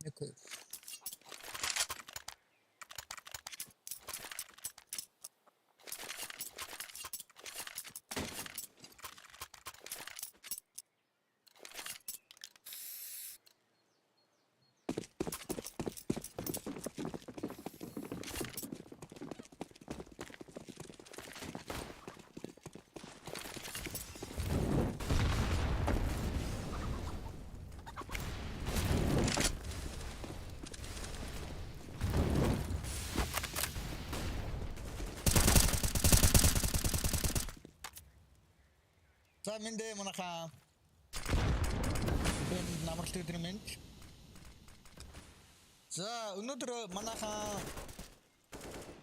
Okay. За мэндэ манайхаа энэ намралт өдрийн. За өнөөдөр манайхаа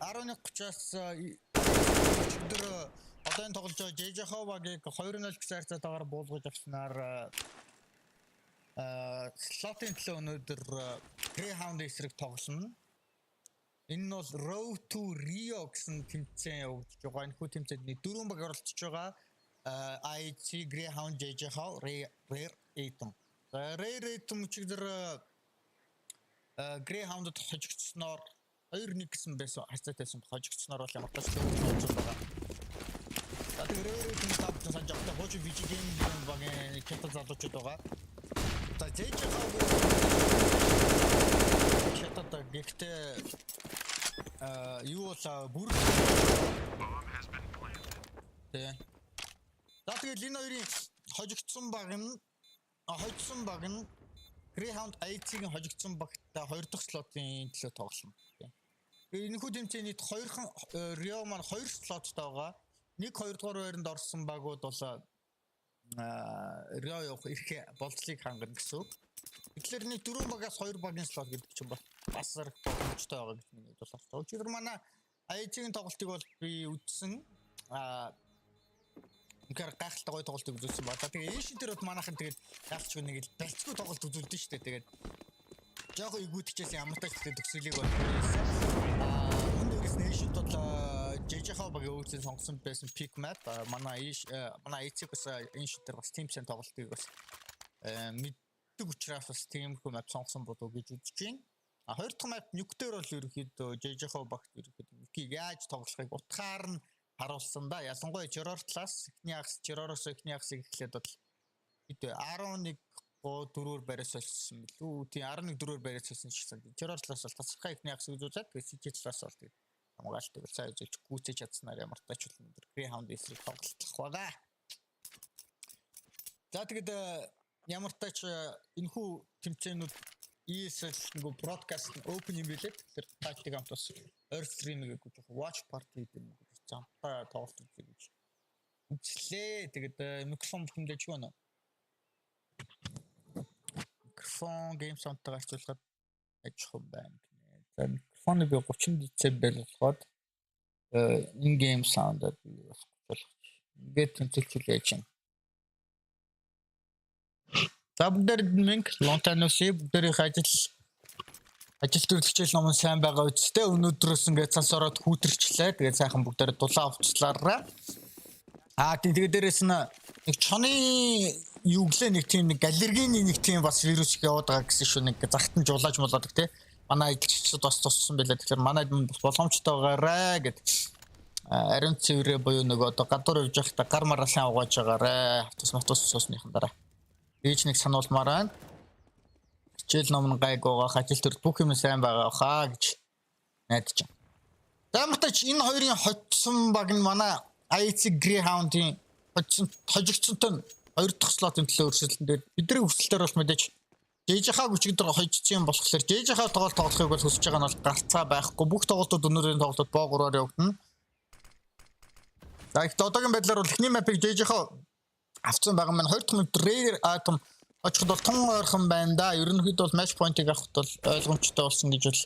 11:30-аас өдөр одоо энэ тоглож байгаа GRAYHOUND-ыг 2-0 гэсэн харьцаатаагаар буулгаж авснаар слотын төлөө өнөөдөр GRAYHOUND эсрэг тоглоно. Энэ нь бол Road to RIO гэсэн тэмцээн явагдаж байгаа. Энэ хүү тэмцээний 4 баг оролцож байгаа. IHC, GRAYHOUND, GRAYHOUND, Rare Atom. Rare Atom чигээр GRAYHOUND-д хожигдсноор 2-1 гэсэн байсан харьцаатайсан хожигдсноор бол ямар ч тооцоо байгаа. За тэгээд Rare Atom тавьсан санаж байгаа. Хожи VG game багийн кэпэ залуучууд байгаа. За GRAYHOUND чатад гэхдээ юу бол бүр За тэгээд энэ хоёрын хожигдсон баг нь GRAYHOUND IHC-ийн хожигдсон багтаа 2 дахь слотын төлөө тоглоно. Энэ хүү тэмцээний 2хан RIO маань 2 слоттой байгаа. 1-2 дугаар байранд орсон багууд бол RIO явах эрхээ болцлыг хангана гэсэн. Тэгэхээр нэг 4 багаас 2 багийн слот гэдэг чинь бас зэрэг боломжтой байгаа гэж миний бодлоор байна. Өчигдөр манай IHC-ийн тоглолтыг бол би үзсэн. Үнэхээр гайхалтай гоё тоглолтыг үзүүлсэн ба. Тэгээ энэ дээр бол манайхан тэгээд яалч нэг л барьцгүй тоглолт үзүүлдэн шүү дээ. Тэгээд жоохон игүүдчихсэн ямар тач тэгээд төгсгөлийг бол энэ нээшэд бол GRAYHOUND багийн өөрсдөө сонгосон байсан pick map манай IHC-гээс энэ шид дээр бас team-сэн тоглолтыг бас мэддэг учраас бас team-хүү map сонгосон болов гэж үзэж байна. Хоёр дахь map nuke-дээр бол ерөөхдөө GRAYHOUND багт ерөөхдөө nuke-ийг яаж тоглохыг утгаар нь харуулсан да. Ялангуяа Жирор талаас Жиророос эхний ягсыг эхлээд бол бид 11-4-оор бариас болсон билүү. Тийм 11-4-оор бариас болсон шиг санагдав. Жирор талаас бол тасархай эхний ягсыг үзүүлээд CJ талаас бол тийм хамгаалтыг бол сайн үзүүлж гүйцэж чадсанаар ямар тач бол өндөр GRAYHOUND эсрэг тоглох байгаа. За тэгээд ямар тач энэхүү тэмцээнүүд ESL нөгөө broadcast open юм билээ. Тэр тайлтыг хамт бас ойр стримийг гэж watch party гэдэг юм. Зампаа тоглолт үзье гэж үзлээ. Тэгээд микрофон бүхэндэж байна. Микрофон game sound-тай харьцуулахад ажих байна гинэ. За микрофоны би 30 децибел болгоод in game sound-ад би бас болгож. Ингээд тэмцэлчүүл яаж юм. За бүгдээр минь long time no see бүгдээрийн ажил төрөлхчээл ном сайн байгаа үстэй өнөөдрөөс ингээд цас ороод хүүтэрчлээ. Тэгээд сайхан бүгдээр дулаан авчлаараа. Тэгээд дээрээс нь нэг чоны юу гэлээ нэг тийм нэг аллергийн нэг тийм бас вирус их яваад байгаа гэсэн шүү. Нэг захтан жуулааж молоодаг тий. Манай ажилчид бас туссан байлаа. Тэгэхээр манайд боломжтой байгаарэ гэд ариун цэврээ буюу нөгөө одоо гадуур явж байхдаа гар мараа сайн угааж байгаарэ. Автоматос суусныхан дараа. Ээж нэг сануулмаар байна. Хичээл ном гайгуугаа ажил төр бүх юм сайн байгаа хаа гэж найдаж байна. Замтач энэ хоёрын хоцсон баг нь манай IHC GRAYHOUND-ийн хожигдсонтой 2 дахь слотын төлөө өрсөлдөн дээр бидний хүсэлтээр бол мэдээж GRAYHOUND өчигдөр хожигдсон юм болохоор GRAYHOUND тоглохыг бол хүсэж байгаа нь бол гарцаа байхгүй. Бүх тоглолтууд өнөөдрийн тоглолтод боо 3-аар явагдана. За их одоогийн байдлаар бол эхний мапыг GRAYHOUND авсан байгаа маань 2 дахь мап Rare Atom очихд бол тун ойрхон байна да. Ерөнхийдөө бол match point-ыг авахд бол ойлгомжтой болсон гэж бол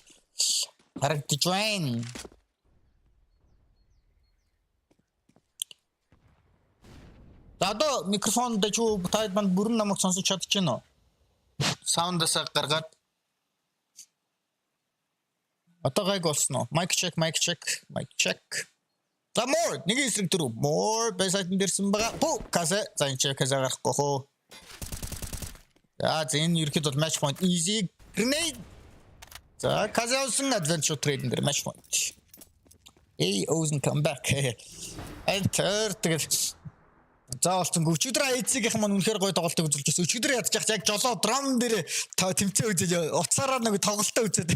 харагдаж байна. Одоо микрофон дэж таад банд бүрэн намайг сонсож чадж байна уу? Саундаас гаргаад. Одоо гайг болсон уу? Mic check. За more нэг эсрэг дөрөв. More байсайтан дэрсэн байгаа. Бу каза за энэ чекээс гарахгүй хөө. За энэ ерхэд бол match point easy Grenade. За Казаосын adventure trade дээр match point. Hey, Ozen come back. Enter тэгэл заавалсан өчигдөр IHC-ийн маань үнэхээр гоё тоглолтыг үзүүлж байсан. Өчигдөр ядчих яг жолоо драм дээр тэмцээ үзэж уцаараа нэг тоглолтоо үзээд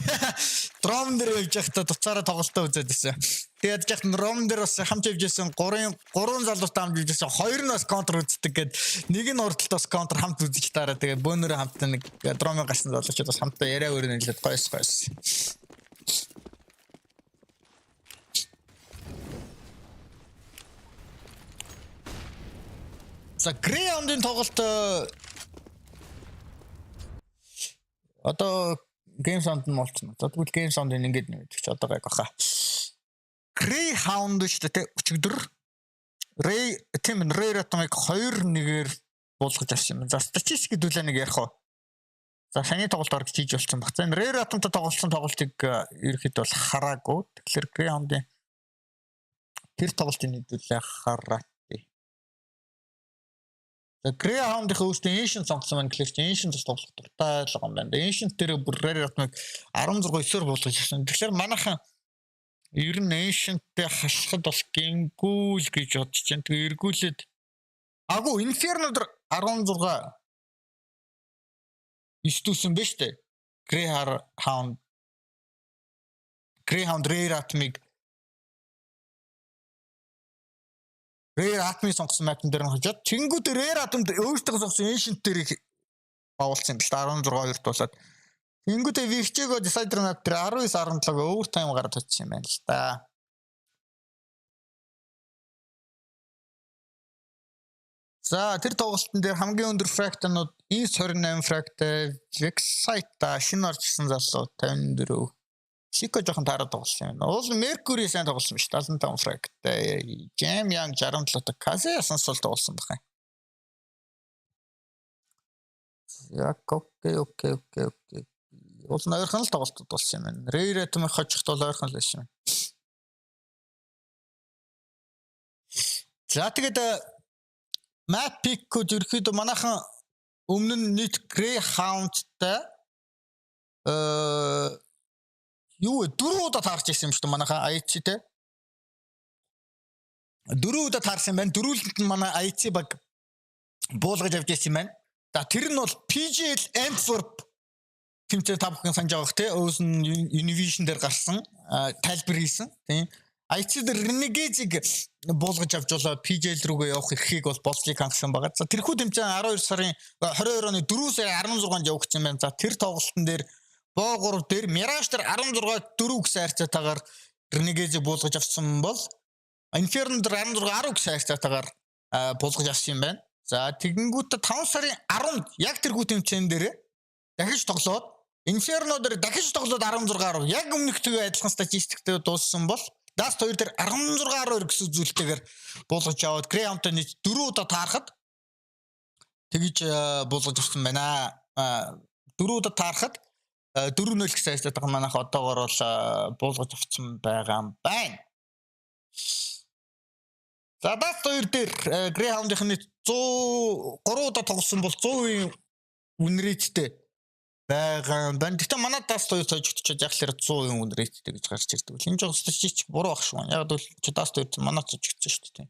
драм дээр явж байхдаа уцаараа тоглолтоо үзээд байсан. Тэгээд ядчих драм дээр бас хамт явж байсан 3 залуутай хамт явж байсан. Хоёр нь бас контр үздэг гээд нэг нь урдталт бас контр хамт үзэж таараа тэгээд бөөнөрөө хамт нэг драмын гарсан залуучууд бас хамтаа яриа өрнө хэлээд гойс. За GRAYHOUND-ын тоглолт одоо game sound нь молцсон. За тэгвэл game sound-ыг ингэж нэмэх чи одоо гайг баха. GRAYHOUND шүү дээ өчигдөр Ray ратмыг 2-1-ээр буулгаж авсан юм. За статистик хэдүүлээ нэг ярих уу. За саний тоглолт орж хийж болсон баг. За энэ Ray ратмтай тоглосон тоглолтыг ерөөхдөө бол хараагүй. Тэгэхээр GRAYHOUND-ийн тэр тоглолтын хэдүүлээ хараа. The GRAYHOUND-ийн өөртөө Ancient сонгосон маань гэхэлч Ancient тоглох дуртай л юм байна. Ancient дээр бүр Ray-ратмыг 16-9-оор буулгаж ирсэн. Тэгэхээр манайхан ер нь Ancient-тэй хашхад бол гингүүл гэж бодож байна. Тэгээ эргүүлээд агуу Inferno дээр 16 9-дүүсэн байж тээ. GRAYHOUND Ray-ратмыг Ray-ратмыг сонгосон мапн дээр нь хожоод тэнгүүд Ray-ратмд өөртөө сонгосон Ancient дээрийг бавуулсан юм л да 16-2 тулаад тэнгүүд Virtue Decider map дээр 19-17 overtime гараад очсон юм байна л да. За тэр тоглолтын дээр хамгийн өндөр fractанууд East 28 fractal, Vexite шинэ оржсэн залуу 54. Chico жоохон таараад тоглосон юм. Уул Mercury сайн тоглосон биш 75 fractal. Jam Young 67 Kaze-аас бол тоглосон байх юм. Яг окей. Уул нойрхон л тоглолтод болсон юм байна. Ray-ратмыг хожихт бол ойрхон л байсан юм. За тэгээд map pick-үүд ерөөхдөө манайхан өмнө нь нийт GRAYHOUND-тай юу 4 удаа таарч ирсэн юм шүү дээ манайхаа IHC-тэй. 4 удаа таарсан байна. Дөрүүлд нь манай IHC баг буулгаж авч ирсэн юм байна. За тэр нь бол PGL Antwerp тэмцээн та бүхэн санаж байгаа те OZEN Univision дээр гарсан тайлбар хийсэн. Тийм. IHC дээр Renegade-ийг буулгаж авч болоо PGL рүүгээ явах эрхийг бол болцлыг хангасан байгаа. За тэрхүү тэмцээн 12 сарын 22 оны 4 сарын 16-нд явах гэсэн байна. За тэр тоглолтын дээр Боо 3 дээр Mirage дээр 16 4 гэсэн хайрцаатаагаар Renegade буулгаж авсан бол Inferno дээр 16 10 гэсэн хайрцаатаагаар буулгаж авсан юм байна. За тэгэнгүүт 5 сарын 10-нд яг тэрхүү тэмцээн дээр дахиж тоглоод Inferno дээр дахиж тоглоод 16 10 яг өмнөхтэйгээ адилхан статистиктэй дууссан бол Dust 2 дээр 16 12 гэсэн зүйлтэйгээр буулгаж аваад GRAYHOUND-тай нийт 4 удаа таарахад тэгж буулгаж авсан байна. 4 удаа таарахад 4-0 гэсэн хайрцаатайгаа манайх одоогоор бол буулгаж авсан байгаа юм байна. За Dust 2 дээр GRAYHOUND-ийн нийт 100 3 удаа тоглосон бол 100% win rate-тэй байгаа юм байна. Гэхдээ манай Dust 2 цожигдчиход яг л 100% win rate-тэй гэж гарч ирдэг. Энэ жоо статистик буруу ах шүү. Яг бол Dust 2 манай цожигдсон шүү дээ.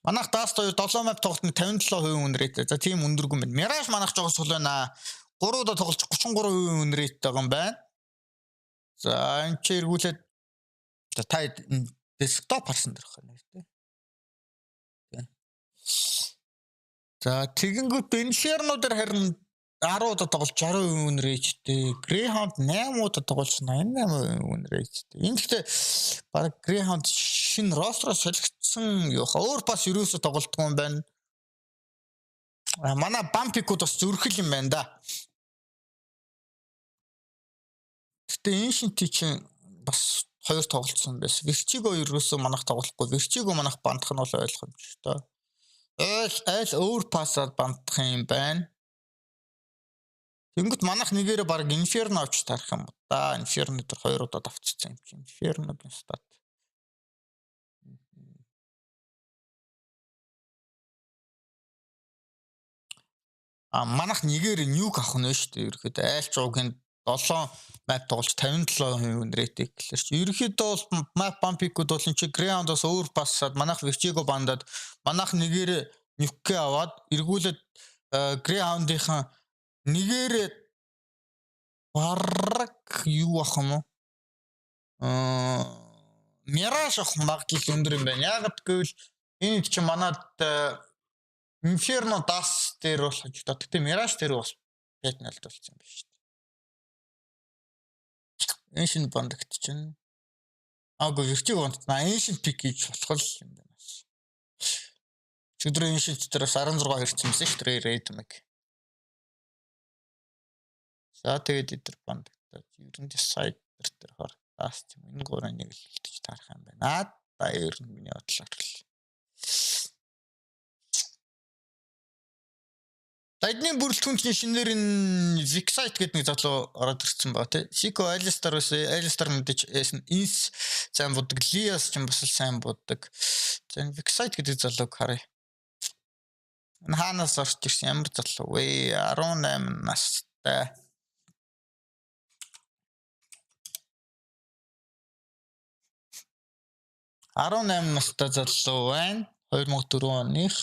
Манайх Dust 2 7 map тоглолтод 57% win rate. За тийм өндөргүй юм байна. Mirage манайх жоо сул байна. 3 удаа тоглож 33% win rate байгаа юм байна. За энэ ч эргүүлээд та desktop харсан дэрх байна тийм. За тэгэнгүүт Inferno дээр харин 10 удаа тоглож 60% win rate-тэй. GRAYHOUND 8 удаа тоглож 88% win rate-тэй. Энэ гэхдээ баг GRAYHOUND шинэ roster-оос солигдсон юу хаа өөр бас ерөөсө тоглолтгүй юм байна. Манай бампикууд бас зүрхэл юм байна да. Гэтэ Ancient чинь бас 2 тоглолцсон байсан. Virtue ерөөсөө манайх тоглохгүй. Virtue манайх бандах нь бол ойлгомжтой. Айл өөр пассаад бандах юм байна. Тэнгүүт манайх нэгээрээ баг Inferno авч тарах юм да. Inferno дээр 2 удаа давцсан юм чи. Inferno-гийн стат. Манайх нэгээр ньюк авах нь шүү дээ. Ерөөхдөө айлч уугийн 7 map тоглож 57% рейтэй гэхэлэр чи ерөөхдөө бол map bump-ууд бол энэ чи GRAYHOUND-аас өөр пассаад манайх Vertigo бандад манайх нэгээр ньюкээ аваад эргүүлээд GRAYHOUND-ийнхан нэгээр бараг юу ах юм уу? Mirage ах магадлал өндөр юм байна. Яагаад гэвэл энэ чи манад Inferno Das дээр бол хожигдоо. Гэтэ Mirage дээр бас 5-0 болсон юм байна шүү дээ. Ancient бандагт чинь аагүй Vertigo бандт Ancient pick хийж болох юм байна. Өдөр Ancient дээрээс 16 ирсэн юмсэн шүү дээ raid мэг. За тэгээд эдгээр бандагт ер нь side дээр хор Das юм. Энэ гурван нэг л үлдэж таарах юм байна. Та ер нь миний бодлоор л. Эдний бүрэлдэхүүнчний шинээр энэ Vixite гэдэг нэг залуу ороод ирсэн ба тий. Siko Alistar мэдээж Ins сайн буддаг, Lias ч юм бас сайн буддаг. За энэ Vixite гэдэг залууг харъя. Энэ хаанаас орж ирсэн ямар залуу вэ? 18 настай. залуу байна. 2004 оных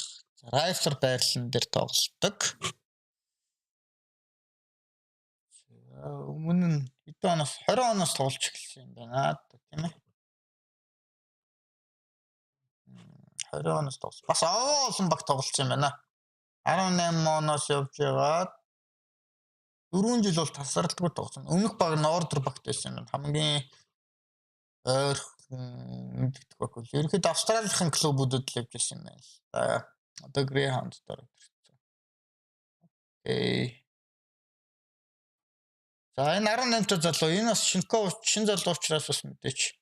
Rifler байрлал дээр тоглолдог. Өмнө нь хэдэн оноос 20 оноос тоглож эхэлсэн юм байна тийм ээ. 20 оноос тоглож. Бас олон баг тоглож юм байна. 18 оноос явж байгаад 4 жил бол тасралтгүй тоглосон. Өмнөх баг нь Order багт байсан юм байна. Хамгийн ойрхон мэддэг баг. Ерөнхийдөө Австралийн клубуудад л явж байсан юм байна. Одоо GRAYHOUND дээр ирсэн. Окей. За энэ 18 залуу энэ бас шин залуу учраас бас мэдээч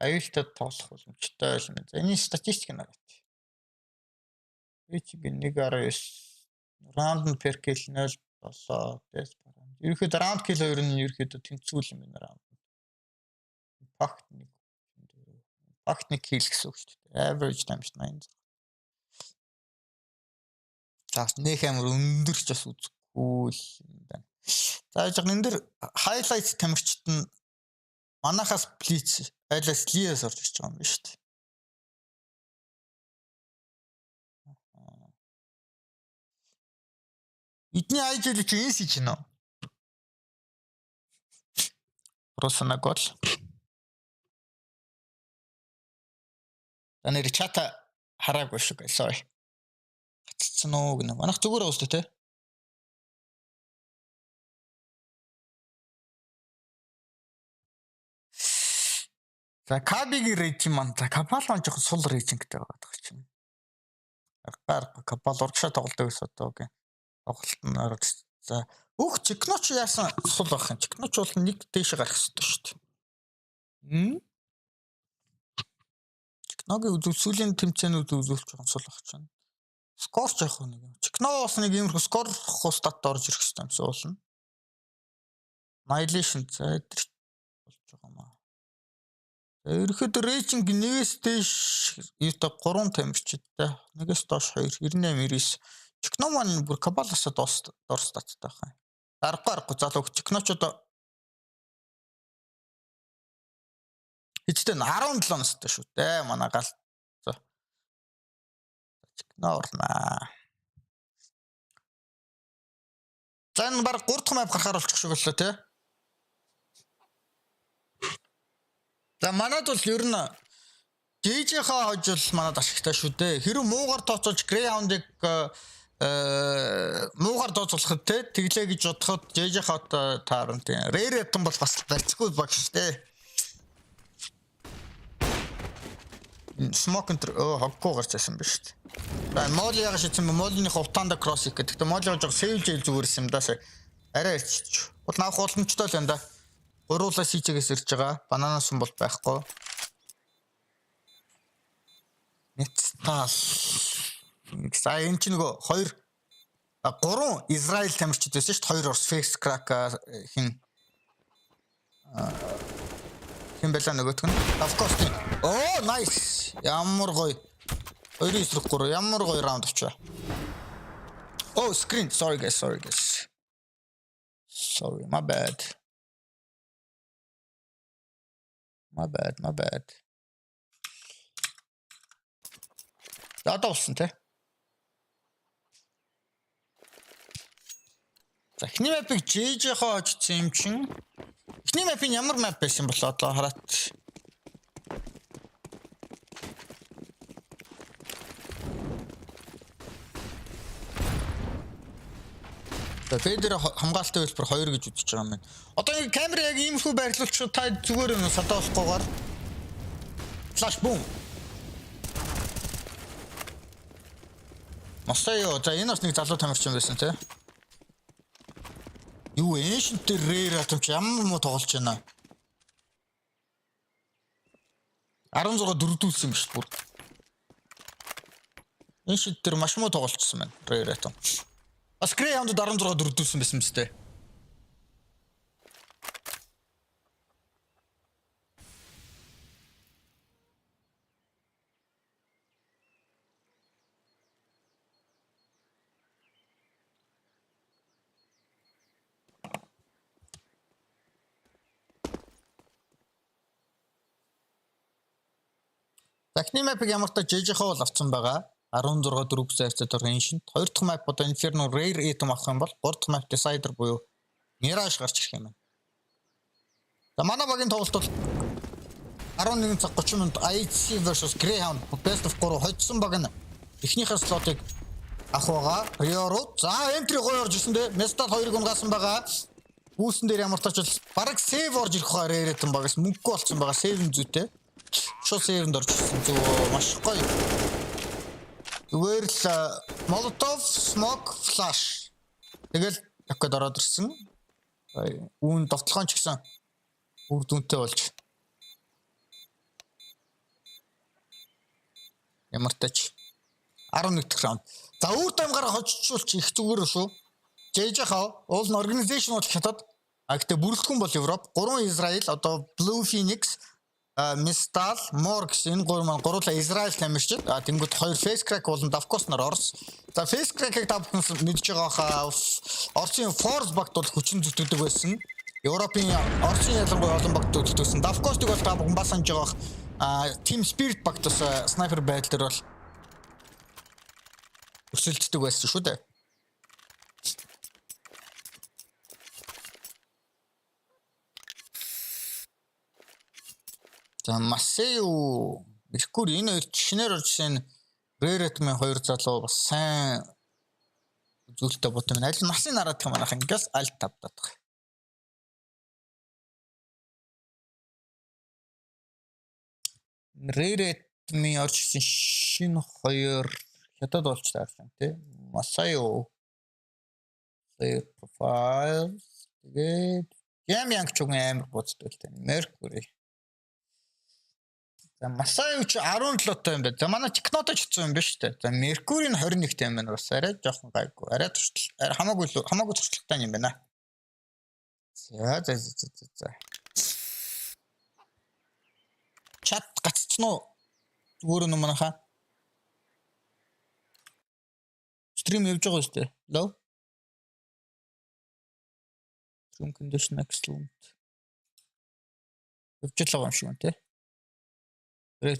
аюултай тоглох боломжтой байл мэн. За энэ статистик нараад. HP 1.9 random per kill 0.7 тест баран. Ерөнхийдөө round kill 2 нь ерөнхийдөө тэнцвүүл юм байна round. Impact 1 kill гэсэн үг шүү дээ. Average damage 8. За нэг амар өндөр ч бас үзэхгүй юм байна. За яг энэ дэр highlight тамирчид нь манахаас Blitz айлаас Lias орж ирж байгаа юм байна шүү дээ. Эдний IHC чи энэ сич нөө. Просто гол. Танер чата хараагүй шүү гэ. Sorry. Гаццсан уу гэнэ. Манайх зүгээр уустай те. За Кабигийн рейтинг маань за Капалон жоохон сул рейтингтэй байгаа чинь. Капал урагшаа тоглолдог гэсэн одоо окей. Тоглолт нь орж за Чикноч яасан сул байх юм. Чикноч бол нэг дээш гарах хэрэгтэй шүү дээ. Чикногийн сүүлийн тэмцээнүүд үзүүлж байгаа сул байх чинь. Скор ч яах вэ нэг юм. Чикно бас нэг иймэрхүү скор стат орж ирэх хэрэгтэй юмсан уулна. Annihilation за болж байгаа маа. Ерөнхийдөө рейтинг нэгээс дээш юутай 3 тамирчидтай. Нэгээс доош 2 98 99. Чикно маань бүр Кабаласаа дор статтай байх юм. Аргагүй залуу Чикноч одоо эцэстэн 17 настай шүү дээ. Манай гал. Норна. За энэ баг 3 дахь map гарахаар болчих шиг боллоо те. За манад бол ер нь JJ-ха хожил манад ашигтай шүү дээ. Хэрэв муугар тооцоолж GRAYHOUND-ыг муугар тооцоолоход те тэглээ гэж бодоход JJ-ха таарна тийм. Rare ятан бол бас барьцгүй баг шүү дээ. Smoke хоггүй гарч байсан биш үү? За моли яга шийдсэн молины хувтаанда кросс их гэдэг. Моли жоо сэвлж ил зүгээрсэн юм даа. Арай ирчих. Бол наах боломжтой л юм да. Гуруулаа сичгээс ирж байгаа. Бананаас юм бол байхгүй. Нэтстал. За энэ ч нөгөө 3 Израиль тамирчид байсан шүү дээ. 2 Орос Face Crack хин байлаа нөгөөх нь. Of course. Oh nice. Ямар гоё. 2-3 ямар гоё раунд очоо. Oh, screen. Sorry guys. Sorry, my bad. За одоо болсон те. За эхний map-ыг JJ-хоо очсон юм чин. Эхний map-ын ямар map байсан болоо одоо хараад. За бэдэр хамгаалалтын хэлбэр 2 гэж үзэж байгаа юм байна. Одоо ингэ камер яг иймэрхүү байрлуулчих та зүгээр нь садоосгоогоор флаш бум. Масаяо за энэ бас нэг залуу тамирчин байсан те. Юу ancient rare атомч ямар муу тоглож байна. 16 дөрөвдүүлсэн юм биш бүр. Ancient тэр маш муу тоглолцсон байна. Rare атом. Бас GRAYHOUND 16 дөрөвдүүлсэн байсан мэт те. Захны map-ыг ямар та JJ-хоо бол авсан байгаа. 16 4 зарцад range. Хоёр дахь map одоо Inferno Rare item авах юм бол гурав дахь map Decider буюу Mirage гарч ирэх юм байна. За манай багийн тоглолт бол 11 цаг 30 минут IHC versus GRAYHOUND best of 3 хоцсон баг нь эхнийхээ слотыг авах байгаа. RIO руу. За entry гоё орж ирсэн дээ. Mestal 2-ыг унгаасан байгаа. Бүүсэн дээр ямар тач бараг save орж ирэх байгаа Rare item багаас мөнгө болсон байгаа. Save зүйтэй. Шо севэнд орж ирсэн зүг маш гоё. Зүгээр л Molotov, Smoke, Flash. Тэгэл яг гээд ороод ирсэн. Үүн довтлогон ч гэсэн үр дүнтэй болж. Ямар тач 11 дахь раунд. За үр дамгаараа хожижуулч их зүгээр шүү. JJ-хаа уул нь organization болж хятад. Гэхдээ бүрэлдэхүүн бол Европ. 3 Израиль одоо Blue Phoenix Mistal, Morgs энэ гурван маань гурлаа Израиль тамирчид. Тэнгүүд 2 face crack болон Davkos нар Орос. За face crack-ыг та бүхэн мэдж байгаа хаа Оросын Force багт бол хүчин зүтгэдэг байсан. Европын Оросын ялангуяа олон багт төлөвлөсөн. Davkos-ыг бол та бүхэн бас санаж байгаа Team Spirit багт бас снайпер байдлаар бол өсөлддөг байсан шүү дээ. За Масею Меркури энэ хоёр шинээр орж ирсэн Rare item-ийн хоёр залуу бас сайн зүйлтэй бот юм. Аль насын нараад юм анах ингээс аль тавдаад байгаа. Rare item-ийн орж ирсэн шинэ хоёр хятад болж таарч байна тий. Масею profile тэгээд Ямянг ч үгүй амар боцтой л тань. Меркури за Масаяу ч 17-той юм байна. За манай Технотой ч хэцүү юм байна шүү дээ. За Меркури нь 21-тэй юм байна. Бас арай жоохон гайгүй. Арай хамаагүй туршлагатай юм байна. За. Чат гацчихна уу? Зүгээр нь манайхаа. Стрим явж байгаа шүү дээ. Low. Stream condition excellent. Явж байгаа юм шиг байна тий. За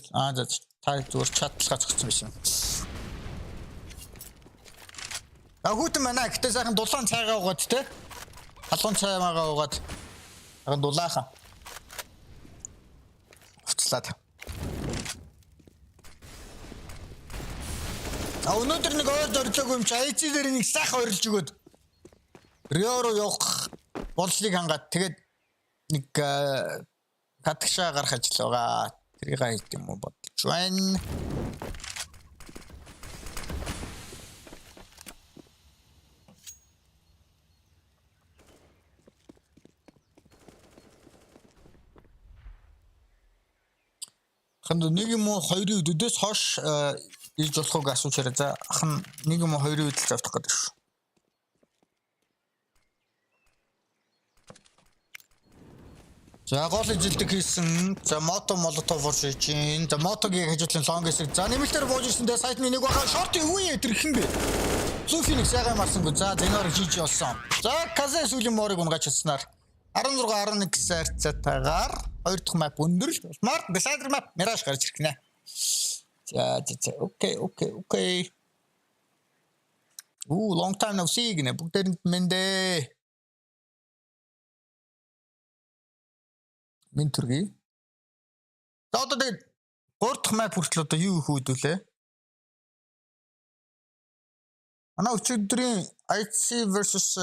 та зүгээр чатлахаа зогссон байсан. Хүүтэн манай гэхдээ сайхан дулаан цайгаа угаад те. Халуун цайгаа угаад сайхан дулаахан. Уцлаад. Өнөөдөр нэг ойд орлоогүй юм чи IHC дээр нэг сайхан орилж өгөөд RIO руу явах боллыг хангаад тэгээд нэг хатгшаа гарах ажил байгаа. Тэрийг хийх юм уу бодож байна. Ханд нэг юм уу хоёрын өдөөс хойш ирж болохыг асууж хараа. За ах нэг юм уу хоёрын өдөл завдах гэдэг шүү. За гол ижилдэг хийсэн. За Molotov орж иж гин. За мотогийн хажуудлын лонг хэсэг. За нэмэлтээр бууж ирсэндээ сайтны нэг баха шорт юу юм тэрхэн бэ? Blue Phoenix ягаа марсангүй. За зэнээр хийж явсан. За Казэ сүүлийн морыг унгаач чадсанаар 16 11 гэсэн харьцаатайгаар 2 дахь map өндөрлөлт болмаар Decider map Mirage гарч ирэх нэ. За окей. Long time no see гинэ бүгдээрэнд мэндэ. Мен төргий. За одоо тэгээд 3 дахь map хүртэл одоо юу хүүдүүлээ? Ана өчигдрийн IHC versus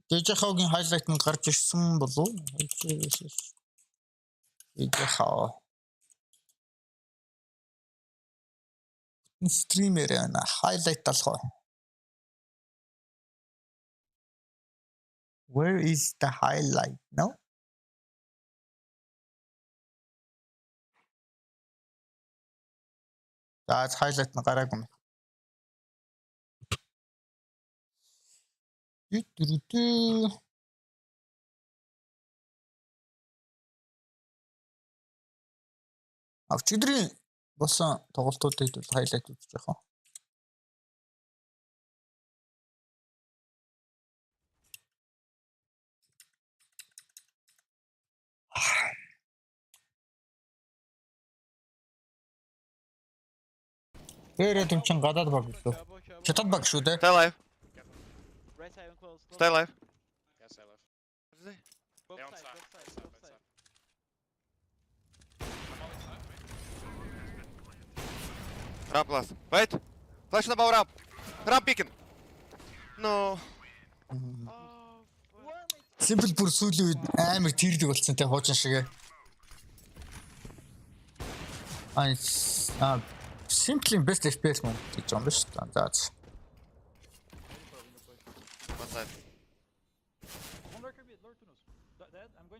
GRAYHOUND-ийн highlight нь гарч ирсэн болов уу? IHC versus GRAYHOUND. Стример яна highlight талах. Where is the highlight? No? За highlight нь гараагүй юм. Авчидрийн болсон тоглолтуудыг бол highlight үзэж яах вэ? Эрэ тэмчин гадаад баг лөө. Чатад баг шүү дээ. Stay alive. Stay alive. Yeah, stay alive. Both They're on sides, side. both sides, both sides. Ramp last. Wait. Flash на бау ramp. Ramp picking. No. Simple бүр сүүлийн үед амар тэрлэг болсон те хуужин шигээ. Simply best FPS мөн гэж юм биш үү? За. One side. I'm going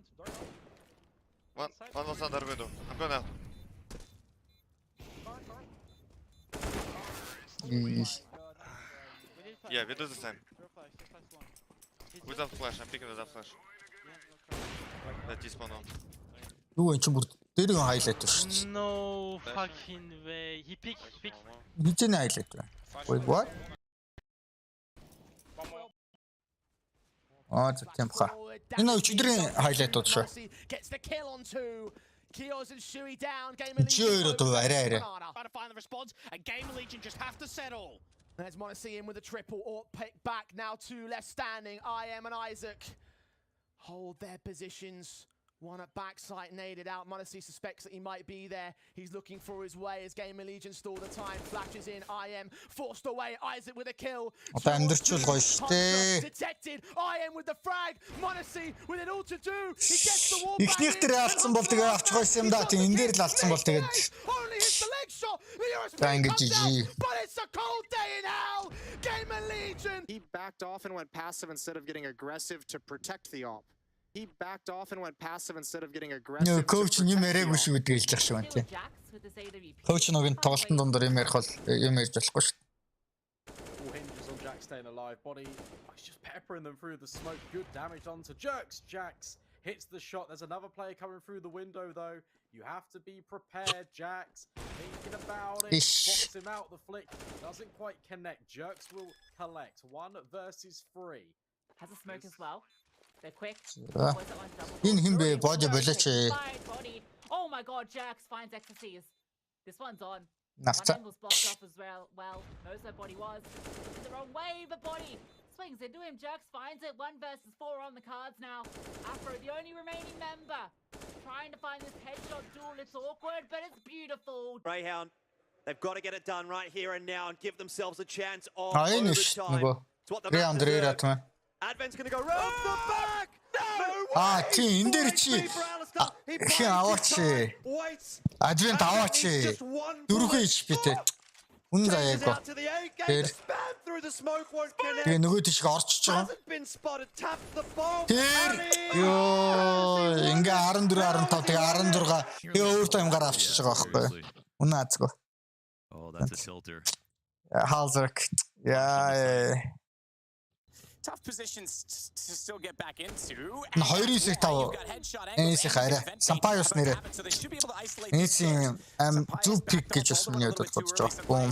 to dark. One was under window. I'm going out. Yeah, we do the same. Without flash, I'm picking without flash. That is spawn on. Юу энэ ч бүр дээрээ highlight шүү дээ. No fucking way. He picked. Хизээ highlight вэ? Wait, what? За тийм хаа. Энэ өчигдрийн highlight-ууд шүү. Kios and Shui down. Чигээр одоо арай. Trying to find the response, and Game Legion just have to settle. There's Monacy in with a triple, or pick back now, 2 left standing. IM and Isaac hold their positions. One at backside, naded out. Monacy suspects that he might be there. He's looking for his way as Game Legion stall the time. Flashes in. IM forced away. Isaac with a kill. Одоо амдэрчүүл гоё штэ. Detected. IM with the frag. Monacy with it all to do. He gets the wall back. Ихнийх дээр алдсан бол тэгээ авчих байсан юм да. Тийм энэ дээр л алдсан бол тэгээд Only hits the leg shot. The USP За ингэ comes GG. out, but it's a cold day in hell. Game Legion. He backed off and went passive instead of getting aggressive to protect the op. He backed off and went passive instead of getting aggressive. Нөө коуч юм яриаггүй шүү гэдэг хэлж ах шиг байна тийм. Коуч нэг нь тоглолтын дундор юм ярих бол юм ярьж болохгүй шүү. All hinges on Jack staying alive. Body, he's just peppering them through the smoke. Good damage onto Jerks. Jax hits the shot. There's another player coming through the window though. You have to be prepared, Jax. Thinking about it. Box him out. The flick doesn't quite connect. Jerks will collect 1 versus 3. Has a smoke as well. They're quick. Энэ хин бэ боже болооч. Oh my god, Jax finds ecstasies. This one's on. Навцаа. One angle's blocked off as well. Knows where body was. It's the wrong way, but body swings into him. Jax finds it. 1 versus 4 on the cards now. Afro, the only remaining member, trying to find this headshot duel. It's awkward, but it's beautiful. Greyhound, they've got to get it done right here and now and give themselves a chance of Энэ overtime. нөгөө It's what the Greyhound map дээр deserves. атмаа. Advent's going to go round the back. Тийм энэ дээр чи хин аваач. Advent аваач. Дөрвөн HP-тэй. Үнэн заяагүй. Тэр тэгээ нөгөө тийш орчиж байгаа. Тэр ёо ингээ 14 15 тэгээ 16 тэгээ өөр таймгаар авчиж байгаа байхгүй. Үнэн азгүй. Oh, that's a tilter. Halzerk. Yeah. Tough positions to still get back into. 2-5 энэсийн хараа. Сампайос нэрэ. Энэсийн зүг пик гэж бас миний бодож байгаа. Boom.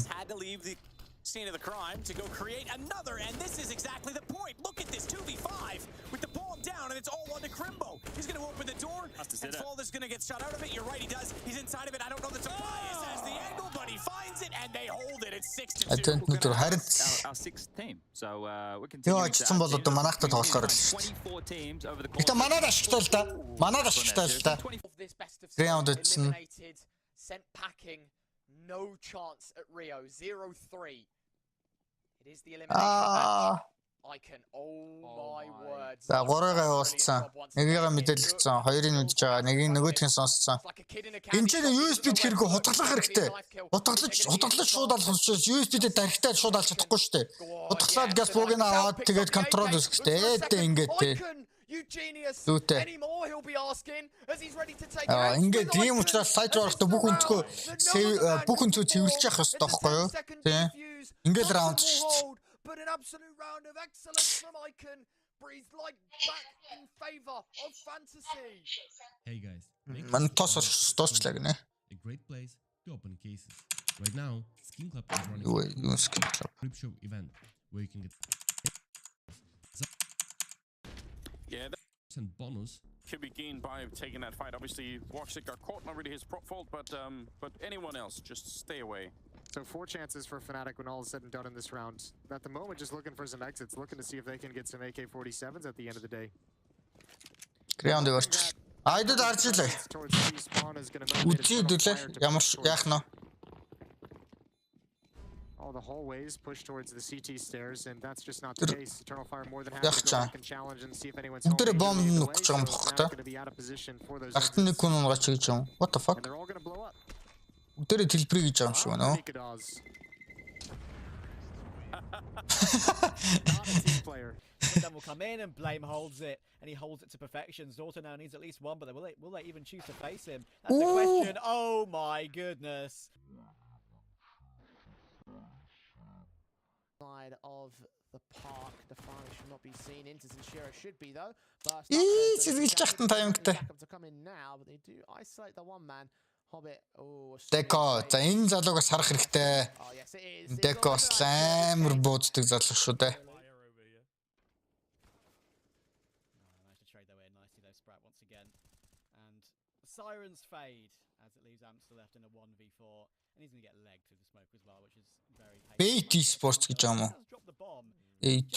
scene of the crime to go create another, and this is exactly the point. Look at this 2v5 with the bomb down, and it's all on to Crimbo. He's going to open the door, and Falder's going to get shot out of it. You're right, he does. He's inside of it. I don't know the bias as the angle, but he finds it, and they hold it. It's 6-2. Our sixth team. So we're Яа continuing чсан болоод манайхтай тоглохоор л шүү дээ. 24 teams over the Гэтэ манайд ашигтай л да. Манайд ашигтай л да. This best of GRAYHOUND seven ütlesin. eliminated, sent packing, no chance at Rio, 0-3. It is the elimination match. Icon, oh my word. За 3-ыг явуулсан. Нэгийгээ мэдээлэлцсэн. Хоёрыг мэдж байгаа. Нэгийг нөгөөдхийг сонссон. Энд чинь USB-д хэрэггүй хутгалах хэрэгтэй. Хутгалж шууд алах учраас USB-д даригтаа шууд алж чадахгүй шүү дээ. Хутгалаад газ буугийн аваад тэгээд контрол үүсгэж дээ. Ээдээ ингээд тий. Зүйтэй. Ингээд тийм учраас сайт руу орохдоо бүх өнцгөө цэвэрлж явах хэрэгтэй байхгүй юу? Тий. Ингээд раунд шүү дээ. But an absolute round of excellence from Icon. Breathes like back in favor of Fantasy. Hey guys. Man тосчлаа гинэ. A great place to open cases. Right now, Skin Club is running a crypto event where you can get and bonus. Could be gained by taking that fight. Obviously, Woxic got caught. Not really his fault, but anyone else, just stay away. So 4 chances for Fnatic when all is said and done in this round. At the moment, just looking for some exits, looking to see if they can get some AK-47s at the end of the day. GRAYHOUND гарч. Айдад арч илээ. Үгүй дүүлээ. Ямар яах нь? All the hallways push towards the CT stairs, and that's just not the case. Eternal Fire more than happy to go back and challenge and see if anyone's home. Бүгдээ бомб нөх гэж юм бохтой. Ахтны нэг хүн унгач гэж юм. What the fuck? They're all going to blow up. Бүгдээ тэлбэр гэж юм шиг байна уу? Then will come in and Blame holds it, and he holds it to perfection. Zorta now needs at least one, but will they even choose to face him? That's the question. Oh my goodness. Side of the park, the final should not be seen. Inters and Shira should be though. Зэлж яхтан таймтай. To come in now, but they do isolate the one man. Hobbit. Oh. Деко. За энэ залуугаас харах хэрэгтэй. Деко амар бууддаг залуу шүү дээ. Nice to trade their way nicely though, Sprat once again. And sirens fade as it leaves Amstel left in a 1v4. And he's going to get legged through the smoke as well, which is very painful. BT Sports гэж юм уу?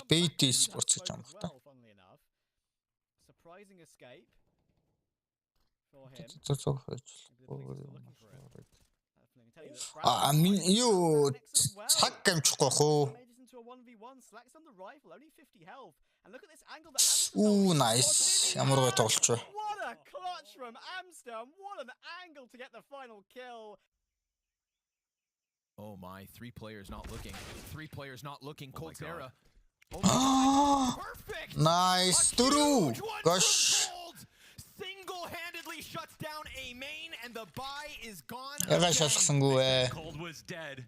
BT Sports гэж юм байна. Funnily enough. Surprising escape for him. Юу цаг гэмчихгүй хөө. Ooh, nice. Ямар гой тоглож байна. What a clutch from Amstel. What an angle to get the final kill. Oh my, 3 players not looking. 3 players not looking. Coltera. Perfect. Nice. Duru. Gosh. Single-handedly shuts down a main, and the buy is gone. Cold was dead.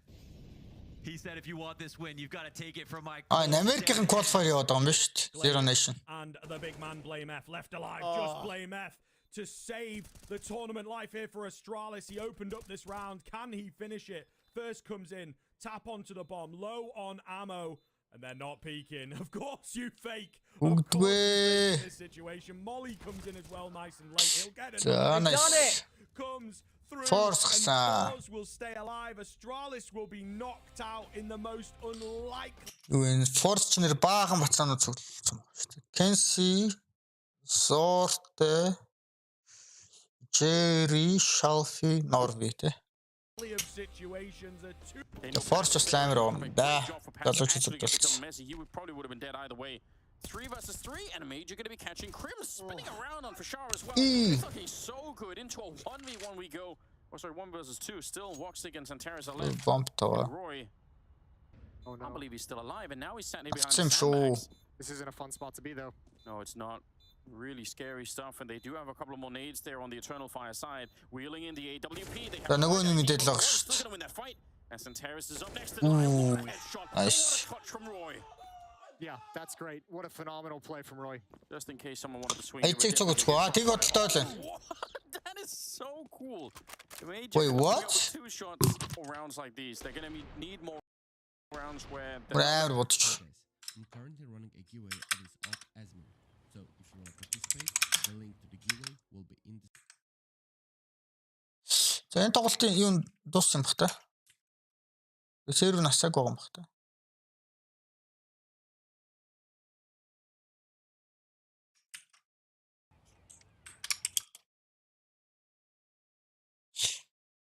He said, if you want this win, you've got to take it from my. American qualifier яваад байгаа юм ба шүү дээ. Zero Nation. And the big man Blame F left alive. Just Blame F to save the tournament life here for Astralis. He opened up this round. Can he finish it? First comes in, tap onto the bomb, low on ammo, and they're not peeking. Of course you fake. Of course you fake in this situation. Molly comes in as well, nice and late. He'll get it. Done it. Comes through. Force. And Force will stay alive. Astralis will be knocked out in the most unlikely. Юу Force ч нэр баахан бацаанууд цуглуулсан байна шүү дээ. Kensi, Sorte, Jerry, Shalfie, Norby те. Force just slammer on. Да. Залууч зүтгэлсэн. He probably would have been dead either way. 3 versus 3, and Major going to be catching Crim, spinning around on Fashar as well. He's looking so good. Into a 1v1 we go. Oh, sorry, 1 versus 2. Still Woxic and Santaris are left. Roy. Oh, no. I believe he's still alive, and now he's standing behind the sandbags. This isn't a fun spot to be, though. No, it's not. Really scary stuff, and they do have a couple of more nades there on the Eternal Fire side. Wheeling in the AWP. They have still gonna win that fight. And Santaris is up next to the headshot. Nice. What a clutch from Roy. Yeah, that's great. What a phenomenal play from Roy. Just in case someone wanted to swing. That is so cool. Wait, what? 2 shots for rounds like these. They're gonna need more. rounds where Bravo бодож. I'm currently running a giveaway that is off OZEN. So if you want to participate, the link to the giveaway will be in the. За энэ тоглолтын юу дууссан бах та. Сервер насааг байгаа юм бах та.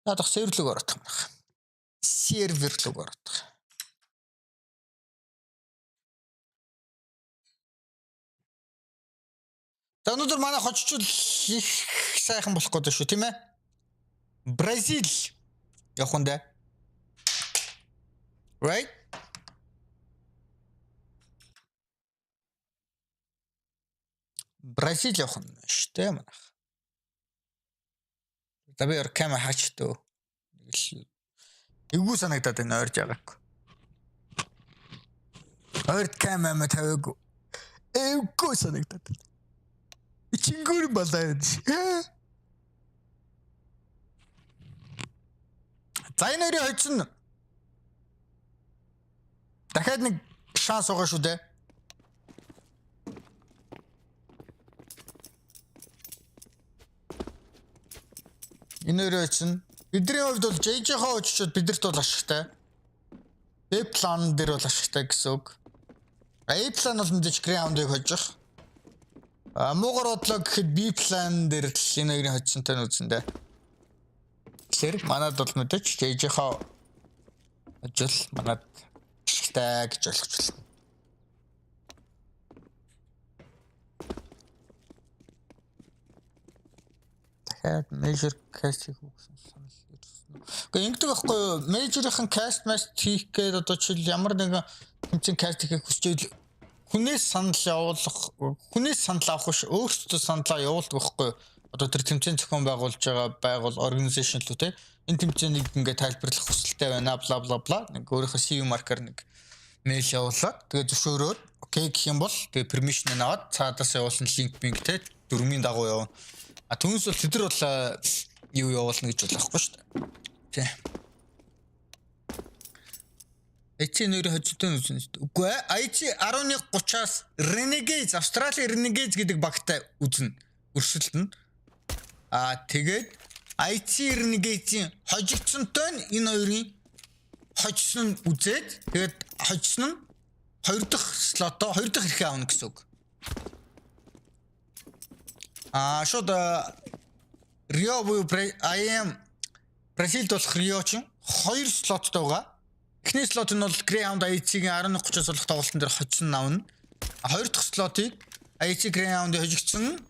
Надад сервер рүү орох юм байна. Сервер рүү орох. За өнөөдөр манай хоччул их сайхан болох гэдэг шүү, тийм ээ? Бразил явах нь дээ. Right? Бразил явах нь шүү дээ манайх. За би камера хачтуу. Эвгүй санагдаад энэ ойрж байгааг. Ойрт камера тавиагүй. Эвгүй санагдаад. Чингүр балаад. За энэ хоёрын хоцсон. Дахиад нэг шанс байгаа шүү дээ. Энэ хоёрын хоцсон. Бидний хувьд бол JJ-хоо очичод бидэрт бол ашигтай. B план дээр бол ашигтай гэсэн үг. A план бол мэдээж GRAYHOUND-ыг хожих. Муугар бодлоо гэхэд B план дээр л энэ хоёрын хоцсонтой нь үзэндээ. Тэгэхээр манад бол мэдээж JJ-хоо ажил манад ашигтай гэж ойлгочихлоо. Дахиад measure cast хийх гэсэн санал ирсэн. Гэхдээ ингэдэг байхгүй юу? Major-ийн cast master хийх гээд одоо жишээл ямар нэгэн тэмцээн cast хийх хүсчээл хүнээс санал явуулах, хүнээс санал авах биш, өөрсдөө саналаа явуулдаг байхгүй юу? Одоо тэр тэмцээн зохион байгуулж байгаа байгуул organization л үү те. Энэ тэмцээнийг ингээд тайлбарлах хүсэлтэй байна, бла бла бла. Нэг өөрийнхөө CU marker нэг мэйл явуулаад тэгээ зөвшөөрөөд окей гэх юм бол тэгээ permission аваад цаадаас явуулсан link link те 4-ийн дагуу явна. А түүнээс бол тэд нар бол юу явуулна гэж болохгүй шүү дээ. Тий. IHC нэр хөжтөн үзэн шүү дээ. Үгүй ээ. IHC 11:30-аас Renegades, Австралийн Renegades гэдэг багтай үзнэ. Өрсөлдөн. А тэгээд IHC Renegades-ийн хожигдсонтой нь энэ хоёрын хожсон нь үзээд тэгээд хожсон нь 2 дахь слотоо 2 дахь хэрхээ авна гэсэн үг. Шууд RIO буюу IM Бразилд болох RIO чинь 2 слоттой байгаа. Эхний слот нь бол GRAYHOUND IHC-ийн 11:30-аас болох тоглолтын дээр хожсон авна. Хоёр дахь слотыг IHC GRAYHOUND-ийн хожигдсон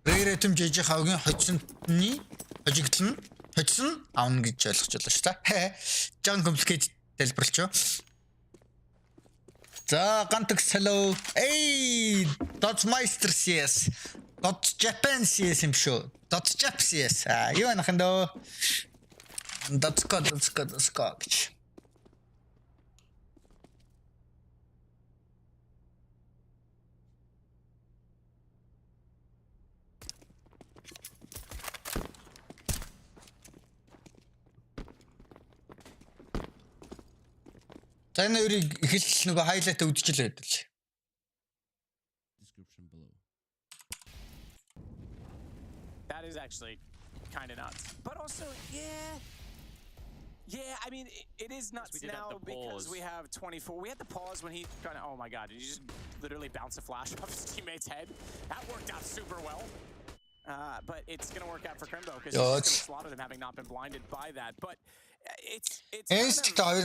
Rare Item JJ-ийн хожсонны хожигдсон авна гэж ойлгож байна шүү дээ. Жан complicated тайлбарлачаа. За гантакс hello. Эй, Dodgemeister CS. Dodge Japan CS юм шүү. Dodge Jap CS. Юу анх нь дөө. Dodge гэж. За энэ хоёрыг эхэлж нөгөө хайлайт үдчихлээ гэдэг л. Description below. That is actually kind of nuts. But also, yeah, I mean, it is nuts now because we have 24. We had the pause when he kind of, oh my God, did you just literally bounce a flash off his teammate's head? That worked out super well. But it's going to work out for Crimbo because he's going to slaughter them having not been blinded by that. But it's kind of part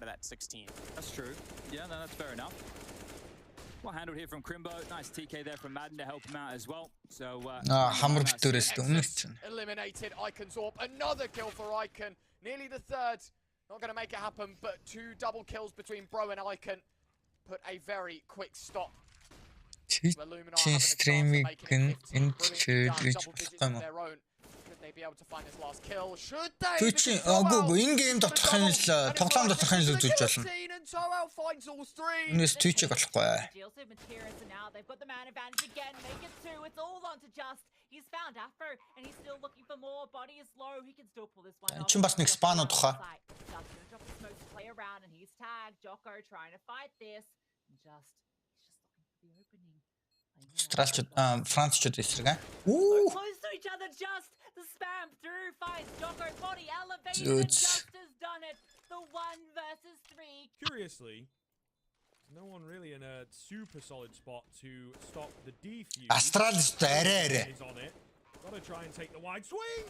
of that 16. That's true. Yeah, no, that's fair enough. Well handled here from Crimbo. Nice TK there from Madden to help him out as well. So eliminated Icon's AWP. Another kill for Icon. Nearly the third. Not going to make it happen, but 2 double kills between Bro and Icon put a very quick stop. Streaming in They be able to find his last kill. Should they? Энэ гейм тоглоом доторхын л үзүүлж болно. Энэс Twitch-ийг болохгүй. aggressive materials, and now they've got the man advantage again. Make it 2. It's all on to Just. He's found Afro, and he's still looking for more. Body is low. He can still pull this one off. Чин бас нэг спан удах. Just gonna drop the smoke to play around, and he's tagged. Jocko trying to fight this. He's just looking for the opening. Австралчууд Францчууд эсрэг. So close to each other, Just the spam through fights. Jocko body elevated. And Just has done it. The 1 versus 3. Curiously, no one really in a super solid spot to stop the defuse. Австралчууд арай. He's on it. Gotta try and take the wide swing.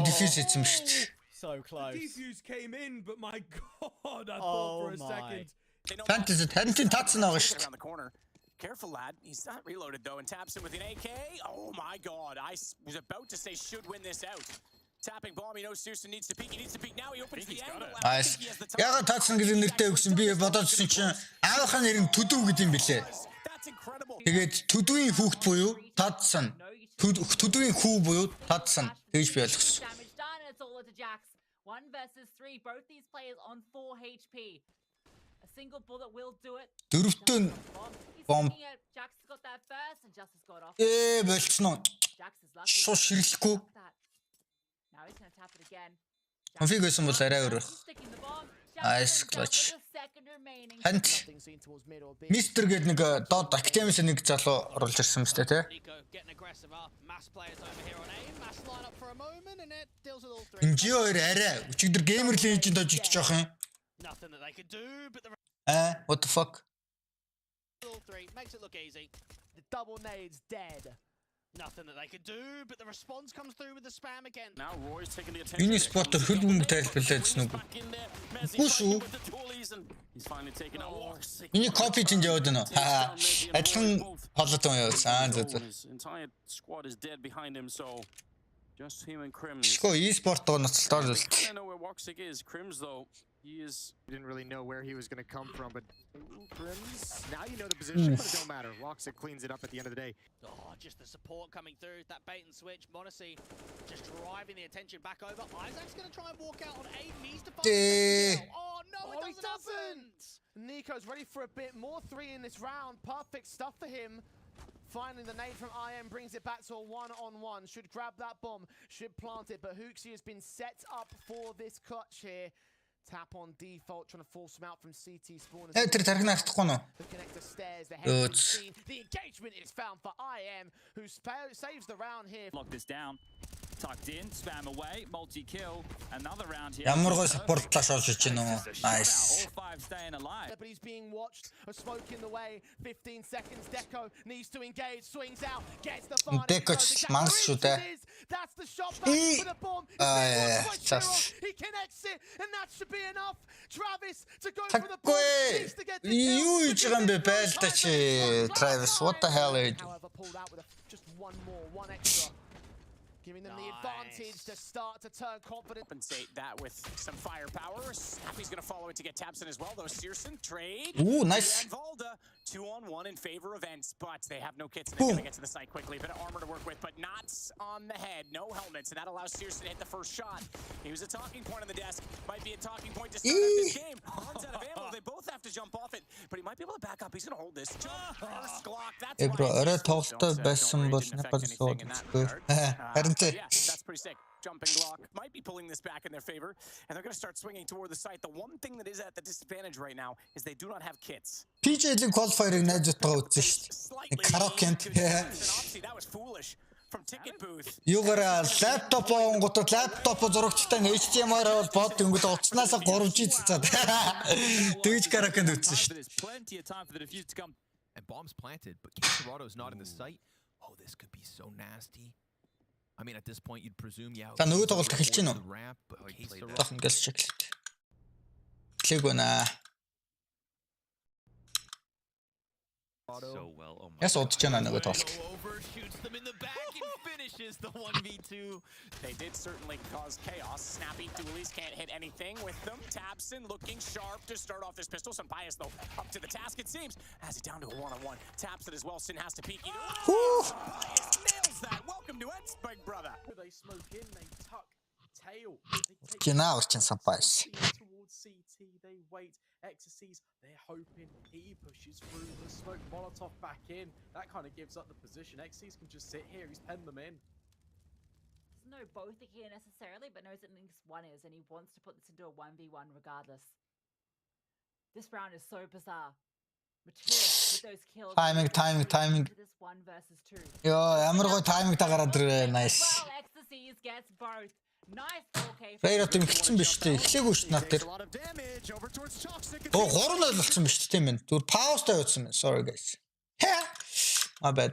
Дефьюз хийсэн шүү дээ. So close. The defuse came in, but my god, I thought for a second. Fantasy Tantin татсан байгаа шүү дээ. Around the corner. Careful, lad. He's not reloaded, though, and taps him with an AK. Oh, my God. I was about to say should win this out. Tapping bomb. He knows Searson needs to peek. He needs to peek now. He opens the angle. Айс. Ягаад татсан гэж нэртэй өгсөн би бодоодсэн чинь аавынхаа нэр нь Төдөө гэдэг юм билээ. Тэгээд Төдөөний хүүхд буюу татсан. Төдөөний хүү буюу татсан. Тэгж би ойлгосон. 1 versus 3. Both these players on 4 HP. A single bullet will do it. Дөрөвтөө бомб. Jax has got that first, and Just has got off. Болцсон уу? Шууд ширлэхгүй. Now he's gonna tap it again. Конфиг байсан бол арай өөр. Айс клач. Хант. Мистер гээд нэг доод академиас нэг залуу оруулж ирсэн мэт те. Инжи хоёр арай өчигдөр геймер леженд ожигдож байгаа юм. Nothing that they can do, but the What the fuck? makes it look easy. The double nades dead. Nothing that they can do, but the response comes through with the spam again. Now Roy's taking the attention. Миний спортоор хөл бөмбөг тайлбарлаадсан уу? Үгүй. He's finally taken a walk. Миний копи чинь яваад байна уу? Адилхан холдсон юм яасан. His entire squad is dead behind him, so just him and Crims. Шко e-спорттоо ноцолтоор үлд. I know where Woxic is. Crims though, he didn't really know where he was going to come from, but now you know the position, but it don't matter. Woxic cleans it up at the end of the day. Oh, just the support coming through, that bait and switch. Monacy just driving the attention back over. Isaac's going to try and walk out on Aiden. He's to find Oh, no, it doesn't. Nico's ready for a bit more. 3 in this round. Perfect stuff for him. Finally, the nade from IM brings it back to a 1-on-1. Should grab that bomb, should plant it, but Hooksy has been set up for this clutch here. Tap on default, trying to force him out from CT spawn. The connector stairs, the head scene. The engagement is found for IM, who saves the round here. Lock this down. Tucked in, spam away, multi-kill. Another round here. Ямар гой спортлаш олж ич нөө. Nice. All 5 staying alive. But he's being watched. A smoke in the way. 15 seconds. Deco needs to engage. Swings out. Gets the far. Deco манс шүү дээ. That's the shot back for the bomb. He connects it, and that should be enough. Travis to go for the bomb. Needs to get the kill. Юу хийж байгаа юм бэ байлтаа чи Travis? What the hell are you doing? However, pulled out with just one more, one extra. Giving them the advantage to start to turn confident. Compensate that with some firepower. Snappy's going to follow it to get taps in as well, though. Searson, trade. Ooh, nice. And Valda, 2-on-1 in favor of Ents, but they have no kits. They're going to get to the site quickly. Bit of armor to work with, but not on the head. No helmets, and that allows Searson to hit the first shot. He was a talking point on the desk. Might be a talking point to start out this game. Han's out of ammo. They both have to jump off it, but he might be able to back up. He's going to hold this. First Glock. That's Бро, орой тоглолтоо байсан бол надад сууд үзгүй. Харин yeah, that's pretty sick. Jumping Glock might be pulling this back in their favor, and they're going to start swinging toward the site. The one thing that is at the disadvantage right now is they do not have kits. PJ-ийн qualifier-ыг найзуудтайгаа үзсэн шүү дээ. Караокент. That was foolish from ticket booth. Юугаар лаптоп онготод лаптоп зурагчтай HDMI-аар бол бод өнгөд уцснаас 3G цацаад. Тэгж караокент үзсэн шүү дээ. There's plenty of time for the defuse to come. And bombs planted, but Toronto's not in the site. Oh, this could be so nasty. I mean, at this point, you'd presume, yeah. Та нөгөө тоглолт эхэлж байна уу? Тох ингээс чеклээ. Клэг байна. So well. Oh my. Яс удаж байна нөгөө тоглолт. Overshoots them in the back and finishes the 1v2. They did certainly cause chaos. Snappy dualies can't hit anything with them. Tabson looking sharp to start off this pistol. Some bias though up to the task it seems. Has it down to a 1-on-1. Taps it as well. Sin has to peek. Bias nails that. Welcome to Ents, big brother. They smoke in, they tuck tail. Кина орчин сампайс. Towards CT, they wait. Ecstasy, they're hoping he pushes through the smoke. Molotov back in. That kind of gives up the position. Ecstasy can just sit here. He's penned them in. Doesn't know both are here necessarily, but knows at least one is, and he wants to put this into a 1v1 regardless. This round is so bizarre. Maturis with those kills. Timing. This 1 versus 2. Yo, ямар гой тайминг та гараад ирвэ. Nice. Well, Ecstasy gets both. Nice 4K. Рейрот ихэлсэн биш үү? Эхлэегүй шүү дээ над дээр. Оо 3-0 болсон биш үү тийм ээ. Түр паустай явуулсан байна. Sorry guys. My bad.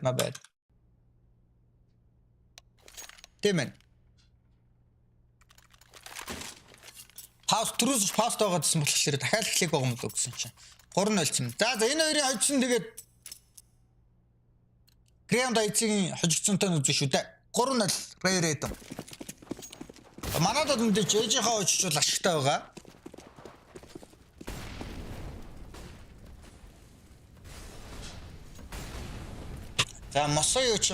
Тийм ээ. Паус байгаа гэсэн болохоор дахиад эхлэх байгаа юм л гэсэн чинь. 3-0 чинь. За энэ хоёрын хожсон тэгээд Grayhound IHC-ийн хожигдсонтой нь үзэн шүү дээ. 3-0 Rare Rhythm. Манайд мэдээж ээжийнхаа очичвал ашигтай байгаа. За Мосоё ч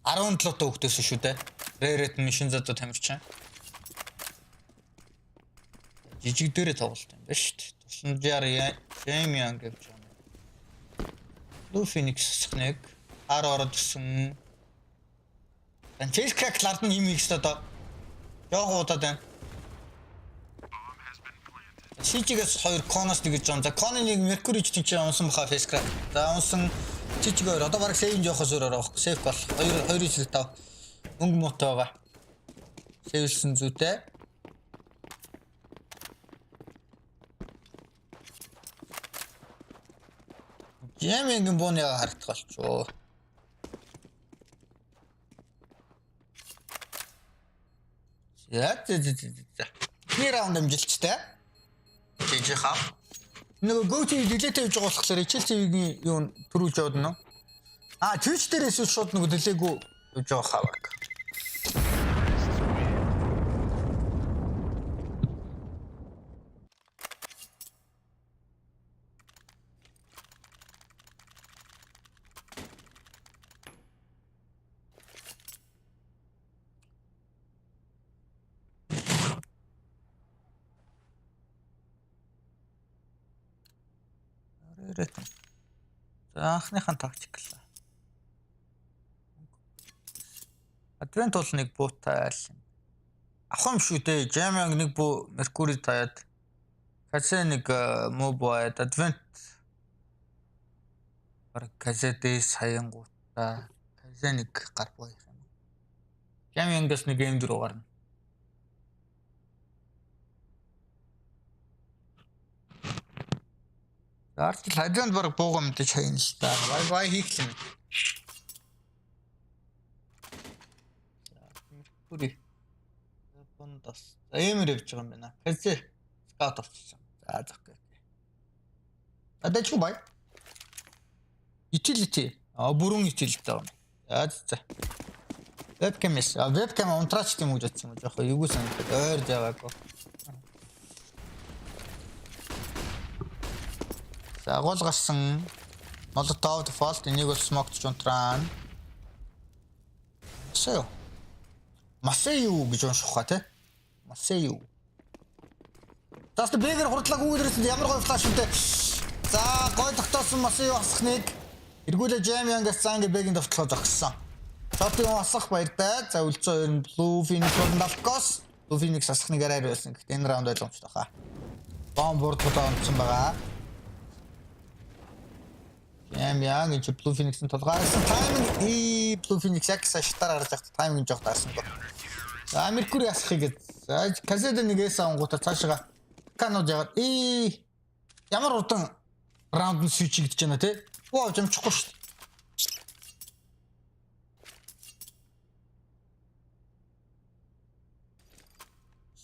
17 та хөвгдөөсөн шүү дээ. Rare Rhythm шин задад тамирчин. Жижиг дээрээ тоглолт юм байна шүү дээ. Тусанжаар Jamian гэж байна. Blue Phoenix сахныг ороод ирсэн. Chase crack лард нь имийг өстөд яах удаад байна. Сичигээс 2 коноос тэгж байгаа. За коны нэг Mercury ч тийч унсан баха face crack. За унсан чичгээр одоо бараг сейв жоохос өрөөрөө сейф бол 2-5 өнгө муутай байгаа. Сейвлсэн зүйтэй. Jamian-гийн бууныгаа харагдах болчихоо. За. Нэг раунд амжилттай. Жижигхан. Нөгөө go-to delete хийж байгаа болохоор HLC-ийн юу төрүүлж яваад нь. Twitch дээрээс шууд нөгөө delete-гүү хийж байгаа хаваг. За анхныхан тактикл. Advent бол нэг буутай айл. Авах юм шүү дээ. Jamian нэг буу Mercury таяад. Kaze нэг муу бууад Advent бараг Kaze-тэй саянгуудаа. Kaze нэг гар буу юм. Jamian-гаас нэг гейм дөрөв гарна. Артл Advent бараг буугаа мэдээж хаяна л та. Бай хийх юм. Mercury. Бондос. Эмэр явж байгаа юм байна. Kaze scout авчихсан. За зах гээ. Адаж бай. Utility. Бүрэн utility байгаа юм. За. Webcam унтраач тийм үг бодсон юм жоохоо эвгүй санагдаад ойр яваагүй. За гол гарсан Molotov default энийг бол smoke ч унтраан. Масею гэж унших хаа тий. Масею. Таст бэгэр хурдлаг үүдэрсэн ямар гой флаш үнтэй. За гой тогтоосон Масею асахныг эргүүлээ Jamian-гаас цаанг бэгийн давтлаа зогссон. Цотын асах баяртай. За үлцэн 2 Blue Phoenix болдолкос. Blue Phoenix асахныг арай байсан. Гэхдээ энэ раунд ойлгомжтой хаа. Бомб бүрдгоо онцсон байгаа. Jamian гэж Blue Phoenix-ын толгаарсан тайминг Blue Phoenix яг саштаар гарч явах тайминг жоох таасан гоо. За Mercury асахыг за Kaze-д нэгээс ангуудаа цаашаа канууд ягаад ямар удаан раунд нь switch гэж байна те. Оо жамчихгүй шүү.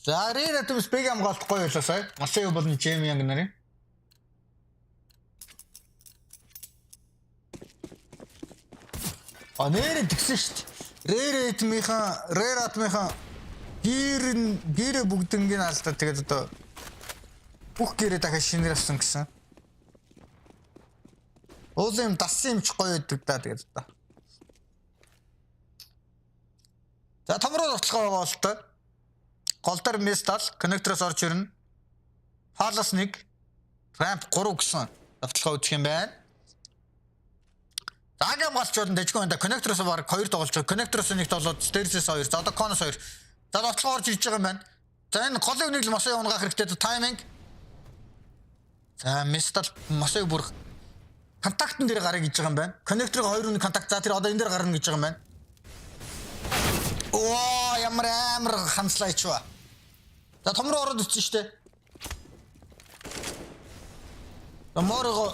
За Rare Rhythm спег амгаалтахгүй байлаа. Масею болон Jamian нарын. Нэрээ тэгсэн шүү дээ. Rare Rhythm-ийн гэр бүгднгийн алдаа тэгээд одоо бүх гэрээ дахиад шинээр авсан гэсэн. OZEN дасан юм ч гоё өгдөг да тэгээд одоо. За томроо тотлохоо байгаа бол тоо. гол дээр Местал коннектороос орж ирнэ. Палас 1, Рамп 3 гэсэн давталгаа үзэх юм байна. Заага болч болно дэжгүй энэ коннектороос баг 2 тоглож байгаа. Коннектороос нэг тоглоод Stairs-ээс 2, за одоо Con-оос 2. За давталгаа орж ирж байгаа юм байна. За энэ голын үнийг л Мосой унгаах хэрэгтэй тайминг. За Местал Мосой бүр контактн дээр гарыг гэж байгаа юм байна. Коннекторыг 2 үний контакт. За тэр одоо энэ дээр гарна гэж байгаа юм байна. Оо ямар амар ханслаач ба. За том руу ороод ирсэн шүү дээ. Морого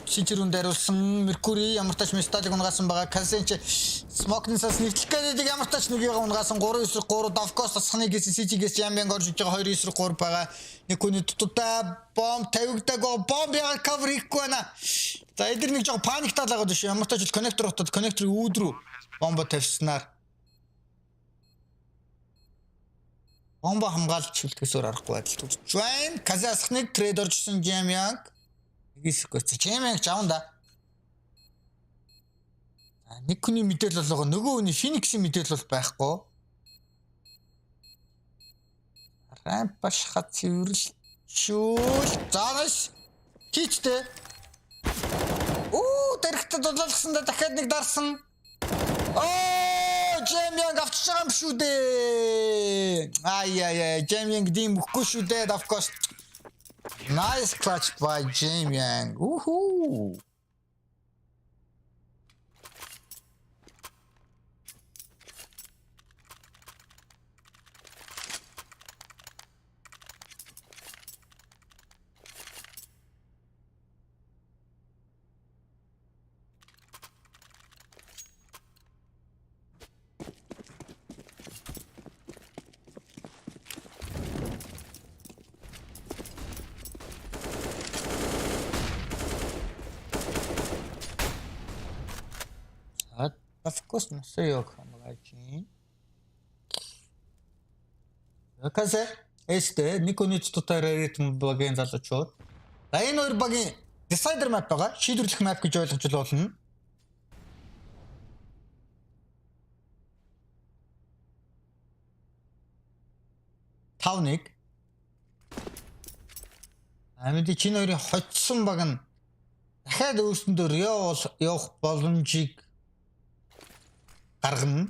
сижирүүн дайруулсан Меркури ямар тач Месталыг унгаасан байгаа. Касенч Смокнсаас нэгтлэх гэдэг ямар тач нэгийг унгаасан 3-9-3 Давкос тасхныг гэсэн Сижигээс Жамбянг орж иж байгаа 2-9-3 байгаа. Нэг хүний тутаа бомб тавигдаагаа бомб яа кавер хийхгүй байна. За эдгээр нэг жоо паниктаад байгаа шүү. Ямар тач коннектор утаад коннекторыг өөдрөө бомбо тавьснаар бомбо хамгаалж шилтгэсээр арахгүй байдалд үзэж байна. Казахсныг трейд оржсэн Жамбянг Гисгөөц чимэг жаун да. Нэг хүний мэдээлэл болоо нөгөө хүний Фениксийн мэдээлэл бол байхгүй. Рампаш хат цэвэрлэл шүүл. Заанаас хийчтэй. Дэрэгтэй дулаалсан да дахиад нэг дарсан. Жэмянг авчиж байгаа юм шүү дээ. Жэмянг дим өгөхгүй шүү дээ. Of course. Nice clutch by Jamiang. Woohoo! Of course, Мосой хамгааж юм. Окей. Эстэй нэг хүний тутаар ритм багийн залуучууд. За энэ хоёр багийн decider map байгаа. Шийдвэрлэх map гэж ойлгож болно. Тавныг. Амиди чинь хоёрын хоцсон баг нь дахиад өөрсөндөө RIO явах боломжийг гаргана.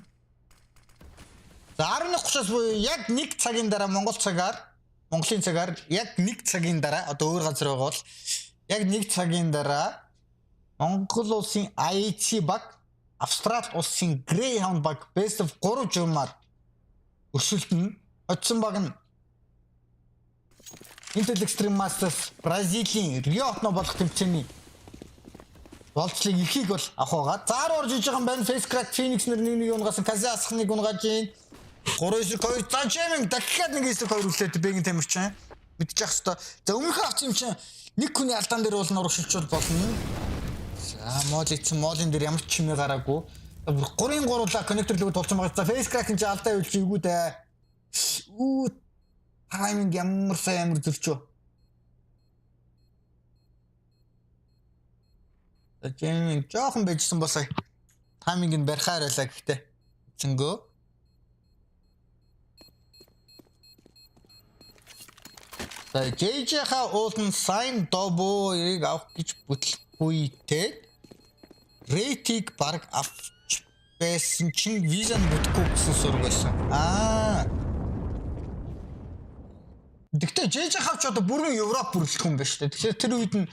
За 11:30-аас буюу яг 1 цагийн дараа Монголын цагаар яг 1 цагийн дараа одоо өөр газар байгаа бол яг 1 цагийн дараа Монгол улсын IHC баг, Австрали улсын GRAYHOUND баг best of 3 журмаар өрсөлдөн. Очсон баг нь Intel Extreme Masters Бразилийн RIO хотно болох тэмцээний болцлыг ихийг бол авах байгаа. Заар орж иж байгаа юм байна. Face crack Phoenix нэр нэг унгасан Казахсныг унгааж ийн. 3-2 за Жэминг дахиад нэг 9-2 үлээд бэгэн тамирчин. Мэдчих хэвээр. За өмнөхөө авч юм чинь нэг хүний алдаан дээр бол нурагшилчул болно. За молын дээр ямар ч чимээ гараагүй. 3-3-ла коннекторлог тулсан байгаа. За Face crack энэ алдаа үйлч ийгүү дээ. Тайминг ямар сайн амар зөрчөө. Жэминг жоохон байжсан босоо. Тайминг нь барихаар байлаа гэхдээ. Зөнгөө. За JJ-ха уулын сайн добоёрыг авах гэж бүтлгүйтэй. Рейтиг баг авч байсан чинь визан бүтгэхгүй гэсэн сураг байсан. Гэхдээ JJ-ха ч одоо бүрэн Европ бүрэлдэх юм байна шүү дээ. Тэгэхээр тэр үед нь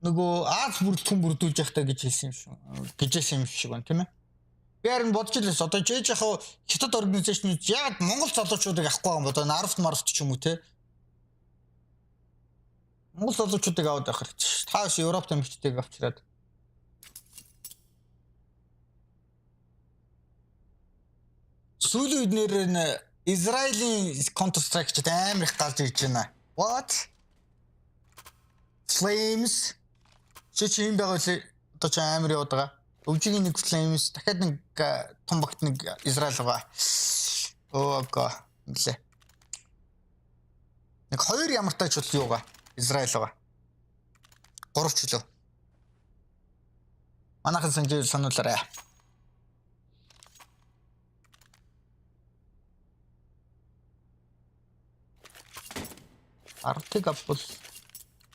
нөгөө Аз бүрэлдэхүүн бүрдүүлж явахтаа гэж хэлсэн юм шүү. Гэжсэн юм шиг байна тийм ээ. Би харин бодож илээс одоо JJ-ха хятад организашнууд яг Монгол залуучуудыг авахгүй байгаа юм бодоо Наруфт Маруфт ч юм уу те. Монгол залуучуудыг аваад байх хэрэгтэй. Тааш Европ тамирчдыг авчираад. Сүүлийн үед нэр Израилийн Counter Strike ч амар их гарч ирж байна. What? Flames чи юм байгаа л одоо ч амар яваад байгаа. Өвжигийн нэг Flames дахиад нэг том багт нэг Израиль байгаа. Ого. Нэлээ. Нэг хоёр ямар тач бол юу байгаа. Израиль байгаа. 3 ч лөө. Манайхан санжил сануулаарай. Артыг авбал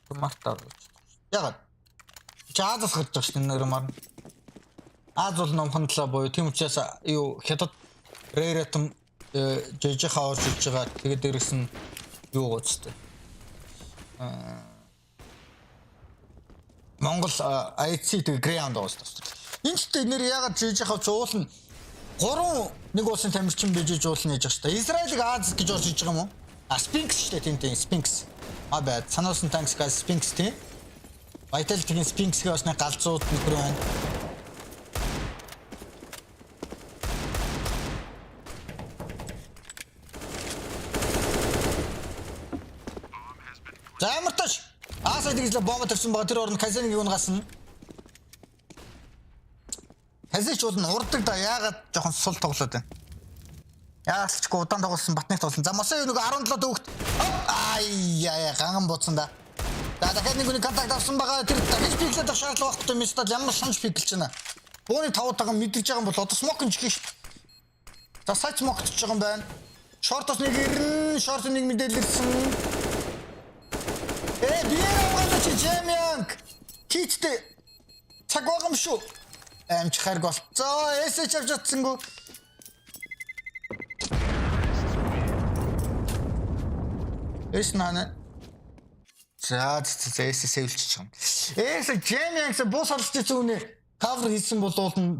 Ромартаар. Ягаад? Чаадас гэж байна шүү дээ Ромар. Аз бол номхон талаа боё. Тийм учраас юу хятад Рейратм жижигхаа орж иж байгаа. Тэгээд дээрэс нь юу гоцтой. Монгол IHC тэгээ GRAYHOUND гоцтой. Энд ч нэр ягаад жижигхаа цуулна 3 нэг улсын тамирчин бижиж уулна гэж байна. Израилийг Аз гэж орж иж байгаа юм уу? Sphinx шүү дээ тийм Sphinx. Бad. Сануусан танкс газ Sphinx тийм. Vital тийм Sphinx-гээ бас нэг галзууд нөхөр байна. За ямарташ Асад гэж бомба тавьсан байгаа тэр оронд Казаныг унгасан. Казич бол урддаг да яагаад жоохон сул тоглоод байна. Яалчгүй удаан тоглосон батныг тоглосон. За мосоо нэг 17 дүүхт. Ай ганган бууцсан да. За дахиад нэг контакт авсан байгаа тэр дахиж пиклээд авах шаардлага байхгүй юм шүү дээ. Ямар санаж пиклж байна. Бууны 5-таагаа мэдэрж байгаа юм бол одоо смок нь чихэж. За сайт смоктж байгаа юм байна. Шортос нэг ирэн, шорт нэг мэдээлэл ирсэн. Биерээ чи Жемянг. Кичтэй. Цаг байгаа юм шүү. Амжихаар голцоо. Эсэж авч чадсангүй. Эс нана. За эсэ сэвэлчих юм. Эсэ Жемянгс бус олж ирсэн үнэ. Кавер хийсэн бол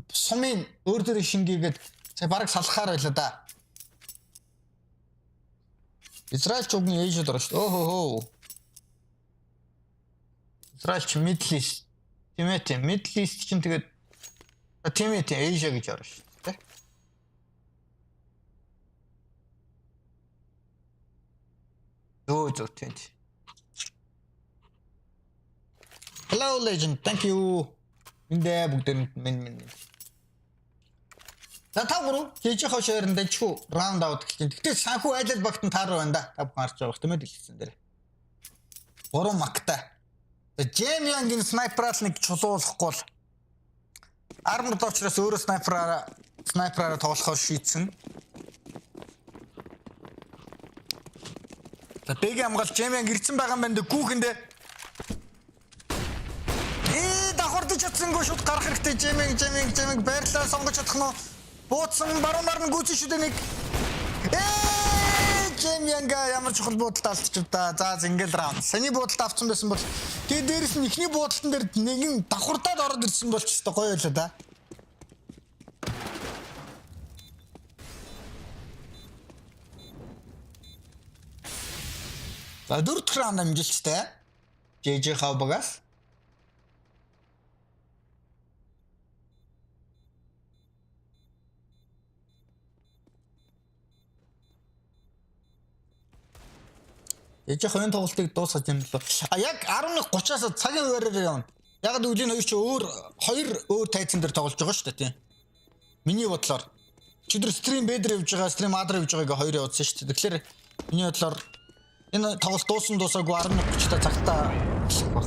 сумын өөр дөр шингээгээд сая бараг салахаар байлаа да. Израиль ч үгний ээж дөрөв шүү. Охоо. Израиль ч Middle East. Тимэт Middle East чинь тэгээд Тимэт Asia гэж орно шүү дээ. Зөө тийм. Hello legend. Thank you. Эндээ бүгд минь. За та гурав хийж хошоор дэжгүй раунд аут гэж. Тэгтээ санхүү айлал багт нь таар байна да. Та бүхэн харж байгаа юм дэлгэсэн дээр. 3 мактай. Жемянгийн снайпераар нэг чулуулахгүй л армор доочроос өөрөө снайпераараа тоглохоор шийдсэн. За бэгэ амгаал Жемянг ирсэн байгаа юм байна гүүхэндээ. Давхардж чадсангүй шууд гарах хэрэгтэй Жемянг байрлаа сонгож чадах нь бууцсан баруунаар нь гүйцэн шүү дээ нэг. Жемянга ямар чухал буудалд алдчих да. За ингээл раунд. Саний буудалд авсан байсан бол тэгээ дээрэс нь ихний буудалтан дээр нэгэн давхардаад ороод ирсэн бол ч өстой гоё байлаа да. За 4 дахь раунд амжилттай. JJ хавбагаас. Яж хоёрын тоглолтыг дуусгаж юм лөө. Яг 11:30-аас цагийн хуваараар явна. Яг л үлийн хоёр ч хоёр өөр тайзан дээр тоглож байгаа шүү дээ тийм. Миний бодлоор чөдөр стрим бэдэр явж байгаа, стрим адр явж байгааг хоёр явуулсан шүү дээ. Тэгэхээр миний бодлоор энэ тоглолт дуусаагүй 11:30-та цагтаа эхлэх баг.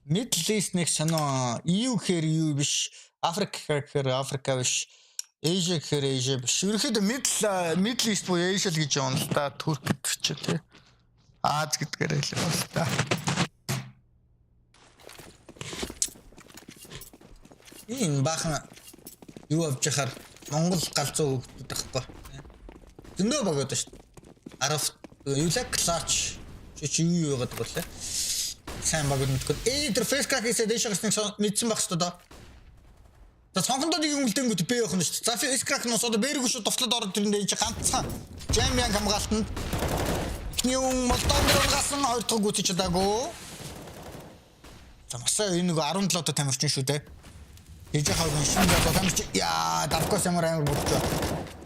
Middle East нэг санаа EU гэхээр EU биш. Африк гэхээр Африка биш. Asia гэхээр Asia биш. Ерөнхийдөө Middle East буюу Asia л гэж явна л да. Турк гэдэг ч тийм. Аз гэдгээр л байна л да. Энэ бахан юу авч яхаар Монгол галзуу хөгдөд байхгүй. Зөндөө богоод шүү дээ. 10 юулаа клач чи юу яагаад боллоо. Сайн богод мэдгүй. Тэр фейс крак хийсээ дэшгээс нэг мэдсэн байх шүү дээ. За цонхондоо нэг юм үлдэнгүүт бэ явах нь шүү дээ. За фейс крак нь сууд бэргүй шүү довтлоод ороод тэрэндээ ич ганцхан Жемянг хамгаалтанд ихний юм молдовын унгасан хоёр дахь гүцэж чадаагүй. За масаа энэ нэг 17 доо тамирчин шүү дээ. Ээж хаврын шинэ доо тамирчин яа давкос ямар амар болчих.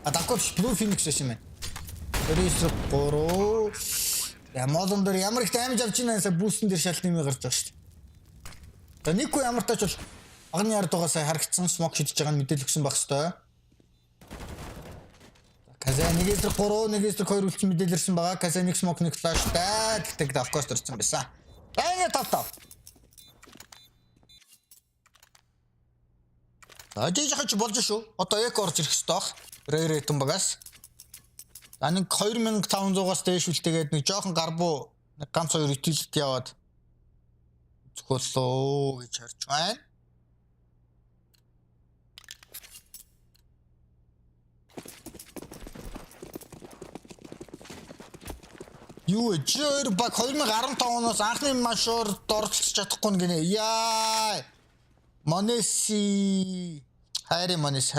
Давкос Blue Phoenix байсан юм байна. 3 Ямаадон дээр ямар их даймж авч ийнаасаа бүүстэн дээр шалт нэмээ гарч байгаа шүү дээ. За нэггүй ямар тач бол агны ард угаасаа харагдсан смок шидэж байгаа нь мэдээлэл өгсөн байх хэвээр. Каза нэгээс 3 нэгээс 2 үлдсэн мэдээлэл ирсэн байгаа. Каза нэг смок нэг флаштай гэдэг давкос төрсэн байсан. За ингэ тав. Ажиж хаж болж шүү. Одоо яг орж ирэх ёстой бах. Рейрэ тун багаас. Нэг 2500-аас дээш үлдээгээд нэг жоохон гарбуу нэг ганц хоёр utility яваад зөвхөлөө гэж харж байна. Юу жир баг 2015 оноос анхны машуур дорцолж чадахгүй гинэ. Яа. Монеси. Хайр Монес.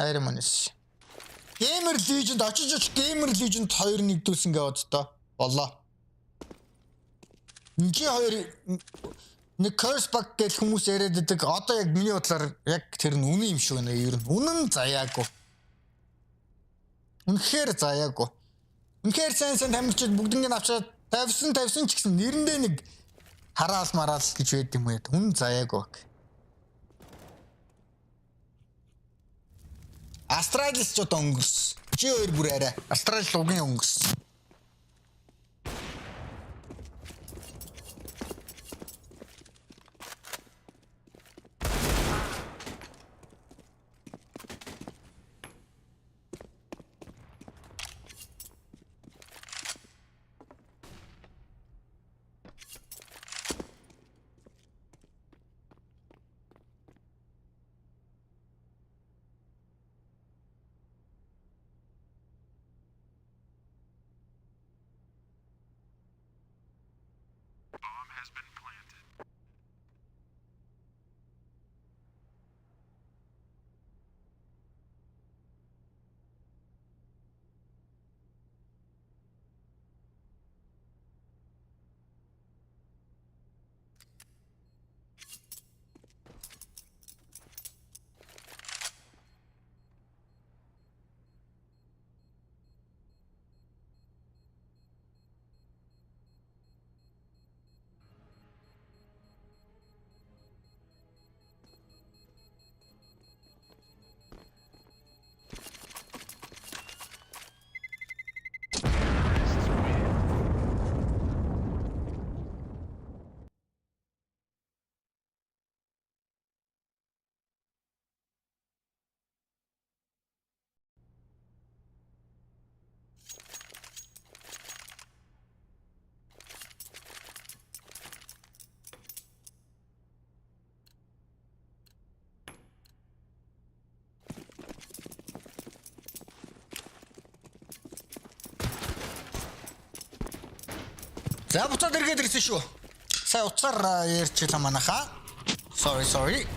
Gamer Legend очиж Gamer Legend 2 нэгдүүлсэн гэвд тоо. Боллоо. Ингээ хоёр нэг curse bug гэх хүмүүс яриад байдаг. Одоо яг миний бодлоор яг тэр нь үнэн юм шиг байна ер нь. Үнэн заяагүй. Үнэхээр заяагүй. Үнэхээр сайн тамирчид бүгднийг авчаад тавьсан ч гэсэн нэрэндээ нэг хараал мараал гэж байд юм яа. Үнэн заяагүй. Astralis ч одоо өнгөрс. Чи хоёр бүр арай. Astralis угийн өнгөрс. За буцаад иргээд ирсэн шүү. Сая уцаар ярьчихлаа манайхаа. Sorry.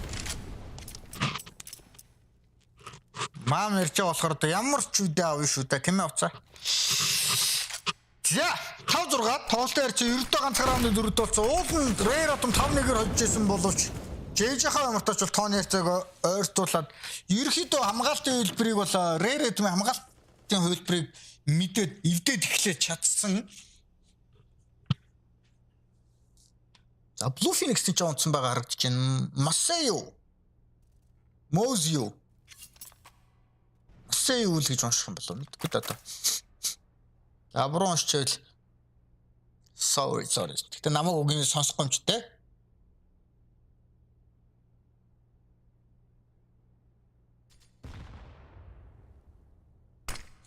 Мам ярьж болохоор ямар ч үдэ авна шүү дээ. Тэмээ уцаа. За 5-6 тоглолтын ярьж ердөө ганцхан раунд дөрөвд болсон. Уулын Rare Atom 5-1-ээр хожижсэн боловч JJ-ийн ямартаач бол тооны ярьцааг ойртуулад ерөөхдөө хамгаалтын хэлбэрийг бол Rare Atom хамгаалтын хэлбэрийг мэдээд эвдээд эхлэж чадсан. За Blue Phoenix-ийн ч онцсон байгаа харагдаж байна. Масею. Мозио. Масею л гэж унших юм болов мэдгүй даа. Аброн шчээл. Sorry. Гэтэ намайг үгийн сонсохгүй юм ч те.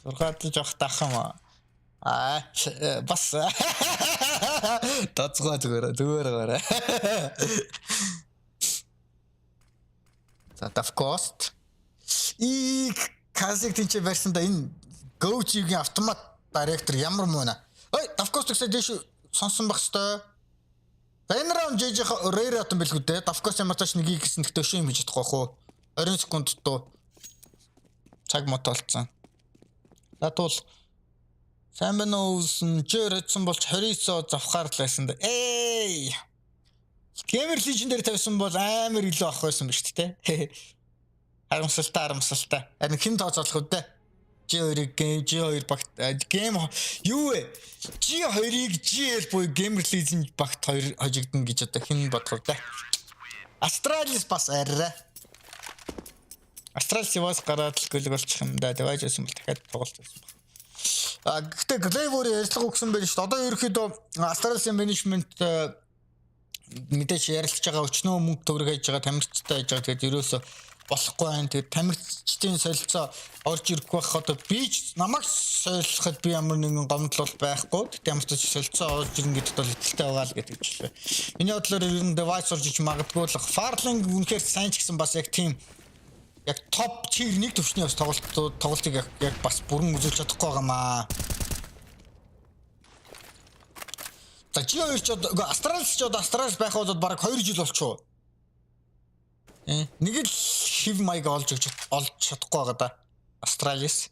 Сургаад жоох тахам. Бас тацгаа зүгээр. За of course. Казик тийч барьсанда энэ Go-гийн автомат директор ямар мууна. Ой, of course гэсэн дэш сонсон байх ёстой. Энэ раунд JJ Rare Atom бэлгүү дээ. Of course ямар тач нэгийг гэсэн төшөө юм хийж чадахгүй хөө. 20 секунд дуу. Цаг мотолцсон. Затул сайн байна уу жирэтсэн болж 29 завхаар л байсан да. Gamer Legend дээр тавьсан бол амар илүү авах байсан биз дээ. Харамсалтай. Харин хэн тооцоолох вэ? G2 багт game юу вэ? G2-ыг GL буюу Gamer Legend багт хоёр хожигдно гэж одоо хэн бодох вэ? Astralis бас арай. Astralis яваас гараад л гөлөг болчих юм да. Дэвэж байсан бол дахиад тоглолт байсан. Гэхдээ Glaive-оор ярилцлага өгсөн байл шүү дээ. Одоо ерөөхдөө Astralis-ийн менежмент мэдээж ярилцж байгаа өчнөө мөнгө төгрөг хийж байгаа тамирчтай хийж байгаа. Тэгээд ерөөсө болохгүй байна. Тэгээд тамирчдын солилцоо орж ирэх байх одоо би ч намайг солилцоход би ямар нэгэн гомдол байхгүй. Тэгтээ ямар ч солилцоо орж ирнэ гэдэгт бол итгэлтэй байгаа л гэдэг жишээ. Миний бодлоор ер нь device орж иж магадгүй л Farling үнэхээр сайн ч гэсэн бас яг тийм яг топ чиг нэг төвчний бас тоглолтыг яг бас бүрэн үзүүлж чадахгүй байгаамаа. За чи хоёр ч Австралич байх бол бараг 2 жил болчихоо. Нэг л хив майг олж чадахгүй байгаа да. Австралис.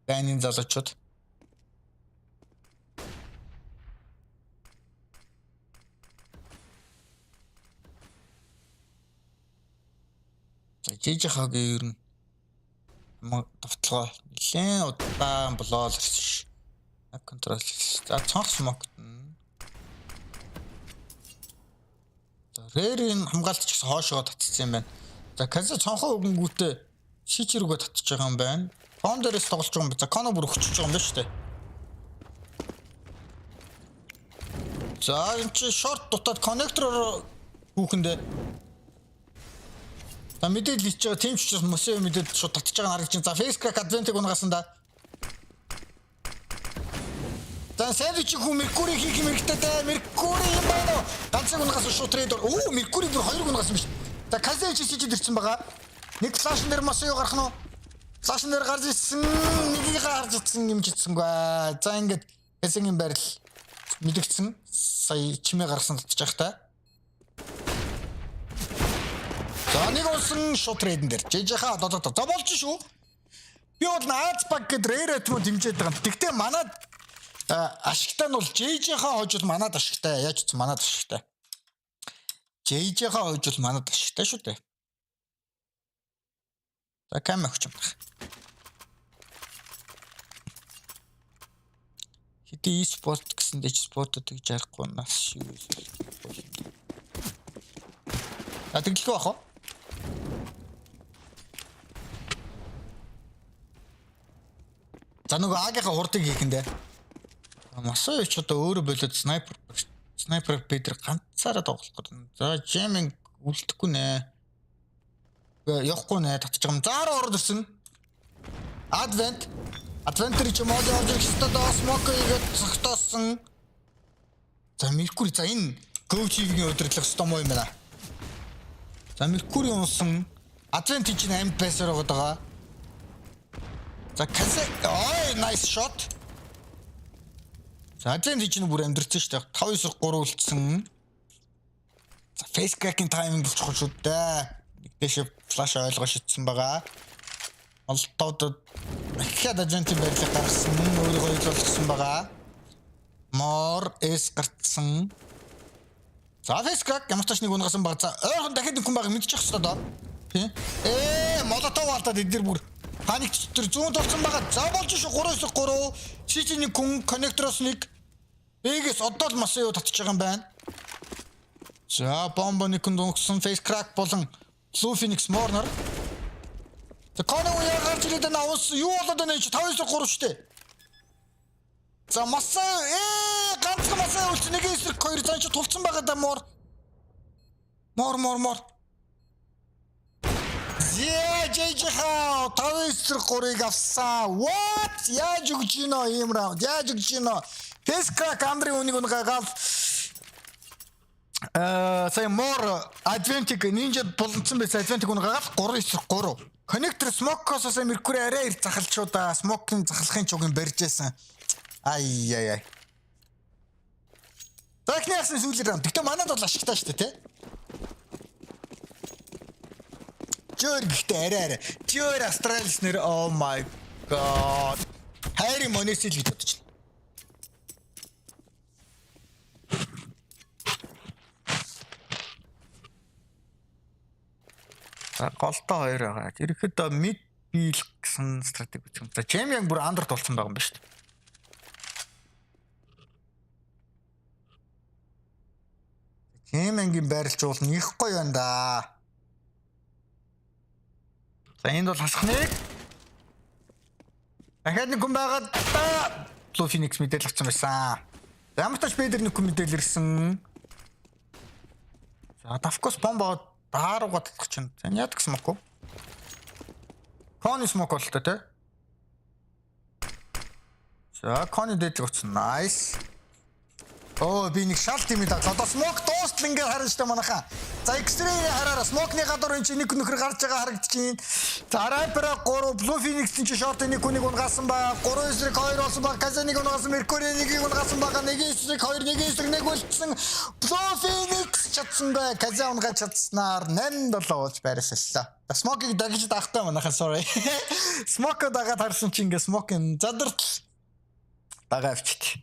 Дайнин залуучууд. Жижигхагийн ер нь давталгаа нэлээд удаан болоод ирсэн. Контрол. За цонх смок. За рэрийн хамгаалт ч гэсэн хоошоо татчихсан юм байна. За каза цонхоо өгөнгүүтээ шийчэр рүүгээ татчих байгаа юм байна. Кон дээрээс тоглож байгаа юм байна. За коно бүр өгчөж байгаа юм байна шүү дээ. За энэ чи шорт дутаад коннектороор хүүхэндээ. За мэдээлэл хийж байгаа тийм ч мөсөө мэдээд шууд татчих байгаа харагдаж байна. За face crack advent-ыг унгасан да. За сэвич хүн Меркури хийх юм хэрэгтэй. Меркури юм байна уу? Ганцхан унгасан шууд трейд. Оо Меркури бүр 2 унгасан биш. За каза чичиж ирсэн байгаа. Нэг флашн дээр мосоо гарах нь. Флашн дээр гарч ирсэн. Нэгийг гарч ирсэн юм жицсэнгүй. За ингээд хэсгийн байрал мэдгдсэн. Сая чимээ гаргасан татчих жах та. За нэг унсан шууд трейдэн дээр. Жижиха додоо. За болж шүү. Би бол Аз баг гэд рэрэтмө дэмжиж байгаа. Тэгтээ манад ашигтай нь бол JJ-ха хойж бол манад ашигтай. Яаж ч манад ашигтай. JJ-ха хойж бол манад ашигтай шүү дээ. За камер өгч юм байна. Хэдий e-sport гэсэн дэч спортуудыг жарахгүй нас шүү. А тэгэлгүй бах уу? За нөгөө агийнхаа хурдыг хийхэндээ. Масаа ч одоо өөрөө болоод снайпер Петр ганцаараа тоглох гэдэг. За jamming үлдэхгүй нэ. Явахгүй нэ татчих юм. Заараа ороод ирсэн. Adventure ч мод орж ирсэн доо smoke игээд цогтоосон. За Mercury за энэ coach-ийн өдөрлөх стом юм байна. За Mercury унсан. Adventure ч 8 пассер байгаа. За Kaze ой nice shot. За Адвент чинь бүр амьдрсэн шүү дээ. 5-9-3 үлдсэн. За face crack-ийн тайминг болчихсон шүү дээ. Нэгдэш флаш ойлгоо шидсэн байгаа. Олтоод дахиад Адвентийн байрлал гарсан. Өөрийгөө ойлгуулсан байгаа. Мор эс гарцсан. За face crack ямар ч тач нэг унгасан баг. За ойрхон дахиад нэг хүн баг мэдчих хэвээр доо. Тий? Молотов алдаад эдгээр бүр паник төр зүүн толцсон байгаа. За болж шүү 3-3. Чичний хүн коннектороос нэг Эгээс одоо л масаа юу татчих байгаа юм байна. За бомбоны хүн дунгсан face crack болон Blue Phoenix Morner. За коно уу гарч ирээд наус юу болоод байна чи 5-3 штэ. За масаа ганцхан масаа үлч нэг эсрэг 2 цаан чи тулцсан байгаа да мор. Yeah, JJ-ха 5-3-ыг авсан. What? Яаж өгч гинөө ийм раунд? Яаж өгч гинөө? Face crack Андре үнийг унгагаал. Сая мор Adventic Ninja болонцсон байсан Adventic унгагаал 3-3. Connector Smoke-оос Mercury арай их захалчуу да. Smoke-ийн захалахын чугийн барьжсэн. Ай. Техниксэн сүүлэр раунд. Гэтэ манад бол ашигтай шүү дээ, тий? Жөр гэхдээ арай. Жөр Австралис нэр oh my god. Хайрын монесил гэж бодчих. Голтой хоёр байгаа. Ирэхэд mid bill гэсэн стратеги үүсгэн. За Jam бүр андерт болсон байгаа юм ба шүү дээ. Jam-ийн байрлалч бол их гоё байна да. За энд бол хасах нэг. Дахиад нэг хүн байгаад Blue Phoenix мэдээлэл авсан байсан. Ямар ч тач бэдэр нэг хүн мэдээлэл ирсэн. За Давкос бомб аваад Дааруугаа татах чинь. Зэн яадаг смок уу? Кони смок бол тоо те. За кони дээд гоцсон. Nice. Оо би нэг шалт юм даа. Одоо смок дуустал ингээ харна штэ манайхаа. За X-ray хараараа смокны гадуур энэ чинь нэг нөхөр гарч байгаа харагдчихээн. За Райпера 3 Blue Phoenix чинь шорт нэг хүнийг унгасан ба 3 эсрэг 2 болсон ба Казаник унгасан Mercury нэгийг унгасан байгаа нэг эсрэг 2 нэг эсрэг нэг болцсон. Blue Phoenix чадсан бай. Каза унгаж чадснаар 8-7 болж байрсаллаа. Смокийг дагж даахтай манайхаа sorry. Смок дагаад харсан чинь ингээ смокын задарч дагаа авчихдээ.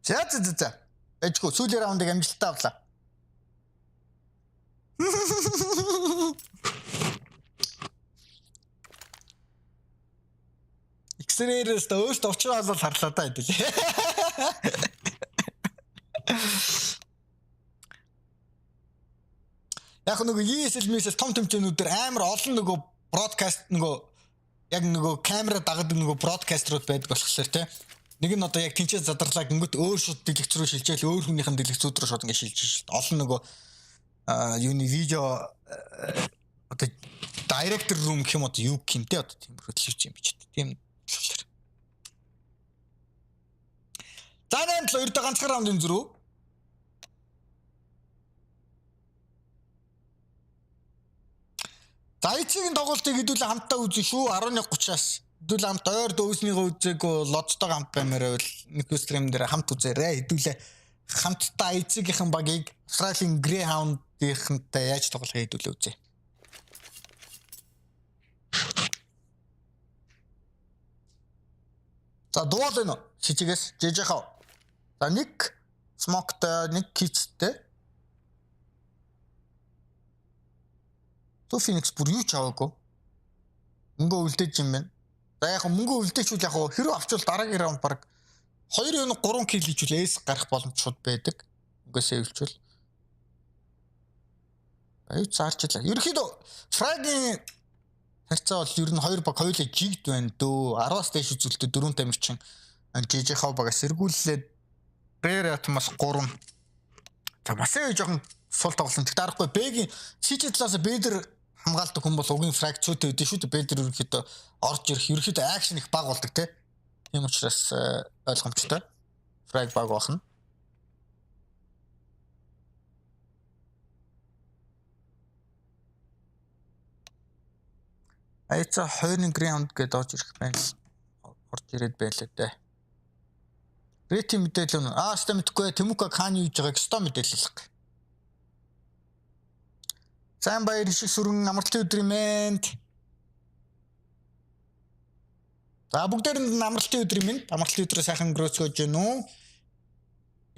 За. Эжгүй сүүлийн раундыг амжилттай авлаа. X-ray-ээс өөрт очроо олол харлаа та хэдэл. Яг нөгөө ESL-мээс том тэмцээнүүдээр амар олон нөгөө бродкаст нөгөө яг нөгөө камера дагаад нөгөө бродкастерууд байдаг болохоор тий. Нэг нь одоо яг тэнцээ задарлаа гингөт өөр шууд дэлгэц рүү шилжээл өөр хүнийхэн дэлгэцүүд рүү шууд ингэ шилжиж шилт. Олон нөгөө юуны видео одоо директор рум гэх юм одоо юу гэх юм те одоо тийм хөдөлгөж юм биш тийм болохоор. За нэг л хоёртой ганцхан раундын зүрх. За эцгийн тоглолтыг хэдүүлээ хамтдаа үзэн шүү 11:30-аас. Хэдүүлээ хамт ойр дөөснийгөө үзээгүй лодтой хамт баймаар байвал нэг стрим дээр хамт үзээрэй. Хэдүүлээ хамтдаа эцгийнхэн багийг Australian GRAYHOUND-ийнхэнтэй яаж тоглох хэдүүлээ үзье. За дуул энэ шижигээс жижигхаа. За нэг смоктой нэг киттэй. Blue Phoenix бүр юу ч аваагүй. Мөнгө үлдээж юм байна. За яг мөнгө үлдээчүүл яг хэрэг авчвал дараагийн раунд баг 2-3 кил хийжүүл эс гарах боломжууд байдаг. Мөнгөө сэвэлжүүл. Аюу цаарчлаа. Ерөнхийдөө Фрагийн харьцаа бол ер нь 2 баг хоёулаа жигд байна дөө. 10-аас дээш үзүүлэлтэд 4 тамирчин жижигхаа багаас сэргүүллээд Rare Atmos 3. За бас жоохон сул тоглолт. Тэгтээ арахгүй Бэгийн CJ-тлаас Бэдэр хамгаалдаг хүн бол угийн фраг цөөтэй өдөө шүү дээ. Бэдэр ерөнхийдөө орж ирэх ерөнхийдөө акшн их баг болдог те. Тийм учраас ойлгомжтой. Фраг баг бахна. Айца 2-ын граунд гэдээ орж ирэх байна. Орж ирээд байлаа дээ. Рэти мэдээлэл нь ста мэдгүй Тэмүка Кани хийж байгааг ста мэдээлэл. Сайн баяр шиг сүрэн амралтын өдөр юм ээ. За бүгдээр нь амралтын өдөр юм ээ. Амралтын өдрөө сайхан өнгөрөөцгөөж гэнэ үү?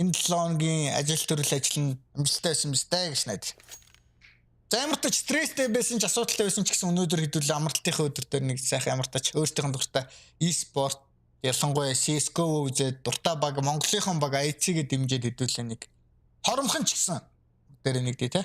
Энэ 7 хоногийн ажил төрөл ажил нь амжилттай байсан биз дээ гэж найдаа. За ямартай ч стресстэй байсан ч асуудалтай байсан ч гэсэн өнөөдөр хэдүүл амралтынхаа өдөр дээр нэг сайхан ямартаач өөртөөхөн дуртай e-спорт ялангуяа CS:GO үзээд дуртай баг Монголынхон баг IHC-гээ дэмжиж хэдүүлээ нэг хоромхон ч гэсэн дээр нэг дээ те.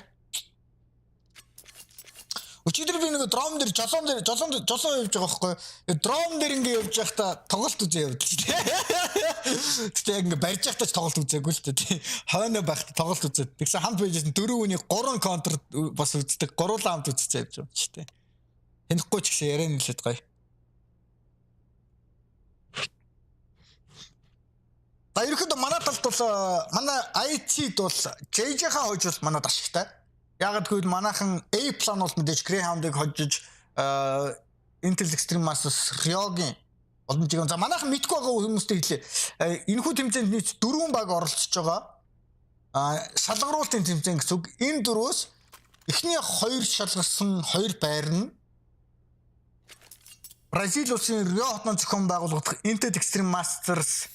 Өчигдөр би нэг дрон дээр жолоон явж байгаа байхгүй. Дрон дээр ингэ явж байхдаа тоглолт үзээ явдал шүү дээ. Тэгтээ ингэ барьж байхдаа ч тоглолт үзээгүй л дээ. Хойно байхдаа тоглолт үзээд. Тэгсэн хамт байжсэн 4 хүний 3 контр бас үздэг. Гурлаа хамт үзчихээ явж байгаа шүү дээ. Хэнихгүй ч гэсэн яриа нэлээд гоё. За ерөөхдөө манай талд бол манай IT-д бол JJ-ха хойж бол манад ашигтай. Яг гэвэл манайхан A план бол мэдээж GRAYHOUND-ыг хожиж Intel Extreme Masters RIO-гийн олон жиг. За манайхан мэдгүй байгаа хүмүүстэй хэлээ. Энэхүү тэмцээнд нийт 4 баг оролцож байгаа. Шалгаруулалтын тэмцээн гэсэн үг. Энэ дөрвөөс эхний 2 шалгарсан 2 байр нь Бразил улсын RIO хотын зохион байгуулагдах Intel Extreme Masters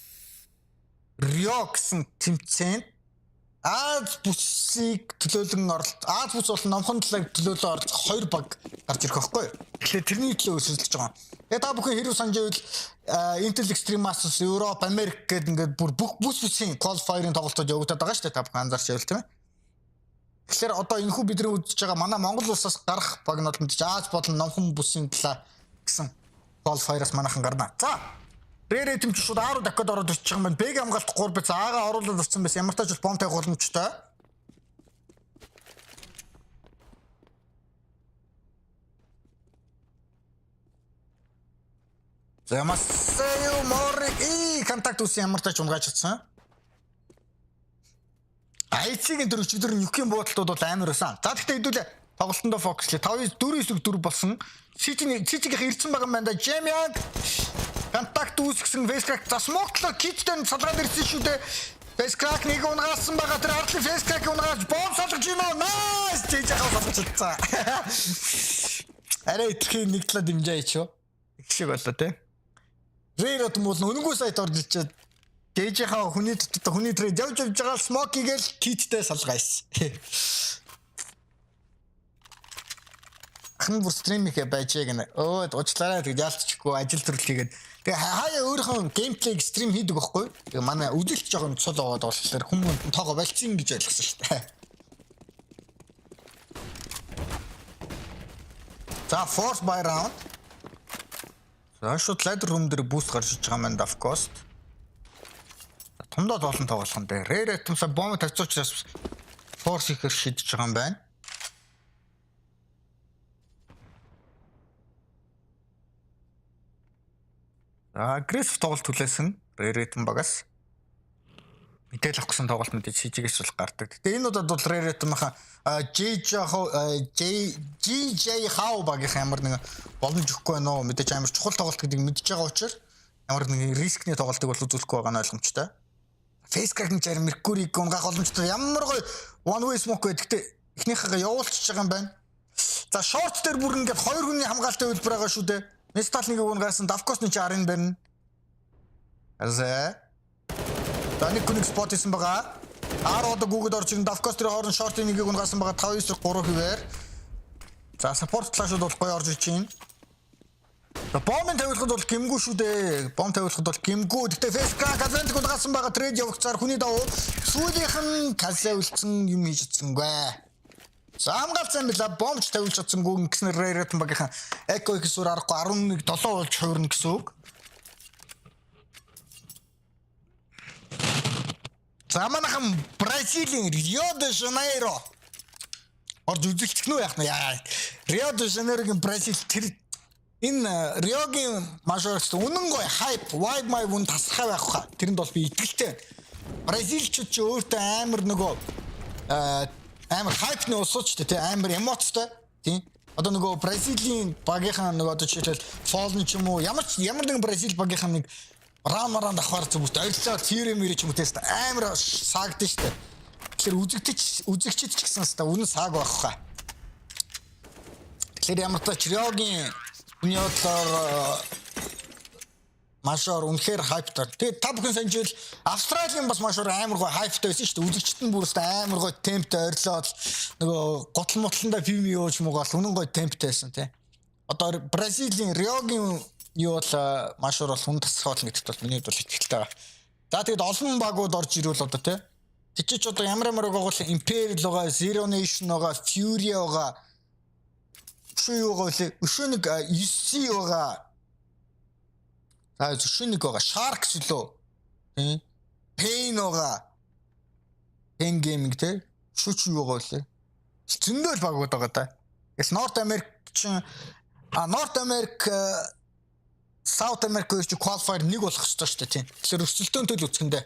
RIO гэсэн тэмцээнд Аз бүсийг төлөөлөн оролт. Аз бүс бол номхон талыг төлөөлөө оролцох 2 баг гарч ирэх байхгүй. Тэгэхээр тэрний төлөө өсөж байгаа. Тэгээ та бүхэн хэрэг санаж байвал Intel Extreme Masters Европ, Америк гэдэг ингээд бүр бүх бүс бүсийн qualifying тоглолтууд явагдаад байгаа шүү дээ. Та бүхэн анзаарч байвал тийм ээ. Тэгэхээр одоо энэхүү бидний үзэж байгаа манай Монгол улсаас гарах багнууд мэдээж Аз болон номхон бүсийн талаа гэсэн qualifyers манайхан гарна. За Рэрэ тэмч шууд ааруу дахиад ороод ирчих юм байна. Бэг хамгаалт 3 биз аагаа оруулаад авсан байсан. Ямар тач бом тавих боломжтой. За масэё морик контакт үсэн ямар тач унгааж чадсан. IHC-ийн дөрөвчдөр нюкийн буудалтууд бол амар байсан. За тэгтээ хэдүүлээ тоглолтондоо фокуслээ. 5-9-4 болсон. Сичигийн ирсэн байгаа юм байна да. Жемяг контакт үүсгэсэн фейскрак засмогтлоо китдэн салгаад ирсэн шүү дээ. Фейскрак нэг унгаасан байгаа. Тэр ардлын фейскрак унгааж бомб салгаж гинөө. Найс! Жижигхан салгаж чадсан. Арай итгэхийн нэг талаа дэмжээ ч юу. Их шиг болоо те. Рейрот мөн үнэгүй сайт орж ирчээд Жижигхан хүний трейд явж байгаа смокигээл киттэй салгаайс. Хэн бүр стримийг байжээ гэнэ. Өө уучлаарай тэг яалтчихгүй ажил төрөл хийгээд. Тэгээ хаяа өөрийнхөө геймплейг стрим хийдэг байхгүй. Тэгээ манай үзэлт жоохон цол аваад болохоор хүмүүс тоогоо болцсон гэж ойлгосон шүү дээ. За force by round. За шууд ladder room дээр boost гарч иж байгаа маань of course. Томдоо олон тоглох нь дээ. Rare item-саа бомб тавьцуучраас force ихэр шидэж байгаа юм байна. Aggressive тоглолт хүлээсэн Rare item багаас. Мэдээл авах гэсэн тоглолт мэдээж CJ-гээс бол гардаг. Гэтэ энэ удаад бол Rare item-ийн GJ How багийн ямар нэг боломж өгөхгүй байна уу? Мэдээж амар чухал тоглолт гэдгийг мэдж байгаа учраас ямар нэг рискний тоглолтыг бол үзүүлэхгүй байгаа нь ойлгомжтой. Фейскрак нь чар Меркурийг унгаах боломжтой. Ямар гоё one way smoke гэдэгтэй эхнийхээ явуулчихж байгаа юм байна. За short дээр бүр ингээд хоёр хүний хамгаалалтын хэлбэр байгаа шүү дээ. Местал нэг унгаасан Давкос нь 60 барина. За нэг хүн спот хийсэн байгаа. Ароод гүгэд орж ирэн Давкос тэр хооронд short-ийн нэгийг унгаасан байгаа 5-9-3 хэвээр. За support clash-ууд бол гоё орж иж байна. Бомбын тавилахад бол гимгүү шүү дээ. Бомб тавилахад бол гимгүү. Гэтэ фейскрак Азентик унгаасан байгаа трейд явагцаар хүний давуу сүүлийнх нь касаа үлдсэн юм хийж чадсангүй. За хамгаалсан байла бомбч тавилж чадсангүй гэснээр Rare item багийнхан Echo их сур аргагүй 11-7 болж хуурна гэсэн үг. За манайхан Бразилийн Рио де Жанейро орж үзэлцэх нь яах нь яа. Рио де Жанейрогийн Бразил тэр энэ Риогийн мажорс үнэн гоё хайп wide my one тасхай байх хаа. Тэрэнд бол би итгэлтэй. Бразилчууд ч өөртөө амар нөгөө амар хайпны усууч тэ амар эмоцтой тийм. Одоо нөгөө Бразилийн багийнхан нөгөө одоо жишээлбэл Fallen ч юм уу ямар нэгэн Бразил багийнхан нэг раунд авахар зүгт ойрлоо theorem-ээр ч юм уу тест амар саагд нь штэ. Тэгэхээр үзэгчд ч гэсэн хэвээр үнэн сааг байх хаа. Тэгэхээр ямар ч Риогийн Үнэхээр машор үнэхээр хайптар. Тэгээ та бүхэн санджил Австралийн бас машор амар гоо хайптай байсан шүү дээ. Үзэгчд нь бүрээс амар гоо темптэй ойрлоод нөгөө готл мотлондоо пим юуч муугаал үнэн гоо темптэй байсан тий. Одоо Бразилийн Риогийн юу бол машор бол хүн тасгал гэдэгт бол миний хувьд бол итгэлтэй байгаа. За тэгээд олон багууд орж ирвэл одоо тий. Тэчиж одоо ямар байгуул Imperial байгаа, Zero Nation байгаа, Fury байгаа. Өшөөнийг IHC байгаа. За өшөөнийг байгаа. Sharks лөө. Тийм. Pain байгаа. Pain gaming те. Шүч юу байгаа лээ. Зөндөл багууд байгаа да. Гэс North America South America гэж qualifier нэг болох хэрэгтэй шүү дээ тийм. Тэгэхээр өсөлтөөнтэй л үцгэндээ.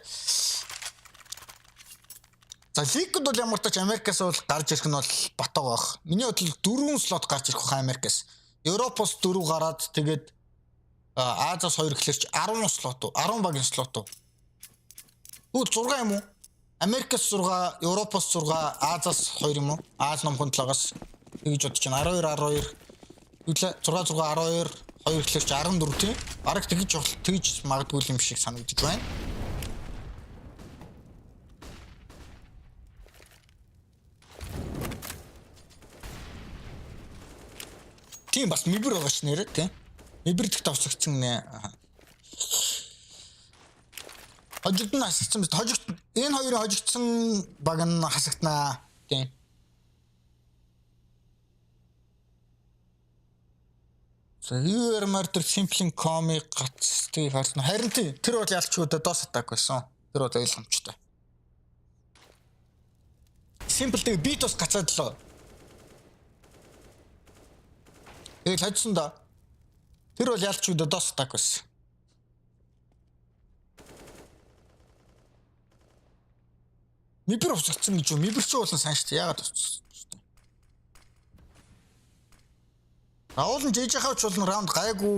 За лигд бол ямар ч тач Америкаас бол гарч ирэх нь бол батаг байх. Миний бодлоор 4 слот гарч ирэх хаа Америкаас. Европоос 4 гараад тэгээд Азиас 2 гэхлээрч 10 слот уу? 10 багийн слот уу? Үгүй 6 юм уу? Америкаас 6, Европоос 6, Азиас 2 юм уу? Аз номхон талаагаас тэгж бодож байна. 12 үгүй 6 12 2 гэхлээрч 14 тийм. Бараг тэгж магадгүй юм шиг санагдаж байна. Тийм бас мибэр байгаа ш нэрэ тийм. Мибэр дэх товцогдсон нэ. Хожигдсон хасагдсан биз. Энэ хоёрын хожигдсон баг нь хасагднаа. Тийм. За UR murder simply comic гацтыг харсан. Харин тийм тэр бол ялчгүй DOS attack байсан. Тэр бол ойлгомжтой. Simple тэг битос гацаад лөө. Хожсон да. Тэр бол ялч үдэ DOS attack байсан. Мибэр усгцсан гэж юу? Мибэр ч уулан сайн шүү дээ. Яагаад усгцсан шүү дээ. Раул нь жижигхавч болон раунд гайгүй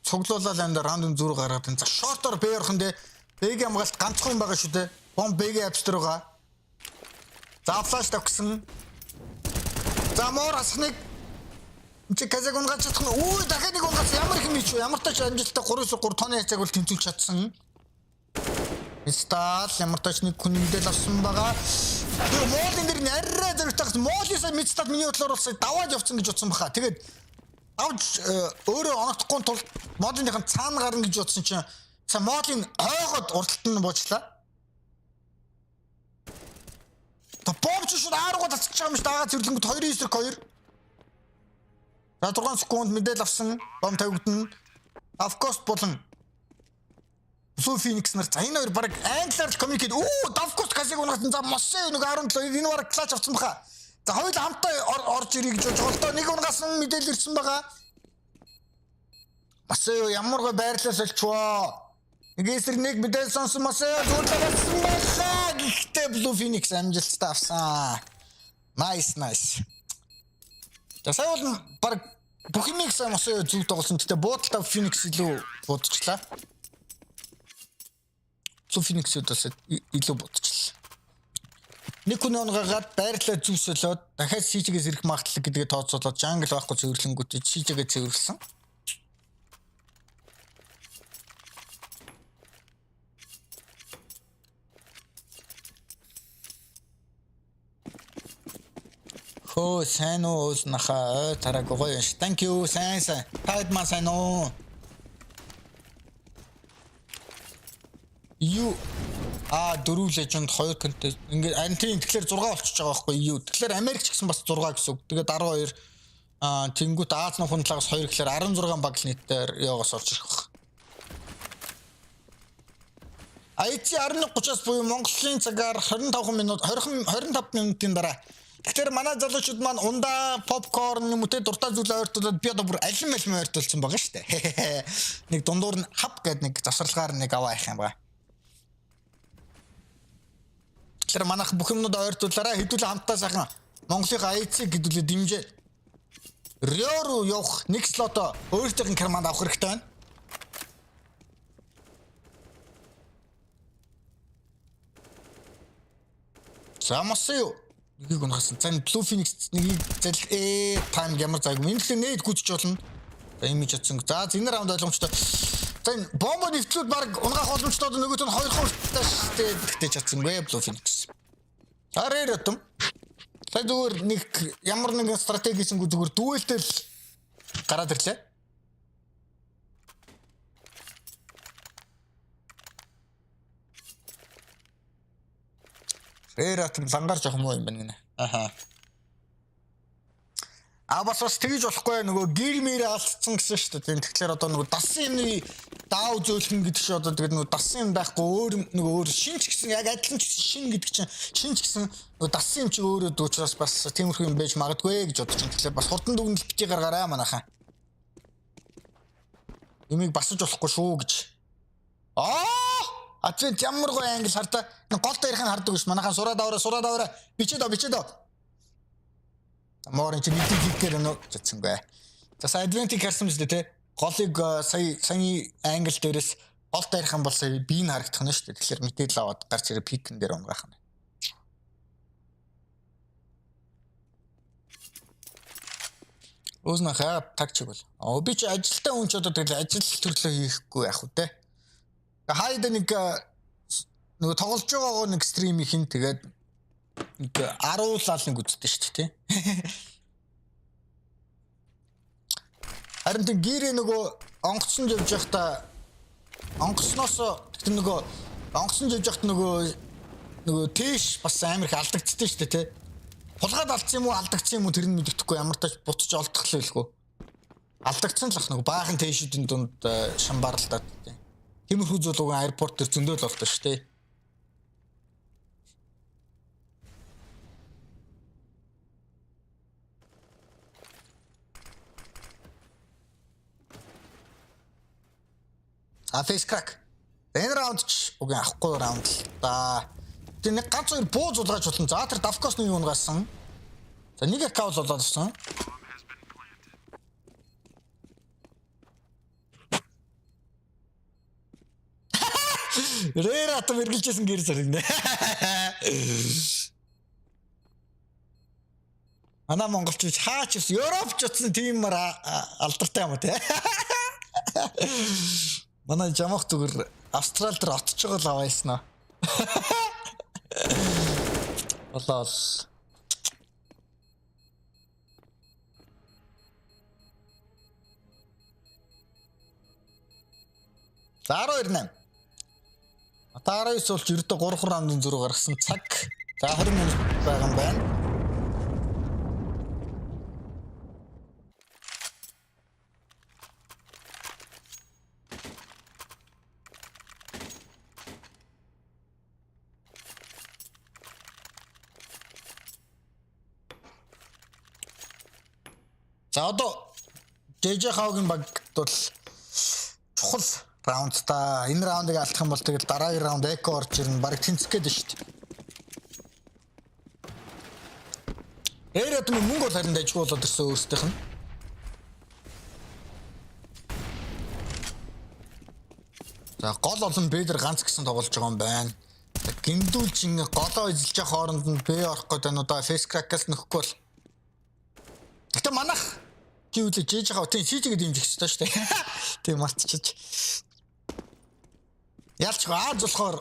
цуглуулаад энэ раундын зүрх гаргаад энэ шортоор Б орхон дээ. Б-ийн хамгаалт ганцхан байгаа шүү дээ. Бом Б-ийн апстер байгаа. За флаш тавьсан. За моор асхныг чи казаг унгаж чадах нь өө дахиад нэг унгаж ямар их юм чи ямар тач амжилттай 3-3 тооны хацааг бол тэмцүүлж чадсан. Стал ямар тач нэг хүн мэдэл авсан байгаа. Тэр моол энэ дэр арай зэрэгтэй моолисаа мэдстад миний бодлоор бол даваад явцсан гэж утсан баха. Тэгээд авч өөрөө оногдохгүй тул моолынхын цаана гарна гэж утсан чинь са моолын хойгод урталт нь буучлаа. Та бомч шүү ааруугаа татчих байгаа юм шиг дагаа зэрлэнгүүд 2-9-2. За 6 секунд мэдээлэл авсан. Бом тавигдана. Авкост болон Blue Phoenix нар за энэ хоёр баг англиар коммуникейт. Авкост казиг унагсан. За Мосе нэг 17 энэ баг клач авсан баха. За хоёул хамтаа орж ирэх гэж бодож байгаа. Нэг унгасан мэдээлэл ирсэн байгаа. Мосе ямар гоо байрлал олчвоо. Нэгээсэр нэг мэдээлэл сонсон Мосе зурлалсан баха. Гэхдээ Blue Phoenix амжилттай авсан. Nice. За сая бол баг бүх юм их сайн Мосе зүг тоглосон. Гэтэ буудалтай Phoenix илүү будчихлаа. Зүг Phoenix удаас илүү будчихлаа. Нэг хүн онгаагаад байрлал зүвсөлөөд дахиад CJ-гээс ирэх магадлал гэдгээ тооцоолоод jungle байхгүй цэвэрлэнгүүтээ CJ-гээ цэвэрлсэн. Хөө сайн уу наха тараг гоё ш. Thank you сайн. Таад маа сайн уу. Юу дөрөв леженд 2 контест ингээд антин тэгэхээр 6 болчихж байгаа байхгүй юу. Тэгэхээр Америкч гэсэн бас 6 гэсэн үг. Тэгээд 12 тэнгуут Азийн хунтлагаас 2 гэхээр 16 баг нийтээр яваас орж ирэх баг. IHC 11:30-аас буюу Монголын цагаар 25 минутын дараа. Тэгэхээр манай залуучууд маань ундаа попкорн юм уу те дуртай зүйл ойртуулаад би одоо бүр алим ойртуулсан байгаа шүү дээ. Нэг дундуур нь хап гэдэг нэг завсарлагаар нэг аваа их юм байгаа. Тэгэхээр манайх бүх юмнууд ойртуулаараа хэдүүлээ хамтдаа сайхан Монголын IHC гэдүүлээ дэмжээ. RIO руу явах нэг слото өөрсдийнх нь команд авах хэрэгтэй байна. Самасё нэг унгасан. Зан Blue Phoenix нэг тайм ямар зайг. Минлээ нээд гүдчих болно. За имиж атсан. За зинэр раунд ойлгомжтой. За энэ бомбо нэвтлүүд баг унгаах боломжтой нөгөөт нь 2 хууртай штэ тэгтээ чадсангүй Blue Phoenix. Арай ятам. Сая зүгээр нэг ямар нэгэн стратеги хийсэнгүү зүгээр дүүлтэл гараад ирлээ. Ратам лангаар жоох муу юм байна гинэ. Аха. Бас тэгж болохгүй нөгөө гэрмээр алдсан гэсэн шүү дээ. Тэгэхээр одоо нөгөө дасан юмны даав зөөлхөн гэдэг чинь одоо тэгээд нөгөө дасан юм байхгүй өөр шинч гэсэн яг адилхан шин гэдэг чинь шинч гэсэн нөгөө дасан юм чи өөрөө дуучраас бас тиймэрхүү юм байж магадгүй гэж бодож байна. Тэгэхээр бас хурдан дүгнэлт бити гаргаарай манайхаа. Юмыг басаж болохгүй шүү гэж. Адвент ямар гоё англ хардаа гол дээрх нь хардаг ус манайхан сураад аваарай бичээд. Морин чи мэдээгээр нөө чадсангүй. За сая адвентиг харсан мэт те голыг саяны англ дээрээс гол дээрх юм бол сая би нь харагдах нь шүү дээ. Тэгэхээр мэдээлэл аваад гарч ирээ пикэн дээр унгаах нь. Өөснө хаа тагчиг бол. Би чи ажилтаа хүн ч одоо тэгэл ажил төрлөө хийхгүй яах вэ те. Хайд нэг нөгөө тоглож байгаагаа нэг стрим ихэн тэгээд нэг 10 лалныг үздэг шүү дээ тий. Харин тэг гэрээ нөгөө онгоцсон явж байхдаа онгоцноос тэг нөгөө онгоцсон явж байхад нөгөө тийш бас амар их алдагддсан шүү дээ тий. Хулгаад алдсан юм уу алдагдсан юм уу тэр нь мэддэхгүй ямар тач буцаж олдох лээгүй. Алдагдсан л ах нөгөө баахан тийшүүдийн дунд шамбаарлаад тий. Тиймэрхүү зүйл аэропорт дээр зөндөөл болдог шүү дээ. Face crack. Энэ раунд ч үгүй авахгүй раунд л да. Тэг нэг ганц хоёр бууз улгааж болно. За тэр давкосны юу унгасан. За нэг аккаунт болоод ирсэн. Рера та мэргэлжсэн гэр зэрэгнэ. Ана монголчууд хаач ус Европч утсан тимээр алдартай юм уу те. Манай жамах зүгээр Австрал дээр отож байгаа л аваасан аа. Болоо. Заруу ирнэ. Атаараа суулж ердөө 3 раундын зөрүү гаргасан цаг. За 20 минут байгаа юм байна. За одоо JJ хавгийн багт бол чухал раунд та. Энэ раундыг алдах юм бол тэгэл дараагийн раунд эко орж ирнэ. Бараг тэнцэх гээд шүү дээ. Эрээд мөнгө бол харин дайггүй болоод ирсэн өөрсдийнх нь. За гол олон Б-дэр ганц гисэн тоглож байгаа юм байна. Гимдүүлж ингэ голоо эзэлж явах хооронд нь Б орох гэдэг нь одоо фейс кракаас нөхгүй бол. Гэтэ манах Киүлэ жээж байгаа тийм CG-г дэмжих хэрэгтэй шүү дээ. Тийм мартчих. Ялч Аа болохоор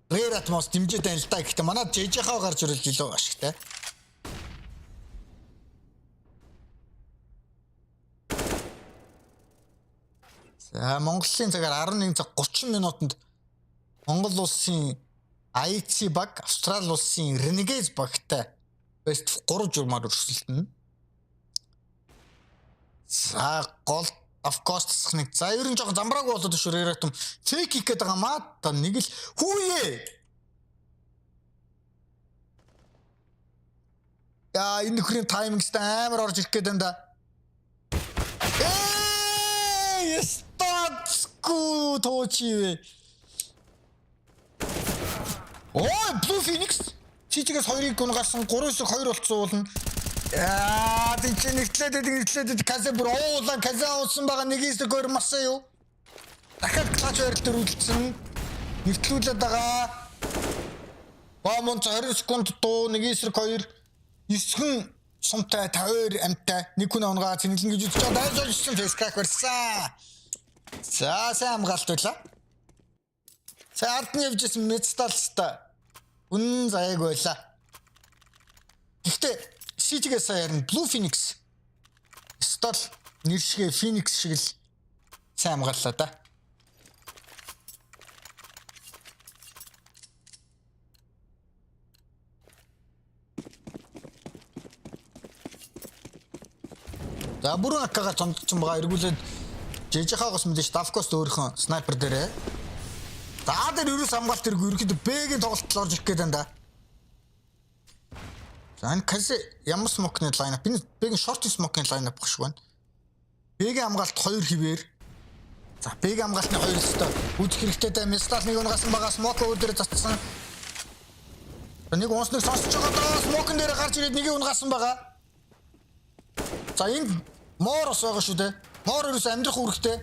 Rare Atmos дэмжиж байна л да. Гэхдээ манад жээж-хаа гарч ирэл илүү ашигтай. За Монголын цагаар 11:30 минутанд Монгол улсын IHC баг, Австрали улсын Renegades багтай Best 3 журмаар өрсөлдөнө. За гол of course нэг за ерөн жоохон замбрааг болоод шүү Рэрэтм фейк хийх гээд байгаа маа та нэг л хүүе. Я энэ нөхрийн таймингстай амар орж ирэх гээд байна да. Статску тоочивэ. Ой, Blue Phoenix чичгээс 2-ыг гунгарсан 3-2 болцсон уулна. Яа, тийм нэгтлээд каза бүр уулан каза уусан байгаа нэг ийсэг гормасан юу? Дахиад клач байрал дээр үлдсэн. Нэгтлүүлээд байгаа. Бомон 20 секунд дуу нэг ийсэг 2 9 сумтай 52 амтай нэг хүн онгаа цэнгэлэн гэж үзэж байгаа. Дайжуулсан фейс крак барьсан. За сайн хамгаалт байлаа. За ард нь явжсэн Мэдсталстай. Үнэн заяаг байлаа. Гэхдээ CG-гээ саяарн Blue Phoenix стол нэршгээ Phoenix шиг л сайн хамгааллаа да. За бүрэн аккага томдсон байгаа эргүүлээд JJ-хаагаас мэдээж Davkos өөрийнхөө снайпер дээрээ. За дээр ерөөс хамгаалт тэргүй ерөөхдөө Б-гийн тоглолтод орж ирэх гээд байна да. За энэ kasi ямар смокны лайнап энэ Б-гийн шорт смокны лайнап багш байна. Б-гийн хамгаалт 2 хിവэр. За Б-гийн хамгаалтны 2 өстой үзэх хэрэгтэй да. Местал нэг унгасан байгаа смок өөр дээр цацсан. Нэг унсныг сонсож байгаа даа смокн дээр гарч ирээд нэгийг унгасан байгаа. За энэ Морос байгаа шүү дээ. Мор ерөөс амьдрах үүрэгтэй.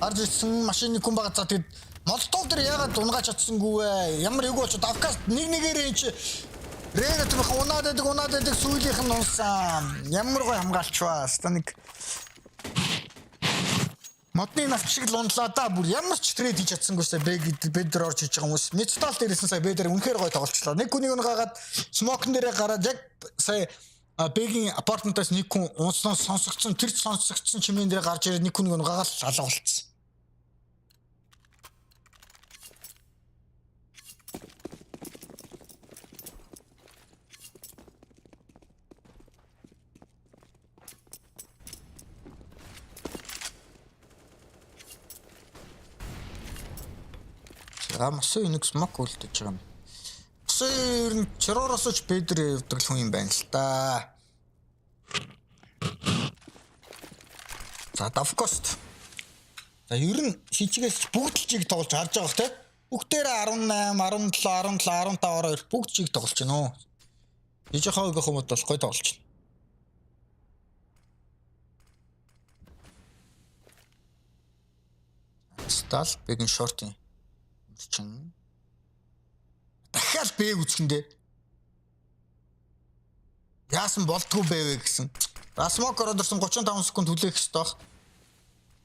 Арж ирсэн машины хүн байгаа. За тэгэд Молотов дээр яагаад унгааж чадсангүй вэ? Ямар эвгүй болчих Давкас нэг-нэгээр энэ чи Рэгт унаад байдаг сүүлийнх нь унсан. Ямар гой хамгаалч ба. Хаста нэг модны навч шиг л унлаа да. Бүр ямар ч трейд хийж чадсангүй сая Б дээр орж иж байгаа хүмүүс. Мэдстал дээрсэн сая Б дээр үнэхээр гой тоглолцлоо. Нэг хүнийг унгаагаад смокн дээрээ гараад яг сая Б-гийн апартментаас нэг хүн унснаас сонсогдсон тэр сонсогдсон чимээн дээр гарч ирээд нэг хүнийг унгаагаад алга болцсон. Масуу нэг смок үлдэж байгаа юм. Масуу ер нь чороороос ч Б-дээр явдаг хүн юм байна л та. За Davkos. За ер нь шижгээс бүгд л чиг тоглож харж байгаа хэ. Бүгдээрээ 18, 17, 17, 15-оор бүгд чиг тоглож байна уу? Жижигхаа гэх юм бол гой тоглож байна. Стал бэгэн шортын чин. Дахиад бэг үзэхэндээ. Яасан болтгүй байвэ гэсэн. Смок ороод ирсэн 35 секунд хүлээх хэрэгтэй баг.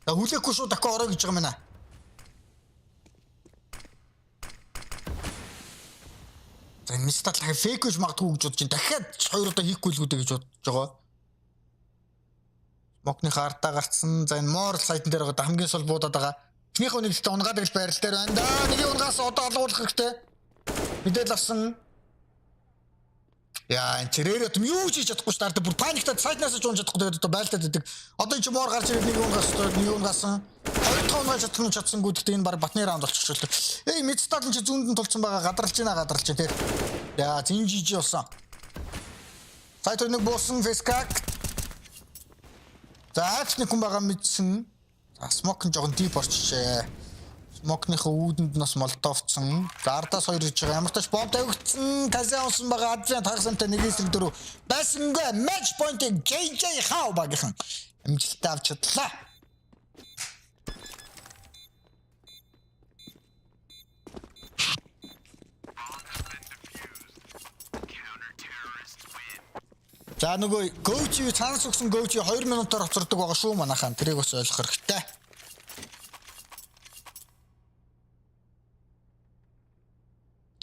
За хүлээхгүй шүү дахиад ороо гэж байгаа юм байна. За мистал фейк гэж магадгүй гэж бодож байна. Дахиад хоёр удаа хийхгүй л үүдэ гэж бодож байгаа. Мокны хартаа гарцсан. За энэ мор сайтн дээр байгаа хамгийн сул буудаад байгаа. Эхнийхөө нэгтэй унгаад ирж байрал дээр байна. Нэгийг унгаас одоо олгуулах хэрэгтэй. Мэдээлэл авсан. Яа, энэ чирээрээ юм юу хийж чадахгүй шүү дээ. Бүр паниктад сайтнаас ч унж чадахгүй тэгээд одоо байлдаад идэг. Одоо энэ ч моор гарч ирээд нэг унгасан. Хоёр дахь унгаж чадсангүй гэхдээ энэ баг батны раунд болчихлоо. Мэдстал энэ ч зүүнд нь тулцсан байгаа гадарлаж байна тий. Яа, зин жижи болсон. Сайт нэг буусан фейскак. За ч нэг хүн байгаа мэдсэн. За смок нь жоохон дип орчихжээ. Смокныхаа үүдэнд нас молдовцсон. За ардаас хоёр хийж байгаа. Ямар ч тач бомб тавигдсан. Казан усан байгаа. Адвент хагасантай нэг эсрэг дөрөв. Байсангүй матч point JJ хаа багийнхан. Амжилттай авч чадлаа. За нөгөө коуч цаанаас өгсөн коуч 2 минутаар хоцордог байгаа шүү манайхан. Тэрийг бас ойлгох хэрэгтэй.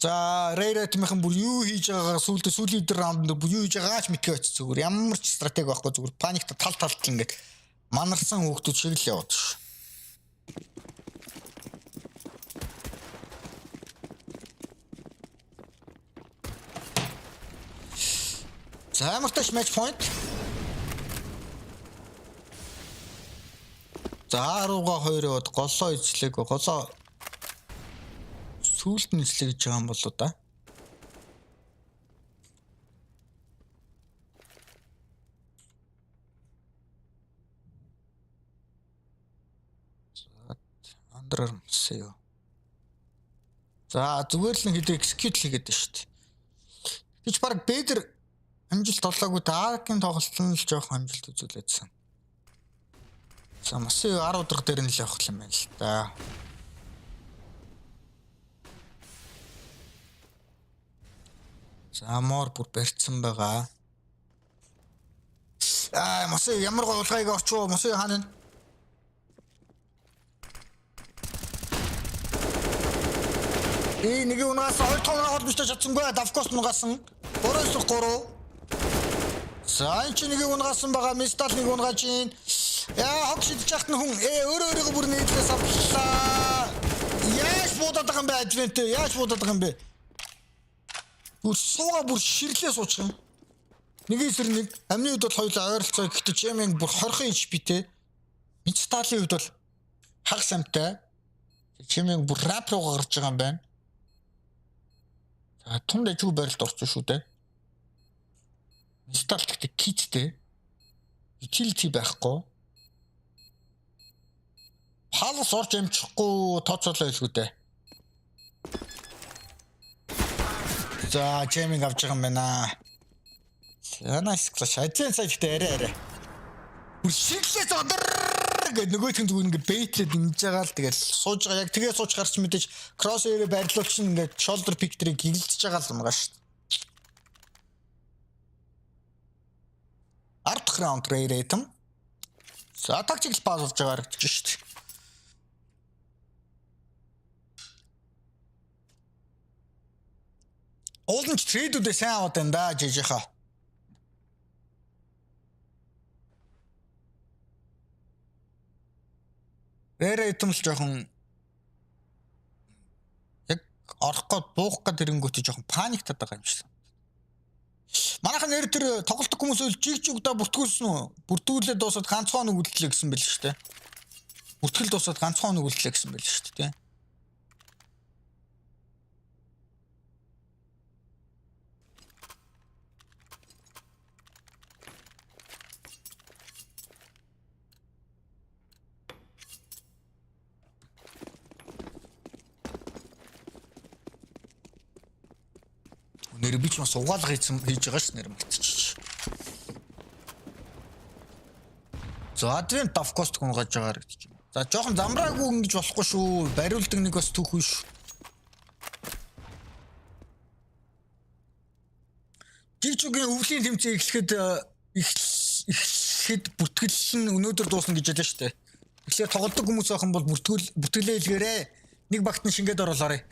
За рейретмийнхэн бүр юу хийж байгаагаа сүүлийн раунд бүр юу хийж байгаач мэдгүй байж зүгээр. Ямар ч стратеги байхгүй зүгээр паникта тал талт ингээд манарсан хүүхдүүд шиг л яваад ш. За ямар тач match point. За 10-2 яваад голоо эзлээг голоо сүулт нь эзлэе гэж байгаа юм болоо да. Underarm сая. За зүгээр л нэг execute хийгээд байна шүү дээ. Тэгж баг бэдэр амжилт олоогүй даагийн тоглолтын л жоох амжилт үзүүлээдсэн. За маш 10 удаа дээр нь л явах юм байна л да. За мор бүр барьцсан байгаа. Маш ямар гол орчоо маш хаана. Нэг унаас 2 тоног холбогдож чадсангүй давкос нугасан. 3-3. За энэ нэг унгасан байгаа мистал нэг унгаж ийн. Яа хог шидэж яхад нь хүн өөрөө бүр нийтлээс авчлаа. Яаж бодоод байгаа юм бэ адвент? Яаж бодоод байгаа юм бэ? Бүр сууга бүр ширлээ суучих юм. Нэг эсрэг нэг амны үед бол хоёулаа ойролцоо гэхдээ чеминг бүр 20 инч битээ. Мисталын үед бол хагас амтай. Чеминг бүр рап руу гарч байгаа юм байна. За тунд ажгүй байралд орсон шүү дээ. Мистал гэхдээ киттэй. Utility байхгүй. Халс орж амжихгүй тооцоолоо хэлгүй дээ. За чеминг авч байгаа юм байна. Nice clash. Ажин сайжтай арай. Бүр шиглээ зодөр гэдэг нөгөөтгөн зүгээр ингээ бейтлээд ингэж байгаа л тэгэл сууж байгаа. Яг тэгээ сууж гарч мэдээж кросс area байрлуулчин ингээ shoulder pick дээр гигэлдэж байгаа л юм байгаа шүү. 10 дахь раунд рейретм. За тактикл пас болж байгаа харагдаж шүү дээ. Олон ч трейдүүдээ сайн аваад байна да жижигха. Рейретм л жоохон яг орох гээд буух гээд ирэнгүүтээ жоохон паниктаад байгаа юм шиг. Манайхан нэр тэр тоглолтог хүмүүс үл жигжигдаа бүртгүүлсэн үү? Бүртгүүлээд дуусаад ганцхан нэг үлдлээ гэсэн байл шүү дээ. Бүртгэл дуусаад ганцхан нэг үлдлээ гэсэн байл шүү дээ. нэр би ч бас угаалга хийж байгаа ш нэр мартчих. За адвент давкост хүн гаж байгаа гэж. За жоохон замраагүй ингэж болохгүй шүү. Бариулдаг нэг бас түүх шүү. Жижигхэн өвлийн тэмцээн эхлэхэд бүртгэл нь өнөөдөр дуусна гэж ялаа штэ. Тэгэхээр тоглодог хүмүүс охин бол бүртгэлээ илгээрээ. Нэг багт нь шингээд оруулаарай.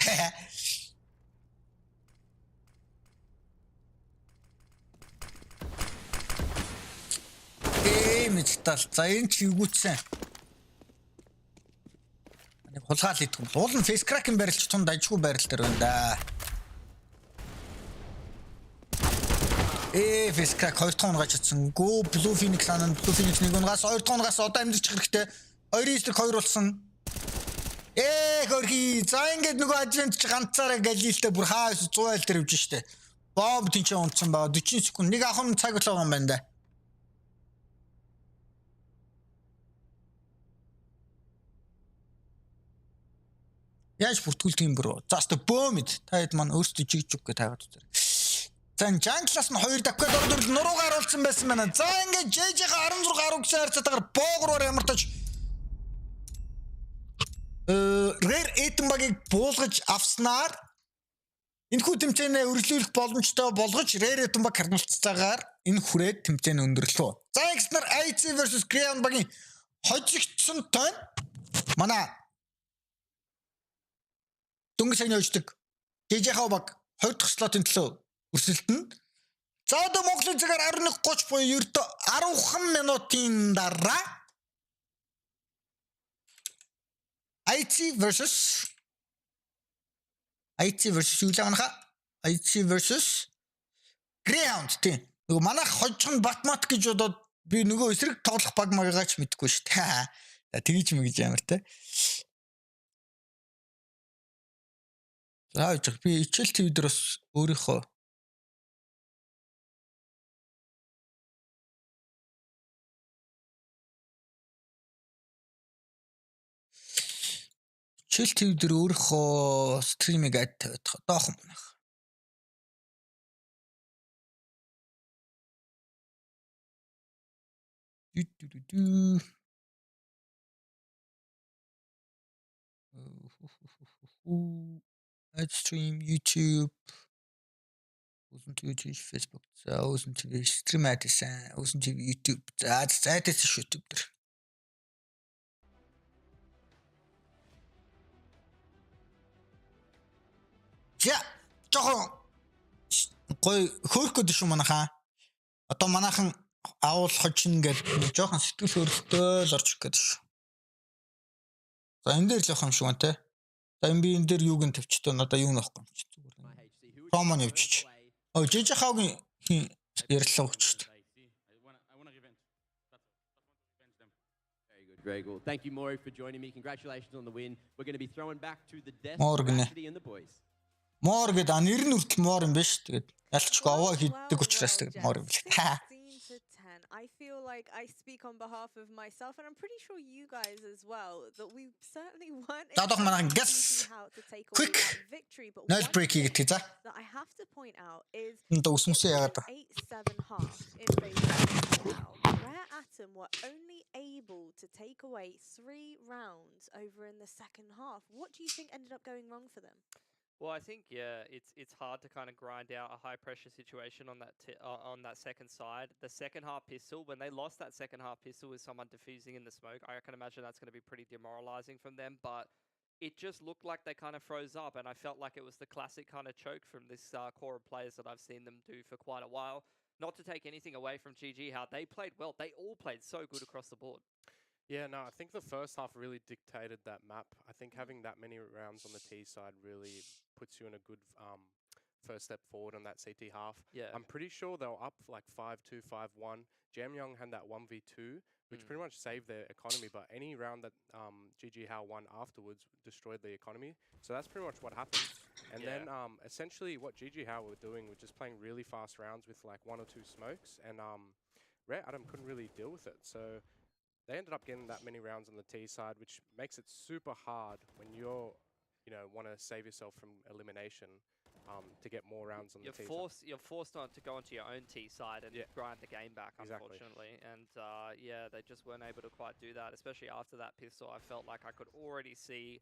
Мэдтал. За энэ ч юугүйцсэн. Нэг хулгаал идэх юм. Уул нь фейс кракен барилч тунд ажгүй барил дээр байна да. Фейс крак 2 дахь унгаж чадсан. Гөө Blue Phoenix анан Blue Phoenix 1 унгаас 2 дахь унгаас одоо амьдчих хэрэгтэй. 2-2 болсон. Хөрхи. За ингээд нөгөө адвент ч ганцаараа галилтэй бүр хаа 100 айл дээр явж штэ. Бомб тэнцээ унтсан баа 40 секунд. Нэг ахын цаг болоо юм байна да. Яаж бүртгүүлдэг юм бро? За өстө бөөмэд. Та хэд маань өөрсдөө жигж үг гэж таагаад үзэр. За жанглаас нь 2 давхад ордод нуруугаар оруулсан байсан байна. За ингээд JJ-га 16 10 харьцаатаар боогроор ямартаж Rare Edenbag-ыг буулгаж авснаар энэхүү тэмцээнээ үргэлжлүүлэх боломжтой болгож Rare Edenbag харналцаагаар энэ хүрээд тэмцээн өндөрлөө. За ингэснээр IHC versus GRAYHOUND-ийн хожигдсон тойн манай дөнгөж сайн явждаг JJ-га баг 2 дахь слотын төлөө өрсөлдөн. За одоо Монголын цагаар 11:30 буюу ердөө 10 минутын дараа IHC versus GRAYHOUND тийм. Нөгөө манайх хожих нь Батмат гэж бодоод би нөгөө эсрэг тоглох баг магаач мэдгүй шүү дээ. За тэгж мэгж амар те. За яах би ичээл TV дээр бас өөрийнхөө ичээл TV дээр өөрийнхөө стримийг ад тавиад доохон манайх. Ad stream YouTube OZEN TV Facebook за OZEN TV stream адсан OZEN TV YouTube за зайдаас YouTube дээр я жоохон гой хөөрхөд шүү манайхаа одоо манайхан аавал хочин гэж жоохон сэтгэл хөдлөлтөй л орж ирэх гээд шүү. За энэ дээр л явах юм шиг байна те. За энэ би энэ дээр юуг нь тавьчихсан одоо юу нөхгүй юм чи зүгээр. Промон явчих. JJ-хагийн ярилцлага өгч шүү. Very good. Thank you, Maury, for joining me. Congratulations on the win. We're going to be throwing back to the death strategy and the boys. Мор гэдэг нэр нь хүртэл мор юм биш. Тэгээд ялчгүй аваа хийддэг учраас тэгээд мор юм биш. I feel like I speak on behalf of myself and I'm pretty sure you guys as well that we certainly weren't able to take away that victory, but one thing that I have to point out is 8-7 half in favor of where Atom were only able to take away 3 rounds over in the second half. What do you think ended up going wrong for them? Well, I think it's hard to kind of grind out a high pressure situation on that second side. The second half pistol, when they lost that second half pistol with someone defusing in the smoke, I can imagine that's going to be pretty demoralizing from them. But it just looked like they kind of froze up, and I felt like it was the classic kind of choke from this core of players that I've seen them do for quite a while. Not to take anything away from GG, how they played well. They all played so good across the board. Yeah, no, I think the first half really dictated that map. I think having that many rounds on the T side really puts you in a good first step forward on that CT half. Yeah. I'm pretty sure they were up like 5-2, 5-1. Jamyoung had that 1v2, which pretty much saved their economy, but any round that GG How won afterwards destroyed the economy. So that's pretty much what happened. And then essentially what GG How were doing was just playing really fast rounds with like 1 or 2 smokes, and Rare Atom couldn't really deal with it. So they ended up getting that many rounds on the T side, which makes it super hard when you're, want to save yourself from elimination. to get more rounds on the T side. You're forced on to go onto your own T side and grind the game back, Exactly. unfortunately. And yeah, they just weren't able to quite do that, especially after that pistol. I felt like I could already see.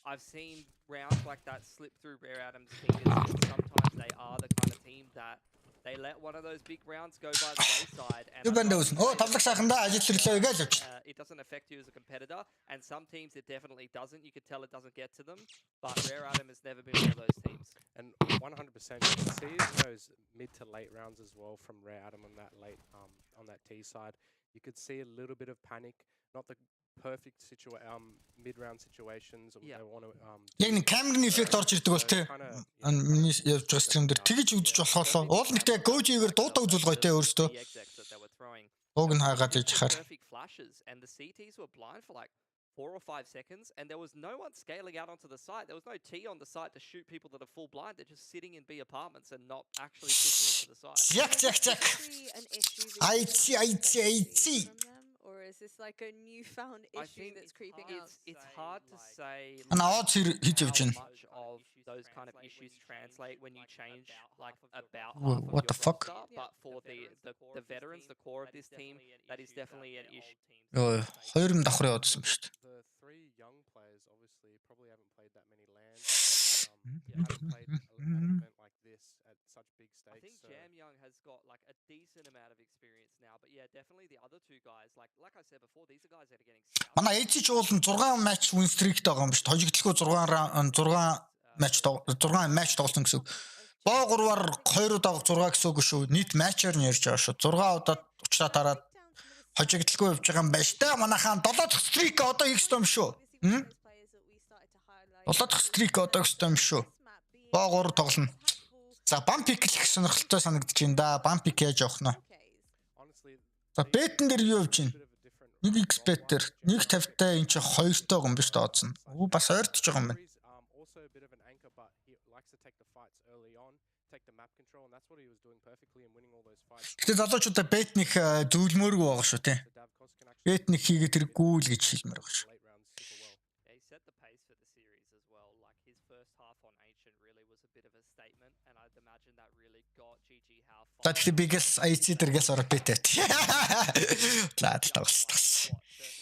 I've seen rounds like that slip through Rare Adam's fingers. And sometimes they are the kind of team that they let one of those big rounds go by the wayside. And it doesn't affect you as a competitor. And some teams it definitely doesn't. You could tell it doesn't get to them. But Rare Adam has never been one of those teams. And 100%, you can see in those mid to late rounds as well from Rare Adam on that late on that T side. You could see a little bit of panic, not the perfect mid-round situations. Yeah. They want to. Яг нэг камерын эффект орж ирдэг бол тэ. Миний явж байгаа стрим дээр тэгэж үзэж болохоо уул нэг тэ гоожигээр дуудаа үзүүлгой тэ өөрөөсөө. Уг нь хаагаад иж хахаар. Perfect flashes and the CTs were blind for like 4 or 5 seconds, and there was no one scaling out onto the site. There was no T on the site to shoot people that are full blind. They're just sitting in B apartments and not actually pushing into the site. Check. IHC. Or is this like a newfound issue that's creeping out? It's hard to say how much of those kind of issues translate when you change like about what the fuck? But for the veterans, the core of this team, that is definitely an issue. Хоёр давхар явуулсан ба шүү дээ. The 3 young players obviously probably haven't played that many lands. Haven't played an event like this at such big stakes. I think Jam Young has got like a decent amount of experience now, but yeah, definitely the other 2 guys, like I said before, these are guys that are getting scouted. Манай AG ч уулын 6 матч win streak байгаа юм ба шүү. Хожигдлгүй 6 матч тоглосон гэсэн. Боо 3-аар 2 удаа 6 гэсэн үг шүү. Нийт матчаар нь ярьж байгаа шүү. 6 удаа учлаа тараад хожигдлгүй явж байгаа юм байна шүү. Манайхаа 7 дахь streak одоо их юм шүү. 7 дахь streak одоо их юм шүү. Боо 3 тоглоно. За бампик л их сонирхолтой санагдаж байна да. Бампик яаж явах нь. За бетэн дээр юу явж байна? Нэг X-bet дээр 150-тай энэ чи 2-той юм биш та оцсон. Өө бас ойртож байгаа юм байна. Also a bit of an anchor, but he likes to take the fights early on, take the map control, and that's what he was doing perfectly and winning all those fights. Гэтэ залуучуудаа бетних зөвлөмөөргүй байгаа шүү тий. Бетних хийгээд тэргүй л гэж хэлмээр байгаа шүү. He set the pace for the series as well. Like his first half on Ancient really was a bit of a statement, and I'd imagine that really got GG How. За тэгэхээр бигээс IHC дэргээс ороод бетэт. Лаад тавс.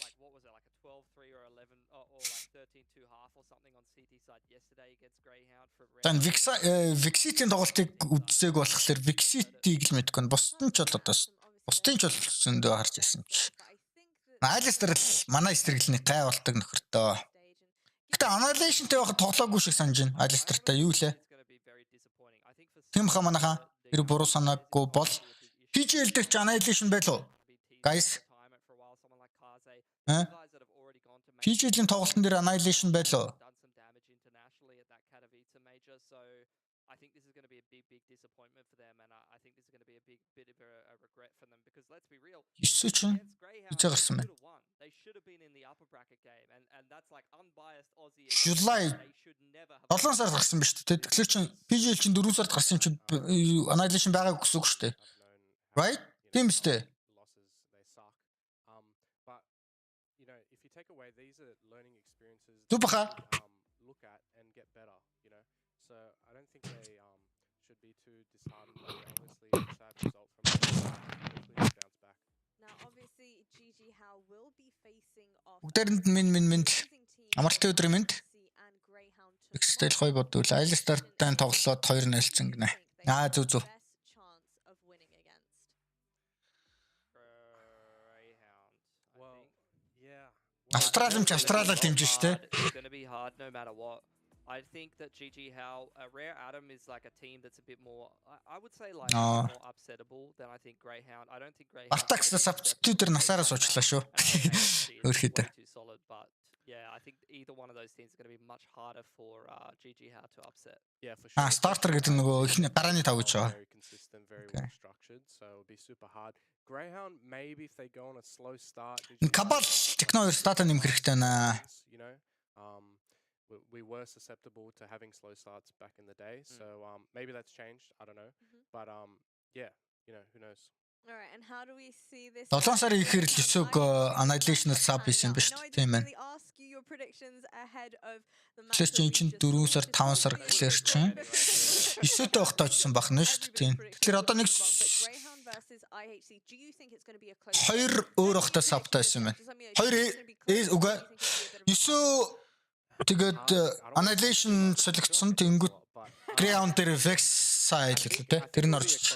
Like what was it, like a 12-3 or 11 or like 13-2 half or something on CT side yesterday against Greyhound for Red. Тан Vixit-ийн тоглолтыг үзсээг болохоор Vixit-ийг л мэдгүй нь бусдын ч бол одоо бусдын ч бол зөндөө харж ясан чи. Айлстер л манай стрэлний гай болдог нөхөртөө. Гэтэ Annihilation-тэй байхад тоглоогүй шиг санаж байна. Айлстертай юу лээ? Тэм ха манайхаа тэр буруу санаагүй бол PGL дээр ч Annihilation байлоо. Guys. PGL-ийн тоглолтын дээр Annihilation байлоо. I think this is going to be a big disappointment for them, and I think this is going to be a bit of a regret for them because let's be real. They should have been in the upper bracket game, and that's like unbiased Aussie. July 7 сард гарсан ба шүү дээ. Тэгэхээр чин PGL чин 4 сард гарсан чин Annihilation байгааг гэсэн үг шүү дээ. Right? Тийм шүү дээ. But you know, if you take away these are learning experiences. Look at and get better, you know. So I don't think they should be too disheartened by obviously a sad result from hopefully bounce back. Now obviously GG How will be facing off. Бүгдээрэнд минь амралтын өдрийн минь. Экстэл хой бодвол Айлстартай тоглоод 2-0 гинэ. Зү. Австралиа дэмжин штэ. It's going to be hard no matter what. I think that GG How, Rare Adam is like a team that's a bit more, I would say like more upsettable than I think Greyhound. I don't think Greyhound. Артакс substitute насаараа суучлаа шүү. Өөрхийдөө. Too solid, but yeah, I think either one of those teams is going to be much harder for GG How to upset. Yeah, for sure. Starter гэдэг нөгөө ихний гарааны тав гэж байгаа. Very consistent, very well structured, so it'll be super hard. Greyhound maybe if they go on a slow start. Cabal technology start нэмэх хэрэгтэй байна. You know, we were susceptible to having slow starts back in the day, so maybe that's changed. I don't know, but yeah, you know, who knows. All right, and how do we see this? 7 сарын ихээр л өсөг Annihilation sub хийсэн ба шүү. Тийм ээ. Ask you your predictions ahead of the match. Тэгэхээр чинь 4 сар 5 сар гэхэлэр чинь 9-тэй байхдаа очсон байх нь шүү дээ. Тэгэхээр одоо нэг GRAYHOUND versus IHC. Do you think it's going to be a close? хоёр өөр байхдаа савтай байсан байна. Хоёр үгүй 9 тэгээд annihilation солигдсон тэнгүүд GRAYHOUND дээр vex side л үү те. Тэр нь орж ич.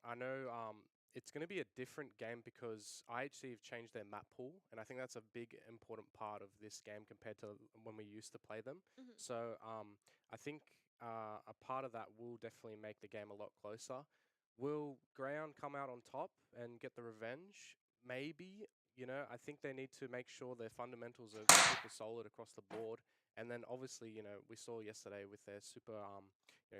I know it's going to be a different game because IHC have changed their map pool, and I think that's a big important part of this game compared to when we used to play them. So I think a part of that will definitely make the game a lot closer. Will GRAYHOUND come out on top and get the revenge? Maybe. You know, I think they need to make sure their fundamentals are super solid across the board. And then obviously, you know, we saw yesterday with their super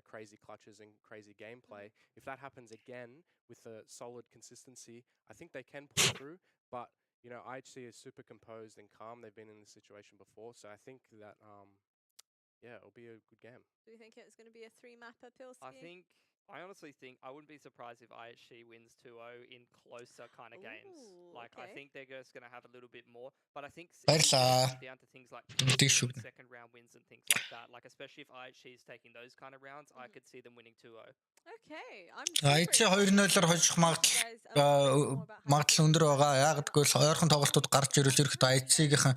crazy clutches and crazy gameplay. If that happens again with a solid consistency, I think they can pull through. But, you know, IHC is super composed and calm. They've been in this situation before. So I think that, yeah, it'll be a good game. Do you think it's going to be a 3-mapper, Pilski? I honestly think I wouldn't be surprised if IHC wins 2-0 in closer kind of games. Like, I think they're just going to have a little bit more. But I think it's down to things like second round wins and things like that. Like, especially if IHC is taking those kind of rounds, I could see them winning 2-0. Okay, IHC 2-0-оор хожих магадлал өндөр байгаа. Яг гэвэл ойрхон тоглолтууд гарч ирвэл ерөөхдөө IHC-ийн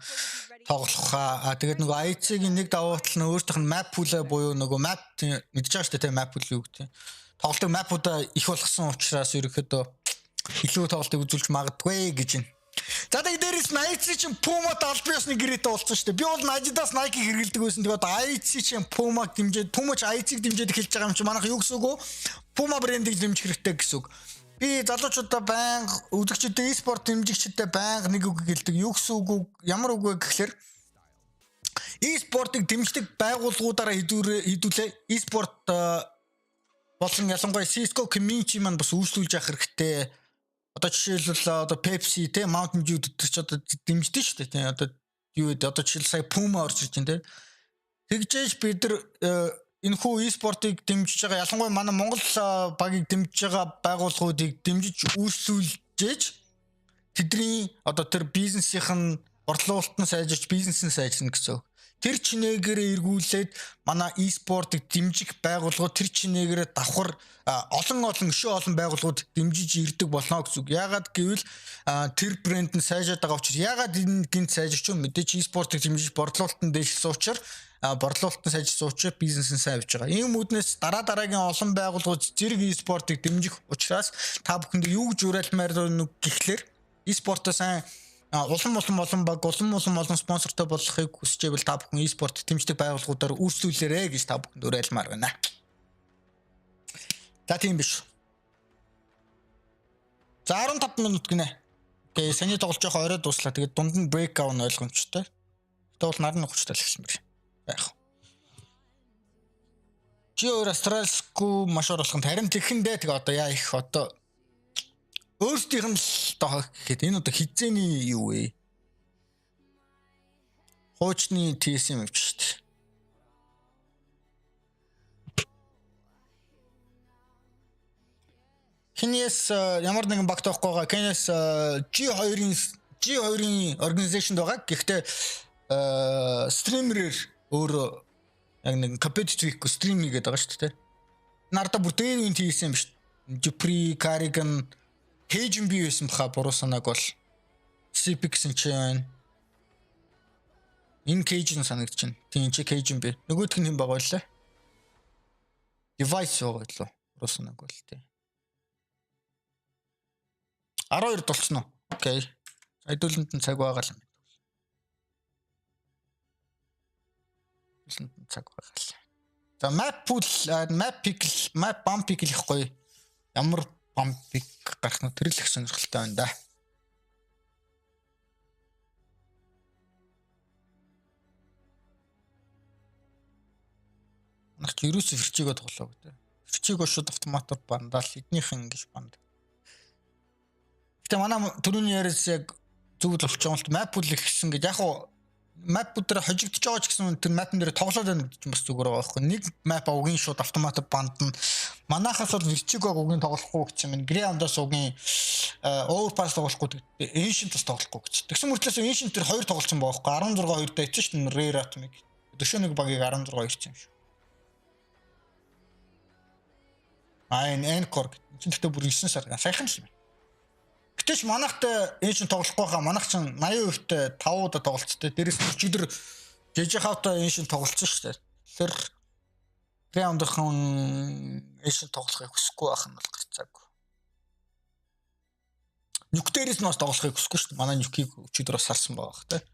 тоглох хаа. Тэгээд нөгөө IHC-ийн нэг давуу тал нь өөртөөх нь map pool буюу нөгөө map мэдж байгаа шүү дээ, map pool юу гэдэг. Тоглолтыг map-уудаа их болгосон учраас ерөөхдөө илүү тоглолтыг үзүүлж магадгүй гэж байна. За тэгээд дээрээс IHC чинь Puma-д албан ёсны гэрээтэй болсон шүү дээ. Би бол Adidas Nike хэрэглэдэг байсан. Тэгээд IHC чинь Puma-г дэмжиж, Puma ч IHC-г дэмжиж эхэлж байгаа юм чи манайх юу гэсэн үг вэ? Puma брэндийг дэмжих хэрэгтэй гэсэн үг. Би залуучуудаа байнга үзэгчдэд e-sport дэмжигчдэд байнга нэг үг хэлдэг. Юу гэсэн үг, ямар үг вэ гэхээр e-sport-ыг дэмждэг байгууллагуудаараа хідүүлээ. E-sport болсон ялангуяа Cisco community маань бас үйлчлүүлж явах хэрэгтэй. Одоо жишээлбэл одоо Pepsi те Mountain Dew гэдэг ч одоо дэмждэг шүү дээ. Тийм одоо юу гэдэг одоо жишээл сая Puma орж ирж байна те. Тэгжээж бид нар энэ хүү e-sport-ыг дэмжиж байгаа ялангуяа манай Монгол багийг дэмжиж байгаа байгууллагуудыг дэмжиж үйлчлүүлж тэдний одоо тэр бизнесийн борлуулалт нь сайжирч бизнес нь сайжирна гэсэн. Тэр чинээгээр эргүүлээд манай e-sport-ыг дэмжих байгууллагууд тэр чинээгээр давхар олон байгууллагууд дэмжиж ирдэг болно гэсэн үг. Яагаад гэвэл тэр брэнд нь сайжаад байгаа учраас яагаад энэ гинт сайжирч юм мэдээч e-sport-ыг дэмжиж борлуулалтанд дэвшсэн учраас борлуулалтанд сайжирсан учраас бизнес нь сайн явж байгаа. Ийм үднээс дараагийн олон байгууллагууд зэрэг e-sport-ыг дэмжих учраас та бүхэнд юу гэж уриалмаар нүг гэхлээр e-sport-о сайн олон баг олон спонсортой болохыг хүсчээвэл та бүхэн e-sport дэмждэг байгууллагуудаар үйлчлүүлээрэй гэж та бүхэнд уриалмаар байна. За тийм биш. За 15 минут гинэ. Окей, саний тоглож байгаа орой дуслаа. Тэгээд дунд нь break авах ойлгомжтой. Гэтэ бол нарны хуцтай л гэсэн мэр. Яг. Чи өөр австралисгүй маш орлохын харин тэгэхэндээ тэгээ одоо яа их одоо өөрсдийнх нь л гэхэд энэ одоо хизээний юу вэ? Хуучны TSM явж шүү дээ. Хинээс ямар нэгэн багт байхгүй байгаа. Хинээс G2-ийн organization байгаа. Гэхдээ стримерээр өөр яг нэг competitive стрим хийгээд байгаа шүү дээ. Нарда бүр дээр үн TSM биш. Jupri, Carrigan Cajun би байсан баха буруу санааг бол Cpix энэ ч байна. Энэ Cajun санагдаж байна. Тийм чи Cajun би. Нөгөөх нь хэн байгаа вэ? Device байгаа лөө. Буруу санааг бол тийм. 12 болчихно. Окей. Айдууланд нь цаг байгаа юм. Цаг байгаа л. За map pool, map bump pick гэхгүй. Ямар bump pick гарах нь тэр л их сонирхолтой байна да. Нах ерөөсөө ферчиг тоглоо гэдэг. Ферчиг шууд автоматар бандал эднийх ингэж банд. Гэтэ манай түрүүний яриас яг зүгэл болчих юм л map pool ихсэн гэж яг хуу map дээр хожигдож байгаа ч гэсэн тэр map дээр тоглоод байна гэж бас зүгээр байгаа байхгүй. Нэг map угийн шууд автоматар бандна. Манайхаас бол Virtugo угийн тоглохгүй гэж юм. GRAYHOUND-аас угийн overpass тоглохгүй Ancient-аас тоглохгүй гэж. Тэгсэн мөртлөөс Ancient тэр 2 тоглолцсон байгаа байхгүй. 16 2 дайцсан шүү дээ. Rare Atomic. Дөшөө нэг багийг 16 ирсэн юм шүү. Encore. Чинтэй бүр 9 сар. Сайхан шүү. Гэтэл манайхт энэ чинь тоглохгүй хаа. Манайх чинь 80% 5 удаа тоглолцтой. Дээрээс нь өчигдөр GRAYHOUND энэ шин тоглолцсон шүү дээ. Тэгэхээр GRAYHOUND-ын энэ шин тоглохыг хүсэхгүй байх нь бол гарцаагүй. Нүк дээрээс нь бас тоглохыг хүсэхгүй шүү дээ. Манай нүкийг өчигдөр бас харсан байгаа хэ.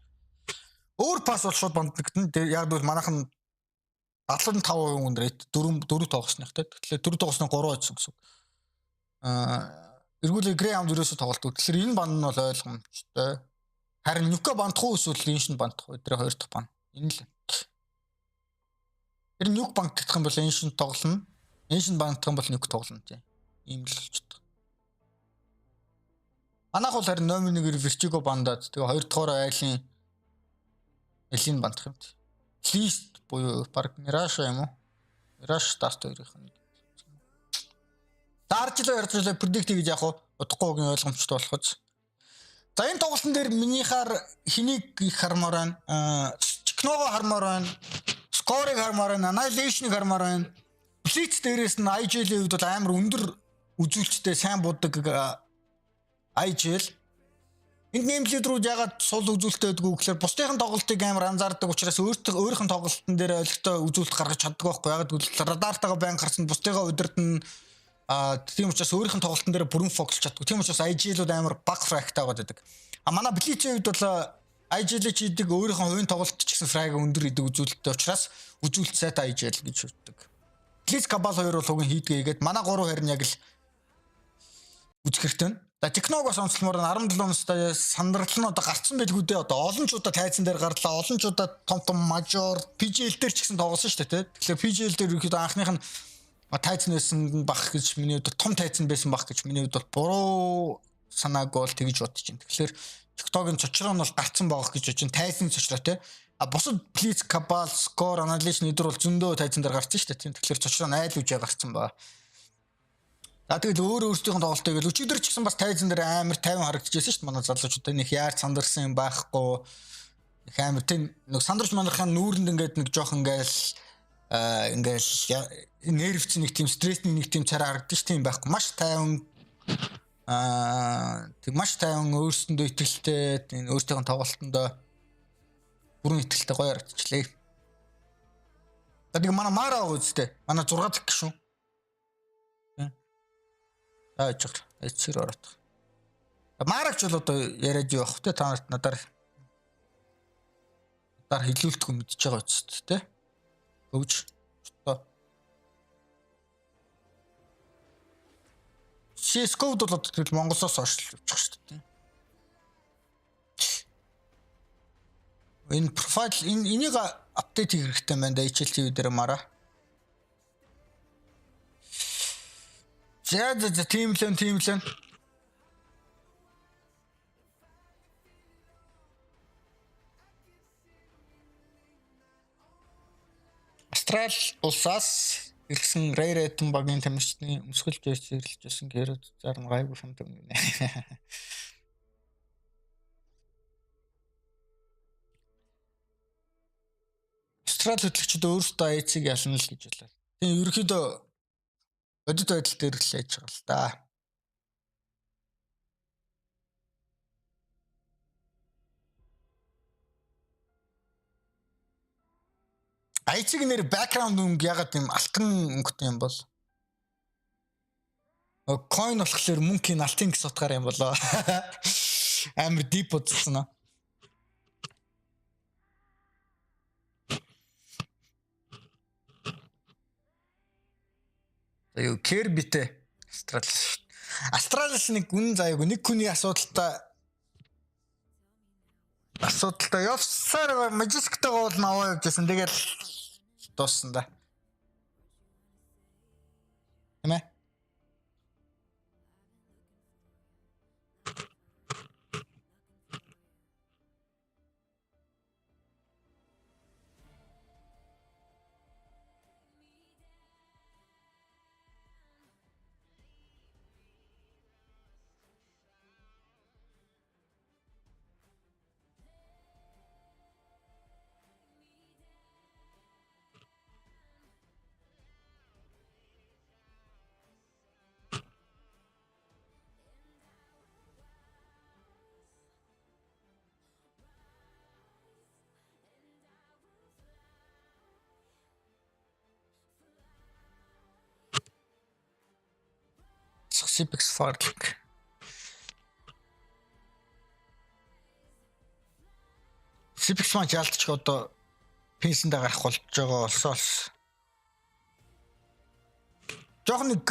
Өөр пас бол шууд бандагдана. Яг бол манайхан 75% үнрээд 4 тоглосных те. Тэгэхээр 4 тоглосны 3 байсан гэсэн. Эргүүлээ GRAYHOUND ерөөсө тоглолт. Тэгэхээр энэ банд нь бол ойлгомжтой. Харин нүкэ бандах уу эсвэл энэ шин бандах уу? Эдрээ хоёр дахь банд. Энэ л. Тэр нүк бандах юм бол энэ шин тоглоно. Энэ шин бандах юм бол нүк тоглоно тийм. Ийм л болчихдог. Манайх бол харин номер 1-ээр Vertigo бандаад тэгээ хоёр дахь айлын бандах юм. Лист буюу баг Mirage юм уу? Mirage Start 2-ийнх нь. Даржлаа ярьжлаа predict гэж яг удахгүй ойлгомжтой болохоос. За энэ тоглолтын дээр минийхаар хэнийг их хармаар байна? Чикного хармаар байна. Score-ыг хармаар байна. Annihilation-ыг хармаар байна. Blitz дээрээс нь IGL-ийн хувьд бол амар өндөр үзүүлэлттэй сайн буддаг IGL. Энд нэмлээд рүү ягаад сул үзүүлэлттэй байдгүй гэхээр бусдын тоглолтыг амар анзаардаг учраас өөрийнх нь тоглолтын дээр ойлгохтой үзүүлэлт гаргаж чаддаг байхгүй. Ягаад гэвэл радартайгаа байн гарсан бусдыгаа удирдан тийм учраас өөрийнх нь тоглолтын дээр бүрэн фокус чаддаг. Тийм учраас IGL-ууд амар баг фрагтай байдаг. Манай Blitz-ийн хувьд бол IGL чийдэг өөрийнх нь хувийн тоглолт ч гэсэн фраг өндөр идэг үзүүлэлттэй учраас үзүүлэлт сайтай IGL гэж үздэг. Blitz Cabal 2 бол хугийн хийдгээгээд манай 3 харин яг л үзэх хэрэгтэй. За Техногоос онцлмоор 17 настай сандрал нь одоо гарцсан байлгүй дээ. Одоо олон ч удаа тайзан дээр гарлаа. Олон ч удаа том мажор PGL дээр ч гэсэн тоглосон шүү дээ, тэ. Тэгэхээр PGL дээр ерөөхдөө анхных нь тайзан байсан бах гэж миний хувьд том тайзан байсан бах гэж миний хувьд бол буруу санааг бол тэгж бодож байна. Тэгэхээр TikTok-ын цочроо нь бол гарцсан байгаа гэж бодож байна. Тайзан цочроо тэ. Бусад Blitz, Cabal, Score, Annihilation эдгээр бол зөндөө тайзан дээр гарцсан шүү дээ. Тэгэхээр цочроо нь айл үжээ гарцсан баа. Тэгэл өөрсдийнх нь тоглолтыг л өчигдөр ч гэсэн бас тайзан дээр амар 50 харагдчихсэн шүү дээ. Манай залуучуудаа нэг яар сандарсан юм байхгүй. Их амар тийм нэг сандарч манайхын нүүрэнд ингээд нэг жоох ингээл нервч нэг тийм стрессний нэг тийм царай харагдаж тийм байхгүй. Маш тайван тэг маш тайван өөрсөндөө итгэлтэй энэ өөрсдийнх нь тоглолтондоо бүрэн итгэлтэй гоё харагдчихлээ. Тэгээ манай Мара үстэй. Манай 6 дахь гişүн. Ажиг эцсэр ороод. Марагч бол одоо яриад явах те та нарт надаар хилүүлдэг юм мэдчихэж байгаа үст те. Өвч. CS:GO-д бол тэгэл Монголоос хойш явчих шүү дээ. Энэ профайл энийг апдейт хийх хэрэгтэй байна да HLTV дээр мараа. За тийм лэн. Австрал улсаас ирсэн Rare-ийн багийн тамирчны өмсгөл жирэлж байсан гэрүүд зарим гайгүй юм даа. Австрал хөтлөгчид өөрсдөө IHC-г ялна л гэж байлаа. Тийм ерөөхдөө бодит байдал дээр л яаж байгаа л да. IHC-г нэр background өнгө ягаад юм алтан өнгөтэй юм бол? Coin болохоор мөнгөний алтын гэс утгаар юм болоо. Амар deep бодсон аа. Аюу Кербитэй Австралиас нэг гүн заяагүй нэг хүний асуудалтай явсаар мажисктай гол наваа явжсэн. Тэгэл дууссан да. Эмэ? Cipex Farking. Cipex маань жаалтч одоо пенсэндээ гарах болж байгаа болсоос жохон нэг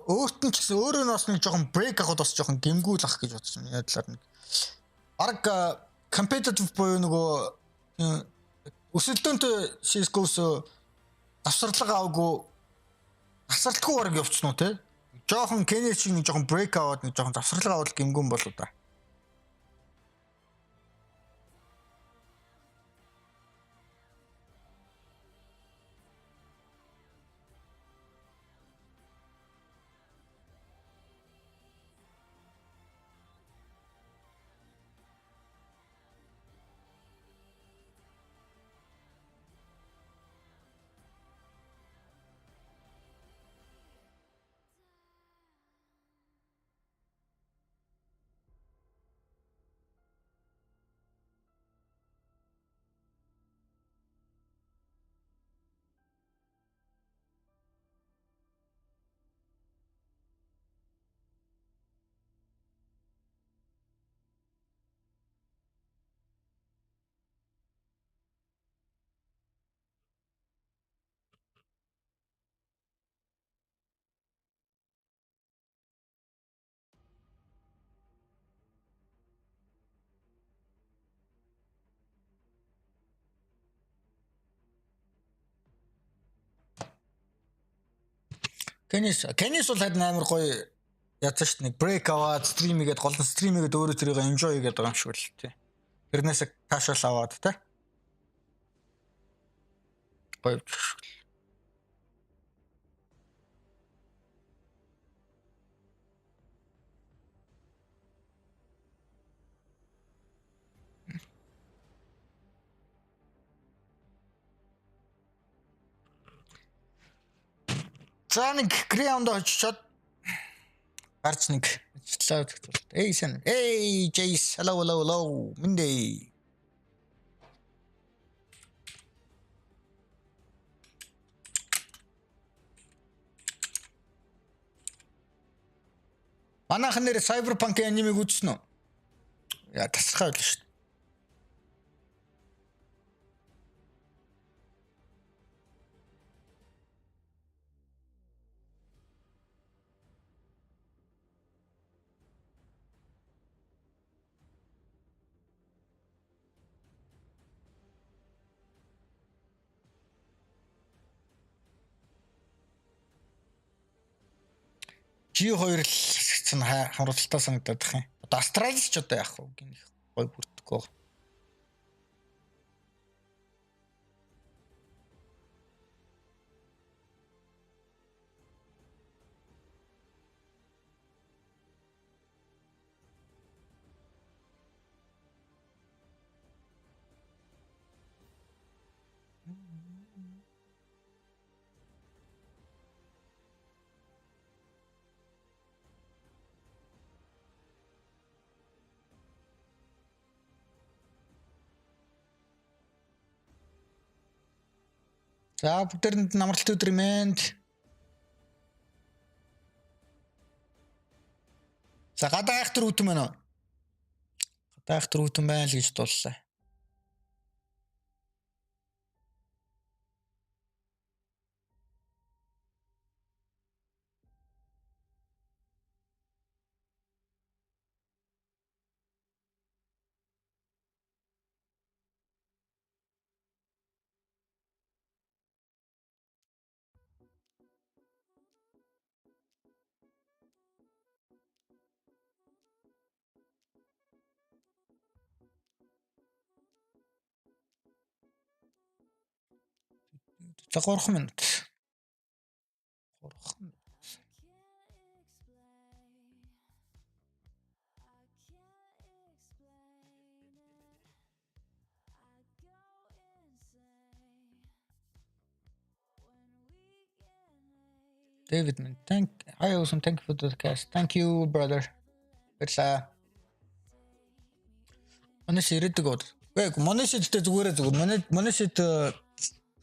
өөрт нь ч гэсэн өөрөө нас нэг жохон брейк авахд бас жохон гэмгүүл ах гэж бодсон. Яа талаар нэг арга competitive буюу нөгөө өсөлтөнтэй CS:GO-с авсарлага аваагүй авсарлахгүй баг явчихсан уу те? Жохон Кенес шиг нэг жохон брейк аваад нэг жохон авсарлага авал гэмгүүн болоо да. Кенес бол харин амар гоё ядсан шүү дээ. Нэг брейк аваад стримигээд голон стримигээд өөрөө тэрийг enjoy хийгээд байгаа юм шиг л тий. Тэрнээс таашаал аваад тий. Гоё. За нэг GRAYHOUND очичоод гарч нэг ажиллаад тэгвэл эй сэн эй Jace hello Monday Манайхан нэр Cyberpunk анимыг үзсэн үү? Яа тасархай байлаа шүү. G2 л чинь хамруулалтаа санагдаад байх юм. Одоо Астралис ч одоо яах вэ? Гинх гой бүртгэв. За бүгдээрэнд намралт өдөр мэнд. За гадаа айхтар үтэн байна уу? Гадаа айхтар үтэн байна л гэж дууллаа. За 3 минут. 3 минут. David man, I also thank you for the cast. Thank you brother. Баярлаа. Манайш ирээдэг уу? Гүй моношидтэй зүгээр. Моношид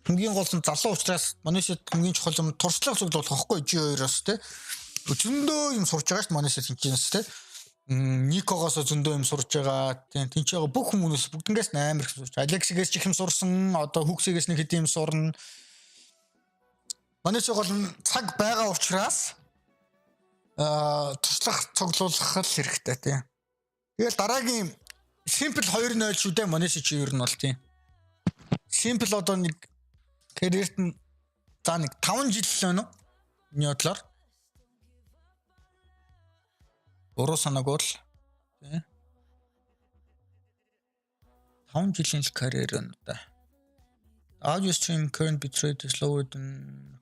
хамгийн гол нь залуу учраас моношид хамгийн чухал юм туршлага зүйл болох байхгүй G2-оос те. Зөндөө юм сурч байгаа шүү манай сэтгчээс те. Никогоос зөндөө юм сурж байгаа. Тинчээ бүх хүмүүс бүгднгээс амар их сурч. Алексигээс ч их юм сурсан. Одоо Хүксигээс нэг хэд юм сурна. Манай цогол цаг байгаа учраас туслах цуглуулах л хэрэгтэй тийм. Тэгэл дараагийн simple 2-0 шүү дээ. Манай чи ер нь бол тийм. Simple одоо нэг карьерт нь за нэг 5 жил л байна уу? Миний бодлоор. Буруу санаагүй л тийм. 5 жилийн л карьер байна да. Audio stream current bitrate is lower than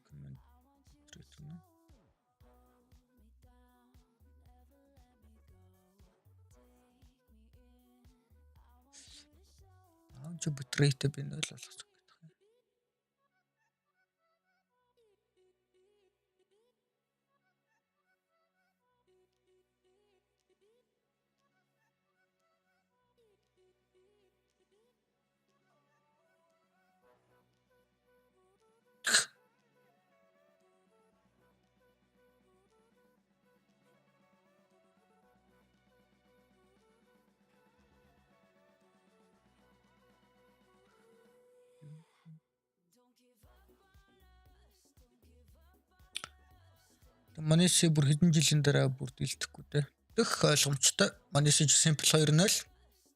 audio bitrate би нөл болгох гэдэг. Манайс бүр хэдэн жилийн дараа бүр дийлдэхгүй те. Дэх ойлгомжтой. Манайс simple 2-0.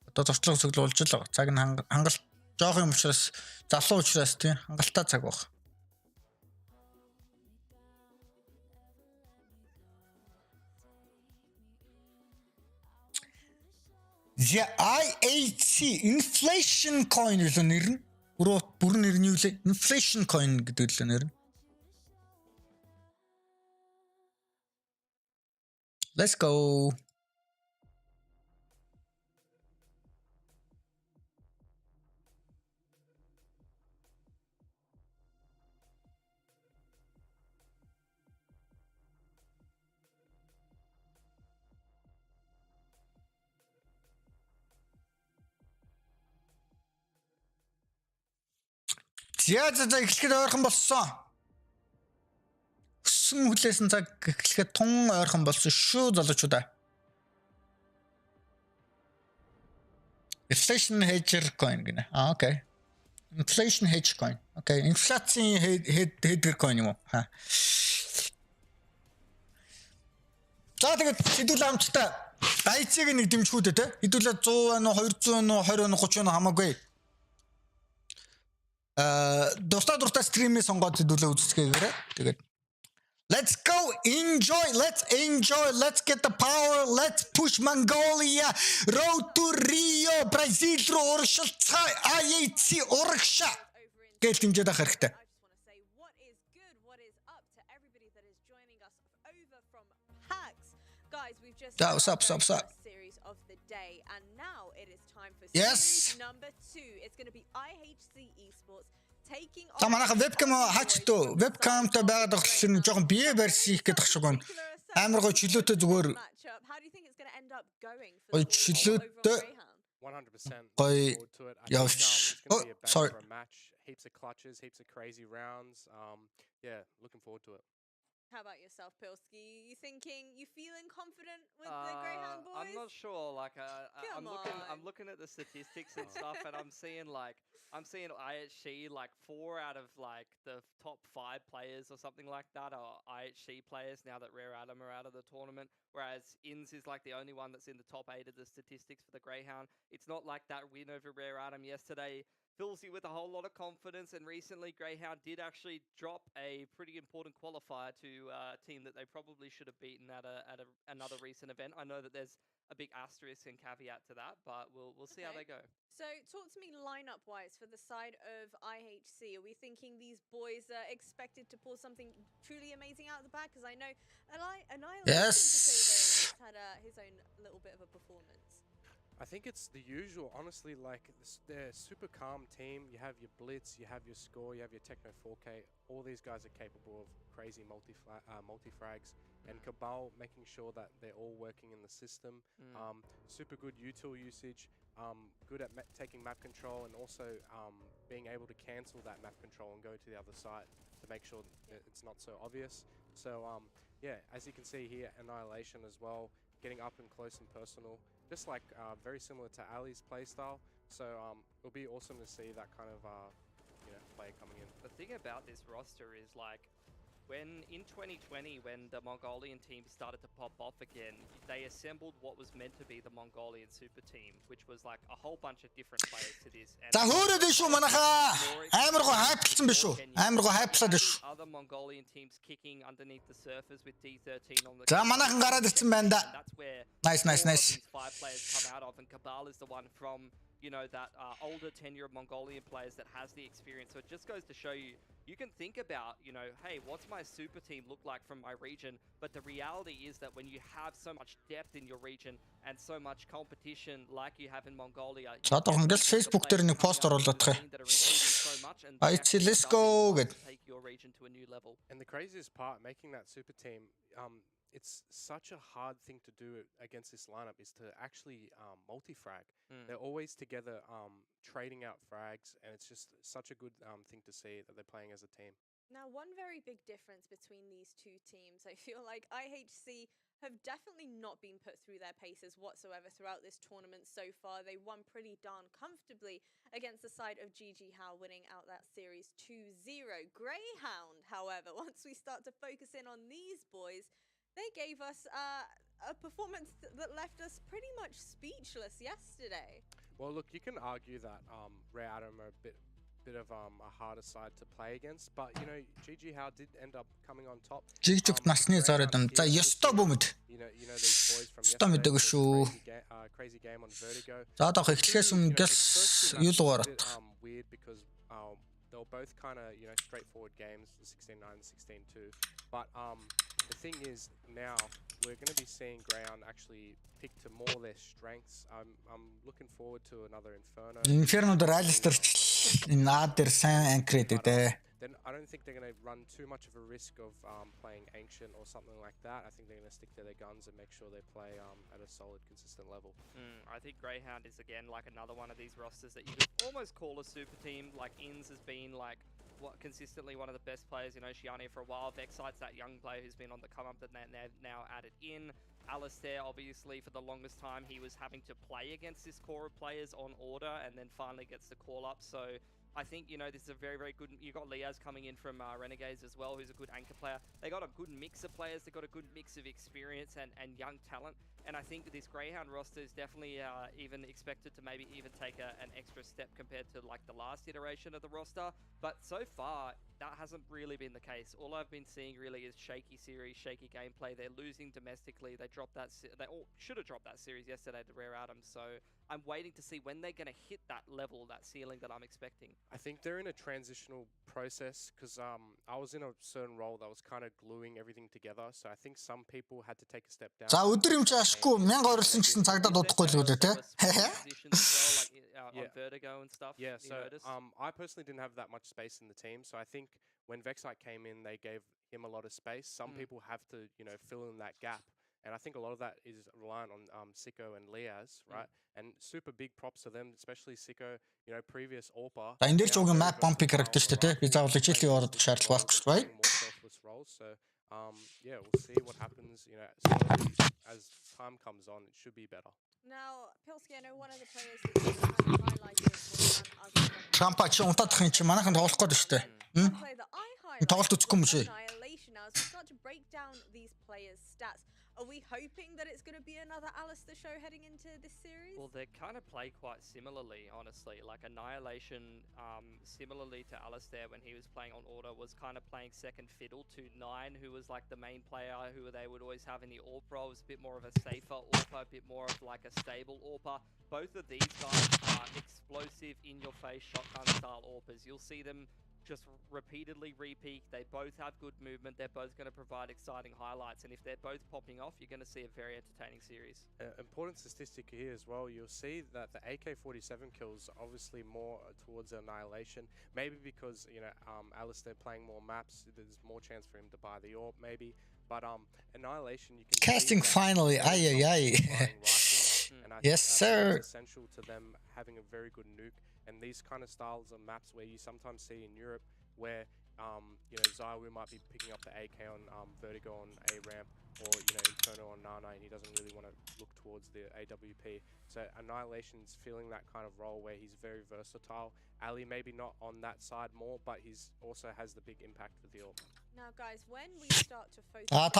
Одоо зурчлага цуглуулж л байгаа. Цаг нь хангалт жоох юм учраас залуу учраас тийм хангалттай цаг баг. The IHC inflation coin л нэр нь. Бүр нэр нь юу лээ? Inflation coin гэдэг л нэр нь. Let's go. За эхлэхэд ойрхон болсон. Өссөн хүлээсэн цаг эхлэхэд тун ойрхон болсон шүү залуучуудаа. Inflation hedger coin гэнэ. Окей. Inflation hedge coin. Окей. Инфляцийн hedger coin юм уу? За тэгээд хэдүүл амттай. IHC-г нэг дэмжихүүд те. Хэдүүлээ 100 байна уу, 200 байна уу, 20 байна уу, 30 байна уу хамаагүй. Дуртай стримээ сонгоод хэдүүлээ үзцгээгээрээ. Тэгээд let's go, let's enjoy, let's get the power, let's push Mongolia, road to Rio, Brazil руу урагшилцаа, IHC урагшаа гэж дэмжиж байгаа хэрэгтэй. Да, what's up? Yes. Number 2, it's going to be IHC Esports taking on. За манайха webcam хаачдөө webcamтай байгаад болохоор жоохон бие барьсих гэдэг шиг байна. Амар гоо чөлөөтэй зүгээр. How do you think it's going to end up going for Гой чөлөөтэй 100% гой явж. Oh, sorry. Heaps of clutches, heaps of crazy rounds. Yeah, looking forward to it. How about yourself, Pilski? You feeling confident with the Greyhound boys? I'm not sure. Like, I'm looking at the statistics and stuff, and I'm seeing IHC like 4 out of like the top 5 players or something like that are IHC players now that Rare Atom are out of the tournament. Whereas Inns is like the only one that's in the top 8 of the statistics for the Greyhound. It's not like that win over Rare Atom yesterday fills you with a whole lot of confidence, and recently Greyhound did actually drop a pretty important qualifier to a team that they probably should have beaten at another recent event. I know that there's a big asterisk and caveat to that, but we'll see how they go. So talk to me lineup wise for the side of IHC. Are we thinking these boys are expected to pull something truly amazing out of the bag? Because I know Yes. had his own little bit of a performance. I think it's the usual, honestly, like, they're a super calm team. You have your Blitz, you have your Score, you have your Techno 4K. All these guys are capable of crazy multi-frags. And Cabal making sure that they're all working in the system. Super good util usage, good at taking map control, and also being able to cancel that map control and go to the other side to make sure that it's not so obvious. So yeah, as you can see here, Annihilation as well, getting up and close and personal, just like very similar to Ali's playstyle. So it'll be awesome to see that kind of play coming in. The thing about this roster is like, when in 2020, when the Mongolian team started to pop off again, they assembled what was meant to be the Mongolian super team, which was like a whole bunch of different players to this. За хөөрөөд шүү манайхаа. Амар гоо хайплсан биш үү? Амар гоо хайплаад шүү. Other Mongolian teams kicking underneath the surface with D13 on the. За манайхан гараад ирсэн байна да. That's where Nice. these 5 players come out of, and Cabal is the one from, you know, that older tenure of Mongolian players that has the experience. So it just goes to show you, you can think about, you know, hey, what's my super team look like from my region? But the reality is that when you have so much depth in your region and so much competition like you have in Mongolia. За одоо ингээл Facebook дээр нэг пост оруулаад тах. IHC, let's go гэд. Take your region to a new level. And the craziest part, making that super team, it's such a hard thing to do against this lineup is to actually multi-frag. They're always together trading out frags, and it's just such a good thing to see that they're playing as a team. Now, one very big difference between these two teams, I feel like IHC have definitely not been put through their paces whatsoever throughout this tournament so far. They won pretty darn comfortably against the side of GG How, winning out that series 2-0. Greyhound, however, once we start to focus in on these boys, they gave us a performance that left us pretty much speechless yesterday. Well, look, you can argue that RIO are a bit of a harder side to play against, but you know, GG How did end up coming on top. Жигжиг насны зориод юм. За ёстой бөмд. You know these boys from yesterday. Crazy game on Vertigo. За одоо эхлэхээс өмнө гэл юу л гараад. Weird because they were both kind of, you know, straightforward games, the 16-9 and 16-2. But the thing is, now we're going to be seeing GRAYHOUND actually pick to more of their strengths. I'm looking forward to another Inferno. Inferno дээр Alistair наад дээр сайн анкред үү. Then I don't think they're going to run too much of a risk of playing Ancient or something like that. I think they're going to stick to their guns and make sure they play at a solid, consistent level. I think Greyhound is, again, like another one of these rosters that you could almost call a super team. Like, Inns has been, like, consistently one of the best players in Oceania for a while. Vexite's that young player who's been on the come-up that they've now added in. Alistair, obviously, for the longest time, he was having to play against this core of players on order and then finally gets the call-up. So I think, you know, this is a very, very good... You got Liaz coming in from Renegades as well, who's a good anchor player. They got a good mix of players. They got a good mix of experience and young talent. And I think this Greyhound roster is definitely even expected to maybe even take an extra step compared to like the last iteration of the roster. But so far, that hasn't really been the case. All I've been seeing really is shaky series, shaky gameplay. They're losing domestically. They dropped that. They all should have dropped that series yesterday to Rare Atom. So I'm waiting to see when they're going to hit that level, that ceiling that I'm expecting. I think they're in a transitional process because I was in a certain role that was kind of gluing everything together. So I think some people had to take a step down. За өдөр юм чи ашгүй 1000 оролцсон гэсэн цагдаад удахгүй л үү те. On Vertigo and stuff. Yeah, so I personally didn't have that much space in the team. So I think when Vexite came in, they gave him a lot of space. Some people have to, you know, fill in that gap. And I think a lot of that is reliant on Sicko and Liaz, right? And super big props to them, especially Sicko, you know, previous AWPA. За энэ дээр ч уг map bump character шүү дээ. Би заавал хичээлийн ороод шаардлага байхгүй шүү дээ. More selfless roles. So yeah, we'll see what happens, you know, slowly as time comes on, it should be better. Now, Pilsky, I know one of the players that you kind of highlighted was OZEN. Трампа чи унтаадах юм чи манайхан тоглох гээд шүү дээ. Тоглолт үзэхгүй юм чи. Annihilation. Now, as we start to break down these players' stats, are we hoping that it's going to be another Alistair show heading into this series? Well, they kind of play quite similarly, honestly. Like Annihilation, similarly to Alistair when he was playing on order, was kind of playing second fiddle to 9, who was like the main player who they would always have in the AWP role. Was a bit more of a safer AWPer, a bit more of like a stable AWPer. Both of these guys are explosive, in-your-face, shotgun-style AWPers. You'll see them just repeatedly repeat. They both have good movement. They're both going to provide exciting highlights. And if they're both popping off, you're going to see a very entertaining series. Important statistic here as well. You'll see that the AK-47 kills are obviously more towards Annihilation. Maybe because, you know, Alistair playing more maps, there's more chance for him to buy the AWP maybe. But Annihilation, you can casting finally. Aye. Yes, sir. It's essential to them having a very good nuke. And these kind of styles of maps where you sometimes see in Europe where you know, Zywoo might be picking up the AK on Vertigo on A ramp, or you know, Inferno on Nana, and he doesn't really want to look towards the AWP. So Annihilation's filling that kind of role where he's very versatile. Ali maybe not on that side more, but he's also has the big impact with the AWP. Now guys, when we start to focus map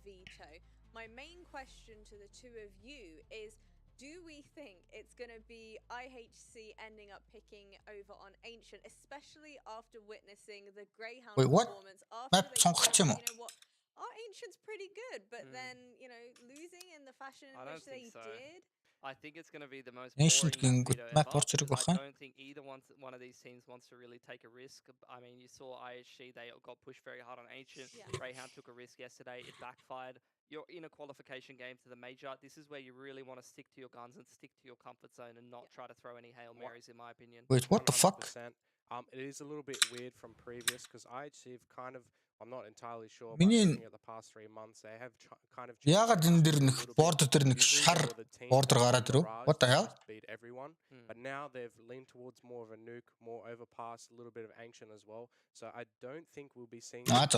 veto, my main question to the two of you is, do we think it's going to be IHC ending up picking over on Ancient, especially after witnessing the Greyhound performance? After they said, you know what, our Ancient's pretty good, but then, you know, losing in the fashion in which they did. I think it's going to be the most boring map veto ever. I don't think either one of these teams wants to really take a risk. I mean, you saw IHC, they got pushed very hard on Ancient. Greyhound took a risk yesterday. It backfired. You're in a qualification game to the major. This is where you really want to stick to your guns and stick to your comfort zone and not try to throw any Hail Marys, in my opinion. Wait, what the fuck? It is a little bit weird from previous, because IHC have kind of, I'm not entirely sure, but looking at the past 3 months, they have kind of яагаад энэ дэр нэг бордер дээр нэг шар бордер гараад ирв? What the hell? Beat everyone, but now they've leaned towards more of a nuke, more overpass, a little bit of Ancient as well. So I don't think we'll be seeing like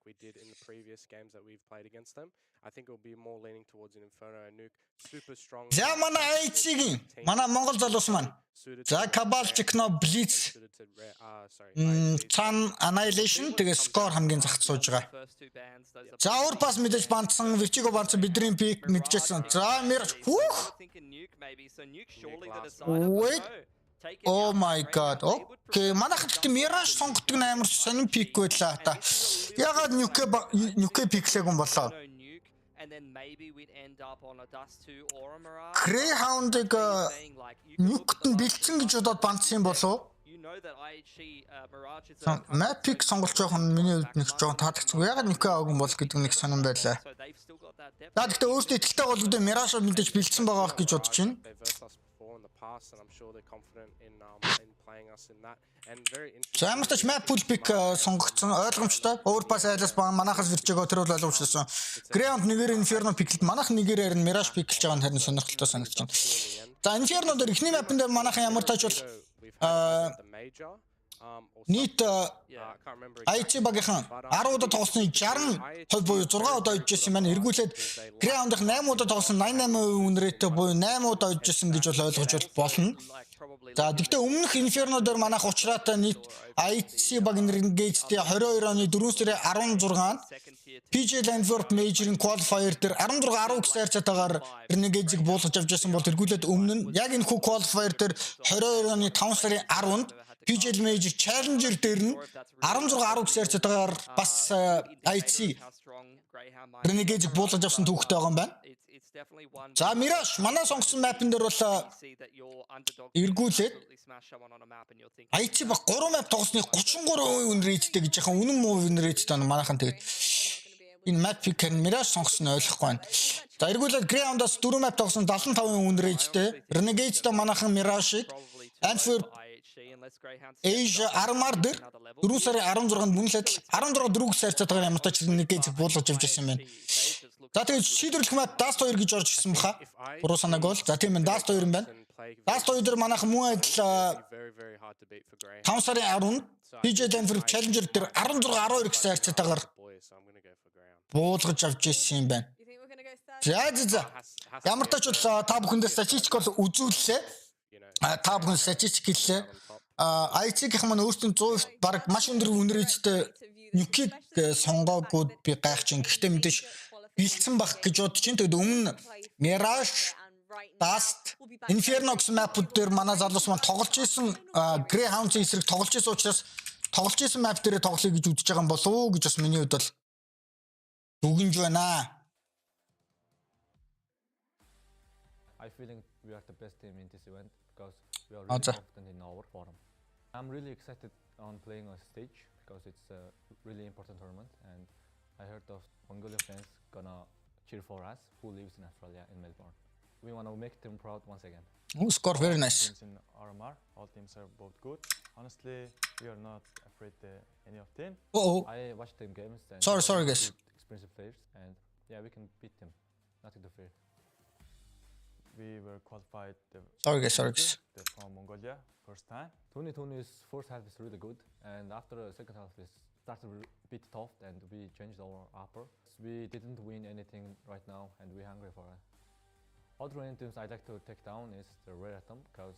we did in the previous games that we've played against them. I think it'll be more leaning towards an Inferno and nuke, super strong. За манай IHC-ийн манай Монгол залуус маань за Cabal Techno Blitz Chan Annihilation тэгээ score хамгийн захад сууж байгаа. За өөр пас мэдээж бандсан, Vichigo бандсан, бидний пик мэдчихсэн. За Mirage хүүх. Wait. Oh my god. Окей, манайхад гэдэг Mirage сонгодог амар сонин пик байлаа та. Ягаад Nuke пиклэг юм болоо? And then maybe we'd end up on a Dust 2 or a Mirage. Greyhound-ыг Nuke-т бэлдсэн гэж бодоод бандсан юм болов? You know that IHC Mirage is map pick сонголж байгаа нь миний хувьд нэг жоохон таалагдсан. Ягаад Nuke авах юм бол гэдэг нэг сонирн байлаа. За гэхдээ өөртөө итгэлтэй бол үүдээ Mirage мэдээж бэлдсэн байгаа гэж бодож байна. And I'm sure they're confident in playing us in that. And very interesting. За ямар ч map pull pick сонгогдсон ойлгомжтой. Overpass айлаас манахаас Vichigo тэр бол ойлгомжтой. Greyhound нэгээр Inferno pick-лд манах нэгээр харин Mirage pick-лж байгаа нь харин сонирхолтой санагдаж байна. За Inferno дээр ихний map-ын дээр манайхан ямар тач бол нийт IHC багийнхан 10 удаа тоглосны 60% буюу 6 удаа ижсэн байна. Эргүүлээд Greyhound-ын 8 удаа тоглосон 88% үнэрээтэй буюу 8 удаа ижсэн гэж бол ойлгож болно. За тэгтээ өмнөх Inferno дээр манайх учраатай нийт IHC баг Engage-тэй 22 оны 4 сарын 16-нд PJ Landford Major-ийн qualifier дээр 16-10 гэсэн хайрцаатаагаар Engage-ийг буулгаж авч байсан бол тэргүүлээд өмнө нь яг энэ хүү qualifier дээр 22 оны 5 сарын 10-нд PJ Major Challenger дээр нь 16-10 гэсэн хайрцаатаагаар бас IHC Engage-ийг буулгаж авсан түүхтэй байгаа юм байна. За Mirage манай сонгосон map-ын дээр бол эргүүлээд IHC баг 3 map тоглосны 33% win rate-тэй гэж яхан үнэн муу win rate-тэй манайхан тэгээд энэ map pick-ээр Mirage сонгосон нь ойлгохгүй байна. За эргүүлээд Greyhound-аас 4 map тоглосон 75% win rate-тэй Renegade-тэй манайхан Mirage-ийг Antwerp Asia Armar дээр 4 сарын 16-нд мөнлээд 16-4 гэсэн хайрцаатаагаар ямар тач Renegade-ийг буулгаж авч ирсэн байна. За тэгээд шийдвэрлэх map Dust 2 гэж орж ирсэн баха. Буруу санааг бол. За тийм ээ Dust 2 юм байна. Dust 2 дээр манайхан мөн адил 5 сарын 10-нд PJ Denver Challenger дээр 16-12 гэсэн хайрцаатаагаар буулгаж авч ирсэн юм байна. За. Ямар тач бол та бүхэндээ статистик бол үзүүллээ. Та бүхэн статистик хэллээ. IHC-ийн маань өөртөө 100% баг маш өндөр үнэрээтэй Nuke-ийг сонгоогүй би гайхаж байна. Гэхдээ мэдээж бэлдсэн бах гэж бодож байна. Тэгэд өмнө Mirage, Dust, Inferno гэсэн map-ууд дээр манай залуус маань тоглож исэн Greyhound-ийн эсрэг тоглож исэн учраас тоглож исэн map дээрээ тоглоё гэж үзэж байгаа юм болов уу гэж бас миний хувьд бол дүгнж байна. I feeling we are the best team in this event because we are really confident in our form. I'm really excited on playing on stage because it's a really important tournament and I heard of Mongolia fans gonna cheer for us who lives in Australia in Melbourne. We want to make them proud once again. Oh, score very nice. In RMR, all teams are both good. Honestly, we are not afraid any of them. I watched them games and sorry guys. Expensive players and yeah, we can beat them. Nothing to fear. we were qualified Sorry guys. from Mongolia first time. 2020's first half is really good, and after the second half it started a bit tough, and we changed our upper. We didn't win anything right now, and we're hungry for it. Other teams I'd like to take down is the GRAYHOUND, because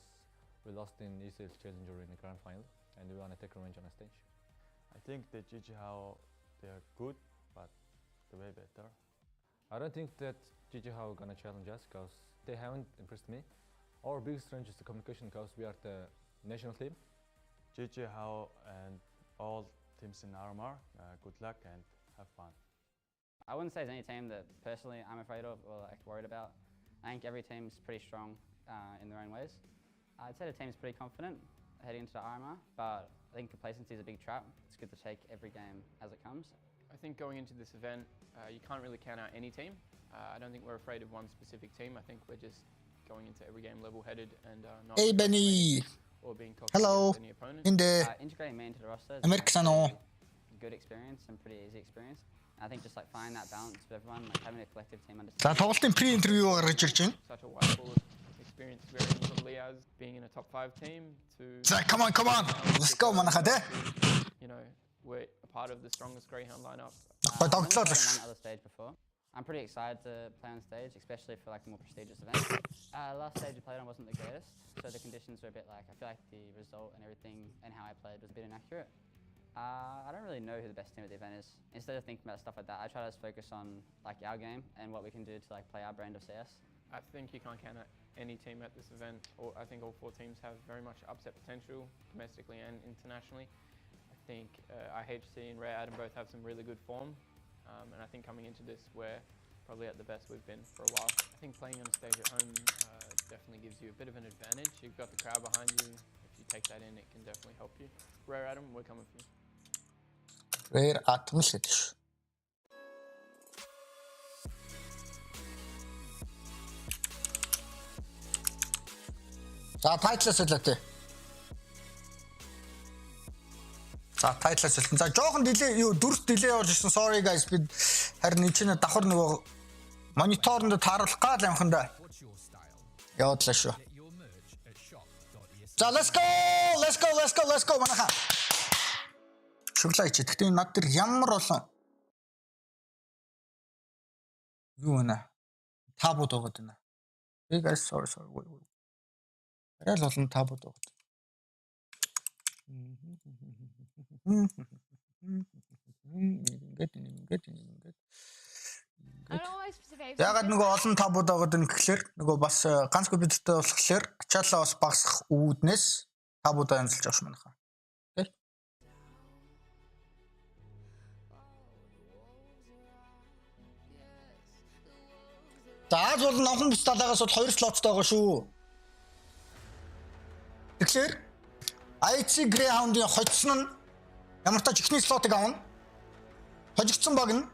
we lost in ECL Challenger in the grand final, and we want to take revenge on a stage. I think the GGHow, they are good, but they're way better. I don't think that GGHow gonna challenge us, because they haven't impressed me. Our biggest strength is the communication, because we are the national team. GGHow and all teams in RMR, good luck and have fun. I wouldn't say there's any team that personally I'm afraid of or like worried about. I think every team's pretty strong in their own ways. I'd say the team's pretty confident heading into the RMR, but I think complacency is a big trap. It's good to take every game as it comes. I think going into this event, you can't really count out any team. I don't think we're afraid of one specific team. I think we're just going into every game level-headed and not Hey Benny. or being cocky Hello. against any opponent. Integrating me into the roster is Americano. good experience and pretty easy experience. I think just like finding that balance with everyone, like having a collective team За understanding. тоглолтын pre-interview гаргаж ирж байна. Such a wide pool of experience varying from Leo's being in a top 5 team to... За come on. Let's go манайха те. You know, we're a part of the strongest Greyhound lineup. Гой тогтлоо л ш. I've other stage before. I'm pretty excited to play on stage, especially for like the more prestigious events. Last stage we played on wasn't the greatest, so the conditions were a bit like, I feel like the result and everything and how I played was a bit inaccurate. I don't really know who the best team at the event is. Instead of thinking about stuff like that, I try to just focus on like our game and what we can do to like play our brand of CS. I think you can't count out any team at this event. I think all 4 teams have very much upset potential, domestically and internationally. I think IHC and GRAYHOUND both have some really good form. And I think coming into this, we're probably at the best we've been for a while. I think playing on stage at home definitely gives you a bit of an advantage. You've got the crowd behind you. If you take that in, it can definitely help you. GRAYHOUND, we're coming for you. GRAYHOUND л гэдэг ш. За тайтлаас солиотой. За тайтлаас солисон. За жоохон дилей юу дөрөв дилей болж ирсэн. Sorry guys, бид харин энэ давхар нөгөө мониторонд тааруулах гал амханда. Яваадлаа шүү. За let's go манаха. Шүглаач. Тэгтээ над дээр ямар болон юу вэ? Табууд байгаа даа. Hey guys, sorry. Арай л олон табууд байгаа. Ингээд. Ягаад нөгөө олон табууд байгаад байна гэхлээр нөгөө бас ганц компьютертэй болохоор ачаалаа бас багасах үүднээс табуудаа янзалж авах манайха. Тэ? Зааз бол номхон бус талаагаас бол 2 слоттой байгаа шүү. Тэгэхээр IHC GRAYHOUND-ийн хоцсон нь ямар тач ихний слотыг авна. Хожигдсон баг нь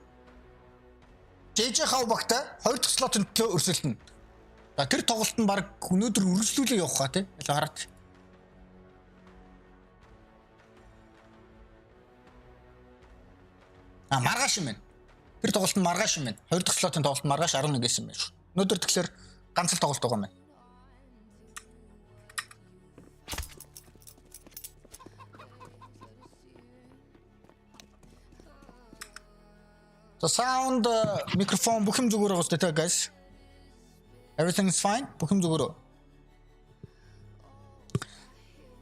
GGHow багтай 2 дахь слотын төлөө өрсөлдөнө. За тэр тоглолт нь баг өнөөдөр үргэлжлүүлээ явах хаа тий. Ялаа хараад. Маргааш юм байна. Тэр тоглолт нь маргааш юм байна. 2 дахь слотын тоглолт нь маргааш 11-ээс юм байна шүү. Өнөөдөр тэгэхээр ганц л тоглолт байгаа юм байна. The sound, microphone, бүх юм зүгээр байгаа шүү дээ guys. Everything is fine. Бүх юм зүгээр.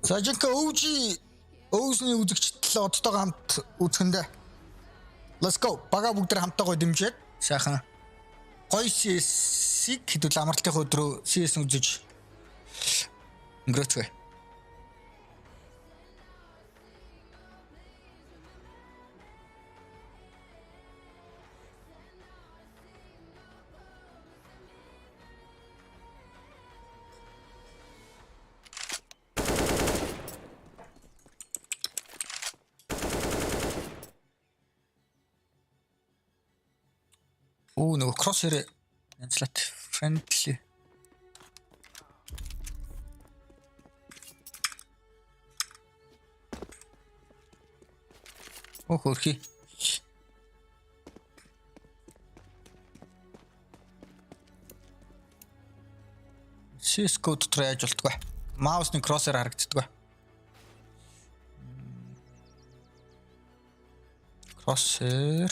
Сажинка OZEN-ийн үзэгчдээ одтойгоо хамт үзхэндээ. Let's go. Бага бүгд хамтаагаа дэмжээд сайхан гоё CS-ийг хэдүүл амралтын өдрөө CS үзэж өнгөрөөцгөө. Оо нөгөө crosshair янзлаад friendly. Оо хөрхи. CS:GO дотор яаж болтгоо. Маусны кроссер харагддаг. Кроссер.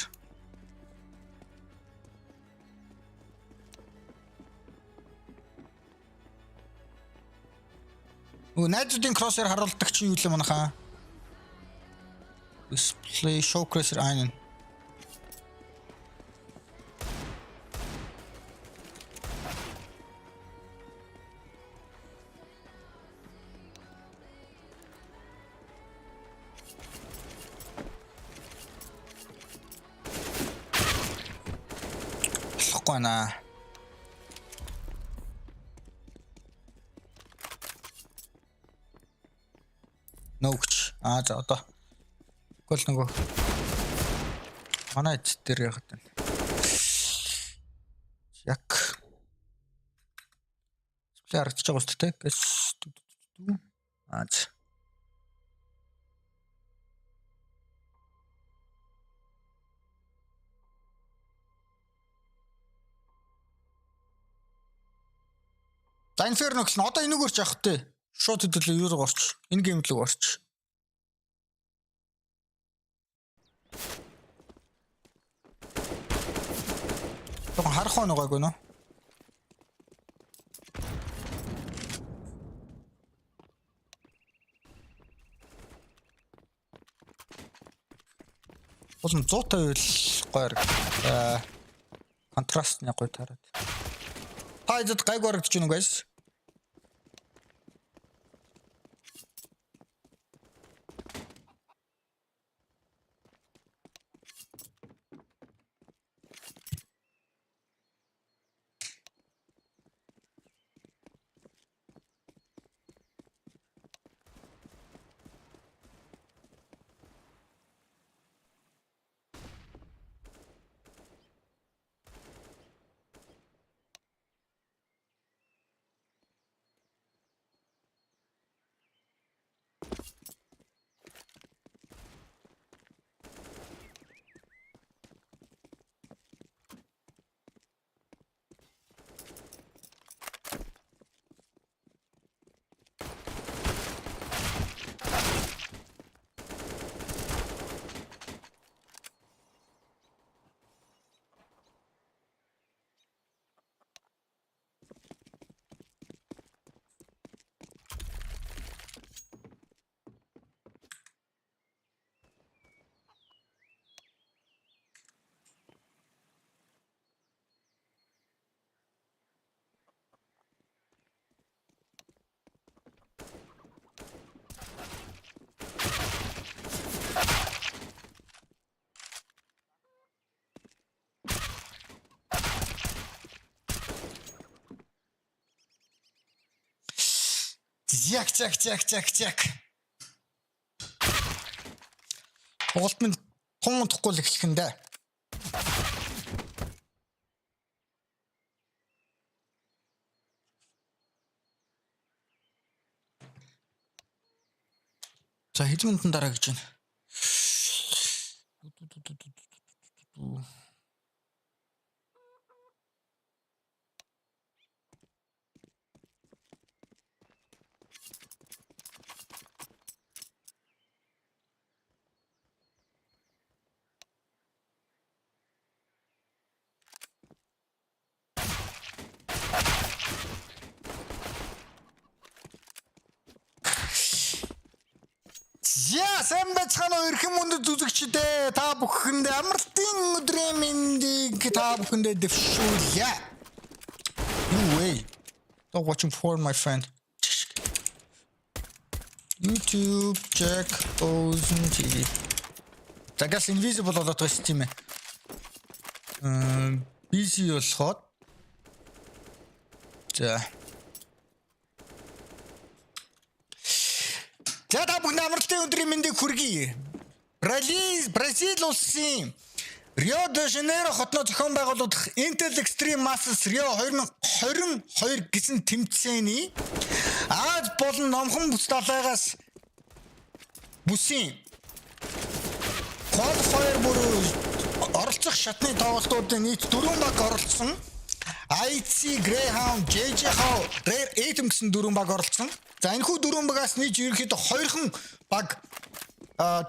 Найдуудын кроссер харуулдаг чи юу л юм анхаа? Display show crosser einen. Скона. Ногч. За одоо. Гол нөгөө. Манай эц дээр яхад байна. Яг. Сплей харагдаж байгаа шүү дээ. Гэс. За. За Inferno гэсэн одоо энийг өрч явах тий. Шууд хөдөлөө юу орч. Энэ гейм лөө орч. Тог харах оногоогүй нөө. Бол 150 байвал гоё. Контраст нэг гоё тараад. Та эзэд гайг орогдож байна уу guys? Зяк. Болт минь тун утахгүй л эхлэх нь дээ. За хэдэн минутын дараа гэж байна. Сайн байцгаана уу эрхэм мөндөд үзэгчдээ та бүхэндээ амралтын өдрийн мэндийг та бүхэндээ дэвшүүлье. Anyway, don't watching for my friend. YouTube check OZEN TV. Загас invisible болоод байгаа юм ээ. Busy болоход. За. За та бүхэн амралтын өдрийн мэндийг хүргэе. Бразил улсын Рио де Жанейро хотноо зохион байгуулагдах Intel Extreme Masters Rio 2022 гэсэн тэмцээний Аз болон номхон бүс далайгаас бүсийн qualifier бүр оролцох шатны тоглолтуудын нийт 4 баг оролцсон. IHC, Greyhound, GRAYHOUND, Rare Atom гэсэн дөрвөн баг оролцсон. За энэ хүү дөрвөн багаас нийж ерөнхийдөө 2хан баг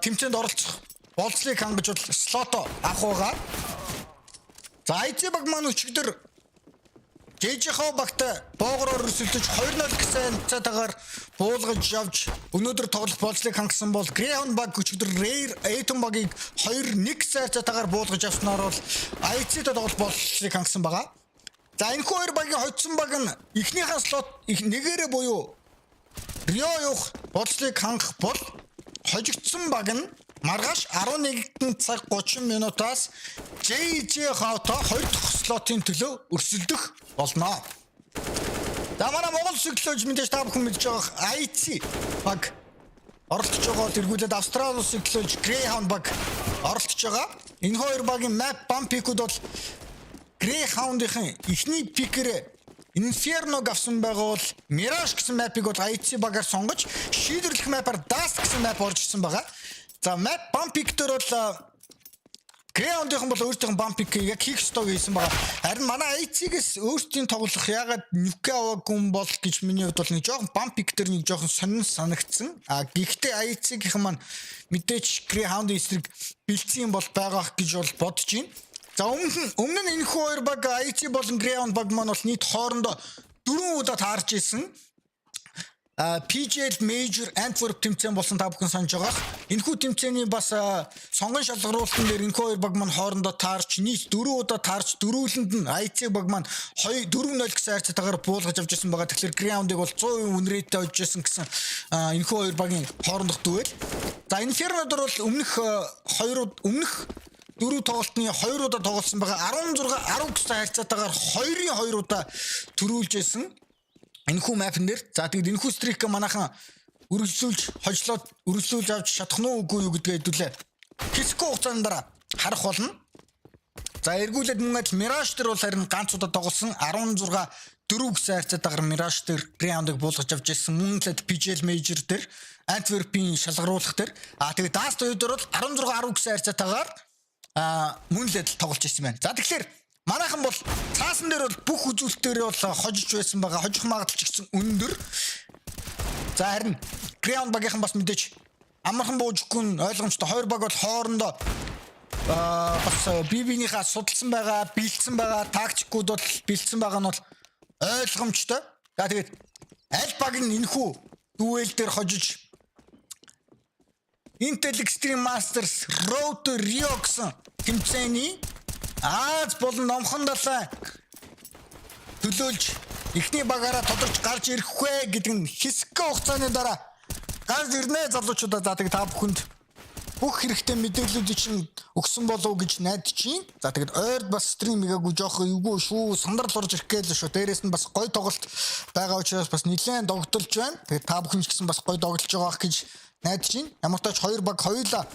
тэмцээнд оролцох болцлыг хангаж бол слот авах байгаа. За IHC баг маань өчигдөр GRAYHOUND багтай боогороор өрсөлдөж 2-0 гэсэн цаатаагаар буулгаж явж өнөөдөр тоглох болцлыг хангасан бол Greyhound баг өчигдөр Rare Atom багийг 2-1 цаатаагаар буулгаж авснаар бол IHC-тэй тоглох болцлыг хангасан байгаа. За энэ хоёр багийн хоцсон баг нь эхнийхээ слот нэгээрээ буюу RIO явах болцлыг хангах бол хожигдсон баг нь маргааш 11 цаг 30 минутаас GRAYHOUND-тай 2 дахь слотын төлөө өрсөлдөх болно. За манай Монгол цэглэж мэдээж та бүхэн мэдж байгаа IHC баг оролцож байгаа бол эргүүлээд Австрали улс цэглэж Greyhound баг оролцож байгаа. Энэ хоёр багийн map bump pick-үүд бол Greyhound-ийн эхний пикээр Inferno авсан байгаа бол Mirage гэсэн map-ыг бол IHC багаар сонгож шийдвэрлэх map-аар Dust гэсэн map орж ирсэн байгаа. За map bump pick дээр бол Greyhound-ийн бол өөртөө bump pick яг хийх ёстой гэсэн байгаа. Харин манай IHC-гээс өөртөө тоглох ягаад Nuke аваагүй бол гэж миний хувьд бол нэг жоохон bump pick дээр нэг жоохон сонин санагдсан. Гэхдээ IHC-ийн маань мэдээж Greyhound-ийн эсрэг бэлдсэн бол байгаах гэж бол бодож байна. За өмнө нь энэ хоёр баг IHC болон Greyhound баг маань бол нийт хоорондоо 4 удаа таарч ирсэн. PGL Major Antwerp тэмцээн болсон та бүхэн санаж байгаа. Энэхүү тэмцээний бас сонгон шалгаруулалтын дээр энэ хоёр баг маань хоорондоо таарч нийт 4 удаа таарч дөрүүлэнд нь IHC баг маань 4-0 гэсэн хайрцаатаагаар буулгаж авч ирсэн байгаа. Тэгэхээр Greyhound-ыг бол 100% win rate-тэй олж ирсэн гэсэн энэхүү хоёр багийн хоорондох дуэл. За Inferno дээр бол өмнөх 4 тоглолтны 2 удаа тоглосон байгаа. 16-10 гэсэн хайрцаатаагаар 2-2 удаа төрүүлж ирсэн. Энэхүү мапн дээр за тэгээд энэхүү стрик манайхан үргэлжлүүлж авч чадах нь үгүй юу гэдгээ хэдүүлээ. Хэсэггүй хугацаанд дараа харах болно. За эргүүлээд мөнгөд Mirage дээр бол харин ганц удаа тоглосон 16-4 гэсэн хайрцаатаагаар Mirage дээр Greyhound-ыг буулгаж авч ирсэн. Мөн л PGL Major дээр Antwerp-ийн шалгаруулах дээр тэгээд Dust дээр бол 16-10 гэсэн хайрцаатаагаар мөн л тоглож ирсэн байна. За тэгэхээр манайхан бол цаасан дээр бол бүх үзүүлэлтээр бол хожиж байсан байгаа. Хожих магадлал ч гэсэн өндөр. За харин Greyhound багийнхан бас мэдээж амархан буужгүй ойлгомжтой. Хоёр баг бол хоорондоо бас бибинийхээ судалсан байгаа, бэлдсэн байгаа, тактикууд бол бэлдсэн байгаа нь бол ойлгомжтой. За тэгээд аль баг нь энэхүү дүүэл дээр хожиж Intel Extreme Masters Road to Rio гэсэн тэмцээний Аз болон номхон далай төлөөлж эхний багаараа тодорч гарч ирэх вэ гэдэг нь хэсэггүй хугацааны дараа гарч ирнэ залуучуудаа. За тэгээд та бүхэнд бүх хэрэгтэй мэдээллүүдийг чинь өгсөн болов гэж найдаж байна. За тэгээд ойрд бас стрим хийгээгүй жоох эвгүй шүү. Сандрал орж ирэх гээл шүү. Дээрээс нь бас гой тоглолт байгаа учраас бас нэлээд догдолж байна. Тэгээд та бүхэн ч гэсэн бас гой догдолж байгаа гэж найдаж байна. Ямар ч тач хоёр баг хоёулаа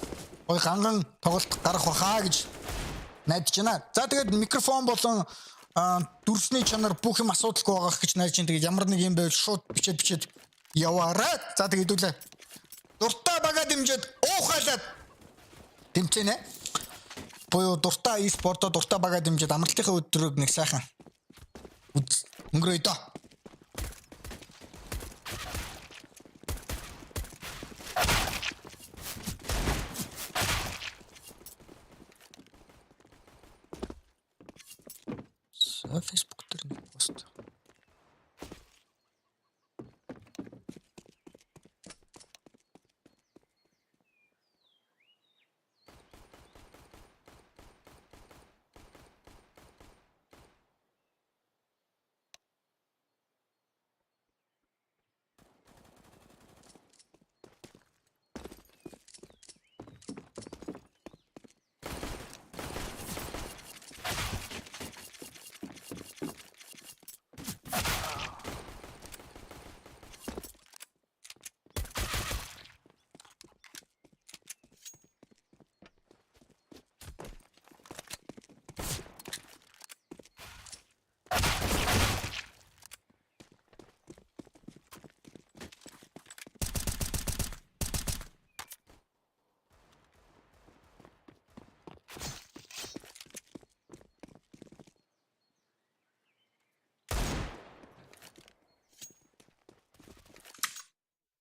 гой ганган тоглолт гарах баха гэж найдаж байна. За тэгээд микрофон болон дүрсний чанар бүх юм асуудалгүй байгаа гэж найдаж байна. Тэгээд ямар нэг юм байвал шууд бичээд яваарай. За тэгээд хэдүүлээ. Дуртай бага дэмжиж уухайлаад тэмцэнэ. Буюу дуртай e-спортоо дуртай бага дэмжиж амралтынхаа өдрөг нэг сайхан өнгөрөөе доо. Facebook дээр нэг пост.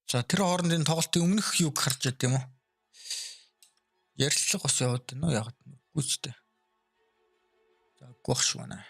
За тэр хоорондын тоглолтын өмнөх юг харж байд юм уу? Ярилцлага бас яваад байна уу? Яг үгүй ч дээ. За үгүй ах шүү байна.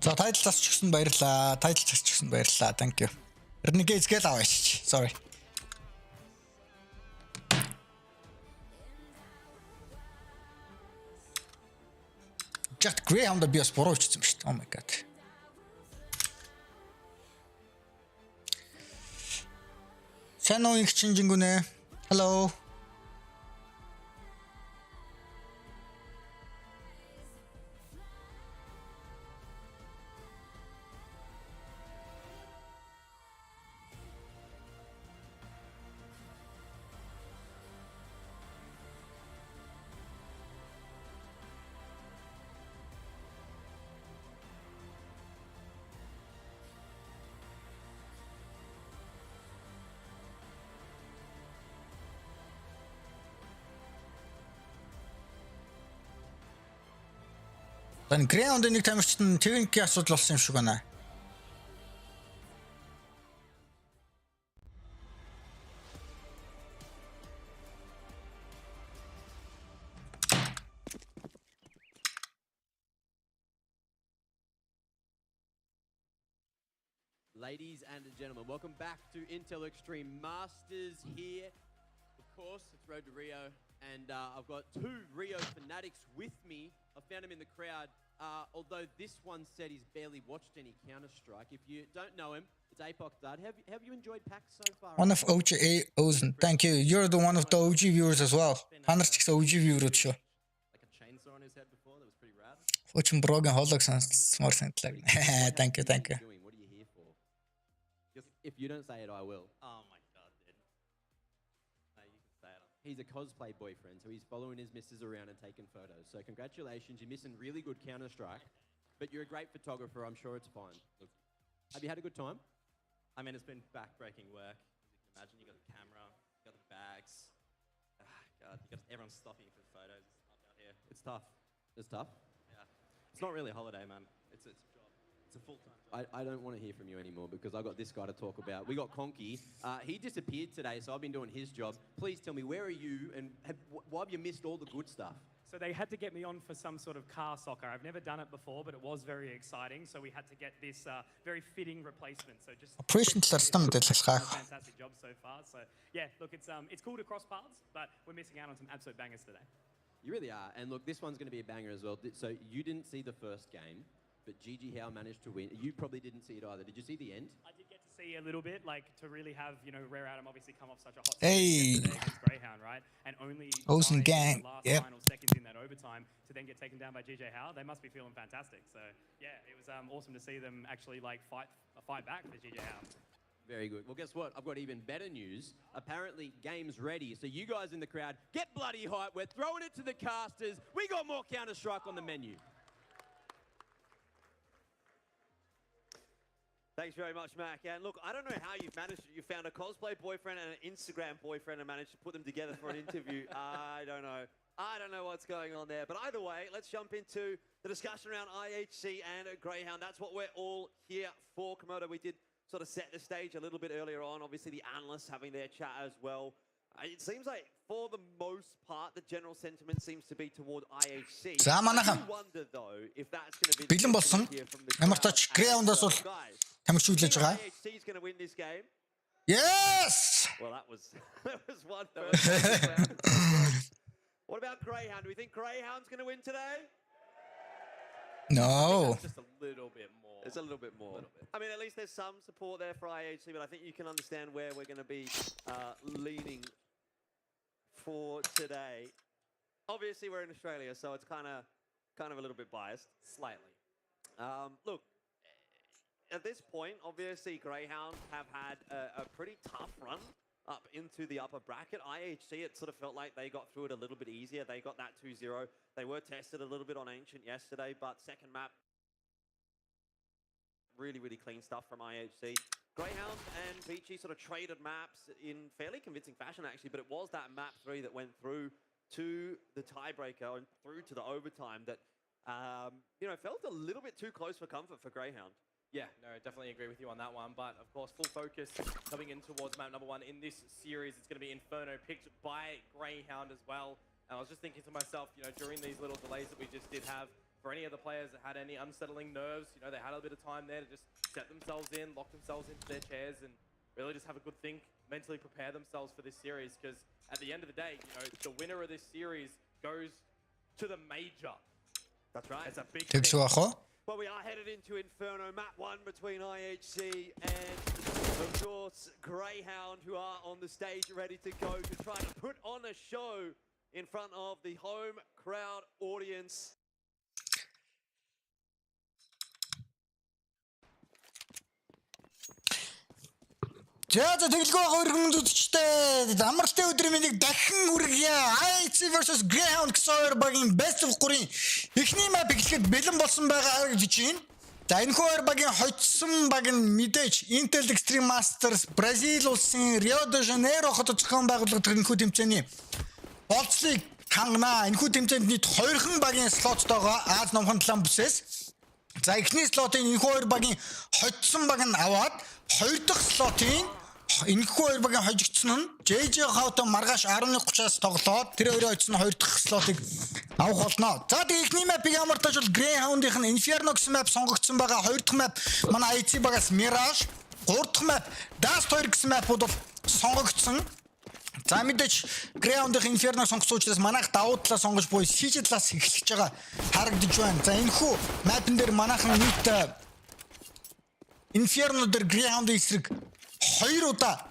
За title засчихсан баярлаа. Title засчихсан баярлаа. Thank you. Renegade гэл аваач. Sorry. Just Greyhound би бас буруу хийсэн юм шүү дээ. Oh my god. Сайн уу их чинжингүнэ. Hello. Dan Greyhound нэг тамирчид нь техникийн асуудал болсон юм шиг байна. Ladies and gentlemen, welcome back to Intel Extreme Masters here. Of course, it's Road to Rio, and I've got two Rio fanatics with me. I found him in the crowd, although this one said he's barely watched any Counter-Strike. If you don't know him, it's Apoc Dud. Have you enjoyed PAX so far? One of OG OZEN. Thank you. You're the one of the OG viewers as well. Ханарч гэсэн OG viewer шүү. Like a chainsaw on his head before, that was pretty rad. Очень брогийн холог сонсмор санагдлаа. Thank you, thank you. What are you here for? Just, if you don't say it, I will. Oh my god, dude. No, you can say it. He's a cosplay boyfriend, so he's following his missus around and taking photos. So congratulations, you're missing really good Counter-Strike, but you're a great photographer, I'm sure it's fine. Look, have you had a good time? I mean, it's been back-breaking work. As you can imagine, you got the camera, you got the bags. God, you got everyone stopping for the photos up out here. It's tough. It's tough? Yeah. It's not really a holiday, man. It's a job. It's a full-time job. I don't want to hear from you anymore because I got this guy to talk about. We got Conky. He disappeared today, so I've been doing his job. Please tell me, where are you and why have you missed all the good stuff? So they had to get me on for some sort of car soccer. I've never done it before, but it was very exciting. So we had to get this very fitting replacement. So just fantastic job so far. So yeah, look, it's cool to cross paths, but we're missing out on some absolute bangers today. You really are. And look, this one's going to be a banger as well. So you didn't see the first game, but GG Howe managed to win. You probably didn't see it either. Did you see the end? I did get to see a little bit, like to really have, you know, Rare Adam obviously come off such a hot Hey. against Greyhound, right? And only OZEN gang. the last Yep. final seconds in that overtime to then get taken down by GJ Howe. They must be feeling fantastic. So yeah, it was awesome to see them actually like fight back for GJ Howe. Very good. Well, guess what? I've got even better news. Apparently, game's ready. So you guys in the crowd, get bloody hype. We're throwing it to the casters. We got more Counter-Strike on the menu. Thanks very much, Mac. And look, I don't know how you've managed it. You found a cosplay boyfriend and an Instagram boyfriend and managed to put them together for an interview. I don't know. I don't know what's going on there. But either way, let's jump into the discussion around IHC and Greyhound. That's what we're all here for. Komodo, we did sort of set the stage a little bit earlier on. Obviously, the analysts having their chat as well. It seems like, for the most part, the general sentiment seems to be toward IHC. За манайхан wonder, though, if that's going to be бэлэн болсон. Ямар ч тач Greyhound-аас бол тамирчуулж байгаа. IHC is going to win this game. Yes! Well, that was one first. What about Greyhound? Do we think Greyhound's going to win today? No. Just a little bit more. It's a little bit more. I mean, at least there's some support there for IHC, but I think you can understand where we're going to be leaning for today. Obviously, we're in Australia, so it's kind of a little bit biased. Slightly. Look, at this point, obviously, Greyhound have had a pretty tough run up into the upper bracket. IHC, it sort of felt like they got through it a little bit easier. They got that 2-0. They were tested a little bit on Ancient yesterday, but second map, really, really clean stuff from IHC. Greyhound and Peachy sort of traded maps in fairly convincing fashion, actually, but it was that map 3 that went through to the tiebreaker and through to the overtime that, you know, felt a little bit too close for comfort for Greyhound. Yeah, no, definitely agree with you on that one. But, of course, full focus coming in towards map number 1 in this series. It's going to be Inferno, picked by Greyhound as well. And I was just thinking to myself, you know, during these little delays that we just did have for any of the players that had any unsettling nerves, you know, they had a bit of time there to just set themselves in, lock themselves into their chairs, and really just have a good think, mentally prepare themselves for this series. Because at the end of the day, you know, the winner of this series goes to the major. That's right. It's a big Thanks, thing. Well, we are headed into Inferno, map 1 between IHC and, of course, Greyhound, who are on the stage ready to go to try to put on a show in front of the home crowd audience. За тэгэлгүй өргөмд үзчтэй амралтын өдрийн мэнийг дахин үргье. IHC versus GRAYHOUND гэсэн багийн best of 3-ын эхний map эхлэхэд бэлэн болсон байгаа гэж байна. За энэ хоёр багийн хоцсон баг нь мэдээж Intel Extreme Masters Бразил улсын Rio de Janeiro хотод зохион байгуулагдах энэхүү тэмцээний болцлыг хангана. Энэхүү тэмцээнд нийт 2хан багийн слоттойгоо Аз номхон талаан бүсээс. За эхний слотын энэхүү хоёр багийн хоцсон баг нь аваад хоёр дахь слотын энэхүү хоёр багийн хожигдсон нь JJ Хавта маргааш 11:30-аас тоглоод тэр хоёрын хоцсон хоёр дахь слотыг авах болно. За тэгээ эхний map-ыг ямар тааж бол Greyhound-ийн Inferno гэсэн map сонгогдсон байгаа. Хоёр дахь map манай IHC багаас Mirage, гурав дахь map Dust 2 гэсэн map-ууд бол сонгогдсон. За мэдээж Greyhound-ийн Inferno сонгосон учраас манайх давуу талаа сонгож буй CJ талаас эхэлж байгаа харагдаж байна. За энэхүү map-н дээр манайхан нийт Inferno дээр Greyhound-ийн эсрэг 2 удаа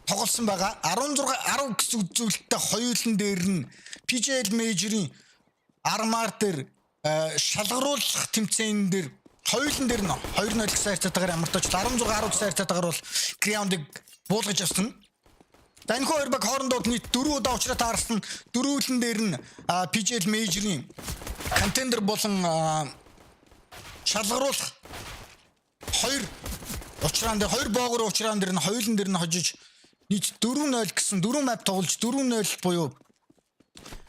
тоглосон байгаа. 10 гэсэн үзүүлэлттэй хоёулын дээр нь PJL Major-ийн Armar дээр шалгаруулах тэмцээн дээр хоёулын дээр нь 2-0 гэсэн хайрцаатаагаар ямар тач 16-10 гэсэн хайрцаатаагаар бол Greyhound-ыг буулгаж авсан. Данхүү хоёр баг хоорондоо нийт 4 удаа уулзраа таарсан. Дөрвөлн дээр нь PJL Major-ийн контендер болон шалгаруулах 2 учраан дээр 2 боогоор учраан дээр нь хоёулын дээр нь хожиж нийт 4-0 гэсэн 4 map тоглож 4-0 буюу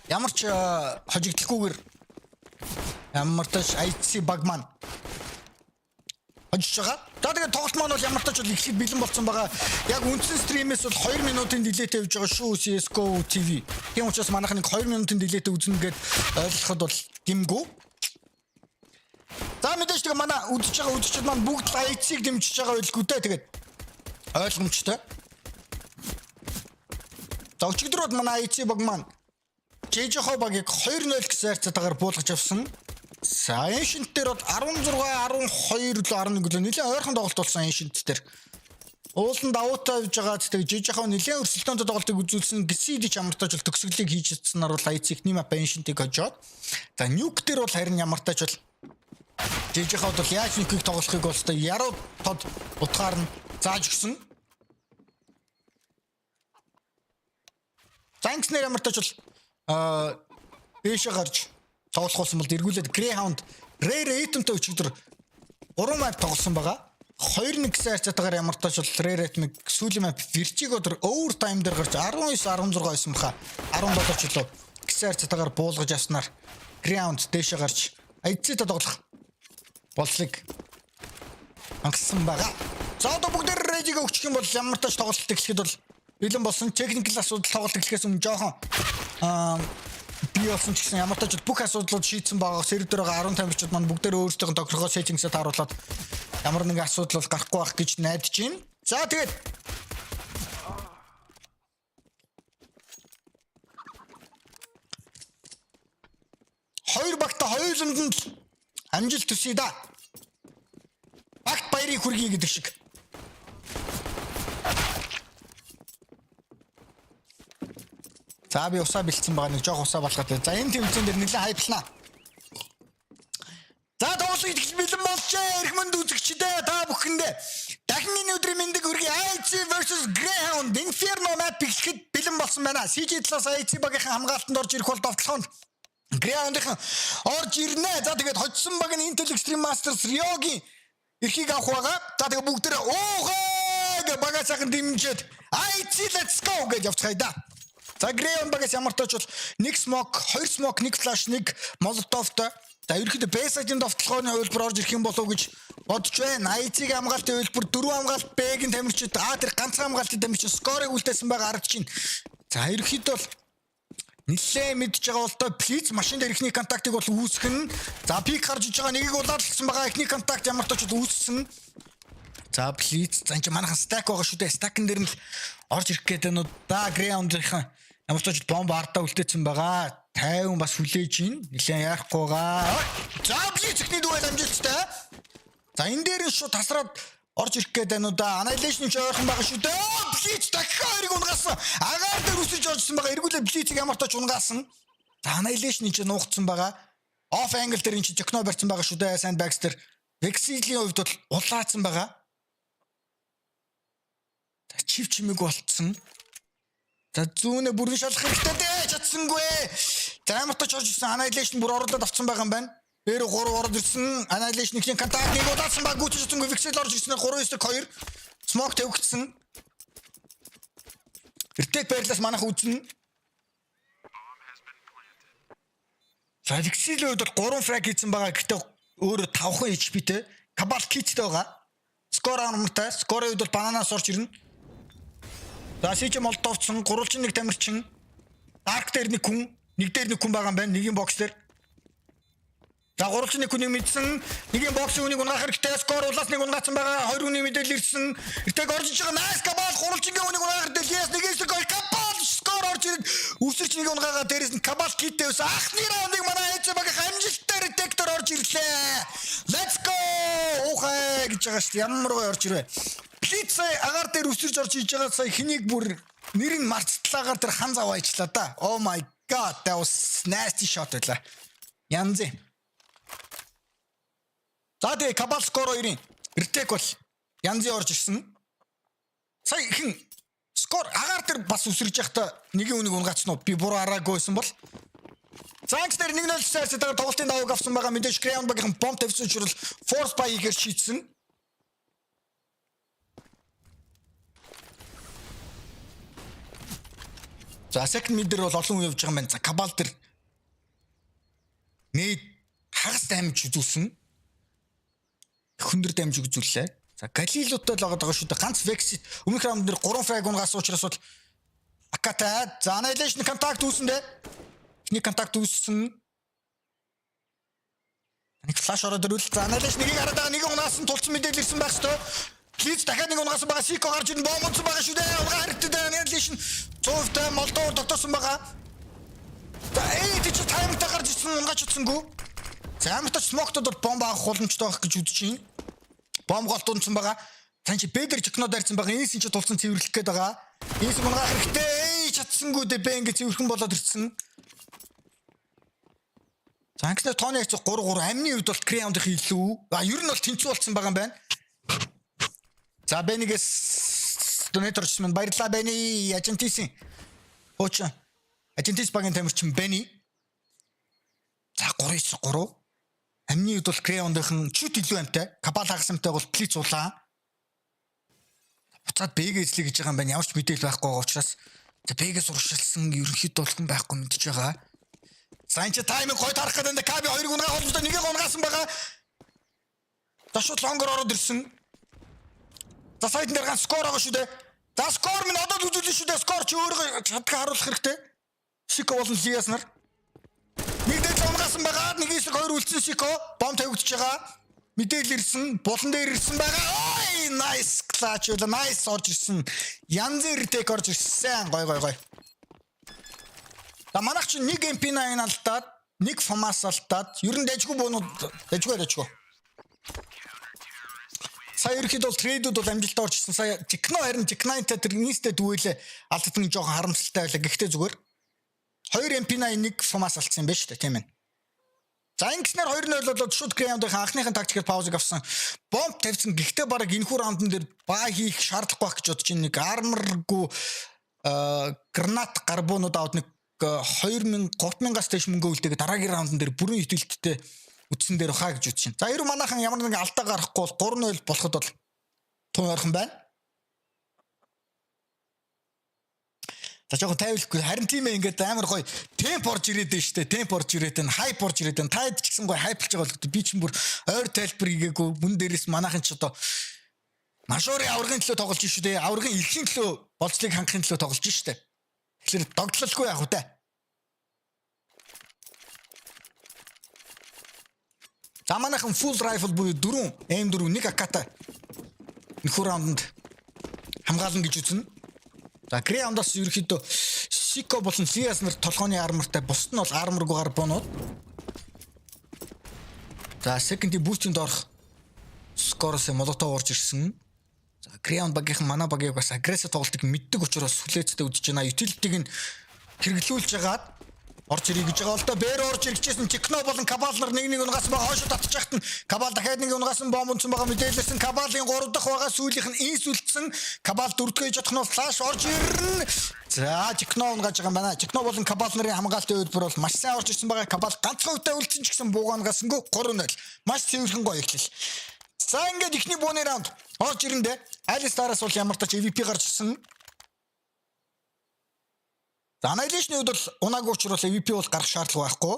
ямар ч хожигдохгүйгээр ямар тач IHC баг маань хожиж байгаа. За тэгээд тоглолт маань бол ямар тач бол эхлээд бэлэн болсон байгаа. Яг үндсэн стримээс бол 2 минутын дилейтэй явж байгаа шүү CS:GO TV. Тийм учраас манайх нэг 2 минутын дилейтэй үзнэ гэд ойлгоход бол гимгүү. За мэдээж тэгээ манай үзэж байгаа үзэгчид маань бүгд IHC-г дэмжиж байгаа байлгүй дээ. Тэгээд ойлгомжтой. За өчигдрүүд манай IHC баг маань JJ багийг 2-0 гэсэн хайрцаатаагаар буулгаж авсан. За Ancient дээр бол 16-12 лөө 11 лөө нэлээд ойрхон тоглолт болсон Ancient дээр. Уулын давуутай явж байгаа тэгээд JJ нэлээд өрсөлдөөнтэй тоглолтыг үзүүлсэн GCD ч ямар тач бол төгсгөлийг хийж чадсанаар бол IHC-ний map Ancient-ийг хожоод. За Nuke дээр бол харин ямар тач бол JJ бол яаж Nuke-ийг тоглохыг бол та яруу тод утгаар нь зааж өгсөн. Зангснэр ямар тач бол дэше гарч тоглох болсон бол эргүүлээд Greyhound Rare item-тэй өчигдөр 3 map тоглосон байгаа. 2-1 гэсэн хайрцаатаагаар ямар тач бол Rare item-ыг сүүлийн map Virgig өдөр overtime дээр гарч 19-16 байсан баха. 17 ч лөө гэсэн хайрцаатаагаар буулгаж авснаар Greyhound дэше гарч IHC-тэй тоглох болцлыг хангасан байгаа. За одоо бүгд ready-г өгчих юм бол ямар тач тоглолт эхлэхэд бол бэлэн болсон. Техникэл асуудал тоглолт эхлэхээс өмнө жоохон би болсон ч гэсэн ямар тач бүх асуудлууд шийдсэн байгаа. Сервер дээр байгаа 10 тамирчид маань бүгдээр өөрсдийнх нь тохиргоо сеттингсээ тааруулаад ямар нэгэн асуудал бол гарахгүй байх гэж найдаж байна. За тэгээд хоёр багта хоёуланд нь амжилт төсөе да. Багт баярыг хүргэе гэдэг шиг. За би усаа бэлдсэн байгаа нэг жоох усаа болгоод. За энэ тэмцээн дээр нэлээд хайплнаа. За тоглолт идэх бэлэн болжээ. Эрх мэнд үзэгчдээ та бүхэндээ дахин энэ өдрийн мэндийг хүргэе. IHC versus GRAYHOUND Inferno map эхлэхэд бэлэн болсон байна. CJ талаас IHC багийнхан хамгаалтанд орж ирэх бол довтлохонд GRAYHOUND-ийн орж ирнэ. За тэгээд хоцсон баг нь Intel Extreme Masters Rio-гийн эрхийг авах байгаа. За тэгээд бүгдээрээ оохоо багаа сайхан дэмжиж IHC let's go гэж явцгаая да. За GRAYHOUND багаас ямар тач бол 1 smoke, 2 smoke, 1 flash, 1 molotov-тай. За ерөөхдөө base-ийн довтлохооны хувилбар орж ирэх юм болов уу гэж бодож байна. IHC-ийн хамгаалтын хувилбар 4 хамгаалт Б-ийн тамирчид тэр ганцхан хамгаалтын тамирчид скорыг үлдээсэн байгаа харагдаж байна. За ерөөхдөө бол Нилээ мэдж байгаа бол тоо плиз машин дээр ихний контактыг бол үүсгэн. За пик гарч иж байгаа нэгийг улаалсан байгаа ихний контакт ямар ч очод үүссэн. За плиз за энэ манайхан стак байгаа шүү дээ. Стакн дээр нь л орж ирэх гээд байна уу да. Грейхаундынхан ямар ч очод бомб ардаа үлдээсэн байгаа. 50 бас хүлээж ийн. Нилээ яахгүй байгаа. За плиз ихний дүүгээ амжилттай. За энэ дээр нь шууд тасраад орж ирэх гээд байна уу да. Annihilation ч ойрхон байгаа шүү дээ. Блиц дахиад хоёрыг унгасан. Агаар дээр үсэж оржсон байгаа. Эргүүлээ блицийг ямар ч унгасан. За Annihilation ч нуугдсан байгаа. Off angle дээр ин чи техно барьсан байгаа шүү дээ. Sandbags дээр. Vexil-ийн хувьд бол улаацсан байгаа. За чив чимэг болцсон. За зүүнээ бүрэн шалах хэрэгтэй дээ. Чадсангүй. За ямар ч оржсэн Annihilation бүр орлоод авцсан байгаа юм байна. Дээр 3 ороод ирсэн. Annihilation ихний контакт нэг удаасан баг гүйцэжсэн Vexil орж ирсэн 3-2 smoke тавигдсан. Эртэг байрлаас манайх үзнэ. За Vexil-ийн хувьд 3 frag хийсэн байгаа. Гэхдээ өөрөө 5 HP-тэй. Cabal kit-тэй байгаа. Score армтай. Score-ийн хувьд бол бананаас орж ирнэ. За сич молтовцсон. Гурвалжин нэг тамирчин. Dark дээр нэг хүн. Нэг дээр нэг хүн байгаа юм байна. Нэгийн бокс дээр. За гурвалжин нэг хүнийг мэдсэн. Нэгийн боксын хүнийг унгаах хэрэгтэй. Score улаас нэг унгаацсан байгаа. Хоёр хүний мэдээлэл ирсэн. Эртэг орж иж байгаа. Nice Cabal гурвалжингийн хүнийг унгаах хэрэгтэй. Yes нэгээс гол Cabal score орж ирээд үсэрч нэг унгаагаа дээрээс нь Cabal kit-тэй ус. Анхны раундыг манай ээж байгаа амжилттай редактор орж ирлээ. Let's go! Ухаа гэж байгаа шүү дээ. Ямар гоё орж ирвэ. Blitz агаар дээр үсэрч орж иж байгаа сая хэнийг бүр нэрийг марцталаагаар тэр хан зав ажлаа да. Oh my god, that was nasty shot байлаа. Янзэ. За тэгээ Cabal score 2-ын ретек бол янзын орж ирсэн. Сая хин скор агаар дээр бас үсэрж явахдаа нэгийн үнийг унгацсан уу? Би буруу араагүйсэн бол. Заанч дээр 1-0 сайрсаар тоглолтын давыг авсан байгаа. Мэдээж Greyhound багийн бомб тавьсан учраас force buy хийгээр шийдсэн. За second mid дээр бол олон хүн явж байгаа юм байна. За Cabal дээр нэг хагас дамж үзүүлсэн. Хүндэр дамж үзүүллээ. За Галилуутай л байгаа шүү дээ. Ганц Vexit өмнөх раунд дээр 3 frag унгаас учраас бол Аката за Annihilation контакт үүсэн дээ. Эхний контакт үүссэн. Нэг флаш ороод ирвэл за Annihilation нэгийг хараад байгаа. Нэг унгаас нь тулцсан мэдээлэл ирсэн байх шүү дээ. Please дахиад нэг унгаас байгаа. Сико гарч ирэн бомб унсан байгаа шүү дээ. Угаа хэрэгтэй дээ. Annihilation цовтой молдоор дотоосон байгаа. За тийч таймтай гарч ирсэн унгаач утсангүй. За ямар ч смоктод бол бомб авах боломжтой байх гэж үзэж байна. Бомб голтунсан байгаа. Тань чи бэдэр техно дайрсан байгаа. Энэс чи тулсан цэвэрлэх гээд байгаа. Энэс унгаах хэрэгтэй. Чадсангүй дээ бэ ингэ цэвэрхэн болоод ирсэн. За анхны тооны хэсэг 3-3 амны үед бол Greyhound-ийн илүү. Ер нь бол тэнцүү болсон байгаа юм байна. За Бенигээс донеторч мэн баярлалаа Бени. Агентисийн Оч Агентис багийн тамирчин Бени. За 3-3 амны үед бол Greyhound-ийн чүт илүү амтай. Cabal хагасмтай бол Blitz улаан. Буцаад Б-гээ эзлэе гэж байгаа юм байна. Ямар ч мэдээлэл байхгүй байгаа учраас за Б-гээс уршилсан ерөнхийдөө болсон байхгүй мэдж байгаа. За энэ таймыг гой тарах гэдэг нь Каби 2 гунгаа холбоотой нэгийг унгаасан байгаа. За шууд лонгор ороод ирсэн. За сайдн дээр ганц скор байгаа шүү дээ. За скор минь одоо үзүүлсэн шүү дээ. Скор чи өөрөө чадхаа харуулах хэрэгтэй. Сико болон Лиас нар. Нэг дээр унгасан байгаа. Нэг хэсэг 2 үлдсэн Сико. Бомб тавигдчихж байгаа. Мэдээлэл ирсэн. Булан дээр ирсэн байгаа. Ой, nice clutch. Nice орж ирсэн. Янз retake орж ирсэн. Гой. За манайх чинь нэг MP9 алдаад, нэг FAMAS алдаад, ер нь дайггүй буунууд дайггүй. Сая ерхэд бол трейдүүд бол амжилттай орж ирсэн. Сая Techno харин Techno-тай тэр инстэ дүүлээ алдсан нь жоохон харамсалтай байлаа. Гэхдээ зүгээр 2 MP9 нэг FAMAS алдсан юм байна шүү дээ, тийм ээ. За ингэснээр 2-0 болоод шууд Greyhound-ийн анхныхын тактикээр паузыг авсан. Бомб тавьсан. Гэхдээ баг энэхүү раундн дээр баа хийх шаардлагагүй байх гэж бодож байна. Нэг арморгүй гранат гарбуунууд аваад нэг 2000-3000-аас дэш мөнгө үлдээгээ дараагийн раундн дээр бүрэн итгэлттэй үтсэн дээр хаа гэж үзэж байна. За ерөө манайхан ямар нэгэн алдаа гарахгүй бол 3-0 болоход бол тун ойрхон байна. За жоохон тайвлахгүй харин тийм ээ ингээд амар гоё темп орж ирээд байна шүү дээ. Темп орж ирээд байна, хайп орж ирээд байна. Таад ч гэсэн гоё хайплж байгаа бол би чинь бүр ойр тайлбар хийгээгүй мөн дээрээс манайхан ч одоо машуурын аврагын төлөө тоглож шүү дээ. Аврагын эрхийн төлөө болцлыг хангахын төлөө тоглож шүү дээ. Тэгэхээр догтлолгүй яах вэ? За манайхан full rifle буюу 4 M4 1 аката нөхөр раунданд хамгаална гэж үзнэ. За GRAYHOUND-аас ерөөхдөө Siko болон CS нар толгойн армортай, бусд нь бол арморгүйгээр боноод. За second-ийн boost-д орох скороос молотоо орж ирсэн. За GRAYHOUND багийнхан манай багийг бас агрессив тоглолтыг мэддэг учраас сүлээцтэй үдэж байна. Utility-г нь хэрэглүүлж ягаад орж ирэх гэж байгаа л да. Бээр орж ирчихсэн Techno болон Cabal нар нэг унгаас байгаа хойшоо татчих хахад нь Cabal дахиад нэг унгаас нь бомб унсан байгаа мэдээлэлсэн. Cabal-ийн 3 дахь байгаа сүүлийнх нь инс үлдсэн. Cabal 4 дахь ээж чадах нь флаш орж ирнэ. За Techno унгаж байгаа юм байна. Techno болон Cabal нарын хамгаалтын үйлдвэр бол маш сайн орж ирсэн байгаа. Cabal ганцхан үедээ үлдсэн ч гэсэн буугаангасангүй 3-0. Маш цэвэрхэн гоё эхлэл. За ингээд ихний бууны раунд орж ирэндээ Alistar-аас бол ямар тач MVP гарч ирсэн. За Annihilation-ийн үед бол унаагүй учраас MVP бол гарах шаардлага байхгүй.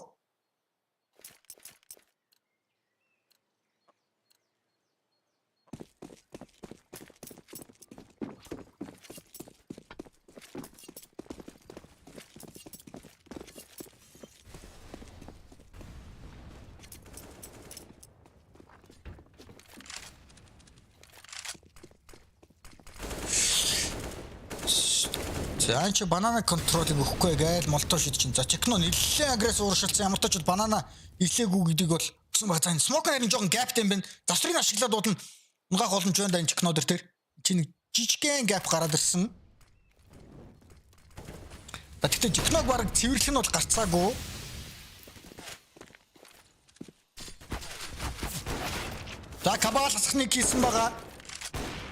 За анч банана контролыг өгөхгүй гээл молтоо шидчихин. За Techno нэлээд агрессив уршилсан ямар ч ч банана илээгүй гэдгийг бол гэсэн баг. За смокер харин жоохон гаптай юм байна. Завсрыг ашиглаад дуудана. Унгаах боломж байна да энэ Techno дээр тэр. Чи нэг жижигхэн гап гараад ирсэн. За тэгтээ Techno баг цэвэрлэх нь бол гарцаагүй. За Cabal хасахныг хийсэн байгаа.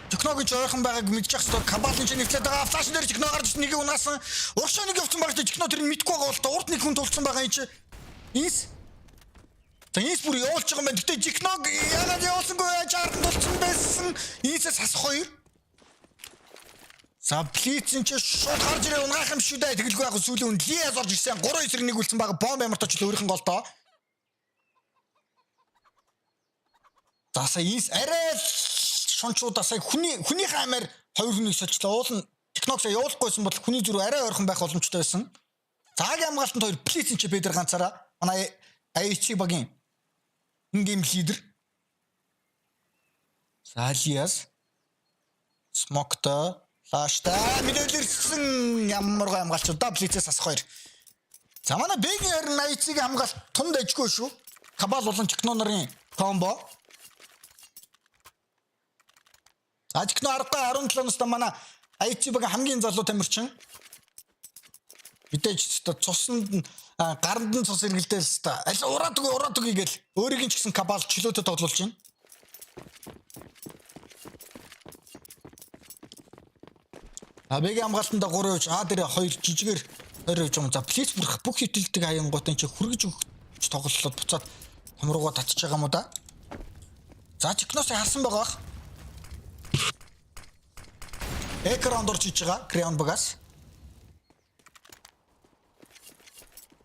Techno-гийн ойрхон байгааг мэдчих хэвээр Cabal-ын чинь нэвтлээд байгаа. Флаш дээр Techno гарч нэг унаасан. Урагшаа нэг явцсан байгаа. Techno тэр нь мэдгүй байгаа бол та урд нэг хүн тулцсан байгаа юм чи. Инс. За инс бүр явуулж байгаа юм байна. Гэтэ Techno яагаад явуулсангүй яаж ардан тулцсан байсан. Инсээс хасах хоёр. За Blitz-ын чи шууд гарч ирээ унгаах юм шүү дээ. Тэгэлгүй яг сүүлийн үн Lias орж ирсэн. 3-9-1 үлдсэн байгаа. Бомб ямар точ өөрийнх нь голтоо. За сая инс арай шончуудаа сая хүний хаймаар 2 хүнийг солилцлоо. Уул нь Techno-саа явуулахгүйсэн бол хүний зүрх арай ойрхон байх боломжтой байсан. Цагийн хамгаалтанд 2 Blitz-ын чи Бэдэр ганцаараа манай IHC багийн in-game leader. За Lias Smoke-та Flashта мэдээлэлсэн ямар гоо хамгаалчудаа Blitz-ээс асах 2. За манай Бэгийн харин IHC-ийн хамгаалт тунд ажгүй шүү. Cabal болон Techno нарын комбо. Techno аргагүй 17 настай манай IHC багийн хамгийн залуу тамирчин. Мэдээж цуснд гаранд нь цус эргэлдээл та. Аль ураад үгүй гээл өөрийг нь ч гэсэн Cabal чөлөөтэй тоглуулж байна. Бэгийн хамгаалтанда 3%, дээр 2 жижигээр 20% юм. За Blitz бүх хитэлдэг аянгуудын чи хүргэж өгч тоглолоод буцаад хомруугаа татчих байгаа юм уу да. За Techno-с харсан байгаа бах. Экранд орж иж байгаа GRAYHOUND багаас.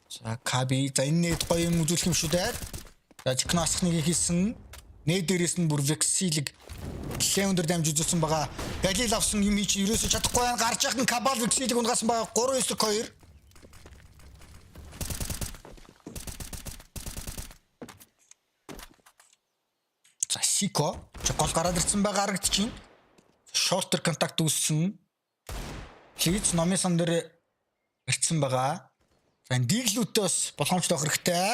За Kabi за энэ гоё юм үзүүлэх юм шүү дээ. За Techno асахныг хийсэн. Нээд дээрээс нь бүр Vexil-ийг Leon-дэр дамж үзүүлсэн байгаа. Galil авсан юм хийж ерөөсөж чадахгүй байна. Гарч яах нь Cabal Vexil-ийг унгаасан байгаа. 3-9-2. За Siko гол гараад ирсэн байгаа харагдчихээн. Shorter контакт үүссэн. Blitz номын сан дээр ирсэн байгаа. За энэ диглүүтээ бас боломжтой хэрэгтэй.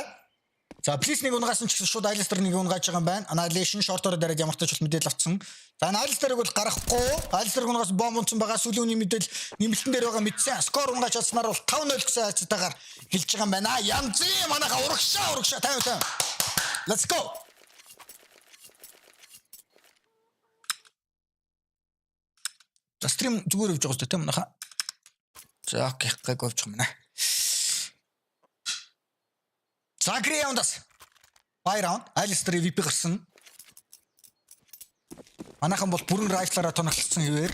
За Blitz нэг унгаас нь ч гэсэн шууд Alistar нэг унгааж байгаа юм байна. Annihilation short-ороо дараад ямар ч ч мэдээлэл авцсан. За энэ Alistar-ыг бол гарахгүй. Alistar унгаас бомб унсан байгаа. Сүүлийн үний мэдээлэл нэмэлтэн дээр байгаа мэдсэн. Скор унгааж чадсанаар бол 5-0 гэсэн хацтайгаар хэлж байгаа юм байна. Янз манайха урагшаа 50. Let's go. За стрим зүгээр явж байгаа шүү дээ манайха. За окей гайгүй явж байгаа юм байна. За GRAYHOUND-аас buy round Alistar MVP гарсан. Манайхан бол бүрэн райфлаараа тоноглолцсон хэвээр.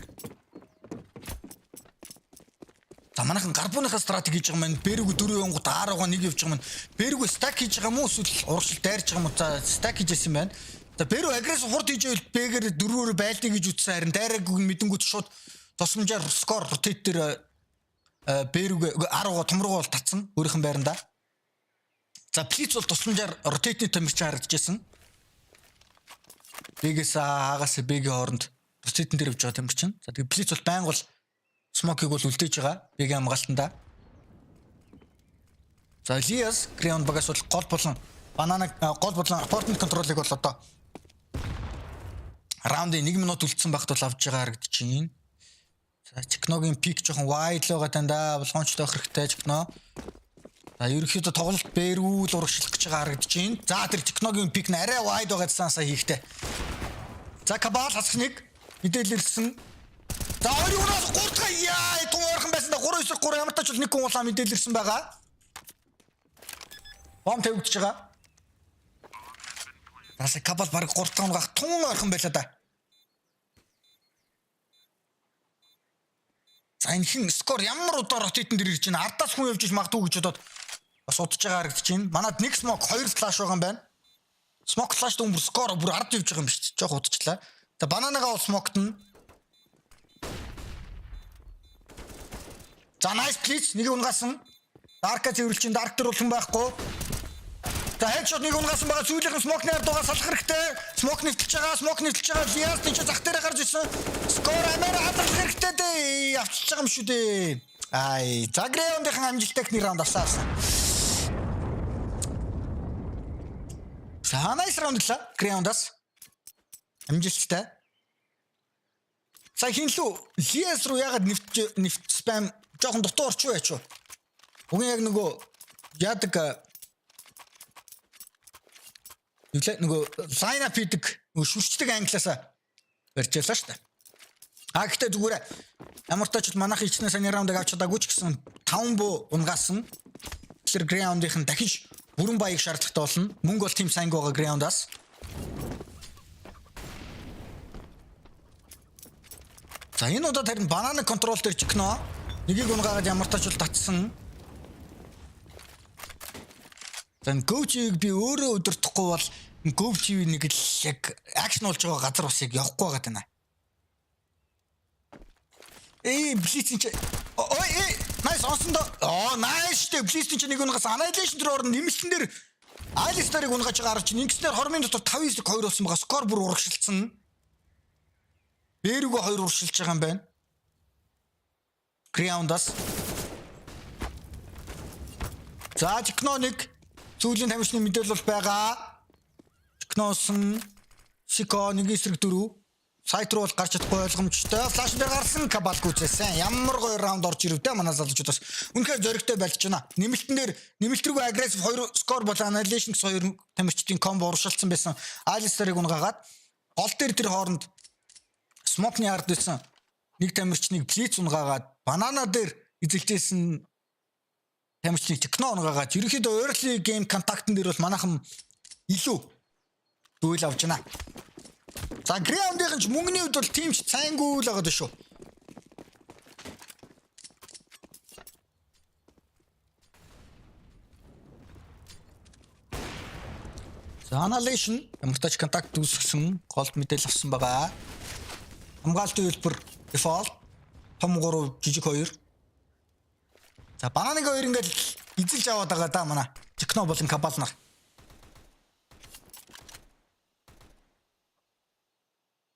За манайхан гарбууныхаа стратеги хийж байгаа юм. Бэрэг 4 онгод ааруугаа нэг явж байгаа юм. Бэрэг стак хийж байгаа юм уу эсвэл урагшил дайрж байгаа юм уу? За стак хийжсэн юм байна. За Бэрэг агрессив хурд хийжээл Бэгээр 4-өөр байлдыг гэж үтсэн харин дайраагүй мэдэнгүүт шууд тосмжаар скор ротейт дээр Бэрэг 10-га томруугаа бол татсан өөрийнх нь байранда. За Blitz бол тусламжаар ротейтний тамирчин харагдчихсэн. Бигээс хагас Биг хооронд процентэн дээр явж байгаа юм чинь. За тэгээ Блиц бол байнга бол Смокиг бол үлдээж байгаа. Биг хамгаалтанда. За Лиас Грейхаунд багаас бол гол болон банана гол болон апартмент контролыг бол одоо раундын 1 минут үлдсэн багт бол авч байгаа харагдаж байна. За Чикногийн пик жоохон wide л байгаа дандаа болгоомжтой хэрэгтэй Чикно. За ерөнхийдөө тоглолт бэрүүл урагшлах гэж байгаа харагдаж байна. За тэр Чикногийн пик нь арай wide байгаа дистансаа хийхтэй. За Кабал хасах нэг мэдээлэл ирсэн. За хоёрын ураас 3 дахь яа тун ойрхон байсандаа 3-9-3 ямар тач бол нэг хүн улаан мэдээлэл ирсэн байгаа. Бом тавигдж байгаа. Наса Кабал баг 3 дахь унгах тун ойрхон байлаа да. За энэ хин скор ямар удаар ротейтэн дээр ирж байна. Ардаас хүн явж иж магадгүй гэж бодоод бас удаж байгаа харагдаж байна. Манад нэг смок 2 флаш байгаа юм байна. Смок флаш дөмбөр скор бүр ард явж байгаа юм биш ч. Жог удажлаа. За бананагаа бол смоктно. За nice please. Нэг унгасан. Дарка цэвэрлж чинь дарк төр улан байхгүй. За headshot нэг унгасан байгаа. Сүүлийнхэн смокны ард угаа салах хэрэгтэй. Смок нэвтэлж байгаа. Лиас тийч зах дээр гарч ирсэн. Скор амаар хадгалах хэрэгтэй дээ. Авчиж байгаа юм шүү дээ. Ай, за Грейхаундын амжилттай нэг раунд авсан. За nice раунд лээ. Грейхаундаас амжилттай. За хинлүү Лиас руу ягаад нэвт спам жоохон дутуу орчих яач вэ? Угийн яг нөгөө яадаг нөгөө line up хийдэг нөгөө шүрчдэг англиасаа барьж ялаа шүү дээ. Гэхдээ зүгээр ямар ч тач манайх ичнэ саний раундыг авч чадаагүй ч гэсэн 5 буу унгаасан. Тэр Грейхаундын дахиж бүрэн баяг шаардлагатай болно. Мөнгө бол тим сайн байгаа Грейхаундаас. За энэ удаад харин банана контрол дээр Чикно нэгийг унгаагаад ямар тач бол татсан. Тэн коучийг би өөрөө өдөртөхгүй бол коучийг нэг л яг акшн болж байгаа газар бас яг явахгүй байгаа тань. Блицэн чи ой nice онсондоо nice дээ блицэн чи нэг унгаас annihilation дээр орно нэмэлтэн дээр Айлистарыг унгааж байгаа харж ингэснээр хормын дотор 5-9-2 болсон байгаа скор бүр урагшилсан. Бэрүүгөө 2 урагшилж байгаа юм байна. Грейхаундаас. За Чикно нэг сүүлийн тамирчны мэдээлэл бол байгаа. Чикносон Сико нэг эсрэг 4 сайт руу бол гарч чадахгүй ойлгомжтой. Флаш дээр гарсан Кабал гүцээсэн. Ямар гоё раунд орж ирвдэ манай залуучууд бас. Үнэхээр зоригтой байлж байна. Нэмэлт рүү агрессив 2 скор бол annihilation 2 тамирчдын комбо урагшилсан байсан. Айлистарыг унгаагаад гол дээр тэр хооронд смокны ард байсан нэг тамирчныг блиц унгаагаад банана дээр эзэлжсэн тамирчныг Чикно унгаагаад ерөнхийдөө early game контактн дээр бол манайхан илүү дүүл авч байна. За Грейхаундын ч мөнгөний хувьд бол тимч цайнгүй л байгаа шүү. За annihilation ямар тач контакт үүсгэсэн гол мэдээлэл авсан байгаа. Хамгаалтын хэлбэр default том 3 жижиг 2. За бананыг 2 ингээд эзэлж аваад байгаа да манай Чикно болон Кабал нар.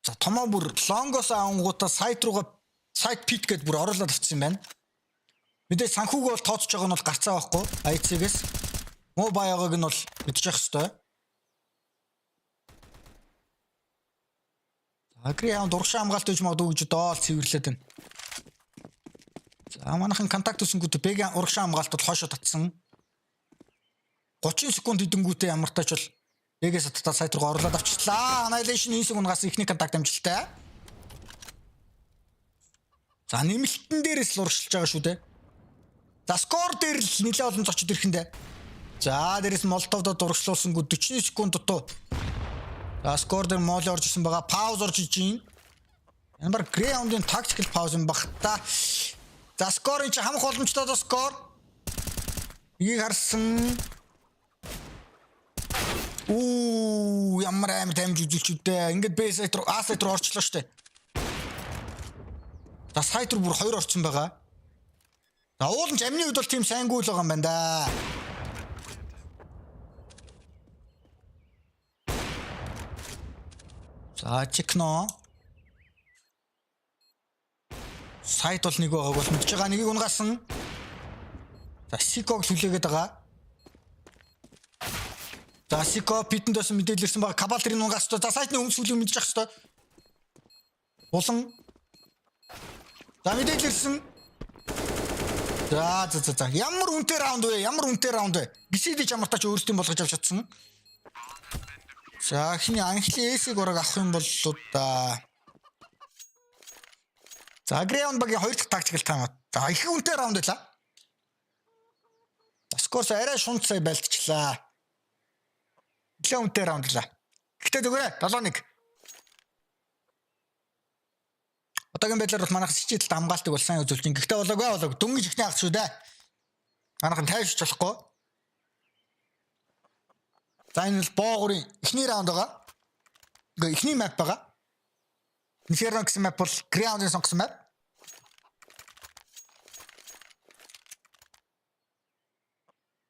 За томоо бүр лонгоос авангуудаа сайт руугаа сайт пит гэдээ бүр оруулаад авчихсан юм байна. Мэдээ санхүүг бол тооцож байгаа нь бол гарцаа байхгүй IHC-гээс муу баягааг нь бол мэдчих хэвээр. Грейхаунд урагшаа хамгаалт хийж магадгүй гэж доол цэвэрлээд байна. За манайхан контакт үсэнгүүтээ бэг урагшаа хамгаалт бол хоошо татсан. 30 секунд идэнгүүтээ ямар тач бол бэгээс татаа сайт руу оруулаад авчлаа. Annihilation 9 секундгаас ихний контакт амжилттай. За нэмэлтэн дээрээс л урагшилж байгаа шүү дээ. За скор дээр л нэлээд олон зочид ирэхэндээ. За дээрээс Молдовдод урагшлуулсангүү 40 секунд дутуу. За скор дээр мол орж исэн байгаа. Пауз орж иж байна. Энэ баг Грейхаундын tactical пауз юм баг та. За скорын чи хамах боломжтой доо скор. Эгийг харсан. Ямар амар дамж үзүүлчүүдээ. Ингээд B сайт руу A сайт руу орчлоо штэ. За сайт руу бүр 2 орсон байгаа. За ууланч амны үед бол тийм сайнгүй л байгаа юм байна да. За чикно. Сайт бол нэг байгааг бол мэдж байгаа. Нэгийг унгасан. За Сиког хүлээгээд байгаа. За Сико бидэндээс мэдээлэл ирсэн байгаа. Кабал тэрийг унгаас тоо. За сайтны өмнө сүлийг мэдчих хэвээр. Булан. За мэдээлэл ирсэн. За. Ямар үнэтэй раунд вэ? Ямар үнэтэй раунд вэ? Бисэдэж ямартаа ч өөрсдийн болгож авч чадсан. За хин анхлын эсийг ураг авах юм бол да. За GRAYHOUND багийн 2 дахь тактикл таймаут. За их үнэтэй раунд байлаа. Скорс арай шунц сая байлтчлаа. Нэлээд үнэтэй раунд байлаа. Гэхдээ зүгээрээ 7-1. Одоогийн байдлаар бол манайх сичээдэлд хамгаалтыг бол сайн үзүүлж ин. Гэхдээ болоог дөнгөж ихний хагас шүү дээ. Манайхан тайвшиж болохгүй. За энэ бол боогурын эхний раунд байгаа. Гэхдээ эхний map байгаа. Inferno гэсэн map бол GRAYHOUND-ын сонгосон map.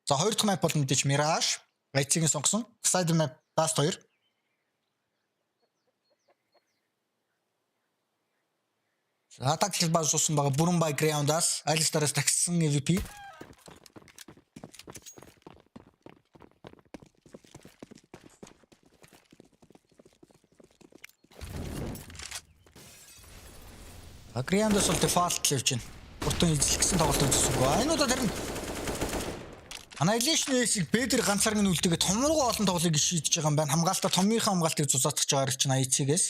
За хоёр дахь map бол мэдээж Mirage. IHC-ийн сонгосон. Side map Dust 2. За тактикл бааз суусан байгаа бүрэн бай GRAYHOUND-аас Alistar-аас тагссан MVP. GRAYHOUND-аас бол default л явж байна. Бүртэн эзлэгсэн тоглолт үзсэн гоо. Энэ удаа харин Annihilation-ийг бэдэр ганцаараа үлдээгээд томроо олон тоглолтыг шийдэж байгаа юм байна. Хамгаалтаа томныхаа хамгаалтыг зузаатгах байгаа чинь IHC-гээс.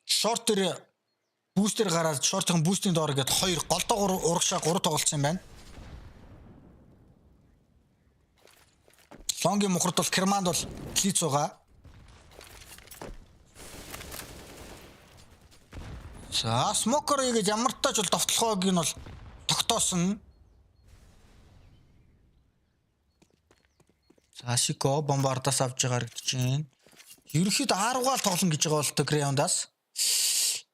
Short-ээр бустер гараад short-ын бустийн доор гээд 2 голдоо урагшаа 3 тоглолцсон юм байна. Лонгийн мухард бол Керманд бол клиц байгаа. За смокер гэж ямар тач бол довтлохоог нь бол тогтоосон. За Сико бомбардаас авч байгаа гэж байна. Ерөнхийдөө 10 гал тоглоно гэж байгаа бол GRAYHOUND-аас.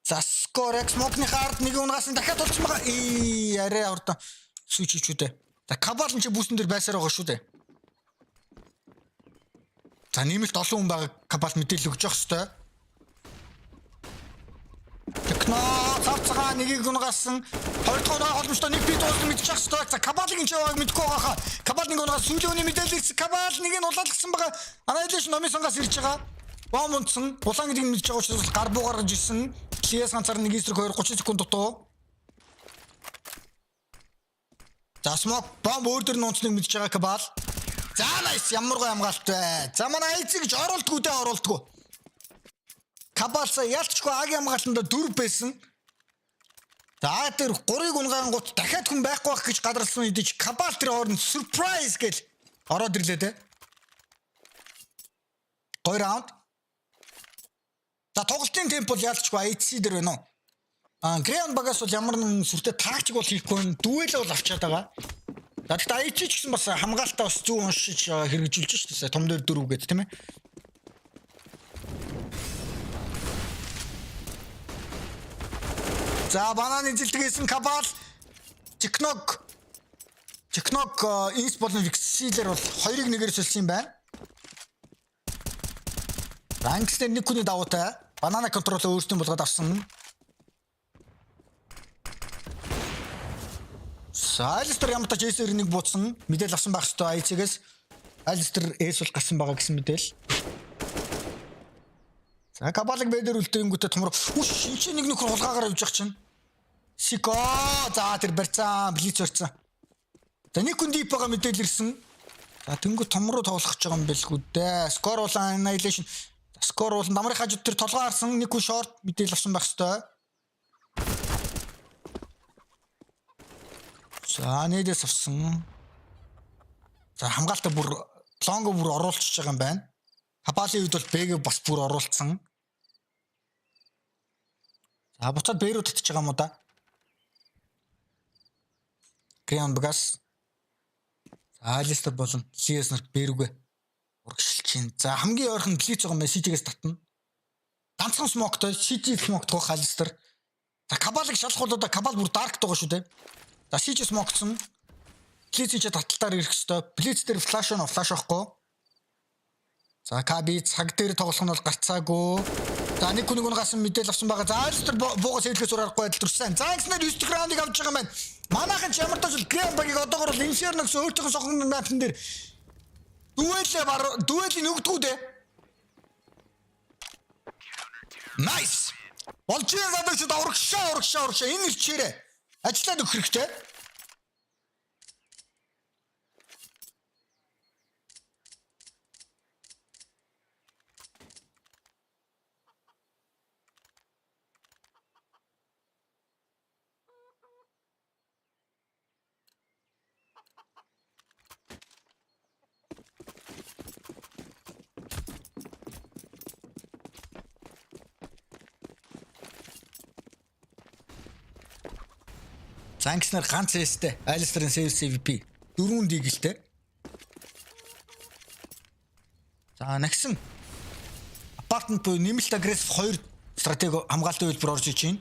За Скорек смокны хард нэг унгаас нь дахиад болчихсон байгаа. Арай хурдан сүчичүүдээ. За Кабал нь чи бүүстэн дээр байсаар байгаа шүү дээ. За нэмэлт олон хүн байгаа Кабал мэдээлэл өгч явах хэрэгтэй. Техно цавцгаа нэгийг унгасан 2 дахь удаа холбомжтой нэг бит уулын мэдчих хэвээр. За Кабалын ч явааг мэдгүй байгаа хаа. Кабал нэг унгаас сүүлийн мэдээлэл ирсэн. Кабал нэг нь улаалгсан байгаа. Annihilation номын сангаас ирж байгаа. Бом унтсан. Булан гэдэг нь мэдж байгаа учраас гар буу гаргаж ирсэн. CS ганцаар нэг эсрэг 30 секунд дутуу. За смок бом өөр дөр нь унтсныг мэдж байгаа Кабал. За nice ямар гоо хамгаалт вэ. За манай IHC гэж оруулдаггүй. Кабалса ялчгүй агийн хамгаалтанда 4 байсан. За тэр 3-ыг унгангууд дахиад хүн байхгүй байх гэж гадарсан үедээ Кабал тэр хооронд surprise гэж ороод ирлээ те. 2 раунд. За тоглолтын темп бол ялчгүй IHC дээр байна уу? GRAYHOUND багаас бол ямар нэгэн сүртэй тактик бол хийхгүй, дүүэл бол авчаад байгаа. За тэгтээ IHC ч гэсэн бас хамгаалтаа бас зүүн уншиж хэрэгжүүлж шүү дээ. Том дээр 4 гэдэг тийм ээ. За бананы зэлтгээсэн Кабал Чикнок инс болон Виксилер бол 2-ыг 1-ээр солисон юм байна. Ранкстер нэг хүний давуутай банана контролоо өөртөө болгоод авсан. Alistar ямар тач эсээр нэг бууцсан мэдээлэл авсан байх хэвээр IHC-гээс Alistar эс бол гарсан байгаа гэсэн мэдээлэл. За Кабалыг бэдэр үлдээнгүүтээ томроо. Чи нэг нөхөр хулгаагаар явж байгаа чинь. Сико за тэр барьцаа блиц өрцөн. За нэг хүн дип байгаа мэдээлэл ирсэн. За тэнгүү том руу тоглох гэж байгаа юм бэлгүй дээ. Скор бол Annihilation. Скор бол намрын хажууд тэр толгоо харсан нэг хүн шорт мэдээлэл авсан байх хэвээр. За нээдээс авсан. За хамгаалтаа бүр лонго бүр оруулчихж байгаа юм байна. Кабалын үед бол Бэг бас бүр оруулсан. За буцаад Б руу татчих байгаа юм уу да? GRAYHOUND багаас. За Alistar болон CS нарт Б рүүгээ урагшилж чинь. За хамгийн ойрхон блиц байгаа юм CG-гээс татна. Ганцхан смоктой CG смокт гоох Alistar. За Кабалыг шалхуулуудаа Кабал бүр даркт байгаа шүү дээ. За CG смоктсон. Блиц ч таталтаар ирэх хэвээр. Блиц дээр флаш авахгүй. За Каби цаг дээр тоглох нь бол гарцаагүй. За нэг хүн гасан мэдээл авсан байгаа. За Айлстер буугаас хэлхээс урахгүй байдал төрсэн. За ингэснээр 9 раундыг авч байгаа юм байна. Манайхан ч ямар ч Грэйхаунд багийг одоогор бол Inferno гэсэн өөртөө сохны матн дээр дуэлийн өгдгүү дээ. Nice. Болж байгаа задагчд урагшаа энэ ирчээрээ ажиллаад өгөх хэрэгтэй. Занкснер ганц эстэй. Айлстерын сейвс CVP 4 дигэлтэй. За нэгсэн. Апартмент буюу нэмэлт агрессив 2 стратеги хамгаалтын үйлбэр орж иж байна.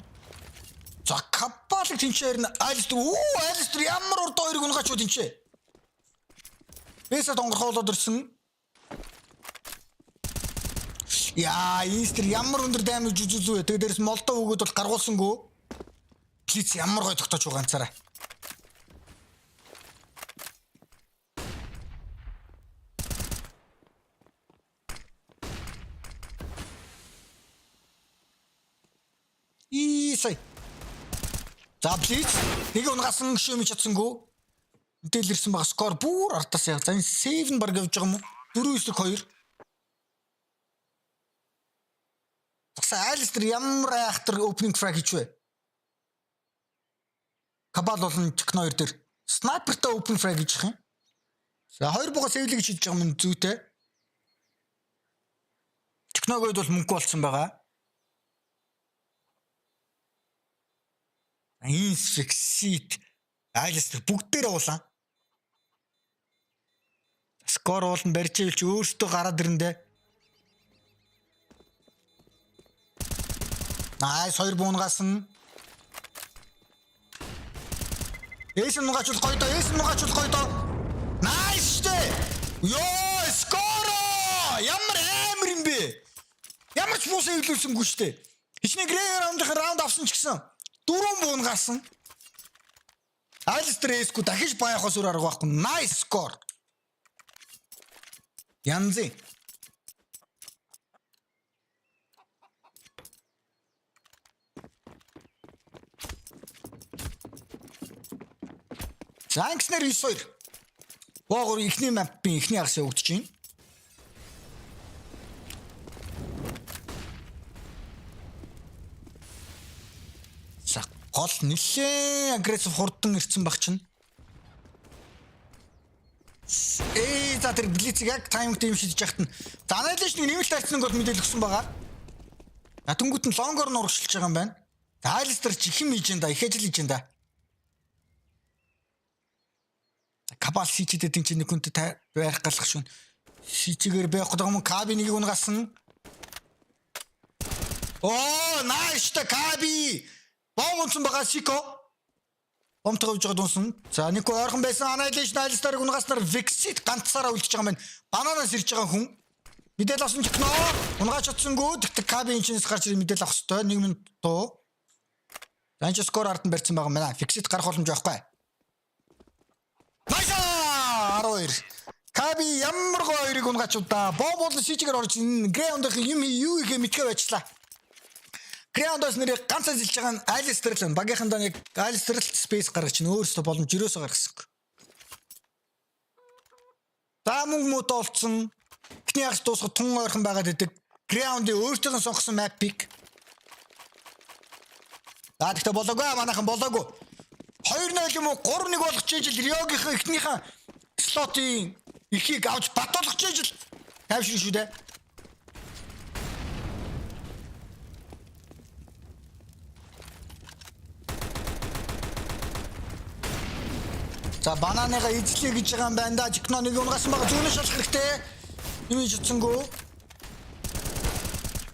За Капалыг тэнцээр нь Айлстер ямар урд хоёрыг унгаач тэнцээ. Бэсэ донгорхоолоод ирсэн. Яа, Инстер ямар өндөр даймаж үзүүлвэ. Тэгээ дээрс молдоо өгөөд бол гаргуулсангүй. Плиц ямар гой тогтоож байгаа ганцаараа. Сай. За плиц нэг унгасан шимж чадсангүй. Мэдээлэл ирсэн байгаа скор бүр артаас яг. За энэ сейв нь баг явж байгаа юм уу? 4-9-2. Тасаа Айлстер ямар айхтар opening frag хийвэ? Кабал болон Чикно 2 дээр снайпертай open frag хийж их юм. За 2 бугаас эвлэг хийж байгаа юм зүйтэй. Чикногойд бол мөнгө болсон байгаа. Инсфексит Айлстер бүгдээрээ уулаа. Скор уулан барьж ивэл чи өөртөө гараад ирэндээ. Найс 2 бунгаас нь Эйсэн нугачул гойдоо. Найс дээ. Ёо, скоро! Ямар амар юм бэ? Ямар ч бус эвлүүлсэнгүй штэ. Хичнээн Грэйхаундын раунд авсан ч гэсэн 4 бунгасан. Айлстер эсгүй дахиж баяхаас өөр арга байхгүй. Найс скор. Янзи. Занкснер 9-2. Боогоор ихний мапын ихний агсаа өгдөж байна. За гол нэлээ агрессив хурдан ирсэн баг чинь. За тэр блицийг яг тайминг дэм шидэж яхад нь. За анализ нэг нэмэлт хайцныг бол мэдээлэл өгсөн байгаа. Тэнгүүт нь лонгор нь урагшилж байгаа юм байна. За Айлстер ч их юм хийж энэ да, их ажил хийж энэ да. Кабал сичэд энэ нэг хүнтэй байх галах шүүн. Сичэгээр байх гэдэг юм Каби нэг унгасан. Оо, найс та Каби. Бомонсон байгаа Сико. Бомтойж байгаа дунсан. За нэг ойрхон байсан анализ Айлстерыг унгаснаар Vexit ганцаараа үлдчихэж байгаа юм байна. Бананаас ирж байгаа хүн. Мэдээлэл авсан Чикно. Унгаач утсангүй. Тэгтэг Каби энэчнээс гарч ирээ мэдээлэл авах хэрэгтэй. 1 минут дуу. Занч скор ард нь барьсан байгаа юм байна. Vexit гарах боломж байхгүй. Найса 12. Каби ямар гоёрыг унгачудаа. Бом болон сичгээр орж Грэйхаундын юм юу их мэдгээ байчлаа. Грэйхаундоос нэрийг ганц ажиллаж байгаа нь Айлстер л багийнхандаа нэг Айлстер л спейс гаргаж чинь өөрөөсөө боломж өрөөсөө гаргасан. За мөнгө олцсон. Эхний ягс дуусах тун ойрхон байгаад идэг. Грэйхаундын өөртөө сонгосон map pick. За тэгтээ болоогүй манайхан болоогүй. 2-0 юм уу 3-1 болгож ижил Риогийнхаа эхнийхэн слотын ихийг авч батуулах ижил тайвшир шүү дээ. За бананыга эзлэе гэж байгаа юм байна да. Чикно нэг унгасан байгаа зүүнээ шалах хэрэгтэй. Юу ч утсангүй.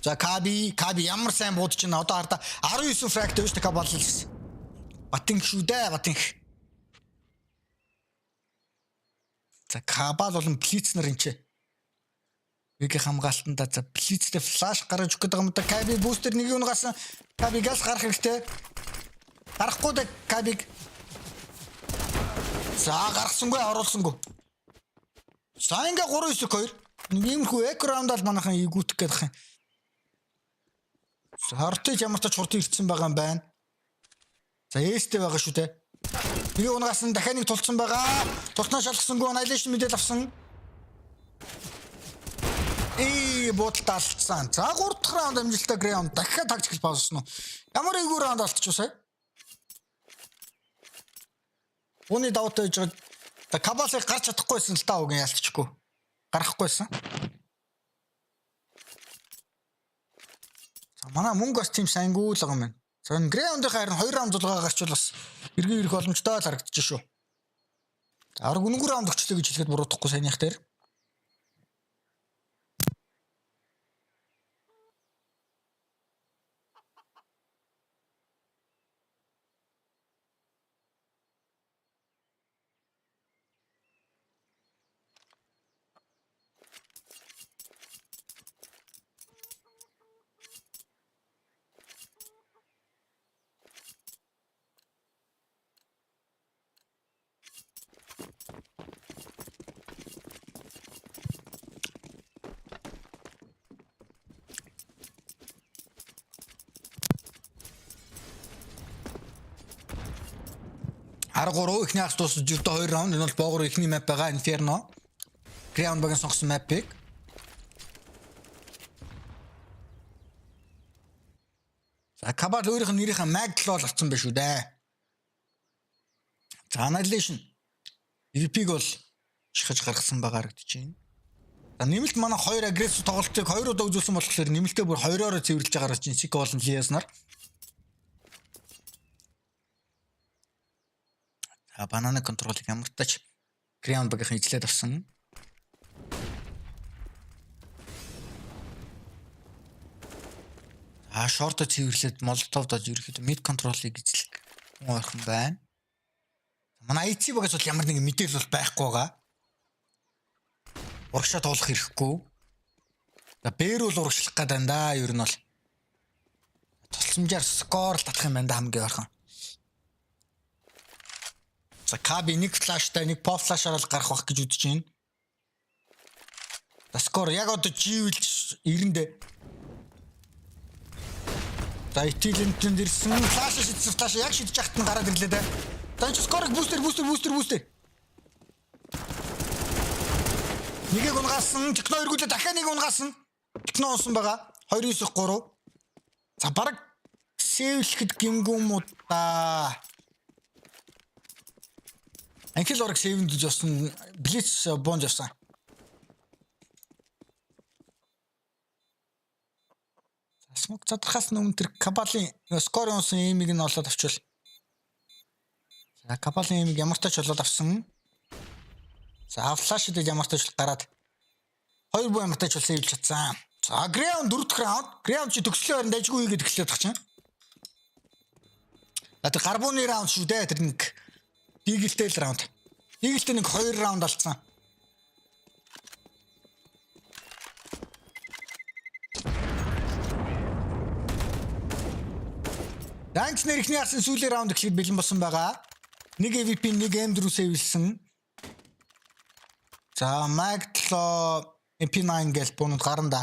За Каби ямар сайн буудаж байна. Одоо хараа 19 фракт өвчтэй Кабаллс. Батинг шүү дээ, батинг. За Кабал болон Плицнер энэ ч. Вики хамгаалтанда за блицтэй флаш гаргаж өгөх гэдэг юм да. Каби бустер нэг юм гасан. Каби газ гарах хэрэгтэй. Гарахгүй да кабиг. За гаргасангүй оруулсангүй. За ингээ 3-9-2. Нэмэрхүү экрандал манайхан игүүтэх гэдэг юм. За хортыг ямар ч хурд ирсэн байгаа юм байна. За эстэй байгаа шүү дээ. Нэг унгасан дахиад нэг тулцсан байгаа. Тулснаа шалгасангүй annihilation мэдэл авсан. Бодолтой алдсан. За 3 дахь раунд амжилттай Grayhound дахиад тактикл паузсан уу. Ямар эйгүү раунд алдчихвсаа. Үүний даваатай гэж байгаа. Кабасыг гарч чадахгүйсэн л таа үгүй ялцчихгүй. Гарахгүйсэн. За манай мөнгө бас тийм сайнгуул байгаа юм байна. За энэ Grayhound-ийн харин 2 раунд зулгаа гарчвал бас эргэн ирэх боломжтой л харагдаж шүү. За 3 раунд өгчлөө гэж хэлэхэд буруудахгүй сайных дээр. Аргороо ихний хагас дуусаж ирдэ 2 раунд. Энэ бол боогоор ихний map байгаа Inferno. Grayhound багийн сонгосон map-ыг. За Kabal өөрийнх нь нэрийнхэн Magdal бол авсан байх шүү дээ. За annihilation. EVP-г бол шихаж гаргасан байгаа харагдаж байна. За нэмэлт манай 2 агрессив тоглолтыг 2 удаа үзүүлсэн болохоор нэмэлтээ бүр 2-ороо цэвэрлж байгаа гарч байна. Siko болон Lias нар. Банана контролыг ямар тач Grayhound багийнхан эзлээд авсан. Шорт цэвэрлээд молотов дож ерөөхдөө мид контролыг эзлэх ойрхон байна. Манай IHC багаас бол ямар нэгэн мэдээлэл бол байхгүй байгаа. Урагшаа тоглох хэрэггүй. За бээр бол урагшлах гэдэг даа ер нь бол. Тулсамжаар скор л татах юм байна да хамгийн ойрхон. За Kabi нэг флаштай нэг pop флашаар л гарах байх гэж үзэж байна. За скор яг одоо живэлж 90-д. За итилэнтэнд ирсэн флаш шидсэн флаш яг шидэж яхад нь гараад ирлээ дээ. За энэ скорыг бустер. Нэгийг унгасан, техно эргүүлээ дахиад нэг унгасан. Техно унсан байгаа. 2-9-3. За баг сэвлэхэд гимгүм уу да. Анхил орог сэвэнд гэж явсан. Блиц бонж явсан. Смок задрахаас өмнө тэр Kabal-ын скорын унсан эймиг нь олоод авчвал. За Kabal-ын эймиг ямар тач олоод авсан. За флаш дээр ямар тач гараад 2 буу ямар тач бол сэвэлж чадсан. За Grayhound 4 дахь раунд. Grayhound чи төгслөө харин дайггүй хийгээд эхлэх тах чинь. За тэр гарбууны раунд шүү дээ. Тэр нэг Дигэлтэй л раунд. Дигэлтэй нэг 2 раунд алдсан. Данч нэр ихний хагас сүүлийн раунд эхлээд бэлэн болсон байгаа. Нэг EVP, нэг M4 сэвэлсэн. За Magdal MP9 гэл бунууд гарна да.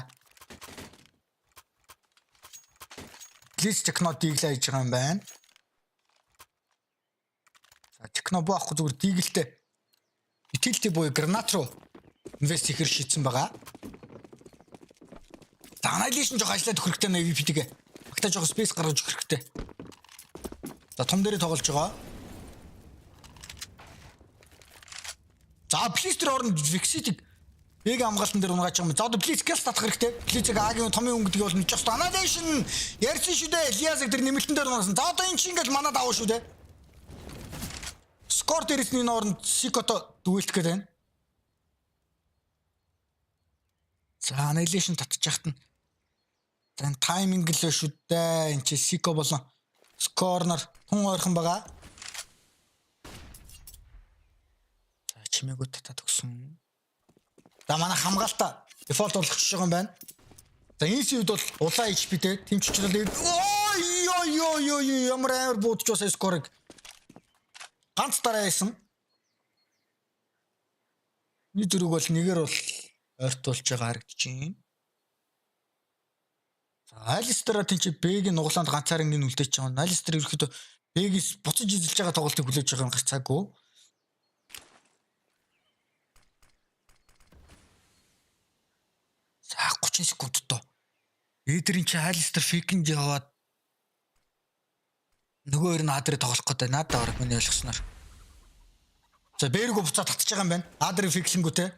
Глич технод диглээ хийж байгаа юм байна. За техно боохгүй зүгээр дигэлтэй. Итгэлтэй буюу гранат руу инвест хийхэр шийдсэн байгаа. За annihilation жоо ажиллаад өгөх хэрэгтэй нэ EVP-гээ. Багтаа жоо спейс гаргаж өгөх хэрэгтэй. За том дээрээ тоглож байгаа. За плистер орно Vixit-ийг Бэг амгаалтан дээр унгааж байгаа юм. За одоо плиз гэл татах хэрэгтэй. Плизийг агийн томын өнгөдөг бол just annihilation ярьсан шүү дээ. Lias-ыг тэр нэмэлтэн дээр унгасан. За одоо эн чинь ингээл манад авах шүү дээ. Скор дээрсний норнд Siko-то дүүлэх гээд байна. За annihilation татчихт нь. За тайминг л шүү дээ. Энд чи Siko болон Scorner тун ойрхон байгаа. За чимээгүүд татаад өгсөн. За манай хамгаалтаа дефолт болгочихж байгаа юм байна. За энэ үед бол улаан HP-тэй тэмчилж байгаа. Ой ямар амар буудаж байсан скорыг. Ганц дараа яасан. Нэг зэрэг бол нэгээр бол ойртуулж байгаа харагдаж байна. За Алистер тэнцээ Б-ийн нуглаанд ганцаараа нэг үлдээч байгаа. Алистер ерөөхдөө Б-гээс буцаж эзэлж байгаа тоглолтыг хүлээж байгаа юм гарч цаагүй. За 30 секунд тоо. Эдрийн чи Алистер фикинж яваад нөгөө хоёр нь Адрыг тоглох гэдэг надад орох миний ойлгосноор. За Бэрг буцаад татчих байгаа юм байна. Адрыг фиксингүүтэй.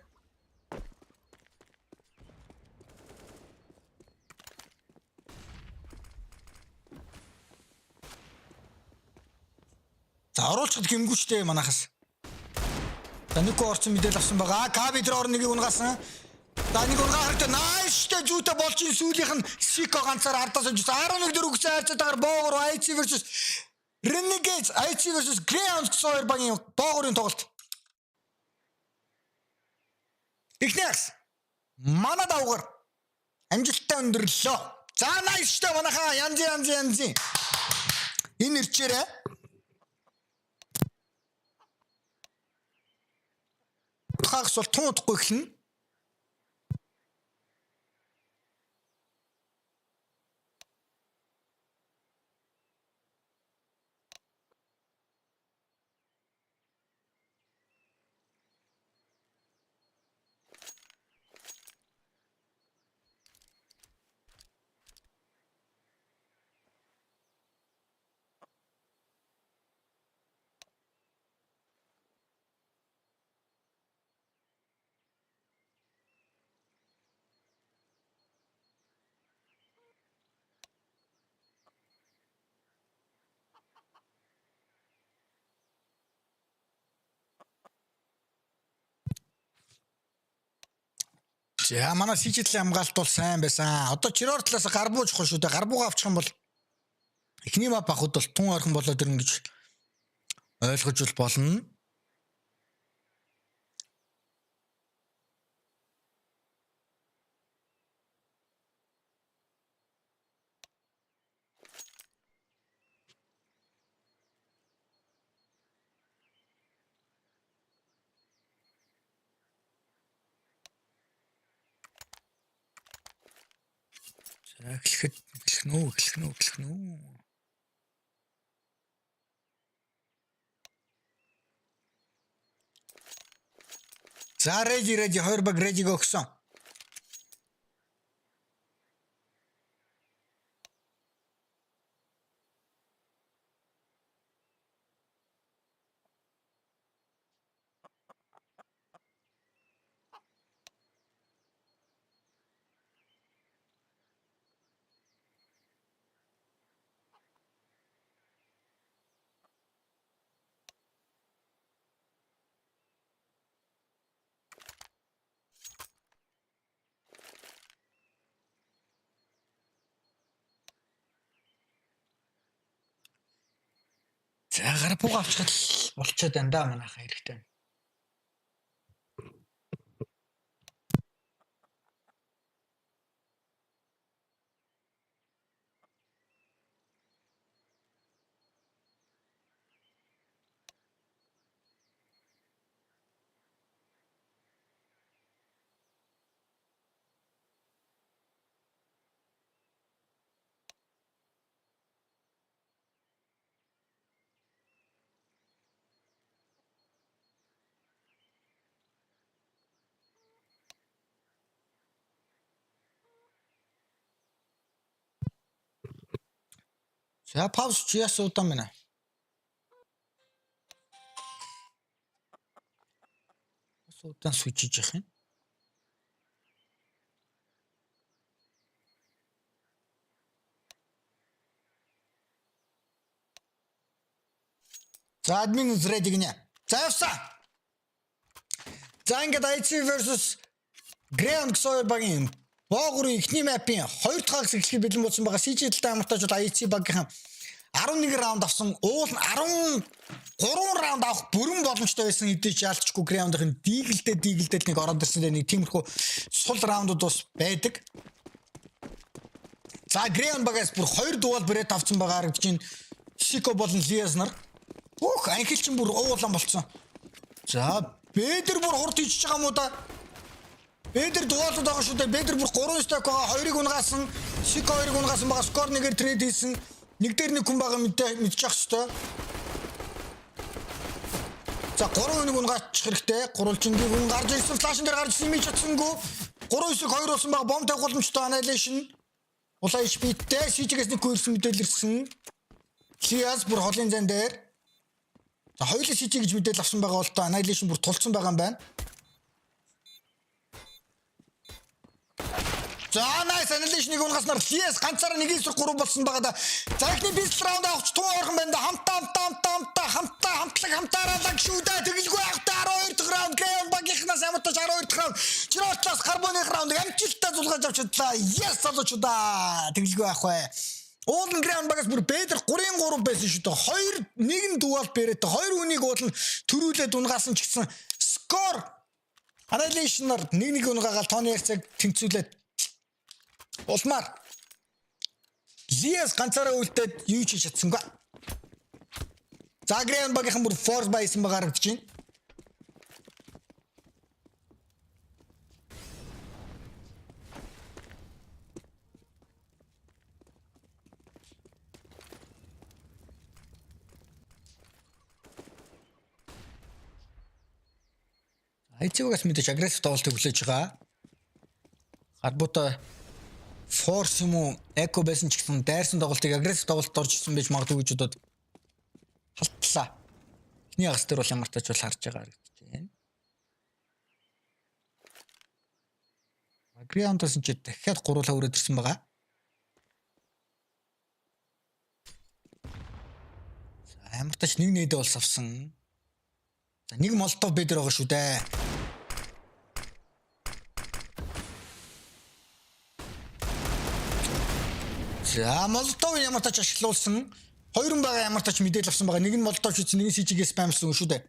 За оруулчихад гимгүүчтэй манахас. За нэг орцсон мэдээлэл авсан байгаа. Каби дээр орныг унгасан. За нэг унгаа харагдаа найштай зүйтэй болж ин сүүлийнх нь Сико ганцаар ардаас очихсан. 11-4 өгсөн хайрцаатаагаар боогоор IHC versus Renegades IHC versus GRAYHOUND гэсэн хоёр багийн боогорын тоглолт. Ихнээс манай давгаар амжилттай өндөрлөө. За найштай манайхаа янз. Энэ ирчээрээ хагас бол тун удахгүй эхэлнэ. За манай сижидлийн хамгаалт бол сайн байсан. Одоо Чирор талаас гарбуу чухал шүү дээ. Гарбуугаа авчих юм бол эхний мап авахд бол тун ойрхон болоод ирнэ гэж ойлгож болно. Эхлэх нүү. За реди хоёр баг реди өгсөн. За гарбуугаа авчихад болчиход байна да манайхаа хэрэгтэй. За пауз чи яасан удаан байна. Удаан сүжиж явах юм. За админ ready гинэ. За явсан. За ингээд IHC versus GRAYHOUND гэсэн хоёр багийн боогорын эхний мапын хоёр дахь хагас эхлэхэд бэлэн болсон байгаа. CJ-тэй хамтааж IHC багийн 11 раунд авсан. Уул нь 13 раунд авах бүрэн боломжтой байсан хэдий ч яалтчгүй Greyhound-ын дийлдэл нэг ороод ирсэн нэг тиймэрхүү сул раундууд бас байдаг. За Greyhound багаас бүр 2 дугаал брэд авсан байгаа харагдаж байна. Siko болон Lias нар. Ух, анхил чинь бүр уулан болцсон. За, Бэдэр бүр хурд хийж байгаа мó да. Бэдэр дугаалууд байгаа шүү дээ. Бэдэр бүр 3 стак байгаа. 2-ыг унгаасан. Siko 2-ыг унгаасан байгаа. Скор нэгээр трейд хийсэн. Нэг дээр нэг хүн байгаа мэдчих хэвээр. За 3-ыг унгаачих хэрэгтэй. Гурвалжингийг хүн гарч ирсэн. Флашн дээр гарч ирсэн. Мич чадсангүй. 3-9-ийг 2 болсон байгаа. Бомб тавих боломжтой annihilation. Улаа HP-тэй CG-гээс нэг хөрсөн мэдээлэл ирсэн. Lias бүр холын зан дээр. За хоёулаа CG гэж мэдээлэл авсан байгаа бол та annihilation бүр тулцсан байгаа юм байна. За nice annihilation-ыг унгаснаар Lias ганцаараа 1-3 болсон байгаа да. За ихний бис раунд авч тун орхон байна да. Хамтаараа шүү дээ. Тэгэлгүй явахтаа 12 дахь раунд Greyhound багийнхнаас ямартаж 12 дахь раунд. Жироотлаас карбоных раунд амжилттай зулгаж авчихлаа. Yes залуучуудаа. Тэгэлгүй явах бай. Уулын Greyhound багаас бүр Бэдэр 3-3 байсан шүү дээ. 2-1 дугаал бэрээд 2 үнийг уулын төрүүлээд унгаасан ч гэсэн скор annihilation-аар 1-1 унгаагаал тооны ярцаг тэнцүүлээд улмаар Lias ганцаараа үлдээд юу ч хийж чадсангүй. За Greyhound багийнхан бүр force байсан байгаа харагдаж байна. IHC-гээс мэдээж агрессив тоглолтыг хүлээж байгаа. Харбуута force юм уу echo байсан ч гэсэн дайрсан тоглолтыг агрессив тоглолтод орж ирсэн байж магадгүй гэж бодоод халтлаа. Эхний агас дээр бол ямар тач бол харж байгаа гэж байна. Greyhound-аас ч дахиад гуруулаа өрөөд ирсэн байгаа. За ямар тач нэг нээдэ бол авсан. За нэг молотов бэдэр байгаа шүү дээ. За молотов ямар тач ашиглуулсан. Хоёрын байгаа ямар тач мэдээлэл авсан байгаа. Нэг нь молотов шийдсэн, нэг нь CG-гээ спамсан шүү дээ.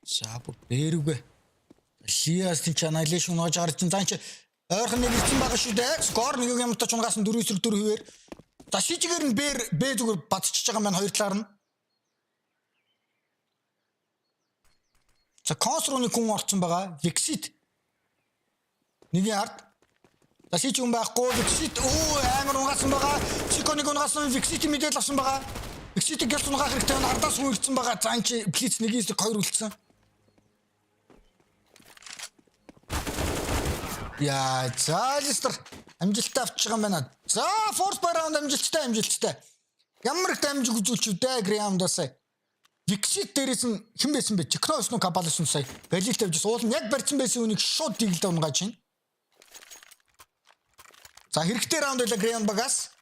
За бэрүгэ. Lias ч annihilation нож харж зан чи ойрхон нэг ирсэн байгаа шүү дээ. Скор нэг юм тач унгасан 4-4 хувээр. За CG-гээр нь Б зүгээр бадчихж байгаа маань хоёр талаар нь. За конструуны хүн орцсон байгаа. Vexit. Нэгийн ард. За CG хүн байхгүй. Vexit амар унгасан байгаа. Siko-ыг унгасан Vexit мэдээлэл авсан байгаа. Vexit-ийг гялц унгаах хэрэгтэй нь ардаас хүн ирсэн байгаа. За энэ чи Blitz 1-2 үлдсэн. Яа, за Листер амжилттай авч байгаа юм байна. За, force by round амжилттай. Ямар их дамжиг үзүүлчих вэ Greyhound-аас. Vexit дээрээс нь хэн байсан бэ? Techno-с нь Kabal-с нь сая. Галил тавьж уул нь яг барьсан байсан үнийг шууд дигэлдэ унгааж байна. За, хэрэгтэй раунд байлаа Greyhound багаас.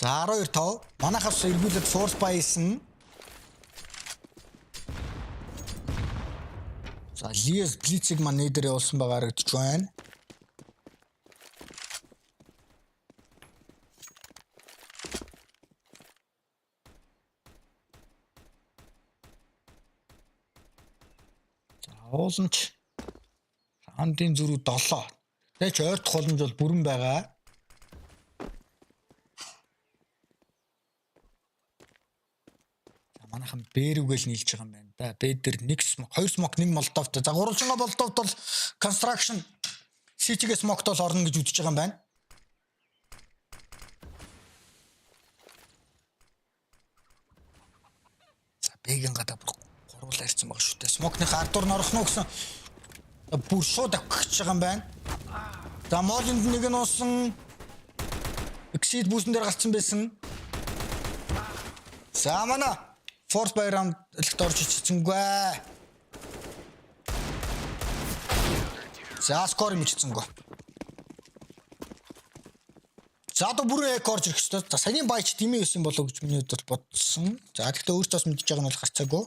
За 12-5 манайхаас эргүүлээд force байсан. За Lias Blitz-ийг маань нээдэр явуулсан байгаа харагдаж байна. За ууланч раундын зүрх 7. Тэч ойртох боломж бол бүрэн байгаа. Манайхан бэрүгэл нийлж байгаа юм байна да. Бэдэр нэг смок, хоёр смок, нэг молотовтой. За гурвалжингаа молотовт бол construction CG-гээ смокт бол орно гэж үзэж байгаа юм байна. За бэгэн гадаа гурвал ирсэн байгаа шүү дээ. Смокны ардуур нь орох нь гэсэн бүр шууд авчих гэж байгаа юм байна. За молинд нэг нь уусан. Exceed boost дээр гарцсан байсан. За манай Force by round элт орж ичсэнгүй. За скор юм ичсэнгүй. За одоо бүрэн эк орж ирэх ёстой. За саяны байч дими байсан болов гэж миний өдөр бодсон. За гэхдээ өөртөө бас мэдж байгаа нь бол гарцаагүй.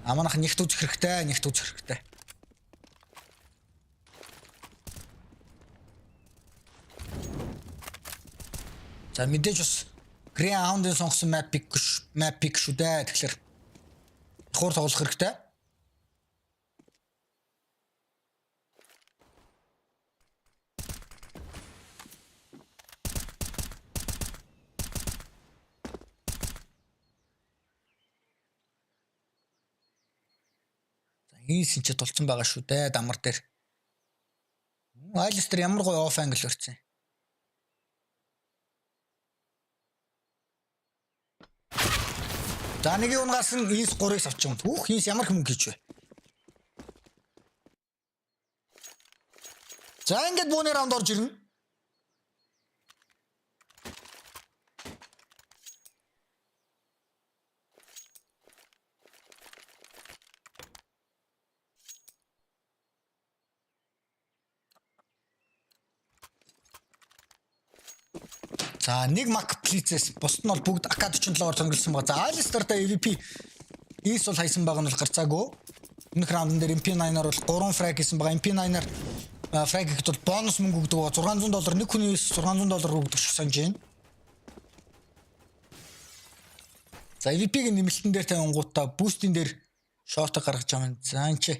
Аманах нэгт үзэх хэрэгтэй. За мэдээж бас GRAYHOUND-ын сонгосон map pick шүү дээ. Тэгэхээр хуур тоглох хэрэгтэй. Ийсэн ч тулцсан байгаа шүү дээ дамар дээр. Айлстер ямар гоё оф англ өрцөн. За нэг унгаас нь ийс 3-ыг авчих юм. Түүх ийс ямар хүм гэж вэ? За ингээд бүүний раунд орж ирнэ. За нэг мак плицээс бусд нь бол бүгд AK-47-оор тонголсон байгаа. За Айлстертай EVP ийс бол хайсан байгаа нь бол гарцаагүй. Өмнөх раундын дээр MP9-аар бол 3 фраг хийсэн байгаа. MP9-аар фраг хийхэд бол бонус мөнгө өгдөг байгаа. $600 нэг хүний $600 өгдөг шиг санаж байна. За EVP-ийн нэмэлтэн дээр тавингуудаа бустин дээр шорт гаргаж байгаа юм. За энэ чи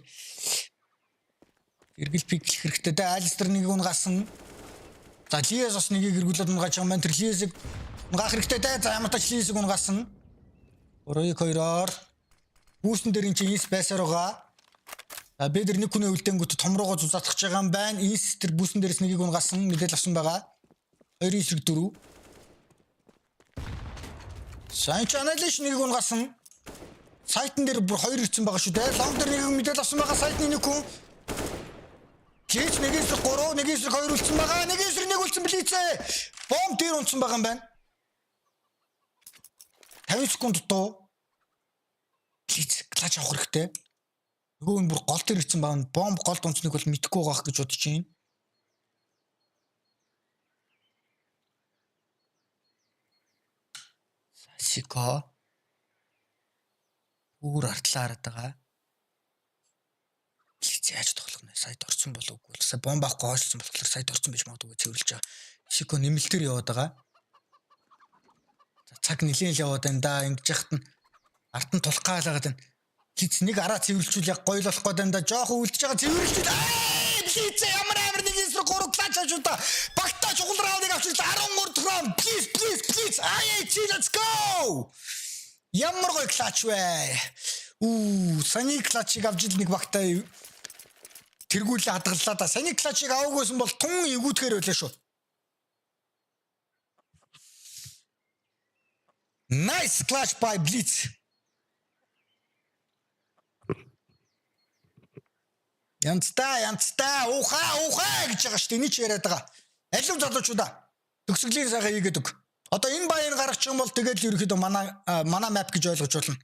эргэл пик хэрэгтэй дээ. Айлстер нэг унгаас нь за Лиэс бас нэгийг эргүүлээд унгаж байгаа юм байна. Тэр Лиэсийг унгаах хэрэгтэй дээ. За ямар тач Лиэсийг унгасан. 3-2-оор бүүстэн дээр ин чи ийс байсаар байгаа. А бид нэг хүний үлдэнгүүт том руугаа зузаатгах байгаа юм байна. Ийс тэр бүүстэн дээрээс нэгийг унгасан мэдээлэл авсан байгаа. 2-4. Сайн чаналш нэгийг унгасан. Сайтн дээр бүр 2 ирсэн байгаа шүү дээ. Лонг дээр нэгийг мэдээлэл авсан байгаа. Сайтны нэг хүн Чич нэг эсрэг 3, нэг эсрэг 2 үлдсэн байгаа. Нэг эсрэг 1 үлдсэн блицээ. Бомб дээр унтсан байгаа юм байна. 50 секунд дутуу. Блиц клач авах хэрэгтэй. Нөгөө нь бүр гол дээр ирсэн байгаа. Бомб голд унцныг бол мэдэхгүй байгаах гэж бодож байна. Сасико. Бүр артлаа хараад байгаа. Яаж тоглох нь сайд орсон болов уу? Сая бомб авахгүй хойшлсон болохоор сайд орсон байж магадгүй цэвэрлж байгаа. Сико нэмэлтээр яваад байгаа. За цаг нэлээд яваад байна да. Ингэж яхад нь арт нь тулах гаалгаад байна. Хиц нэг араа цэвэрлжүүл яг гоё л болох гээд байна да. Жохон үлдэж байгаа цэвэрлжүүл. Хиц ямар нэг эсрэг 3 клач авч удаа. Багтаа чухал раундыг авчлаа. 13 раунд. Please. IHC let's go. Ямар гоё клач вэ? Сани клачийг авч ил нэг багтаа тэргүүлээ хадгаллаа да. Сани клачийг аваагүйсэн бол тун эвгүүтгэхэр байлаа шүү. Nice clutch by Blitz. Янцтай ухаа гэж байгаа шүү дээ. Эний ч яриад байгаа. Алив залуучуудаа төгсгөлийн сайхан хийгээд өг. Одоо энэ баян гаргачих юм бол тэгээд л ерөөхдөө манай map гэж ойлгож болно.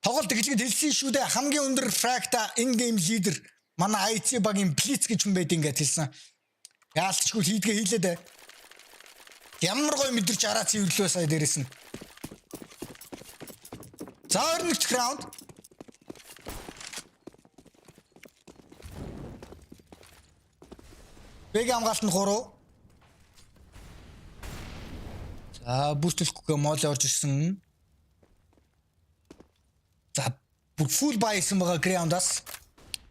Тоглолт эхлэхэд хэлсэн шүү дээ. Хамгийн өндөр фракта in game leader манай IHC багийн Blitz гэж хүн байд ингээд хэлсэн. Яалтчгүй хийдгээ хийлээ дээ. Ямар гоё мэдэрч араа цэвэрлөө сая дээрээс нь. За 21 раунд. Бэг хамгаалт нь 3. За бүүстлэхгүй моли орж ирсэн. За full buy хийсэн байгаа GRAYHOUND-аас.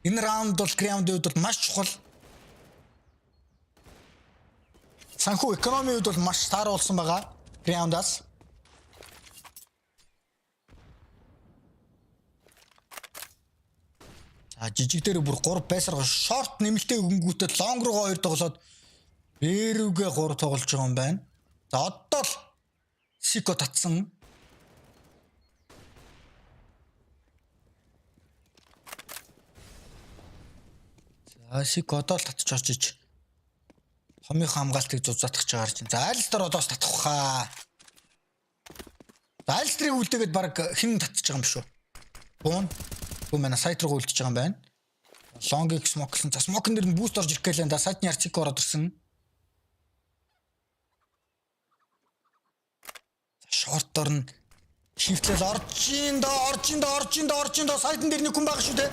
Энэ раунд бол GRAYHOUND-ийн хувьд бол маш чухал. Санхүү экономийн хувьд бол маш тааруулсан байгаа GRAYHOUND-аас. Жижиг дээр бүр 3 байсарга шорт нэмэлтээ өнгөтэй лонг руу 2 тоглоод бэрүүгээ 3 тоглож байгаа юм байна. За одоо л Сико татсан. За Сико одоо л татчих орж иж. Хомын хамгаалтыг зузаатгах гэж байгаа чинь. За Айлстер одоос татах хаа. За Айлстерийг үлдээгээд баг хэн татчих байгаа юм шүү. Буун. Бүү манай сайт руу үлдчихэж байгаа юм байна. Лонгиг смоклсон. За смокн дээр нь буст орж ирэх гэлээ. Да сайтны арцик ороод ирсэн. Шортор нь шифтлэл орж ин доо сайтн дээр нэг хүн байгаа шүү дээ.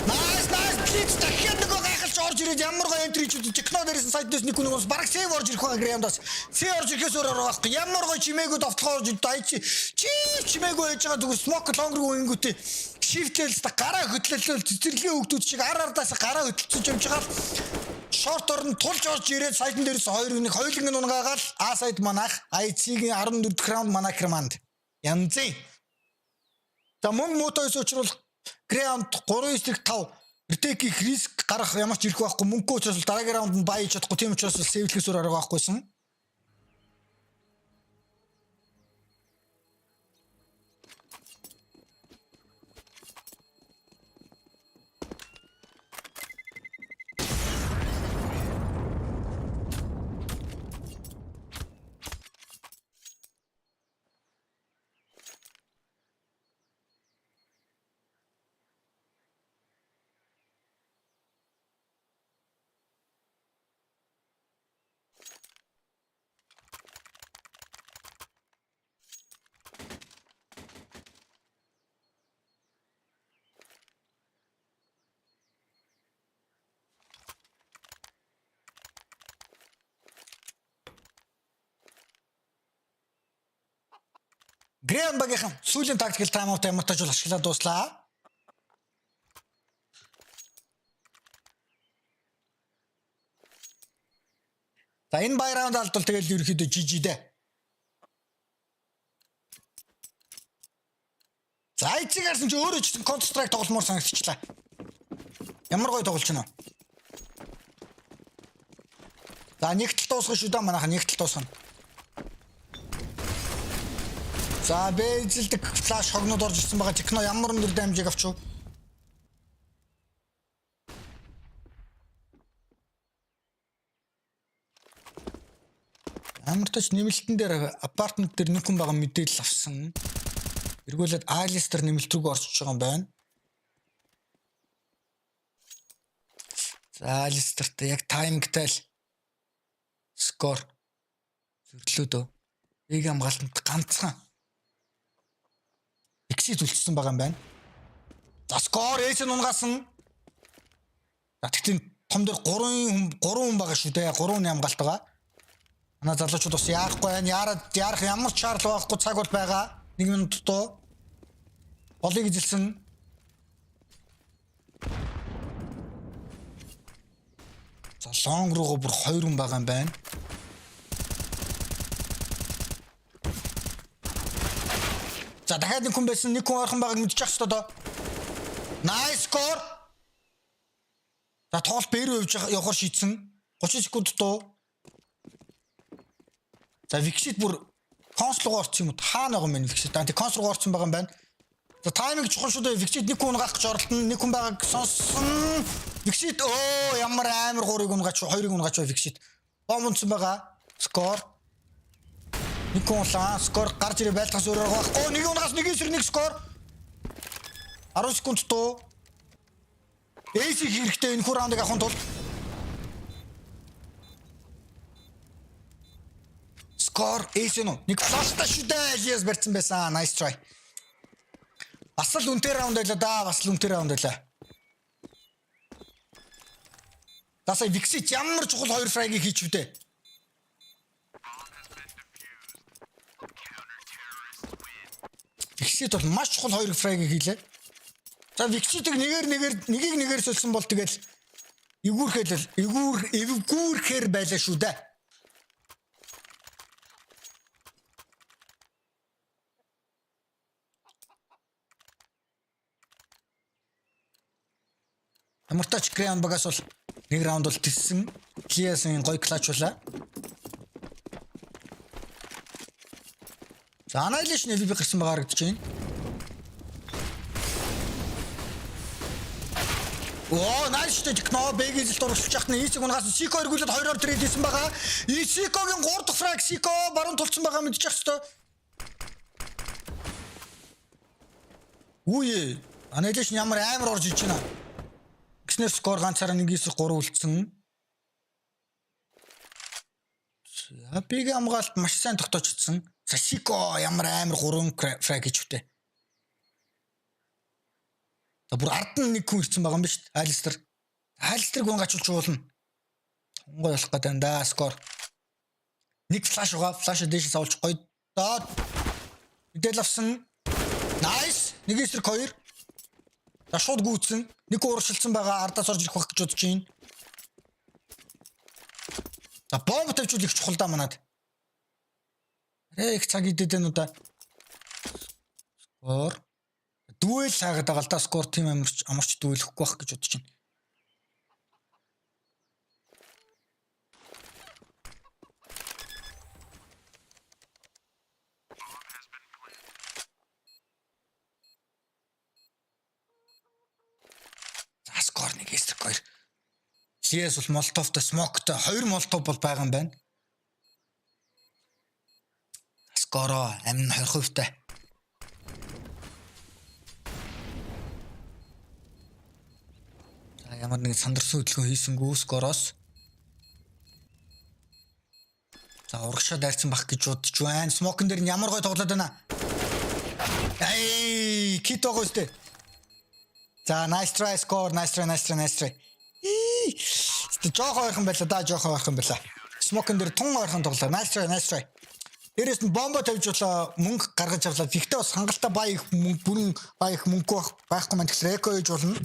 Nice please дахиад нэг гайхалж орж ирээд ямар гоо энтричүүд техно дээрээс сайтнаас нэг хүн бас бараг сейв орж ирэх байгаа греймдаас. Сейв орж ирэхээс өөр байхгүй. Ямар гоо чимээгөө довтлохоо орж дайчи. Чимээгөө яж байгаа зүгээр смок лонг руу ингүүтээ шифтлэл гараа хөдлөлөө цэцэрлэгийн хөвгдүүд шиг ардаас гараа хөдөлцөж явж байгаа. Шортор нь тулж орж ирээд сайтн дээрээс 2-1 хоёуланг нь унгаагаал А сайд манах IHC-ийн 14 дахь раунд манай Креманд. Янзын. За мөн мотойс учраас Grayhound 3-5 retake-ийг риск гарах ямар ч ирэх байхгүй. Мөнгө учраас дараагийн раунд нь бай чадахгүй. Тийм учраас сэвлэхээс өөр арга байхгүйсэн. Grayhound багийнхан сүүлийн тактикал тайм-аут амтаж ашиглаад дуслаа. За энэ бай раунд алдвал тэгэл ерөөхдөө GG дээ. За IHC гарсан чи өөрөө ч Counter Strike тогломоор санагдчихлаа. Ямар гоё тоглож байна. За нэг тал дуусгах шүү дээ манайха нэг тал дуусгана. За бэзэлдэг флаш хогнод орж ирсэн байгаа техно ямар өндөр дамжиг авчив. Амартач нэмэлтэн дээр апартмент дээр нэг хүн байгаа мэдээлэл авсан. Эргүүлээд Айлстер нэмэлт рүү орчиж байгаа юм байна. За Айлстерт яг таймгтай л скор зөвлөлөө. Ийг хамгаалтанд ганцхан Exit үлдсэн байгаа юм байна. За скор эйс нь унгасан. За тэгтээ том дээр 3 хүн байгаа шүү дээ. 3 хамгаалт байгаа. Манай залуучууд бас яахгүй байна. Яарах ямар ч шаардлага байхгүй цаг бол байгаа. 1 минут дутуу. Болыг эзэлсэн. За лонг руугаа бүр 2 хүн байгаа юм байна. За дахиад нэг хүн байсан. Нэг хүн орхон байгааг мэдчих хэвээр доо. Nice score. За тоглолт бээр явж явахаар шийдсэн. 30 секунд дутуу. За Викшит бүр консол руу орсон юм уу? Хаана байгаа юм бэ Викшит? Анти консол руу орсон байгаа юм байна. За тайминг чухал шүү дээ. Викшит нэг хүн унгах гэж оролдоно. Нэг хүн байгааг сонссон. Викшит ямар амар 3-ыг унгаач 2-ыг унгаач Викшит. Бомбонцсон байгаа. Скор. Нэг хүн лаа. Скор гарч ирээ байлгаас өөрөөр байхгүй. Нэг унгаас нэг эсрэг нэг скор. 10 секунд дуу. Эйс хэрэгтэй энэ раундыг авахын тулд. Скор эйс нь нэг флаштай шүү дээ. Elias барьсан байсан. Nice try. Бас л үнтэй раунд байлаа да. Бас л үнтэй раунд байлаа. Дасай Виксит ямар чухал 2 фрайгийг хийчихв дээ. Виксит бол маш чухал 2 фрайгийг хийлээ. За Викситийг нэгээр сольсон бол тэгэл эвгүүрхээр байлаа шүү дээ. Ямартач Grayhound багаас бол нэг раунд бол тиссэн. Lias-ын гоё клатч болоо. За Annihilation FB гарсан байгаа харагдаж байна. Оо, nice shot. Кно бэгээс л дурсалж яхад нь Исиг унгаас Сико эргүүлээд 2-оор трейд хийсэн байгаа. Исикогийн 3 дахь фраг Сико баруун тулцсан байгаа мэдчих хэвээр. Үе. Annihilation ямар амар орж иж байна. Гиснэр скор ганцаараа 1-3 үлдсэн. Биг амгаалт маш сайн тогтоочдсон. Сико ямар амар 3 фраг гэж үтэ. За бүр ард нь нэг хүн ирсэн байгаа юм ба шүү дээ. Айлстрыг гонгаачулж уулна. Гой болох гэдэг юм да скор. Нэг флаш угаа, флаш дэшээс авч гоё доод. Мэдэл авсан. Nice. Нэг эсрэг 2. За шууд гүйцэн. Нэг ууршилсан байгаа ардаас орж ирэх байх гэж бодож байна. За бомб тавьчул их чухал да манад. Их цаг идэдэ нүү да. Скор. Дүүл хаагаад байгаа л да скор тим амарч дүүлэхгүй байх гэж бодож байна. За скор нэг эсрэг 2. Lias бол Molotov-тай Smoke-тай 2 Molotov бол байгаа юм байна. Скоро амин 20%-тай. Ямар нэг сандарсан хөдөлгөөн хийсэнгүү скороос. За урагшаа дайрсан бах гэж бодож байна. Смокн дээр ямар гой тоглоод байна. Эй, кит байгаа үстэй. За nice try score, nice try. Жоохоо ойрхон байла да, жоохоо ойрхон байла. Смокн дээр тун ойрхон тоглоо. Nice try. Дээрээс нь бомбо тавьж болоо мөнгө гаргаж авлаа. Тэгтээ бас хангалттай бай их бүрэн бай их мөнгө байхгүй маань тэгэхээр эко хийж болно.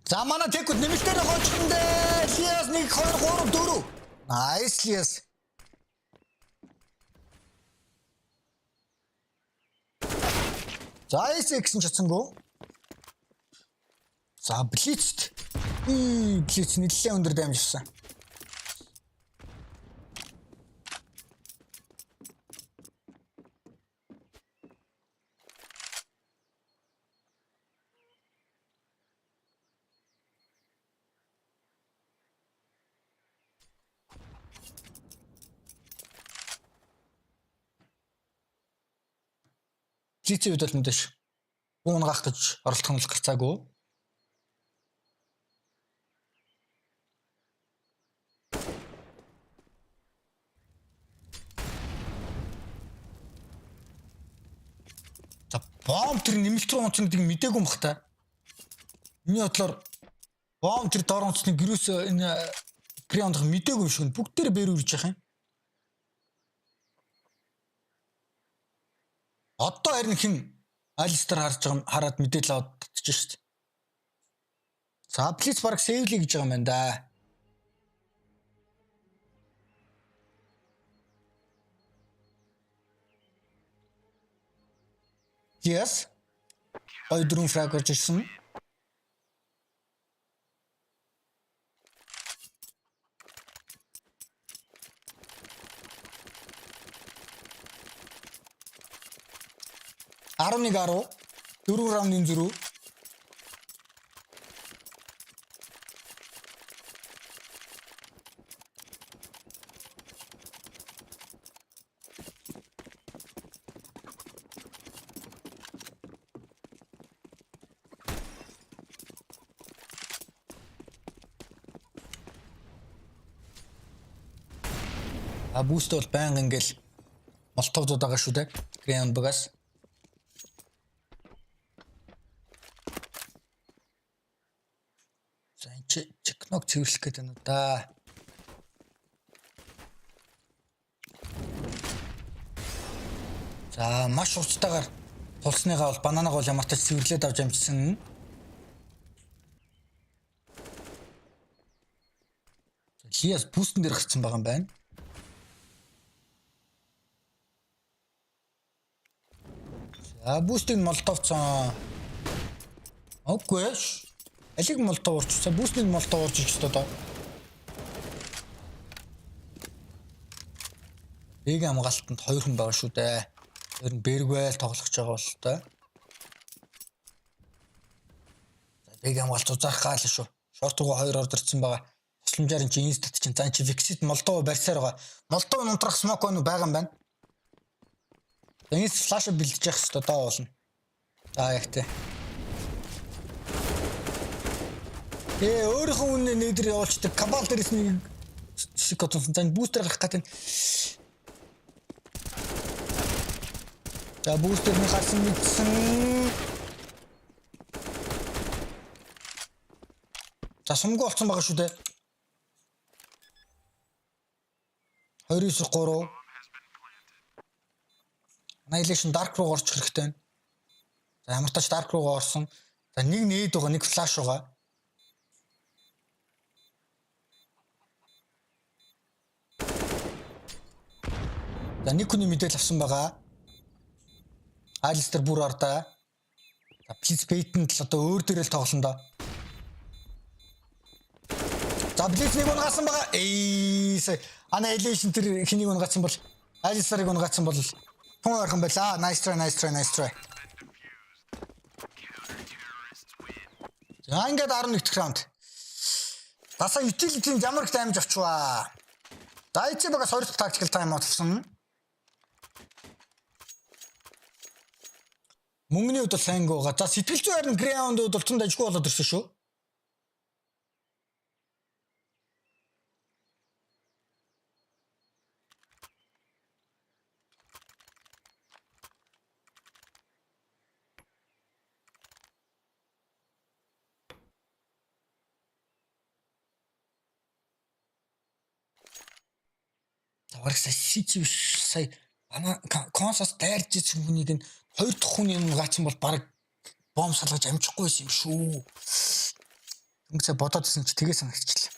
За манай тэкүүд нэмэлтээр хоочихдээ. Lias 1 2 3 4. Nice Lias. За IHC чадсангүй. За Blitz. Blitz нэлээд өндөр дамжсан. Blitz-ийн үед бол мэдээж уун гах гэж оролдох нь гарцаагүй. За бомб тэр нэмэлт рүү онцныг мдээгүй юм бах та. Миний бодлоор бомб тэр доор онцныг гэрээс энэ Grayhound мдээгүй юм шиг нь бүгдээр бээр үрж явах юм. Одоо харин хин Айлстер хараад мэдээлэл аваад татчих шүү дээ. За Blitz баг сейвлий гэж байгаа юм байна да. Yes. Ой дөрөв фраг орж ирсэн. Арны гаруу 4 раундын зөрүү. А boost бол байнга ингээл молтовдууд байгаа шүү дээ. Grayhound багаас. За энэ чекног цэвэрлэх гэдэг нь да. За маш урттайгаар тулсныгаа бол бананаг бол ямар ч цэвэрлээд авч амжсан. Лиас бустэн дээр гарсан байгаа юм байна. За бустын молтовцсон. Окей. Алиг молтов урчсан. Бустын молтов урч гэж одоо. Бэг хамгаалтанд 2 хүн байгаа шүү дээ. Тэр нь Бэргвэл тоглох байгаа бол та. За бэг хамгаалт узаах гал шүү. Шорт руу 2 ордорцсон байгаа. Тусламжаар энэ чинь инстат чинь зан чи Vixit молтов барьсаар байгаа. Молтов нунтрах смок байна уу байгаа юм байна. Энд флаш бэлдэж явах хэрэгтэй доо болно. За яг тэ. Өөрийнхөө үнэ нээдэр явуулчихдаг. Кабал дээрээс нэг шиг готсон. За бустер гарах гэдэг. За бустерний харсан мэдсэн. За сумгүй болсон байгаа шүү дээ. 29-3. Annihilation Dark руу орчих хэрэгтэй. За ямар тач Dark руу орсон. За нэг нээд байгаа, нэг флаш байгаа. За нэг хүний мэдээлэл авсан байгаа. Алистер бүр ардаа. За please bait-нд л одоо өөр дээрэл тоглоно доо. За please нэг унгасан байгаа. Annihilation тэр хэнийг унгасан бол Alisтерыг унгасан бол тун орхон байлаа. Nice try. За ингээд 11 дэх раунд. Дасаа utility ямар их даймж авчваа. За IHC багаас 2 дахь tactical time out авсан. Мөнгөний хувьд бол сайн гоогаа. За сэтгэл зүйн харин Grayhound-ууд бол тунд ажгүй болоод ирсэн шүү. Оргсаа сая ана консос дайрж ирсэн хүнийг нь 2 дахь хүний нугаацсан бол баг бом салгаж амжихгүй юм шүү. Ингэсээ бодоод ирсэн чи тгээ санагчлаа.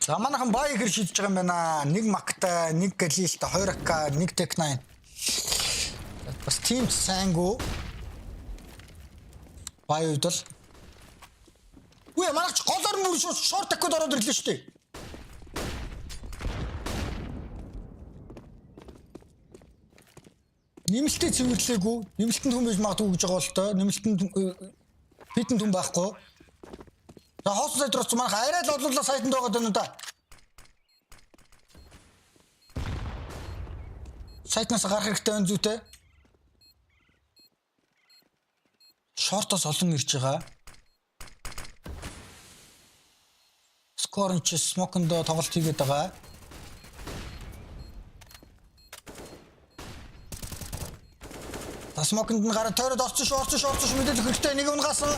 За манайхан бай ихэр шийдэж байгаа юм байна. Нэг мактай, нэг галилтай, 2 ак, нэг тек9. Бас тим сайнгу. Бай үед бол үе манайч голоор нүр шорт аккод ороод ирлээ шүү дээ. Нэмэлтээ цэвэрлээгүй. Нэмэлтэнд хүн байж магадгүй гэж байгаа бол тоо. Нэмэлтэнд хитэн хүн байхгүй. За хоос сайд рууц манайх арай л олуулаа сайтанд байгаа даа да. Сайтнаас гарах хэрэгтэй өн зүйтэй. Шортоос олон ирж байгаа. Скорнч смоконд тоглолт хийгээд байгаа. Смоконд нь гараад тойроод орсон шүү мэдээлэл хэрэгтэй. Нэг унгасан,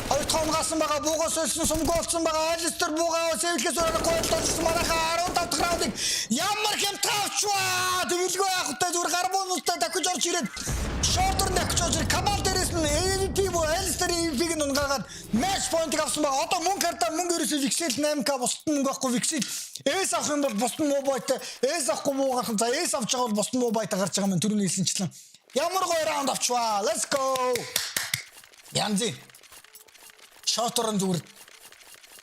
2 дахь унгасан байгаа. Буугаас өлсөн сумгүй болсон байгаа. Алистер буугаа сэвлээс өрөөгүй болчихсон манайхаа 15 дахь раундыг ямар хэмтаавчваа. Тэгэлгүй яах вэ? Зүгээр гарбуунуудтай дахиж орж ирээд шортер дахиж орж ирээд Кабал дээрээс нь MVP боо Алистер MVP-г нь унгаагаад матч point-ыг авсан байгаа. Одоо мөнгө хардаа мөнгө ерөөсөө Vixel 8k бусдын мөнгө авахгүй Vixel. Эс авах юм бол бусдын мобайтай. Эс авахгүй буугах. За эс авч байгаа бол бусдын мобайтай гарч байгаа юм түрүүний хэлсэнчлэн. Ямар гоё раунд авчваа. Let's go. Янзи. Шорторон зүгээр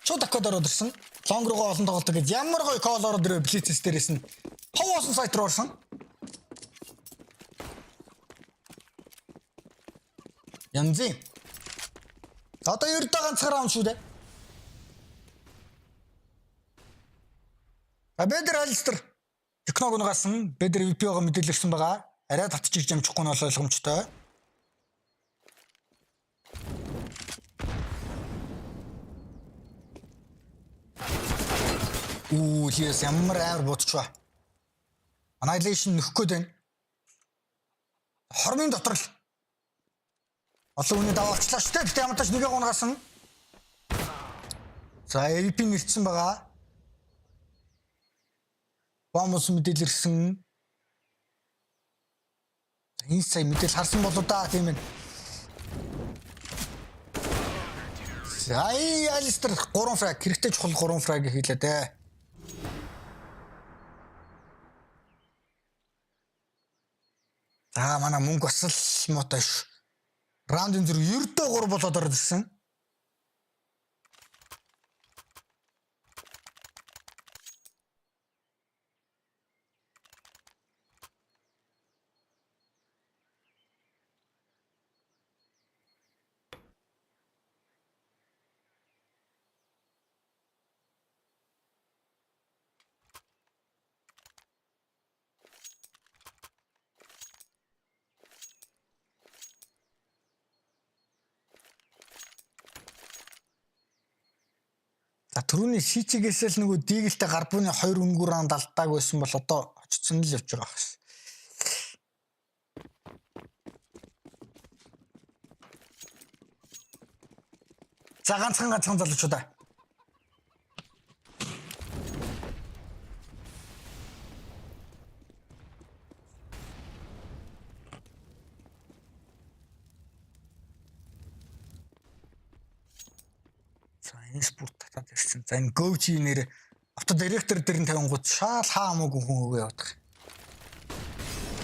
чууд аккод ороод ирсэн. Лонг руугаа олон тоглолт гэж ямар гоё кол ороод ирээ блицэс дээрээс нь. Хавуусан сайт руу орсон. Янзи. Одоо ердөө ганцхан раунд шүү дээ. Бэдэр Алистер техног унгасан. Бэдэр VP-га мэдээлэлсэн байгаа. Арай татчих амжихгүй нь бол ойлгомжтой. Лиас ямар амар бодчихва. Annihilation нөхгүй дээ. Хормын дотор л олон хүний даваалчлаа шүү дээ. Тэгтээ ямар тач нэгэ гунгасан. За AP нэрчсэн байгаа. Бомбос мэдээлэл ирсэн. Энэ сая мэдээлэл харсан болоо да тийм ээ. Ай Алистер 3 фраг хэрэгтэй чухал 3 фраг хийлээ дээ. За манай мөнгө бас л мотош. Раундын зүр ердөө 3 болоод ороод ирсэн. Түрүүний CC-гээс л нөгөө дигэлтэй гарбууны 2 өнгөр раунд алдааг байсан бол одоо очсон л явж байгаа хэрэг. За ганцхан залуучуудаа. Энэ спорт татаад ирсэн. За энэ GoG нэр авто директор дээр нь тавингууд шаал хаамаагүй хүн өгөө явдаг.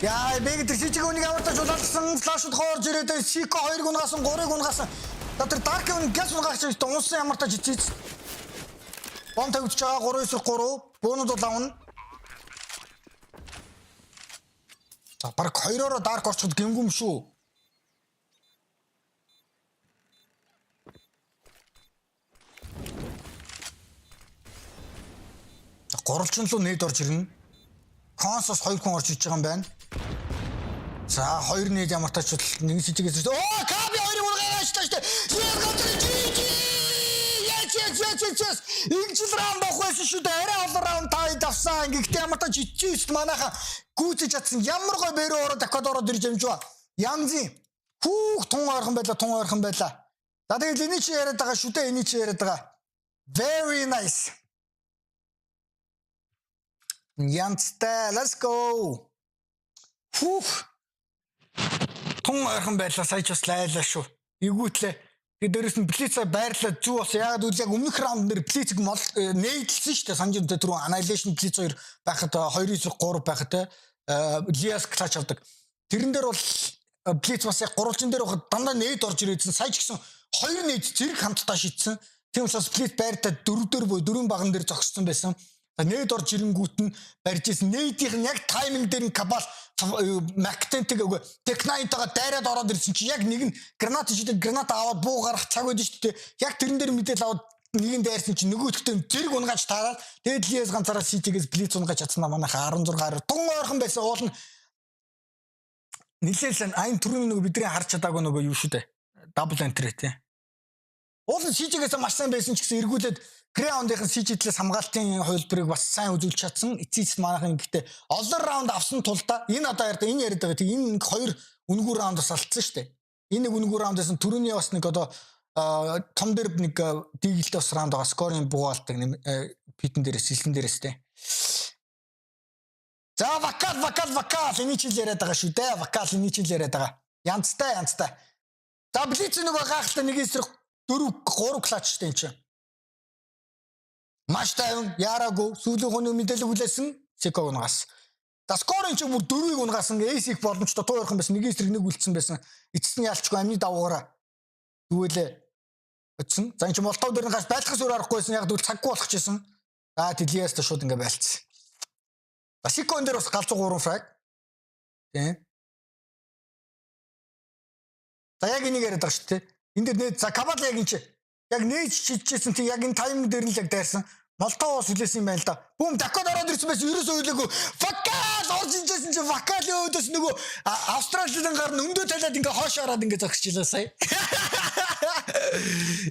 Яа, бэг тэр чиг үнийг авартаж улаалсан флашд хоорж ирээд Сико 2 гунгасан 3 гунгасан. Тэр Dark One гэс унгаач унсан ямар та жицээс. Бом тавьж байгаа 3-3 бөөнүүд бол авна. За баг 2-ороо Dark орчод гимгүм шүү. Горолчин руу нээд орж ирнэ. Консос 2 хүн орж иж байгаа юм байна. За 2 нээд ямар тач нэг сижигээс оо Каби 2 хүн гайштай штэ. Yes. Инжил раунд бохойсон шүү дээ. Арай олон раунд таад авсан. Гэхдээ ямар тач ичээст манайха гүйцэж чадсан. Ямар гой бэрөө ороо дахиад ороод ирж амжгаа. Янзи. Хүүх тун ойрхон байла. За тэгэл эний чи яриад байгаа шүү дээ. Эний чи яриад байгаа. Very nice. Янцтай, let's go. Фух. Тун ойрхон байлаа сая ч бас лайлаа шүү. Игүүтлээ. Тэгээд дээрэс нь Блицаа байрлаад зүү бас яагаад үл яг өмнөх раунд нэр Блицийг нээдэлсэн шүү дээ. Санжин дээр түрүү Annihilation Blitz 2 байхад 2-3 байхад Lias клач авдаг. Тэрэн дээр бол Blitz бас яг гурвалжин дээр байхад дандаа нээд орж ирээдсэн. Сая ч гэсэн 2 нээд зэрэг хамтдаа шийдсэн. Тийм учраас Blitz байртаа 4 баган дээр зогссон байсан. Нээд орж ирэнгүүт нь барьж исэн. Нээдийнх нь яг тайминг дээр нь Кабал Мактентиг Тек9-тагаа дайраад ороод ирсэн чи яг нэг нь гранат шийдэл гранат аваад буу гарах цаг байдаг шүү дээ. Яг тэрэн дээр мэдээлэл аваад нэг нь дайрсан чи нөгөөдөлтөө зэрэг унгааж таараад тэгээд Lias ганцаараа CT-гээс Blitz унгааж чадсан манайха 16-аар тун ойрхон байсан уул нь нэлээл айн түрүүний нөгөө бидний харж чадаагүй нөгөө юу шүү дээ. Double entry тий. Уул нь CT-гээс маш сайн байсан ч гэсэн эргүүлээд GRAYHOUND-ийн CG-тлээс хамгаалтын хувилбарыг бас сайн үзүүлж чадсан. Эцэст манайхан гэхдээ олон раунд авсан тулдаа энэ одоо энэ яриад байгаа. Тэг энэ 2 үнэгүй раунд бас алдсан шүү дээ. Энэ нэг үнэгүй раундаас нь түрүүний бас нэг одоо том дээр нэг дигэлтэй бас раунд байгаа. Скорын буугаалдаг питэн дээрээс сэлэн дээрээс дээ. За вакал энэ чил яриад байгаа шүү дээ. Вакал энэ чил яриад байгаа. Янцтай. За Блиц нэг гахалтай нэг эсрэг 4-3 клач шүү дээ энэ чинь. Маш тайван яраагүй сүүлийн хүний мэдээлэл хүлээсэн Сиког унгаас. За скорын ч бүр 4-ийг унгасан эсик боломжтой тууярхан байсан. Нэг эсрэг нэг үлдсэн байсан. Эцэст нь ялчгүй амны давуугаараа дүүлээ өцсөн. За энэ ч молтов дээр нь гаш байлгахс өөр аргахгүйсэн. Яг дүүл цаггүй болох гэсэн. За Lias та шууд ингээ байлцсан. За Сикон дээр бас галзуу 3 фраг. Тийм. За яг энийг яриад байгаа шүү дээ. Энд дээр нээд за Кабал яг энэ чи яг нээж чичээсэн тийм яг энэ тайминг дээр нь л яг дайрсан. Молтовоос хүлээсэн юм байна л да. Бүүм дахиад ороод ирсэн байсан. Ерөөсөө үйлээгүй. Вакал орж ижсэн чинь вакалын өөдөөс нөгөө Австралийн гар нь өндөө талаад ингээ хоош ороод ингээ зогсчихлаа сая.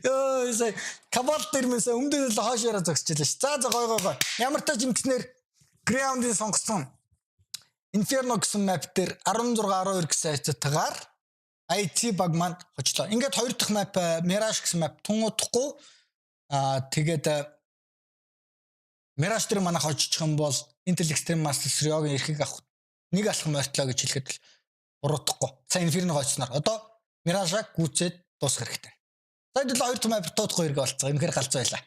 Ёо сая кабал дэрмээсээ өмнөдөө л хоош яраа зогсчихлаа ш. За гой. Ямар тач ингэснээр Greyhound-ийн сонгосон Inferno гэсэн map дээр 16-12 гэсэн хацаатаар IHC баг маань хочлоо. Ингээд хоёр дахь map Mirage гэсэн map тунгуудахгүй тэгээд Mirage дээр манай хожчих юм бол Intel Extreme Masters RIO-гийн эрхийг авах нэг алхам ойртлоо гэж хэлэхэд л буруудахгүй. Сайн Inferno хоцсноор одоо Mirage-аг гүйцээд дуусгах хэрэгтэй. За энэ л хоёр дахь map туудахгүй хэрэг болцгоо. Үнэхээр галзуу байлаа.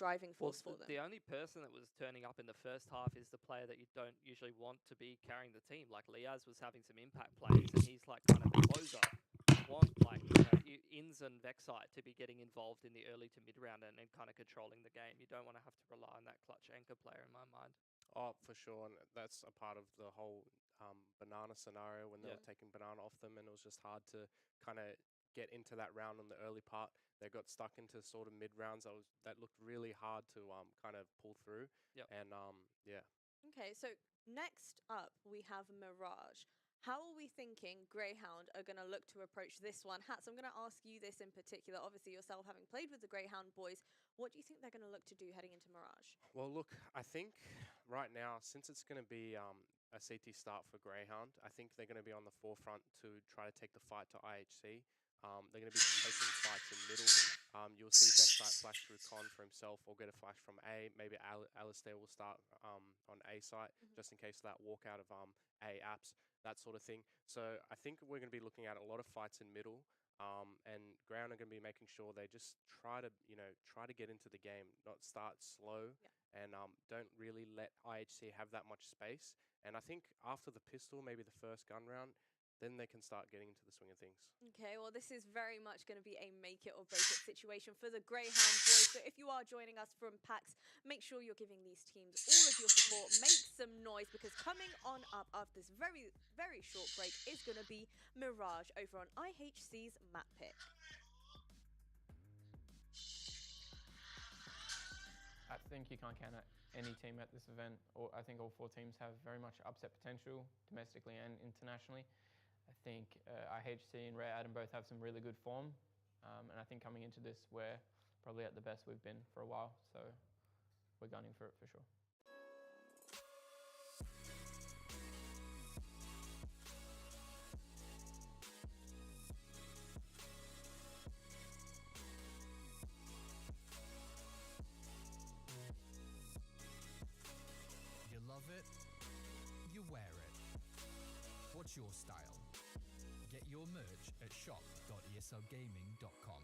Driving force for them. The only person that was turning up in the first half is the player that you don't usually want to be carrying the team. Like Liaz was having some impact plays, and he's like kind of the closer. You want like Inz and Vexite to be getting involved in the early to mid round and kind of controlling the game. You don't want to have to rely on that clutch anchor player in my mind. Oh, for sure, and that's a part of the whole banana scenario when they were taking banana off them, and it was just hard to kind of get into that round on the early part. They got stuck into sort of mid rounds that looked really hard to kind of pull through. And yeah. Okay, so next up we have Mirage. How are we thinking Greyhound are going to look to approach this one? Hats, I'm going to ask you this in particular. Obviously, yourself having played with the Greyhound boys, what do you think they're going to look to do heading into Mirage? Well, look, I think right now, since it's going to be a CT start for Greyhound, I think they're going to be on the forefront to try to take the fight to IHC. They're going to be taking fights in middle. You'll see Vexite flash through Con for himself or get a flash from A. Maybe Alistair will start on A site just in case of that walkout of A apps, that sort of thing. So I think we're going to be looking at a lot of fights in middle. And Greyhound are going to be making sure they just try to get into the game, not start slow, and don't really let IHC have that much space. And I think after the pistol, maybe the first gun round, then they can start getting into the swing of things. Okay, well, this is very much going to be a make it or break it situation for the Greyhound boys. So if you are joining us from PAX, make sure you're giving these teams all of your support. Make some noise, because coming on up after this very, very short break is going to be Mirage over on IHC's map pick. I think you can't count out any team at this event. I think all four teams have very much upset potential, domestically and internationally. I think IHC and GRAYHOUND both have some really good form, and I think coming into this, we're probably at the best we've been for a while, so we're gunning for it for sure. You love it, you wear it. What's your style? Get your merch at shop.eslgaming.com.